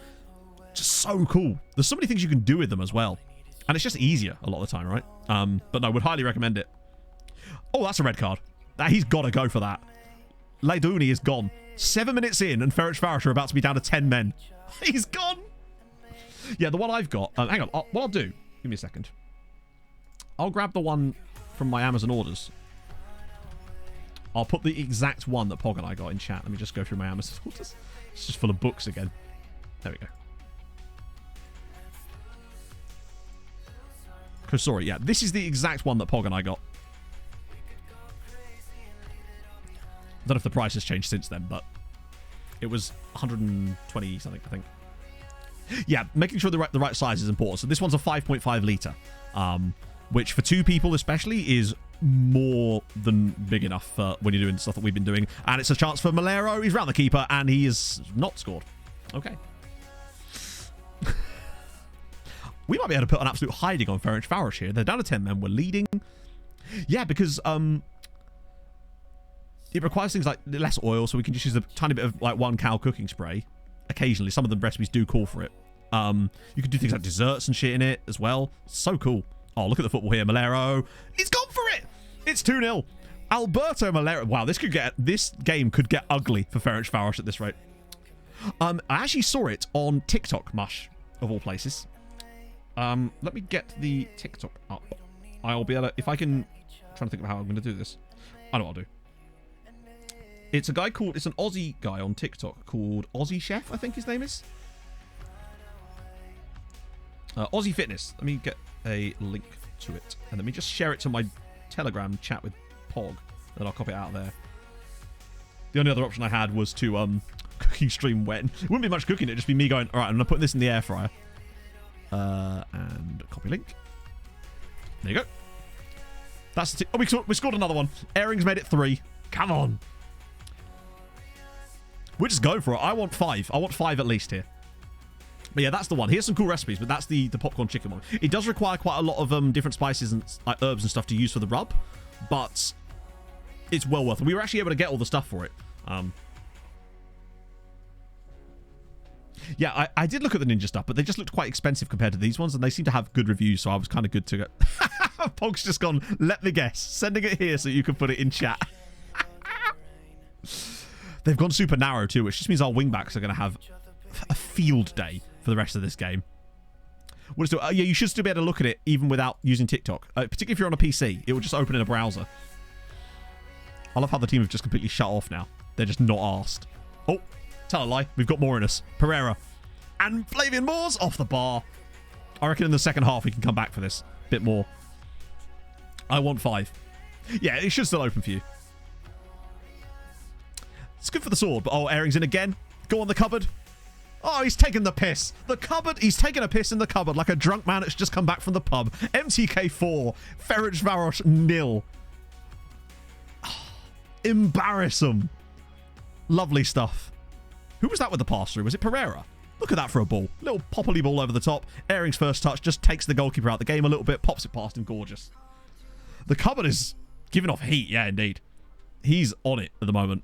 so cool. There's so many things you can do with them as well. And it's just easier a lot of the time, right? But no, I would highly recommend it. Oh, that's a red card. He's got to go for that. Leiduni is gone. 7 minutes in, and Ferencváros are about to be down to 10 men. He's gone. Yeah, the one I've got... hang on. What I'll do... Give me a second. I'll grab the one from my Amazon orders. I'll put the exact one that Pog and I got in chat. Let me just go through my Amazon orders. It's just full of books again. There we go. Kosori, yeah. This is the exact one that Pog and I got. I don't know if the price has changed since then, but it was 120 something, I think. Yeah, making sure the right size is important. So this one's a 5.5 litre, which for 2 people especially is more than big enough for when you're doing stuff that we've been doing. And it's a chance for Malero. He's round the keeper, and he is not scored. Okay. We might be able to put an absolute hiding on Ferencváros here. They're down to 10 men. We're leading. Yeah, because it requires things like less oil, so we can just use a tiny bit of like 1 cow cooking spray. Occasionally, some of the recipes do call for it. You can do things like desserts and shit in it as well. So cool. Oh, look at the football here. Malero. He's gone for it. It's 2-0. Alberto Malero. Wow, this game could get ugly for Ferencváros at this rate. I actually saw it on TikTok, Mush, of all places. Let me get the TikTok up. I'll be able to, if I can, I'm trying to think of how I'm going to do this. I know what I'll do. It's a guy called, it's an Aussie guy on TikTok called Aussie Chef, I think his name is. Aussie Fitness. Let me get a link to it. And let me just share it to my Telegram chat with Pog. Then I'll copy it out there. The only other option I had was to cooking stream when. It wouldn't be much cooking, it'd just be me going, alright, I'm going to put this in the air fryer. And copy link. There you go. That's the we scored another one. Ehring's made it 3. Come on. We're just going for it. I want 5. I want 5 at least here. But yeah, that's the one. Here's some cool recipes, but that's the popcorn chicken one. It does require quite a lot of different spices and herbs and stuff to use for the rub, but it's well worth it. We were actually able to get all the stuff for it. Yeah, I did look at the Ninja stuff, but they just looked quite expensive compared to these ones, and they seem to have good reviews, so I was kind of good to go. Pog's just gone, let me guess. Sending it here so you can put it in chat. They've gone super narrow too, which just means our wingbacks are going to have a field day for the rest of this game. We'll just do, yeah, you should still be able to look at it even without using TikTok. Particularly if you're on a PC, it will just open in a browser. I love how the team have just completely shut off now. They're just not asked. Oh, tell a lie. We've got more in us. Pereira. And Flavian Moore's off the bar. I reckon in the second half we can come back for this. Bit more. I want 5. Yeah, it should still open for you. It's good for the sword, but oh, Ehring's in again. Go on the cupboard. Oh, he's taking the piss. The cupboard. He's taking a piss in the cupboard like a drunk man that's just come back from the pub. MTK 4. Ferencváros 0. Oh, embarrass him. Lovely stuff. Who was that with the pass through? Was it Pereira? Look at that for a ball. Little poppily ball over the top. Ehring's first touch just takes the goalkeeper out the game a little bit. Pops it past him. Gorgeous. The cupboard is giving off heat. Yeah, indeed. He's on it at the moment.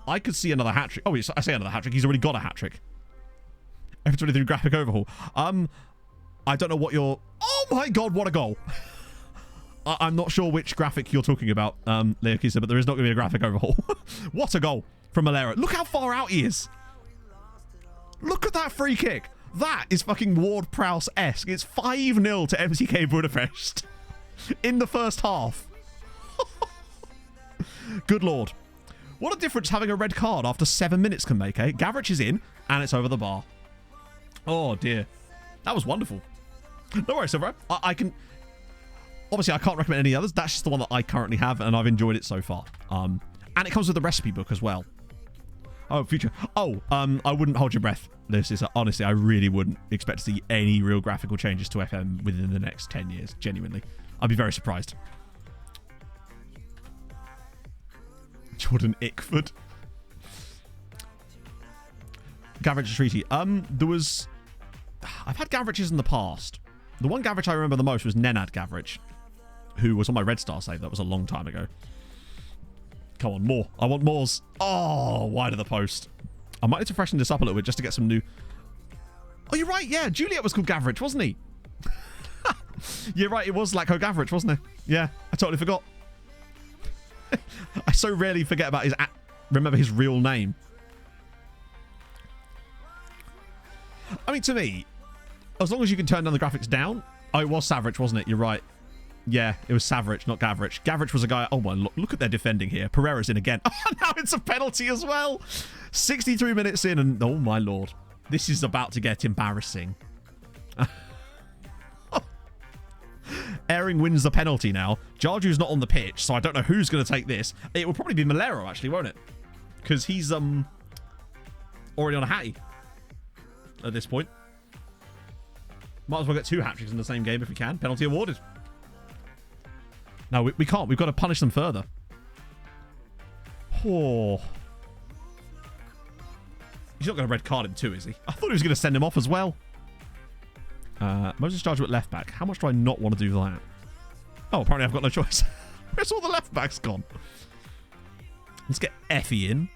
I could see another hat-trick. Oh, I say another hat-trick. He's already got a hat-trick. F23 graphic overhaul. I don't know what you're... Oh my god, what a goal. I'm not sure which graphic you're talking about, Leokisa, but there is not going to be a graphic overhaul. What a goal from Malero. Look how far out he is. Look at that free kick. That is fucking Ward-Prowse-esque. It's 5-0 to MTK Budapest in the first half. Good lord. What a difference having a red card after 7 minutes can make, eh? Gavrich is in, and it's over the bar. Oh, dear. That was wonderful. No worries, Silver. I can... Obviously, I can't recommend any others. That's just the one that I currently have, and I've enjoyed it so far. And it comes with a recipe book as well. Oh, future. Oh, I wouldn't hold your breath. This is honestly, I really wouldn't expect to see any real graphical changes to FM within the next 10 years. Genuinely, I'd be very surprised. Jordan Ickford. Gavrich Treaty. There was... I've had Gavriches in the past. The one Gavrich I remember the most was Nenad Gavrich, who was on my Red Star save. That was a long time ago. Come on, more. I want mores. Oh, wide of the post. I might need to freshen this up a little bit just to get some new... Oh, you're right. Yeah, Juliet was called Gavrich, wasn't he? You're right. It was Lacko Gavrich, wasn't it? Yeah, I totally forgot. I so rarely forget about remember his real name. I mean, to me, as long as you can turn down the graphics down... Oh, it was Savrich, wasn't it? You're right. Yeah, it was Savrich, not Gavrich. Gavrich was a guy... Oh, my, look at their defending here. Pereira's in again. Oh, now it's a penalty as well. 63 minutes in and... Oh, my lord. This is about to get embarrassing. Airing wins the penalty now. Jarju's not on the pitch, so I don't know who's going to take this. It will probably be Malero, actually, won't it? Because he's already on a hattie at this point. Might as well get 2 hat-tricks in the same game if we can. Penalty awarded. No, we can't. We've got to punish them further. Oh. He's not going to red card him too, is he? I thought he was going to send him off as well. Moses Jarju at left back. How much do I not want to do that? Oh, apparently I've got no choice. Where's all the left backs gone? Let's get Effie in.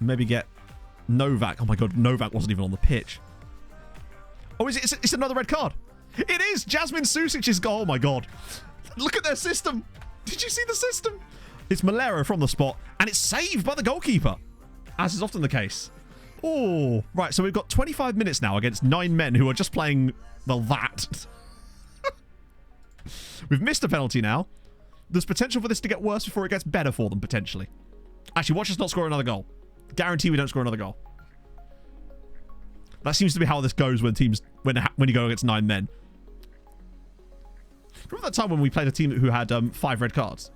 Maybe get Novak. Oh my god, Novak wasn't even on the pitch. Oh, is it? It's another red card. It is! Jasmine Susic's goal. Oh my god. Look at their system. Did you see the system? It's Malero from the spot, and it's saved by the goalkeeper, as is often the case. Oh, right. So we've got 25 minutes now against 9 men who are just playing, well, that. We've missed a penalty now. There's potential for this to get worse before it gets better for them, potentially. Actually, watch us not score another goal. Guarantee we don't score another goal. That seems to be how this goes when teams, when you go against 9 men. Remember that time when we played a team who had 5 red cards?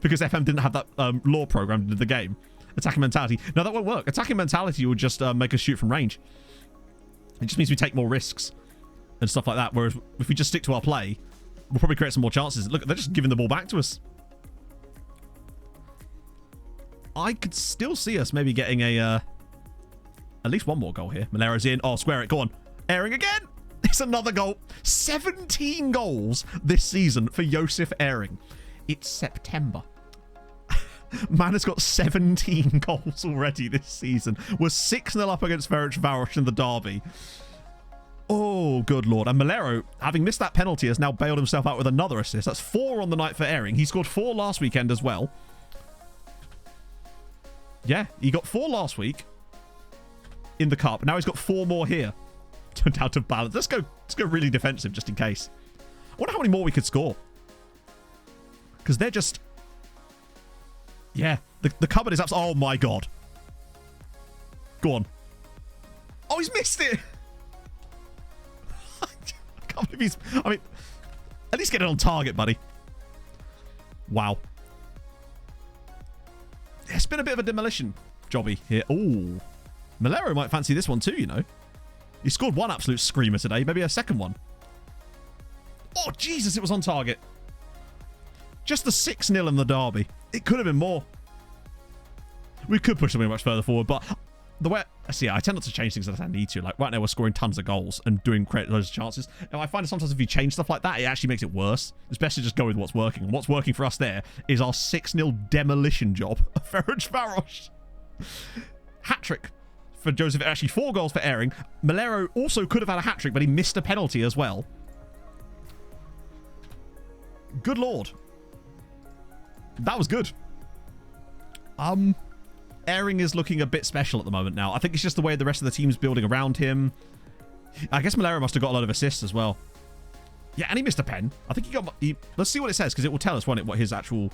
Because FM didn't have that law programmed into the game. Attacking mentality. No, that won't work. Attacking mentality will just make us shoot from range. It just means we take more risks and stuff like that. Whereas if we just stick to our play, we'll probably create some more chances. Look, they're just giving the ball back to us. I could still see us maybe getting a at least one more goal here. Malero's in. Oh, square it. Go on. Airing again. It's another goal. 17 goals this season for Josef Airing. It's September. Man has got 17 goals already this season. We're 6-0 up against Ferencváros in the derby. Oh, good lord. And Malero, having missed that penalty, has now bailed himself out with another assist. That's 4 on the night for Airing. He scored 4 last weekend as well. Yeah, he got 4 last week in the cup. Now he's got 4 more here. Turned out of balance. Let's go really defensive just in case. I wonder how many more we could score. Because they're just... Yeah, the cupboard is absolutely... Oh my god. Go on. Oh, he's missed it. I can't believe he's... I mean, at least get it on target, buddy. Wow. It's been a bit of a demolition jobby here. Oh, Malero might fancy this one too, you know. He scored 1 absolute screamer today. Maybe a second one. Oh, Jesus, it was on target. Just the 6-0 in the derby. It could have been more. We could push something much further forward, but the way... See, I tend not to change things unless I need to. Like, right now, we're scoring tons of goals and create loads of chances. And I find that sometimes if you change stuff like that, it actually makes it worse. It's best to just go with what's working. And what's working for us there is our 6-0 demolition job of Ferencváros. Hat-trick for Joseph. Actually, 4 goals for Airing. Malero also could have had a hat-trick, but he missed a penalty as well. Good lord. That was good. Airing is looking a bit special at the moment now. I think it's just the way the rest of the team's building around him. I guess Malero must have got a lot of assists as well. Yeah, and he missed a pen. I think he got... let's see what it says, because it will tell us, won't it, what his actual...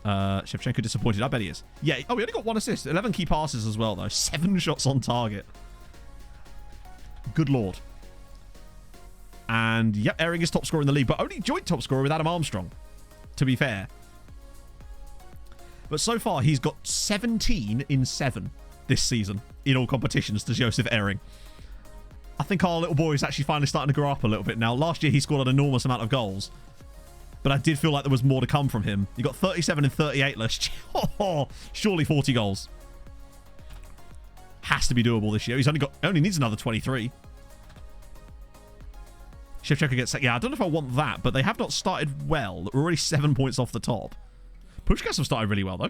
Shevchenko disappointed. I bet he is. Yeah. Oh, he only got 1 assist. 11 key passes as well, though. 7 shots on target. Good lord. And, yep, Airing is top scorer in the league, but only joint top scorer with Adam Armstrong, to be fair. But so far, he's got 17 in 7 this season in all competitions to Joseph Ehring. I think our little boy is actually finally starting to grow up a little bit now. Last year, he scored an enormous amount of goals. But I did feel like there was more to come from him. He got 37 and 38 last year. Surely 40 goals. Has to be doable this year. He's only needs another 23. Shevchenko gets... Yeah, I don't know if I want that, but they have not started well. We're already 7 points off the top. Pushkas have started really well, though.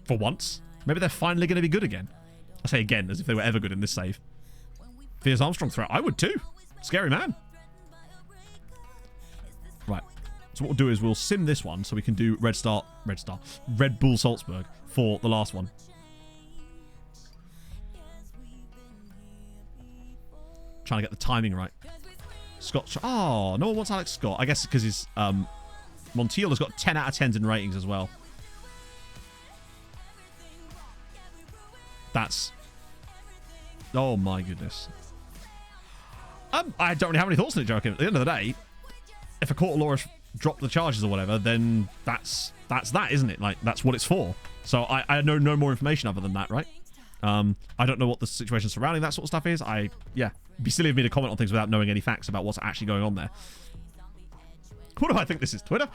For once. Maybe they're finally going to be good again. I say again, as if they were ever good in this save. Piers Armstrong throw. I would too. Scary man. Right. So what we'll do is we'll sim this one so we can do Red Bull Salzburg for the last one. Trying to get the timing right. Scott. Oh, no one wants Alex Scott. I guess because his Montiel has got 10 out of 10s in ratings as well. That's... Oh my goodness. I don't really have any thoughts on it, Joachim. At the end of the day, if a court of law has dropped the charges or whatever, then that's that, isn't it? Like, that's what it's for. So I know no more information other than that, right? I don't know what the situation surrounding that sort of stuff is. Yeah, it'd be silly of me to comment on things without knowing any facts about what's actually going on there. What do I think this is? Twitter?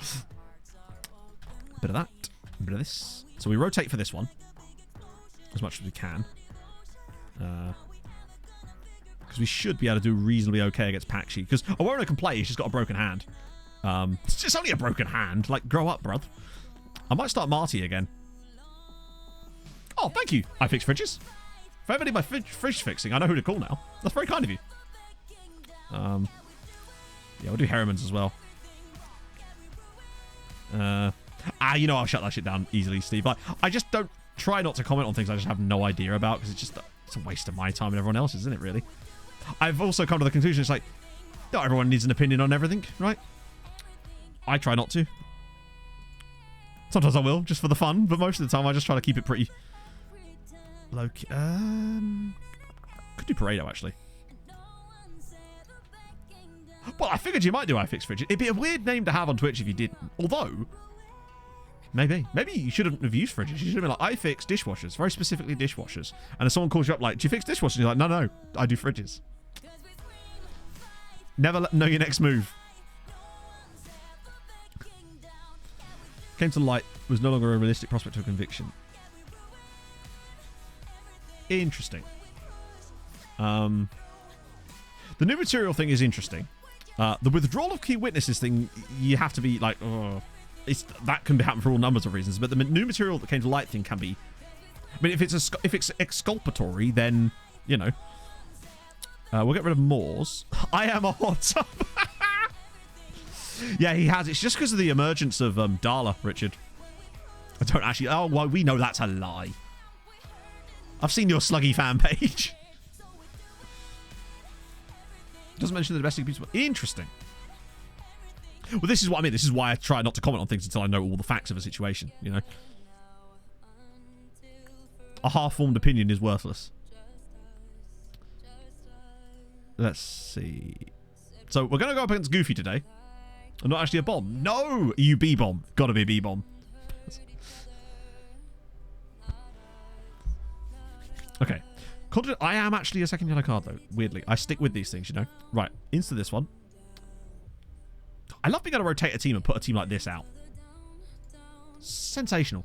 A bit of that. A bit of this. So we rotate for this one. As much as we can. Because we should be able to do reasonably okay against Pakshi. Because Awono can play, he's just got a broken hand. It's just only a broken hand. Like, grow up, bruv. I might start Marty again. Oh, thank you. I fix fridges. If I ever need my fridge fixing, I know who to call now. That's very kind of you. Yeah, we'll do Harriman's as well. You know, I'll shut that shit down easily, Steve. I just don't try not to comment on things I just have no idea about, because it's a waste of my time and everyone else's, isn't it, really? I've also come to the conclusion, it's like, not everyone needs an opinion on everything, right? I try not to. Sometimes I will, just for the fun, but most of the time I just try to keep it pretty low-key. Could do Paredo, actually. Well, I figured you might do iFix Fridge. It'd be a weird name to have on Twitch if you didn't. Although, maybe you shouldn't have used fridges. You should have been like, I fix dishwashers, very specifically dishwashers. And if someone calls you up like, do you fix dishwashers? And you're like, no, I do fridges. Never know your next move. Came to light, was no longer a realistic prospect of conviction. Interesting. The new material thing is interesting. The withdrawal of key witnesses thing, you have to be like, oh, that can happen for all numbers of reasons. But the new material that came to light thing can be. I mean, if it's exculpatory, then you know. We'll get rid of Moores. I am a hot tub. Yeah, he has. It's just because of the emergence of Darla, Richard. I don't actually. Oh, well, we know that's a lie. I've seen your Sluggy fan page. Doesn't mention the domestic abuse. Interesting. Well, this is what I mean. This is why I try not to comment on things until I know all the facts of a situation, you know? A half-formed opinion is worthless. Let's see. So, we're going to go up against Goofy today. And not actually a bomb. No! You B-bomb. Gotta be a B-bomb. Okay. I am actually a second yellow card, though. Weirdly. I stick with these things, you know? Right. Into this one. I love being able to rotate a team and put a team like this out. Sensational.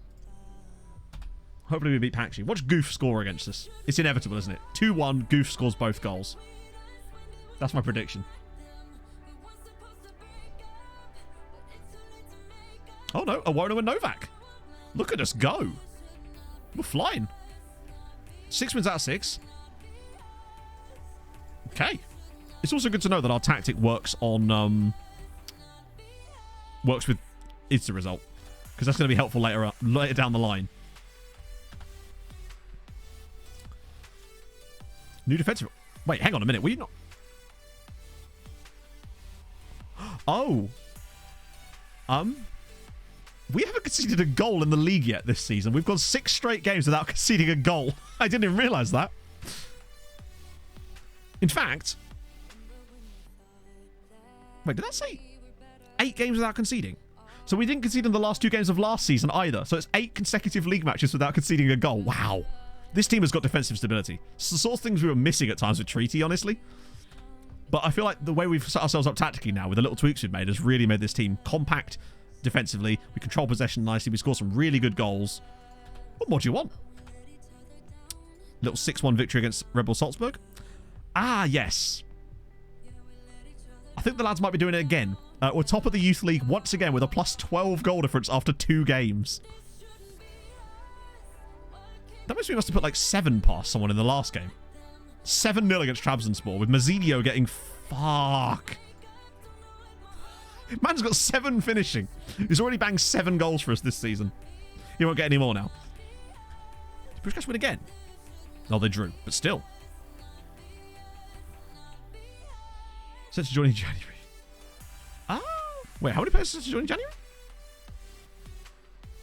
Hopefully we beat Pakshi. Watch Goof score against us. It's inevitable, isn't it? 2-1. Goof scores both goals. That's my prediction. Oh, no. Awono and Novak. Look at us go. We're flying. 6 wins out of 6. Okay. It's also good to know that our tactic works on works with instant result, because that's going to be helpful later down the line. New defensive. Wait, hang on a minute. Were you not? Oh. We haven't conceded a goal in the league yet this season. We've gone 6 straight games without conceding a goal. I didn't even realise that. In fact... Wait, did that say 8 games without conceding? So we didn't concede in the last 2 games of last season either. So it's 8 consecutive league matches without conceding a goal. Wow. This team has got defensive stability. It's the sort of things we were missing at times with Treaty, honestly. But I feel like the way we've set ourselves up tactically now, with the little tweaks we've made, has really made this team compact defensively. We control possession nicely. We score some really good goals. What more do you want? Little 6-1 victory against Red Bull Salzburg. Ah, yes. I think the lads might be doing it again. We're top of the youth league once again with a plus 12 goal difference after 2 games. That means we must have put like 7 past someone in the last game. 7-0 against Trabzonspor with Mazinho getting... Fuck. Man's got 7 finishing. He's already banged 7 goals for us this season. He won't get any more now. Did Puskás win again? No, they drew, but still. Set to join in January. Ah, wait, how many players set to join in January?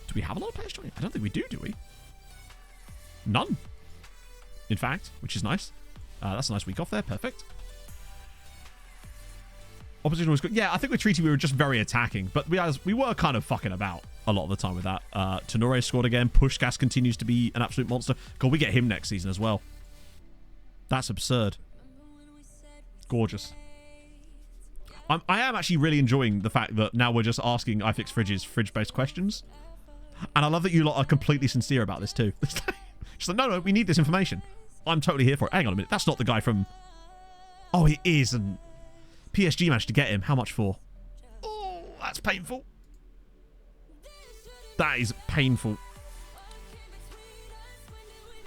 Do we have a lot of players joining? I don't think we do we? None. In fact, which is nice. That's a nice week off there. Perfect. Opposition was good. Yeah, I think with Treaty we were just very attacking, but we were kind of fucking about a lot of the time with that. Tenore scored again. Puskás continues to be an absolute monster. God, we get him next season as well. That's absurd. Gorgeous. I am actually really enjoying the fact that now we're just asking iFixFridge's fridge-based questions. And I love that you lot are completely sincere about this too. Just like, no, we need this information. I'm totally here for it. Hang on a minute. That's not the guy from... Oh, he is. And PSG managed to get him. How much for? Oh, that's painful. That is painful.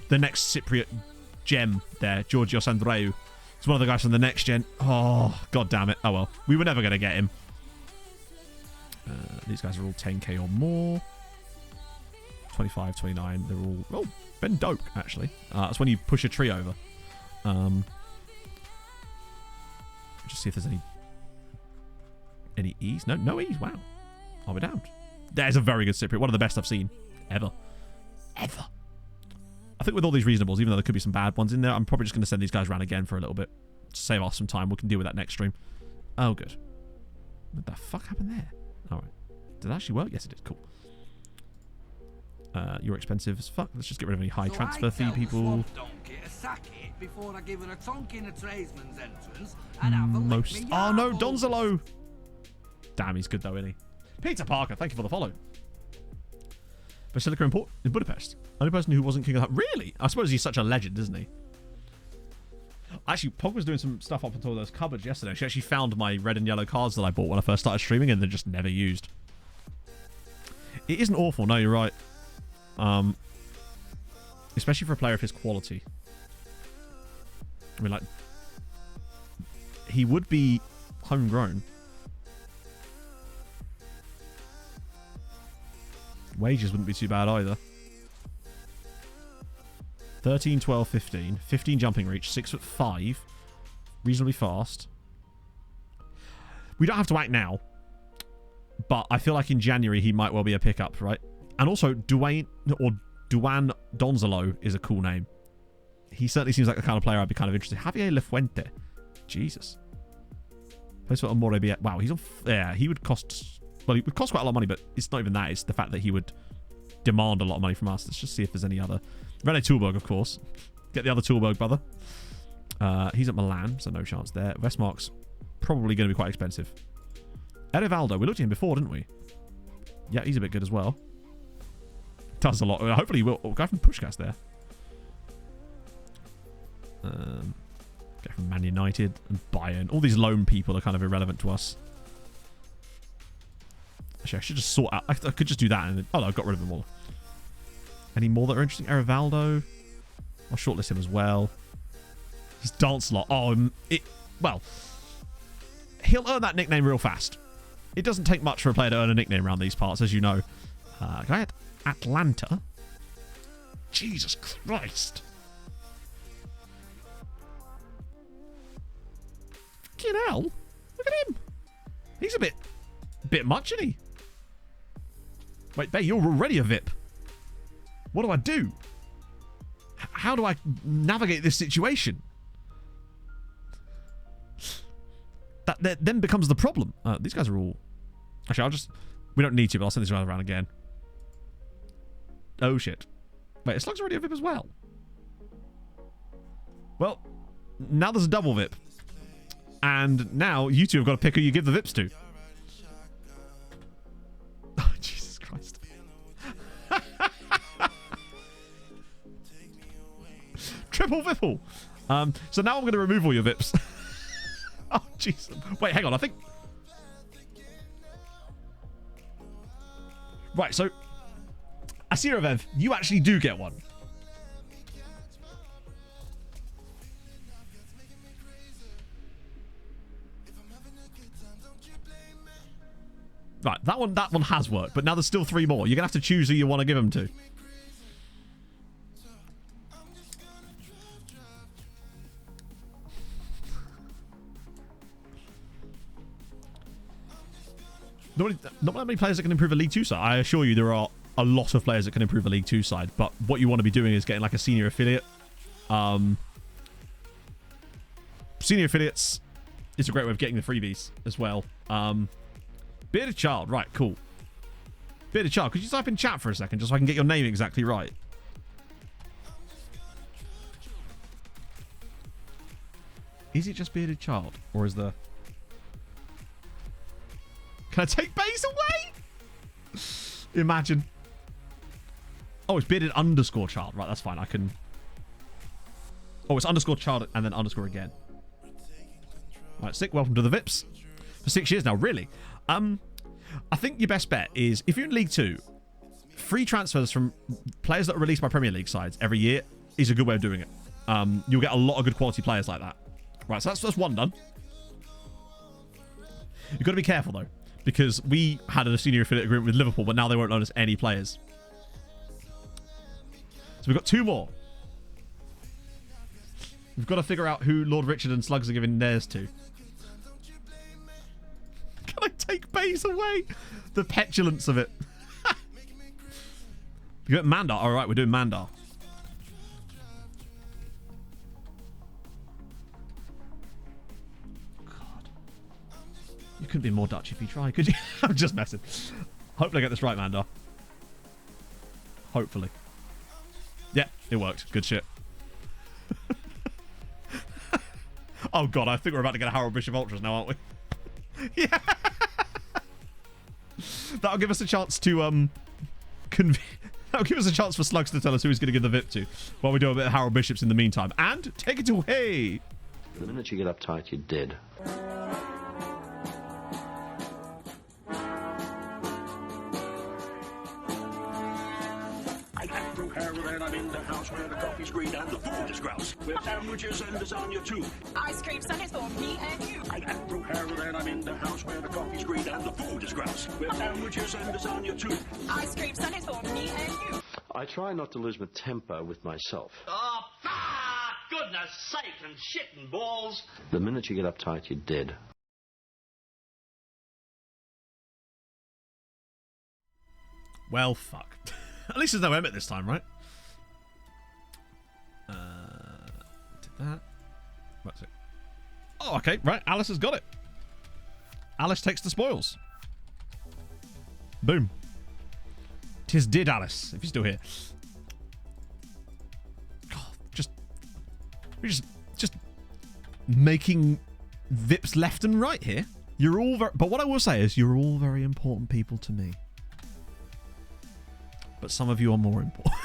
The next Cypriot gem there, Georgios Andreu. It's one of the guys from the next gen. Oh, god damn it. Oh well. We were never going to get him. These guys are all 10k or more. 25, 29. They're all... Oh, Ben Doak, actually. That's when you push a tree over. Just see if there's any E's. No E's. Wow. I'll be damned. There's a very good Cypriot. One of the best I've seen. Ever. I think with all these reasonables, even though there could be some bad ones in there, I'm probably just going to send these guys around again for a little bit. To save us some time. We can deal with that next stream. Oh, good. What the fuck happened there? Alright. Did that actually work? Yes, it did. Cool. You're expensive as fuck. Let's just get rid of any high transfer fee people. Most. Oh no, Donzelo! Damn, he's good though, isn't he? Peter Parker, thank you for the follow. Basilica in Budapest. Only person who wasn't king of that. Really? I suppose he's such a legend, isn't he? Actually, Pog was doing some stuff up until those cupboards yesterday. She actually found my red and yellow cards that I bought when I first started streaming and they're just never used. It isn't awful. No, you're right. Especially for a player of his quality. I mean, like, he would be homegrown. Wages wouldn't be too bad either. 13, 12, 15. 15 jumping reach. 6'5". Reasonably fast. We don't have to act now. But I feel like in January he might well be a pickup, right? And also, Duan Donzelo is a cool name. He certainly seems like the kind of player I'd be kind of interested in. Javier Lafuente. Jesus. Plays for Amore. Wow, he's on... Yeah, he would cost... Well, he would cost quite a lot of money, but it's not even that. It's the fact that he would demand a lot of money from us. Let's just see if there's any other... Rene Tulberg, of course. Get the other Tulberg, brother. He's at Milan, so no chance there. Westmark's probably going to be quite expensive. Erivaldo, we looked at him before, didn't we? Yeah, he's a bit good as well. Does a lot. Hopefully he will. Oh, guy from Puskás there. Guy from Man United and Bayern. All these loan people are kind of irrelevant to us. Actually, I should just sort out... I could just do that and... Oh, no, I've got rid of them all. Any more that are interesting? Erivaldo. I'll shortlist him as well. His dance lot. Oh, well, he'll earn that nickname real fast. It doesn't take much for a player to earn a nickname around these parts, as you know. Guy at Atlanta. Jesus Christ. Fucking hell. Look at him. He's a bit much, isn't he? Wait, Bay, you're already a VIP. What do I do? How do I navigate this situation? That then becomes the problem. These guys are all... Actually, I'll just We don't need to, but I'll send this round again. Oh, shit. Wait, Slug's already a VIP as well. Well, now there's a double VIP. And now you two have got to pick who you give the VIPs to. Oh, Jesus Christ. Triple Vipple. So now I'm going to remove all your VIPs. Oh, jeez. Wait, hang on. I think... Right, so... Asira Vev, you actually do get one. Right, that one has worked, but now there's still 3 more. You're going to have to choose who you want to give them to. Not that many players that can improve a League 2 side. I assure you there are a lot of players that can improve a League 2 side, but what you want to be doing is getting like a senior affiliate. Senior affiliates is a great way of getting the freebies as well. Bearded Child, right, cool. Bearded Child, could you type in chat for a second just so I can get your name exactly right? Is it just Bearded Child? Or is the... Can I take base away? Imagine. Oh, it's Bearded _ Child. Right, that's fine. I can... Oh, it's _ Child and then _ again. Right, Sick, welcome to the VIPs. For 6 years now, really? I think your best bet is, if you're in League 2, free transfers from players that are released by Premier League sides every year is a good way of doing it. You'll get a lot of good quality players like that. Right, so that's one done. You've got to be careful, though, because we had a senior affiliate agreement with Liverpool, but now they won't loan us any players. So we've got 2 more. We've got to figure out who Lord Richard and Slugs are giving theirs to. Can I take base away? The petulance of it. You got Mandar. All right, we're doing Mandar. God. You couldn't be more Dutch if you try, could you? I'm just messing. Hopefully I get this right, Mandar. Hopefully. Yeah, it worked. Good shit. Oh, God, I think we're about to get a Harold Bishop Ultras now, aren't we? Yeah. That'll give us a chance to that'll give us a chance for Slugs to tell us who he's going to give the VIP to while we do a bit of Harold Bishops in the meantime. And take it away. The minute you get uptight, you're dead. I'm in the house where the coffee's green and the food is grouse, with sandwiches and lasagna too. Ice cream sundaes for me and you. I'm Andrew Harold and I'm in the house where the coffee's green and the food is grouse, with sandwiches and lasagna too. Ice cream sundaes for me and you. I try not to lose my temper with myself. Oh, goodness sake and shit and balls. The minute you get uptight, you're dead. Well, fuck. At least there's no Emmett this time, right? Did that. What's it? Oh, okay. Right. Alice has got it. Alice takes the spoils. Boom. 'Tis did, Alice, if you're still here. God, we're just making VIPs left and right here. You're all very, but what I will say is you're all very important people to me. But some of you are more important.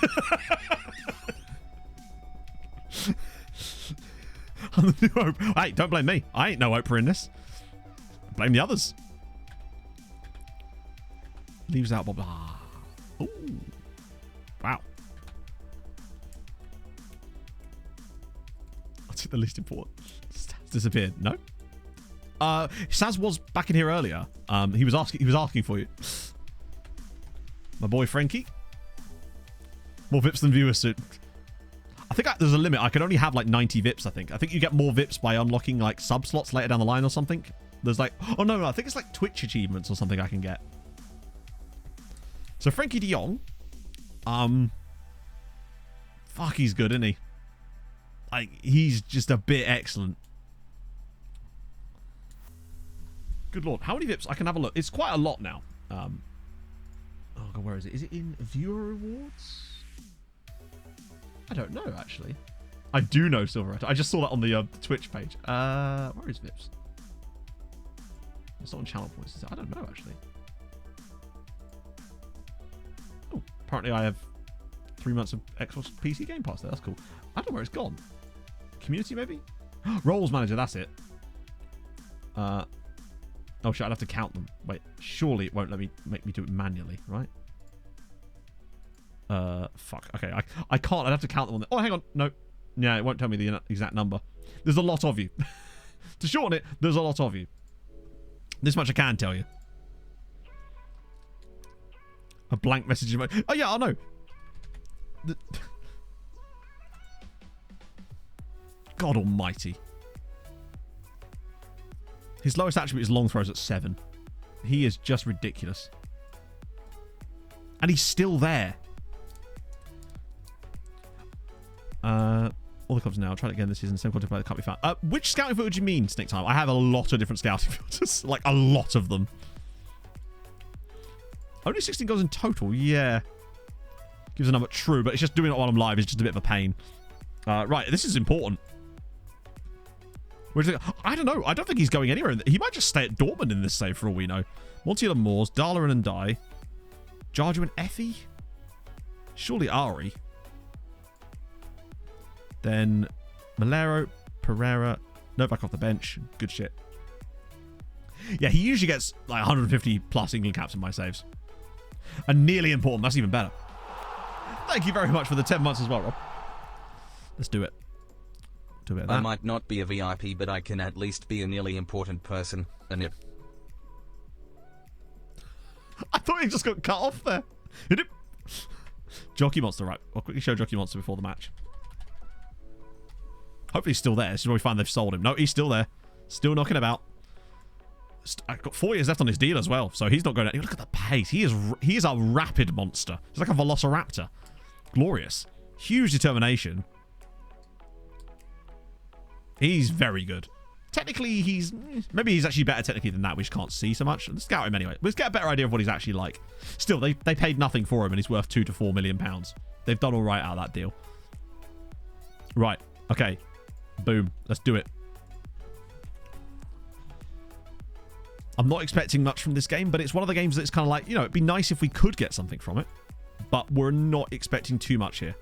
I'm the new hope. Hey, don't blame me. I ain't no Oprah in this. Blame the others. Leaves out Bob. Ah. Ooh. Wow. I'll take the least important. Stas disappeared. No. Saz was back in here earlier. He was asking for you. My boy Frankie. More VIPs than viewers soon. I think there's a limit. I can only have like 90 VIPs, I think. I think you get more VIPs by unlocking like sub slots later down the line or something. There's like... Oh, no. I think it's like Twitch achievements or something I can get. So Frankie de Jong. Fuck, he's good, isn't he? Like, he's just a bit excellent. Good lord. How many VIPs? I can have a look. It's quite a lot now. Oh, where is it? Is it in viewer rewards? I don't know, actually. I do know Silver Rat. I just saw that on the Twitch page. Where is Vips? It's not on channel points, is it? I don't know, actually. Oh, apparently I have 3 months of Xbox PC Game Pass there. That's cool. I don't know where it's gone. Community, maybe? Roles Manager, that's it. Oh, shit, I'd have to count them. Wait, surely it won't make me do it manually, right? Fuck. Okay, I can't. I'd have to count them on the... Oh, hang on. No. Yeah, it won't tell me the exact number. There's a lot of you. To shorten it, there's a lot of you. This much I can tell you. A blank message. Oh, yeah, I know. God almighty. His lowest attribute is long throws at 7. He is just ridiculous. And he's still there. All the clubs now. I'll try it again this season. Same quality player that can't be found. Which scouting footage do you mean, Snake Time? I have a lot of different scouting filters. Like, a lot of them. Only 16 goals in total. Yeah. Gives a number true, but it's just doing it while I'm live is just a bit of a pain. Right, this is important. I don't know. I don't think he's going anywhere. He might just stay at Dortmund in this save for all we know. Montiel and Moores, Darla and Ndai. Jarju and Effie? Surely Ari. Then Malero, Pereira, Novak off the bench. Good shit. Yeah, he usually gets like 150 plus England caps in my saves. And nearly important. That's even better. Thank you very much for the 10 months as well, Rob. Let's do it. Do a bit of that. I might not be a VIP, but I can at least be a nearly important person. And it... I thought he just got cut off there. Jockey Monster, right. I'll quickly show Jockey Monster before the match. Hopefully he's still there. This is where we find they've sold him. No, he's still there. Still knocking about. I've got 4 years left on his deal as well, so he's not going to... Look at the pace. He is a rapid monster. He's like a velociraptor. Glorious. Huge determination. He's very good. Technically, maybe he's actually better technically than that. We just can't see so much. Let's scout him anyway. Let's get a better idea of what he's actually like. Still, they paid nothing for him, and he's worth £2 to £4 million. They've done all right out of that deal. Right. Okay. Boom. Let's do it. I'm not expecting much from this game, but it's one of the games that's kind of like, you know, it'd be nice if we could get something from it, but we're not expecting too much here.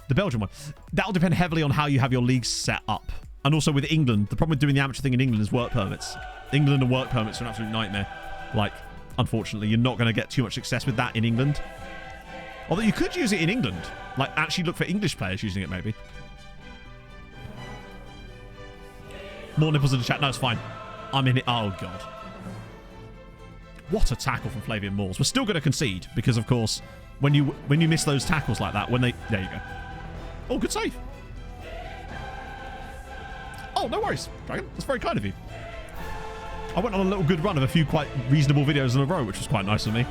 The Belgian one. That'll depend heavily on how you have your leagues set up. And also with England, the problem with doing the amateur thing in England is work permits. England and work permits are an absolute nightmare. Like, unfortunately, you're not going to get too much success with that in England. Although you could use it in England. Like, actually look for English players using it, maybe. More nipples in the chat. No, it's fine. I'm in it. Oh, God. What a tackle from Flavian Moores. We're still going to concede because, of course, when you miss those tackles like that, when they... There you go. Oh, good save. Oh, no worries, Dragon. That's very kind of you. I went on a little good run of a few quite reasonable videos in a row, which was quite nice of me.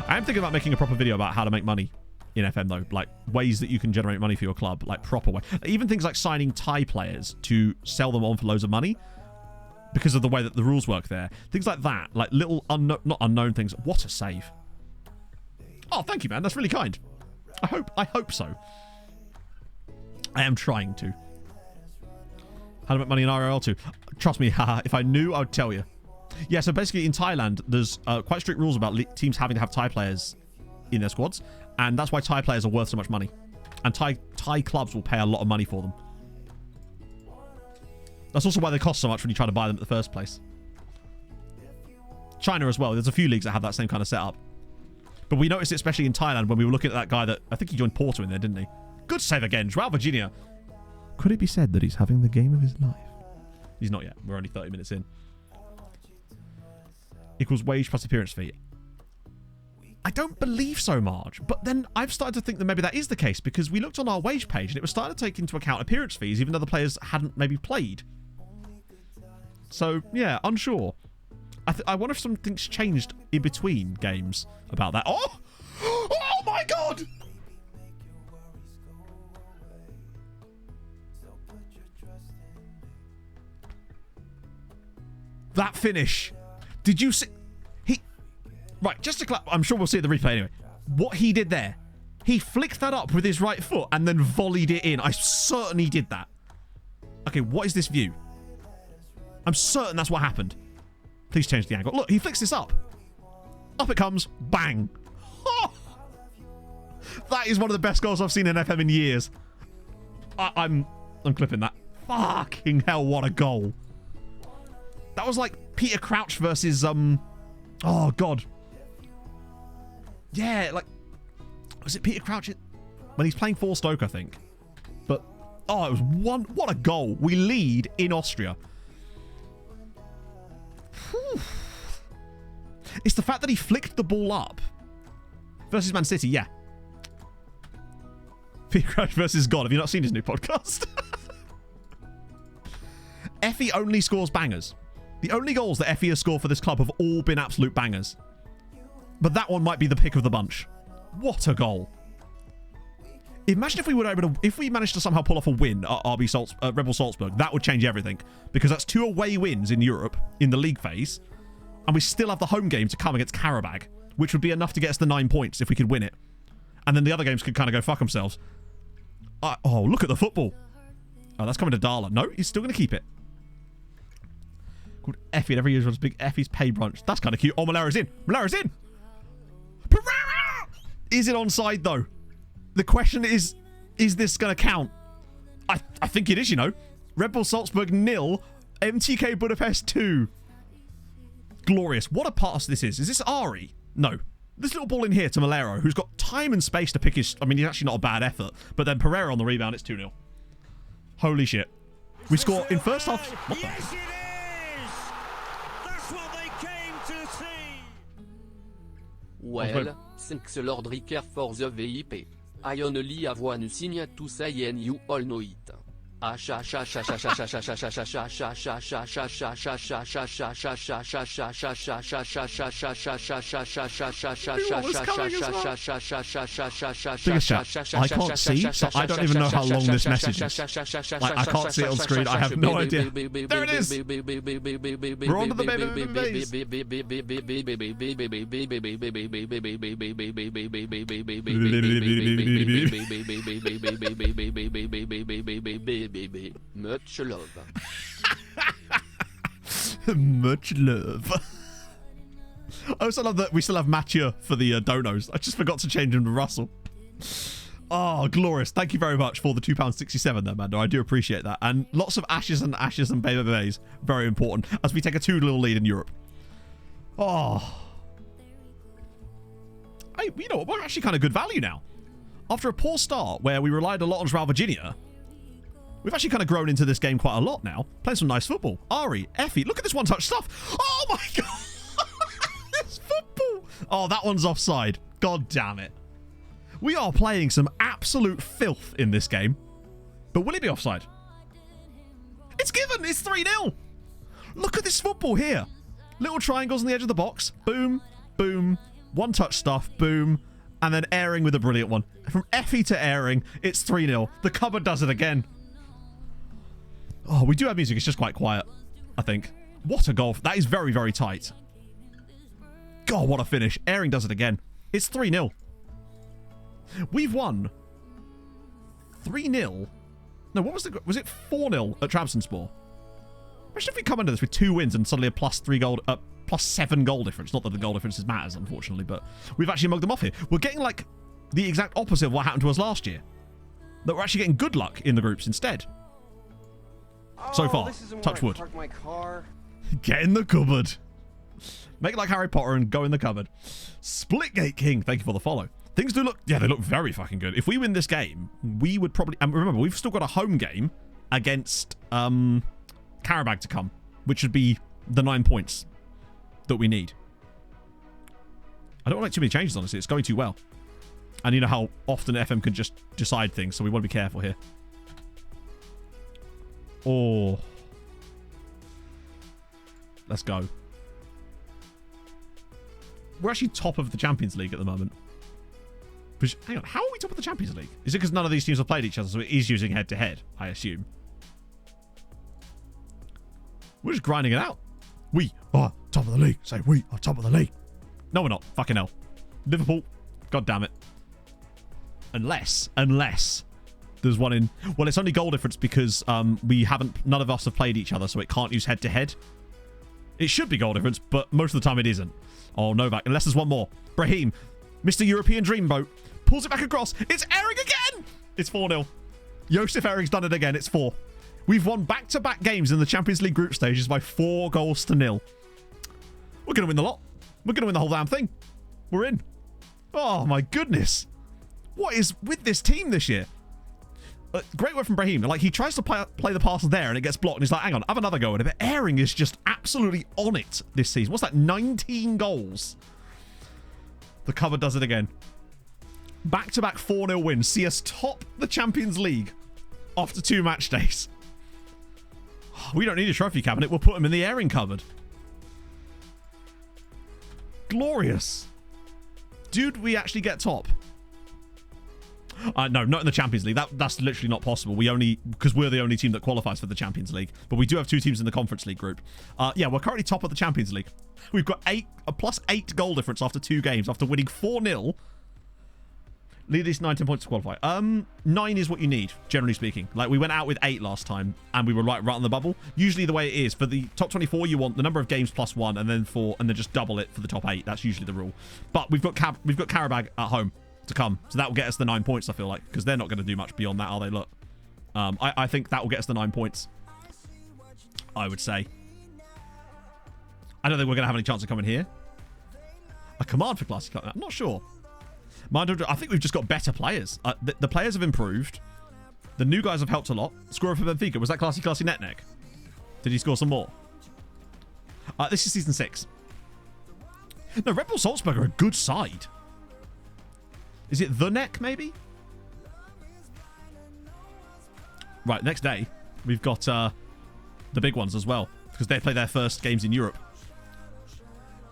I am thinking about making a proper video about how to make money in FM, though. Like, ways that you can generate money for your club. Like, proper way. Even things like signing Thai players to sell them on for loads of money because of the way that the rules work there. Things like that. Like, little, not unknown things. What a save. Oh, thank you, man. That's really kind. I hope so. I am trying to. How to make money in IRL too. Trust me, haha. If I knew, I would tell you. Yeah, so basically in Thailand, there's quite strict rules about teams having to have Thai players in their squads. And that's why Thai players are worth so much money. And Thai clubs will pay a lot of money for them. That's also why they cost so much when you try to buy them in the first place. China as well. There's a few leagues that have that same kind of setup. But we noticed it especially in Thailand when we were looking at that guy that... I think he joined Porto in there, didn't he? Good save again. Joao Virginia. Could it be said that he's having the game of his life? He's not yet. We're only 30 minutes in. Equals wage plus appearance fee. I don't believe so, Marge. But then I've started to think that maybe that is the case because we looked on our wage page and it was starting to take into account appearance fees even though the players hadn't maybe played. So, yeah, unsure. I wonder if something's changed in between games about that. Oh! Oh my God! That finish. Did you see? Right, just to clarify, I'm sure we'll see it in the replay anyway. What he did there, he flicked that up with his right foot and then volleyed it in. I certainly did that. Okay, what is this view? I'm certain that's what happened. Please change the angle. Look, he flicks this up. Up it comes. Bang. Oh, that is one of the best goals I've seen in FM in years. I'm clipping that. Fucking hell, what a goal. That was like Peter Crouch versus, oh, God. Yeah, like, was it Peter Crouch? When he's playing for Stoke, I think. But, oh, it was what a goal. We lead in Austria. Whew. It's the fact that he flicked the ball up. Versus Man City, yeah. Peter Crouch versus God. Have you not seen his new podcast? Effie only scores bangers. The only goals that Effie has scored for this club have all been absolute bangers. But that one might be the pick of the bunch. What a goal. Imagine if we were able to, if we managed to somehow pull off a win at Rebel Salzburg, that would change everything. Because that's 2 away wins in Europe in the league phase. And we still have the home game to come against Karabag, which would be enough to get us the 9 points if we could win it. And then the other games could kind of go fuck themselves. Oh, look at the football. Oh, that's coming to Darla. No, he's still going to keep it. Called Effie, and every year runs big Effie's pay brunch. That's kind of cute. Oh, Malera's in. Malera's in. Is it onside, though? The question is this going to count? I think it is, you know. Red Bull Salzburg 0, MTK Budapest 2. Glorious. What a pass this is. Is this Ari? No. This little ball in here to Malero, who's got time and space to pick his... I mean, he's actually not a bad effort. But then Pereira on the rebound, it's 2-0. Holy shit. We score in first half... What the? Yes, it is! That's what they came to see! Well, thanks Lord Ricker for the VIP. I only have one thing to say and you all know it. Biggest chat. I can't see, so I don't even know how long this message is. Like, I can't see it on screen. I have no idea. There it is. We're on to the baby. Much love. Much love. I also love that we still have Mathieu for the donos. I just forgot to change him to Russell. Oh, glorious. Thank you very much for the £2.67 there, Mando. I do appreciate that. And lots of ashes and bays. Very important as we take a 2-0 lead in Europe. Oh. Hey, you know what? We're actually kind of good value now. After a poor start where we relied a lot on Real Virginia, we've actually kind of grown into this game quite a lot now. Playing some nice football. Ari, Effie, look at this one-touch stuff. Oh my God. This football. Oh, that one's offside. God damn it. We are playing some absolute filth in this game. But will it be offside? It's given. It's 3-0. Look at this football here. Little triangles on the edge of the box. Boom, boom. One-touch stuff. Boom. And then Airing with a brilliant one. From Effie to Airing, it's 3-0. The cupboard does it again. Oh, we do have music. It's just quite quiet, I think. What a goal. That is very, very tight. God, what a finish. Airing does it again. It's 3-0. We've won 3-0. No, what was the... Was it 4-0 at Trabzonspor? Imagine if we come under this with 2 wins and suddenly a plus 7 goal difference. Not that the goal differences matters, unfortunately, but we've actually mugged them off here. We're getting, like, the exact opposite of what happened to us last year. That we're actually getting good luck in the groups instead. So far. Touch wood. My car. Get in the cupboard. Make it like Harry Potter and go in the cupboard. Splitgate King, thank you for the follow. Things do look... Yeah, they look very fucking good. If we win this game, we would probably... And remember, we've still got a home game against Karabag to come, which should be the 9 points that we need. I don't like too many changes, honestly. It's going too well. And you know how often FM can just decide things, so we want to be careful here. Oh. Let's go. We're actually top of the Champions League at the moment. Which, hang on, how are we top of the Champions League? Is it because none of these teams have played each other, so it is using head-to-head, I assume? We're just grinding it out. We are top of the league. Say we are top of the league. No, we're not. Fucking hell. Liverpool. God damn it. Unless there's one in... Well, it's only goal difference because none of us have played each other, so it can't use head-to-head. It should be goal difference, but most of the time it isn't. Oh, Novak. Unless there's one more. Brahim, Mr. European Dreamboat, pulls it back across. It's Erring again! It's 4-0. Josef Erring's done it again. It's 4. We've won back-to-back games in the Champions League group stages by 4 goals to 0. We're going to win the lot. We're going to win the whole damn thing. We're in. Oh, my goodness. What is with this team this year? Great work from Brahim. Like, he tries to play the pass there and it gets blocked. And he's like, hang on, have another go at it. But Erring is just absolutely on it this season. What's that? 19 goals. The cover does it again. Back-to-back 4-0 wins. See us top the Champions League after 2 match days. We don't need a trophy cabinet. We'll put him in the Erring cupboard. Glorious. Dude, we actually get top. No, not in the Champions League. That's literally not possible. Because we're the only team that qualifies for the Champions League. But we do have 2 teams in the Conference League group. Yeah, we're currently top of the Champions League. We've got a +8 goal difference after 2 games. After winning 4-0. Lead at least 19 points to qualify. 9 is what you need, generally speaking. Like, we went out with 8 last time, and we were right on the bubble. Usually the way it is, for the top 24, you want the number of games +1, and then just double it for the top 8. That's usually the rule. But we've got Karabag at home to come, so that will get us the 9 points, I feel like, because they're not going to do much beyond that, are they? Look, I think that will get us the 9 points, I would say. I don't think we're going to have any chance of coming here. A command for Classic Club? I'm not sure. I think we've just got better players. The players have improved. The new guys have helped a lot. Scorer for Benfica. Was that Classy Netneck? Did he score some more? This is season 6. No, Red Bull Salzburg are a good side. Is it the Neck, maybe? Right, next day, we've got the big ones as well, because they play their first games in Europe.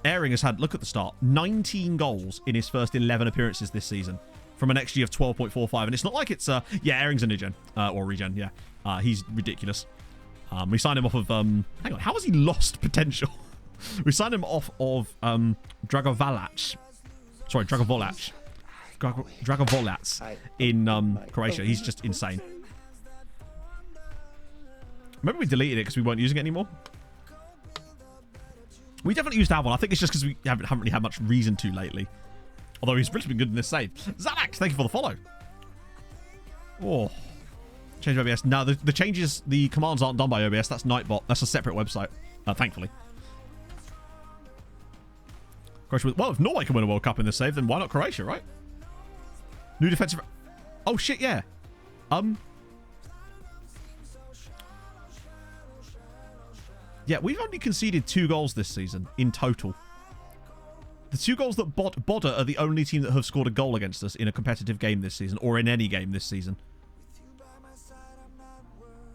Erring has had, look at the start, 19 goals in his first 11 appearances this season from an XG of 12.45. And it's not like it's, yeah, Erring's a new gen, or regen, yeah. He's ridiculous. We signed him off of, hang on, how has he lost potential? We signed him off of Dragovolac. Sorry, Dragovolac. Dragovolac in Croatia. He's just insane. Remember we deleted it because we weren't using it anymore? We definitely used to have one. I think it's just because we haven't really had much reason to lately. Although he's really been good in this save. Zanax, thank you for the follow. Oh. Change OBS. No, the changes, the commands aren't done by OBS. That's Nightbot. That's a separate website, thankfully. Croatia, well, if Norway can win a World Cup in this save, then why not Croatia, right? New defensive... Oh, shit, yeah. Yeah, we've only conceded 2 goals this season in total. The 2 goals that Bodder are the only team that have scored a goal against us in a competitive game this season, or in any game this season.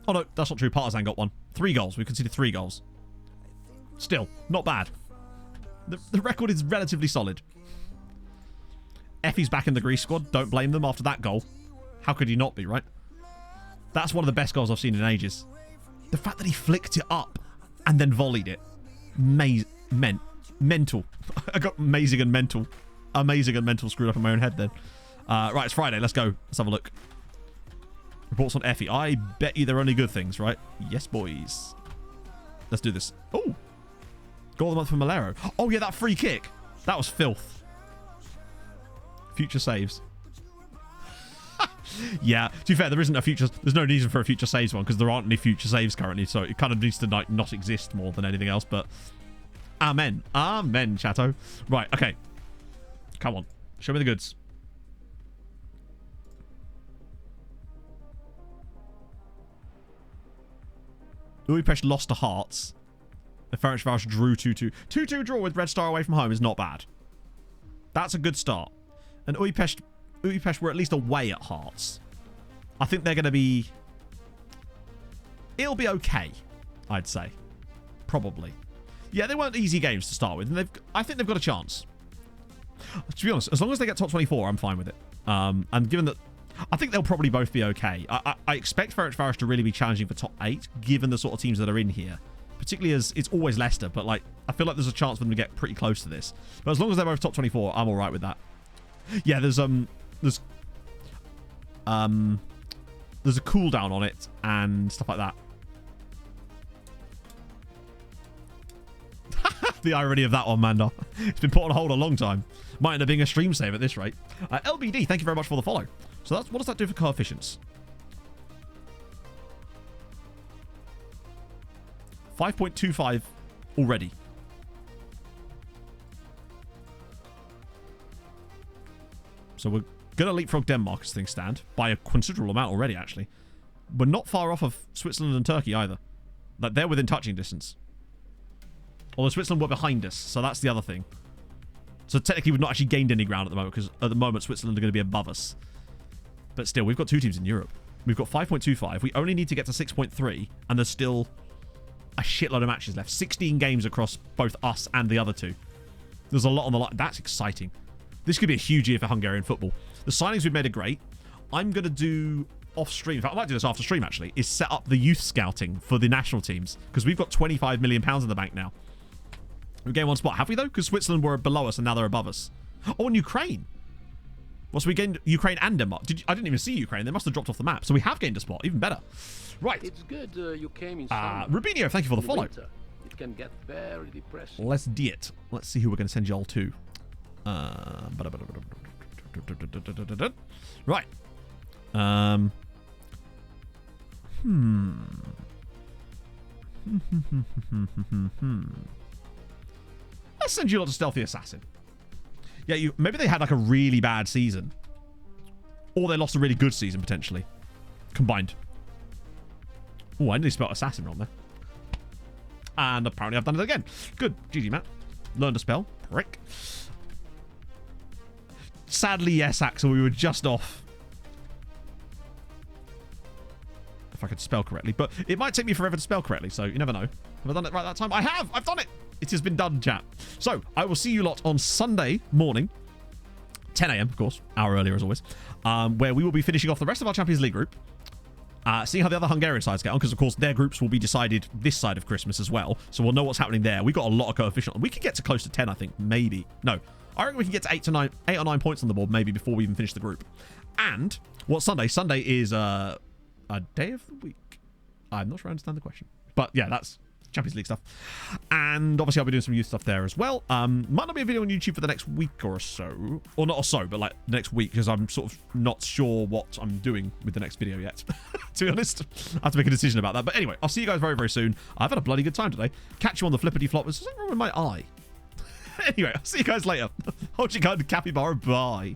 Oh, no, that's not true. Partizan got 1. 3 goals. We've conceded 3 goals. Still, not bad. The record is relatively solid. Effie's back in the Greece squad. Don't blame them after that goal. How could he not be, right? That's one of the best goals I've seen in ages. The fact that he flicked it up and then volleyed it. Mental. I got amazing and mental. Amazing and mental screwed up in my own head then. Right, it's Friday. Let's go. Let's have a look. Reports on Effie. I bet you they're only good things, right? Yes, boys. Let's do this. Oh. Goal of the month for Malero. Oh, yeah, that free kick. That was filth. Future saves. Yeah, to be fair, there's no reason for a future saves one because there aren't any future saves currently, so it kind of needs to not exist more than anything else, but amen. Amen, chatto. Right, okay. Come on. Show me the goods. Budapest lost to Hearts. The Ferencváros drew 2-2. 2-2 draw with Red Star away from home is not bad. That's a good start. And Budapest were at least away at Hearts. I think they're going to be... It'll be okay, I'd say. Probably. Yeah, they weren't easy games to start with. And I think they've got a chance. To be honest, as long as they get top 24, I'm fine with it. And given that... I think they'll probably both be okay. I expect Ferencváros to really be challenging for top 8, given the sort of teams that are in here. particularly as it's always Leicester, but like I feel like there's a chance for them to get pretty close to this. But as long as they're both top 24, I'm all right with that. Yeah, there's a cooldown on it and stuff like that. The irony of that one, Mandar. It's been put on hold a long time. Might end up being a stream save at this rate. LBD, thank you very much for the follow. So what does that do for coefficients? 5.25 already. So we're going to leapfrog Denmark as things stand by a considerable amount already, actually. We're not far off of Switzerland and Turkey either. Like, they're within touching distance. Although Switzerland were behind us, so that's the other thing. So technically we've not actually gained any ground at the moment, because at the moment Switzerland are going to be above us. But still, we've got 2 teams in Europe. We've got 5.25. We only need to get to 6.3, and there's still a shitload of matches left. 16 games across both us and the other 2. There's a lot on the line. That's exciting. This could be a huge year for Hungarian football. The signings we've made are great. I'm going to do off-stream, in fact, I might do this after stream, actually, is set up the youth scouting for the national teams, because we've got £25 million in the bank now. We gained 1 spot. Have we, though? Because Switzerland were below us and now they're above us. Oh, and Ukraine. Well, so we gained Ukraine and Denmark. I didn't even see Ukraine. They must have dropped off the map. So we have gained a spot. Even better. Right. It's good you came in summer. Rubinho, thank you for the follow. Winter, it can get very depressing. Let's do it. Let's see who we're going to send y'all to. Right. Let's send you lot to Stealthy Assassin. Yeah, maybe they had like a really bad season. Or they lost a really good season, potentially. Combined. Oh, I nearly spelled Assassin wrong there. And apparently I've done it again. Good. GG, Matt. Learn to spell. Prick. Sadly, yes, Axel, we were just off. If I could spell correctly. But it might take me forever to spell correctly, so you never know. Have I done it right that time? I have! I've done it! It has been done, chat. So, I will see you lot on Sunday morning. 10 a.m, of course. Hour earlier, as always. Where we will be finishing off the rest of our Champions League group. Seeing how the other Hungarian sides get on, because, of course, their groups will be decided this side of Christmas as well. So we'll know what's happening there. We've got a lot of coefficient. We could get to close to 10, I think. Maybe. No. I reckon we can get to 8 or 9 points on the board, maybe, before we even finish the group. And, what's Sunday? Sunday is a day of the week. I'm not sure I understand the question. But, yeah, that's Champions League stuff. And, obviously, I'll be doing some youth stuff there as well. Might not be a video on YouTube for the next week or so. Or not or so, but, like, next week, because I'm sort of not sure what I'm doing with the next video yet. To be honest, I have to make a decision about that. But anyway, I'll see you guys very, very soon. I've had a bloody good time today. Catch you on the flippity flop. There's something wrong with my eye. Anyway, I'll see you guys later. Hold your gun, capybara. Bye.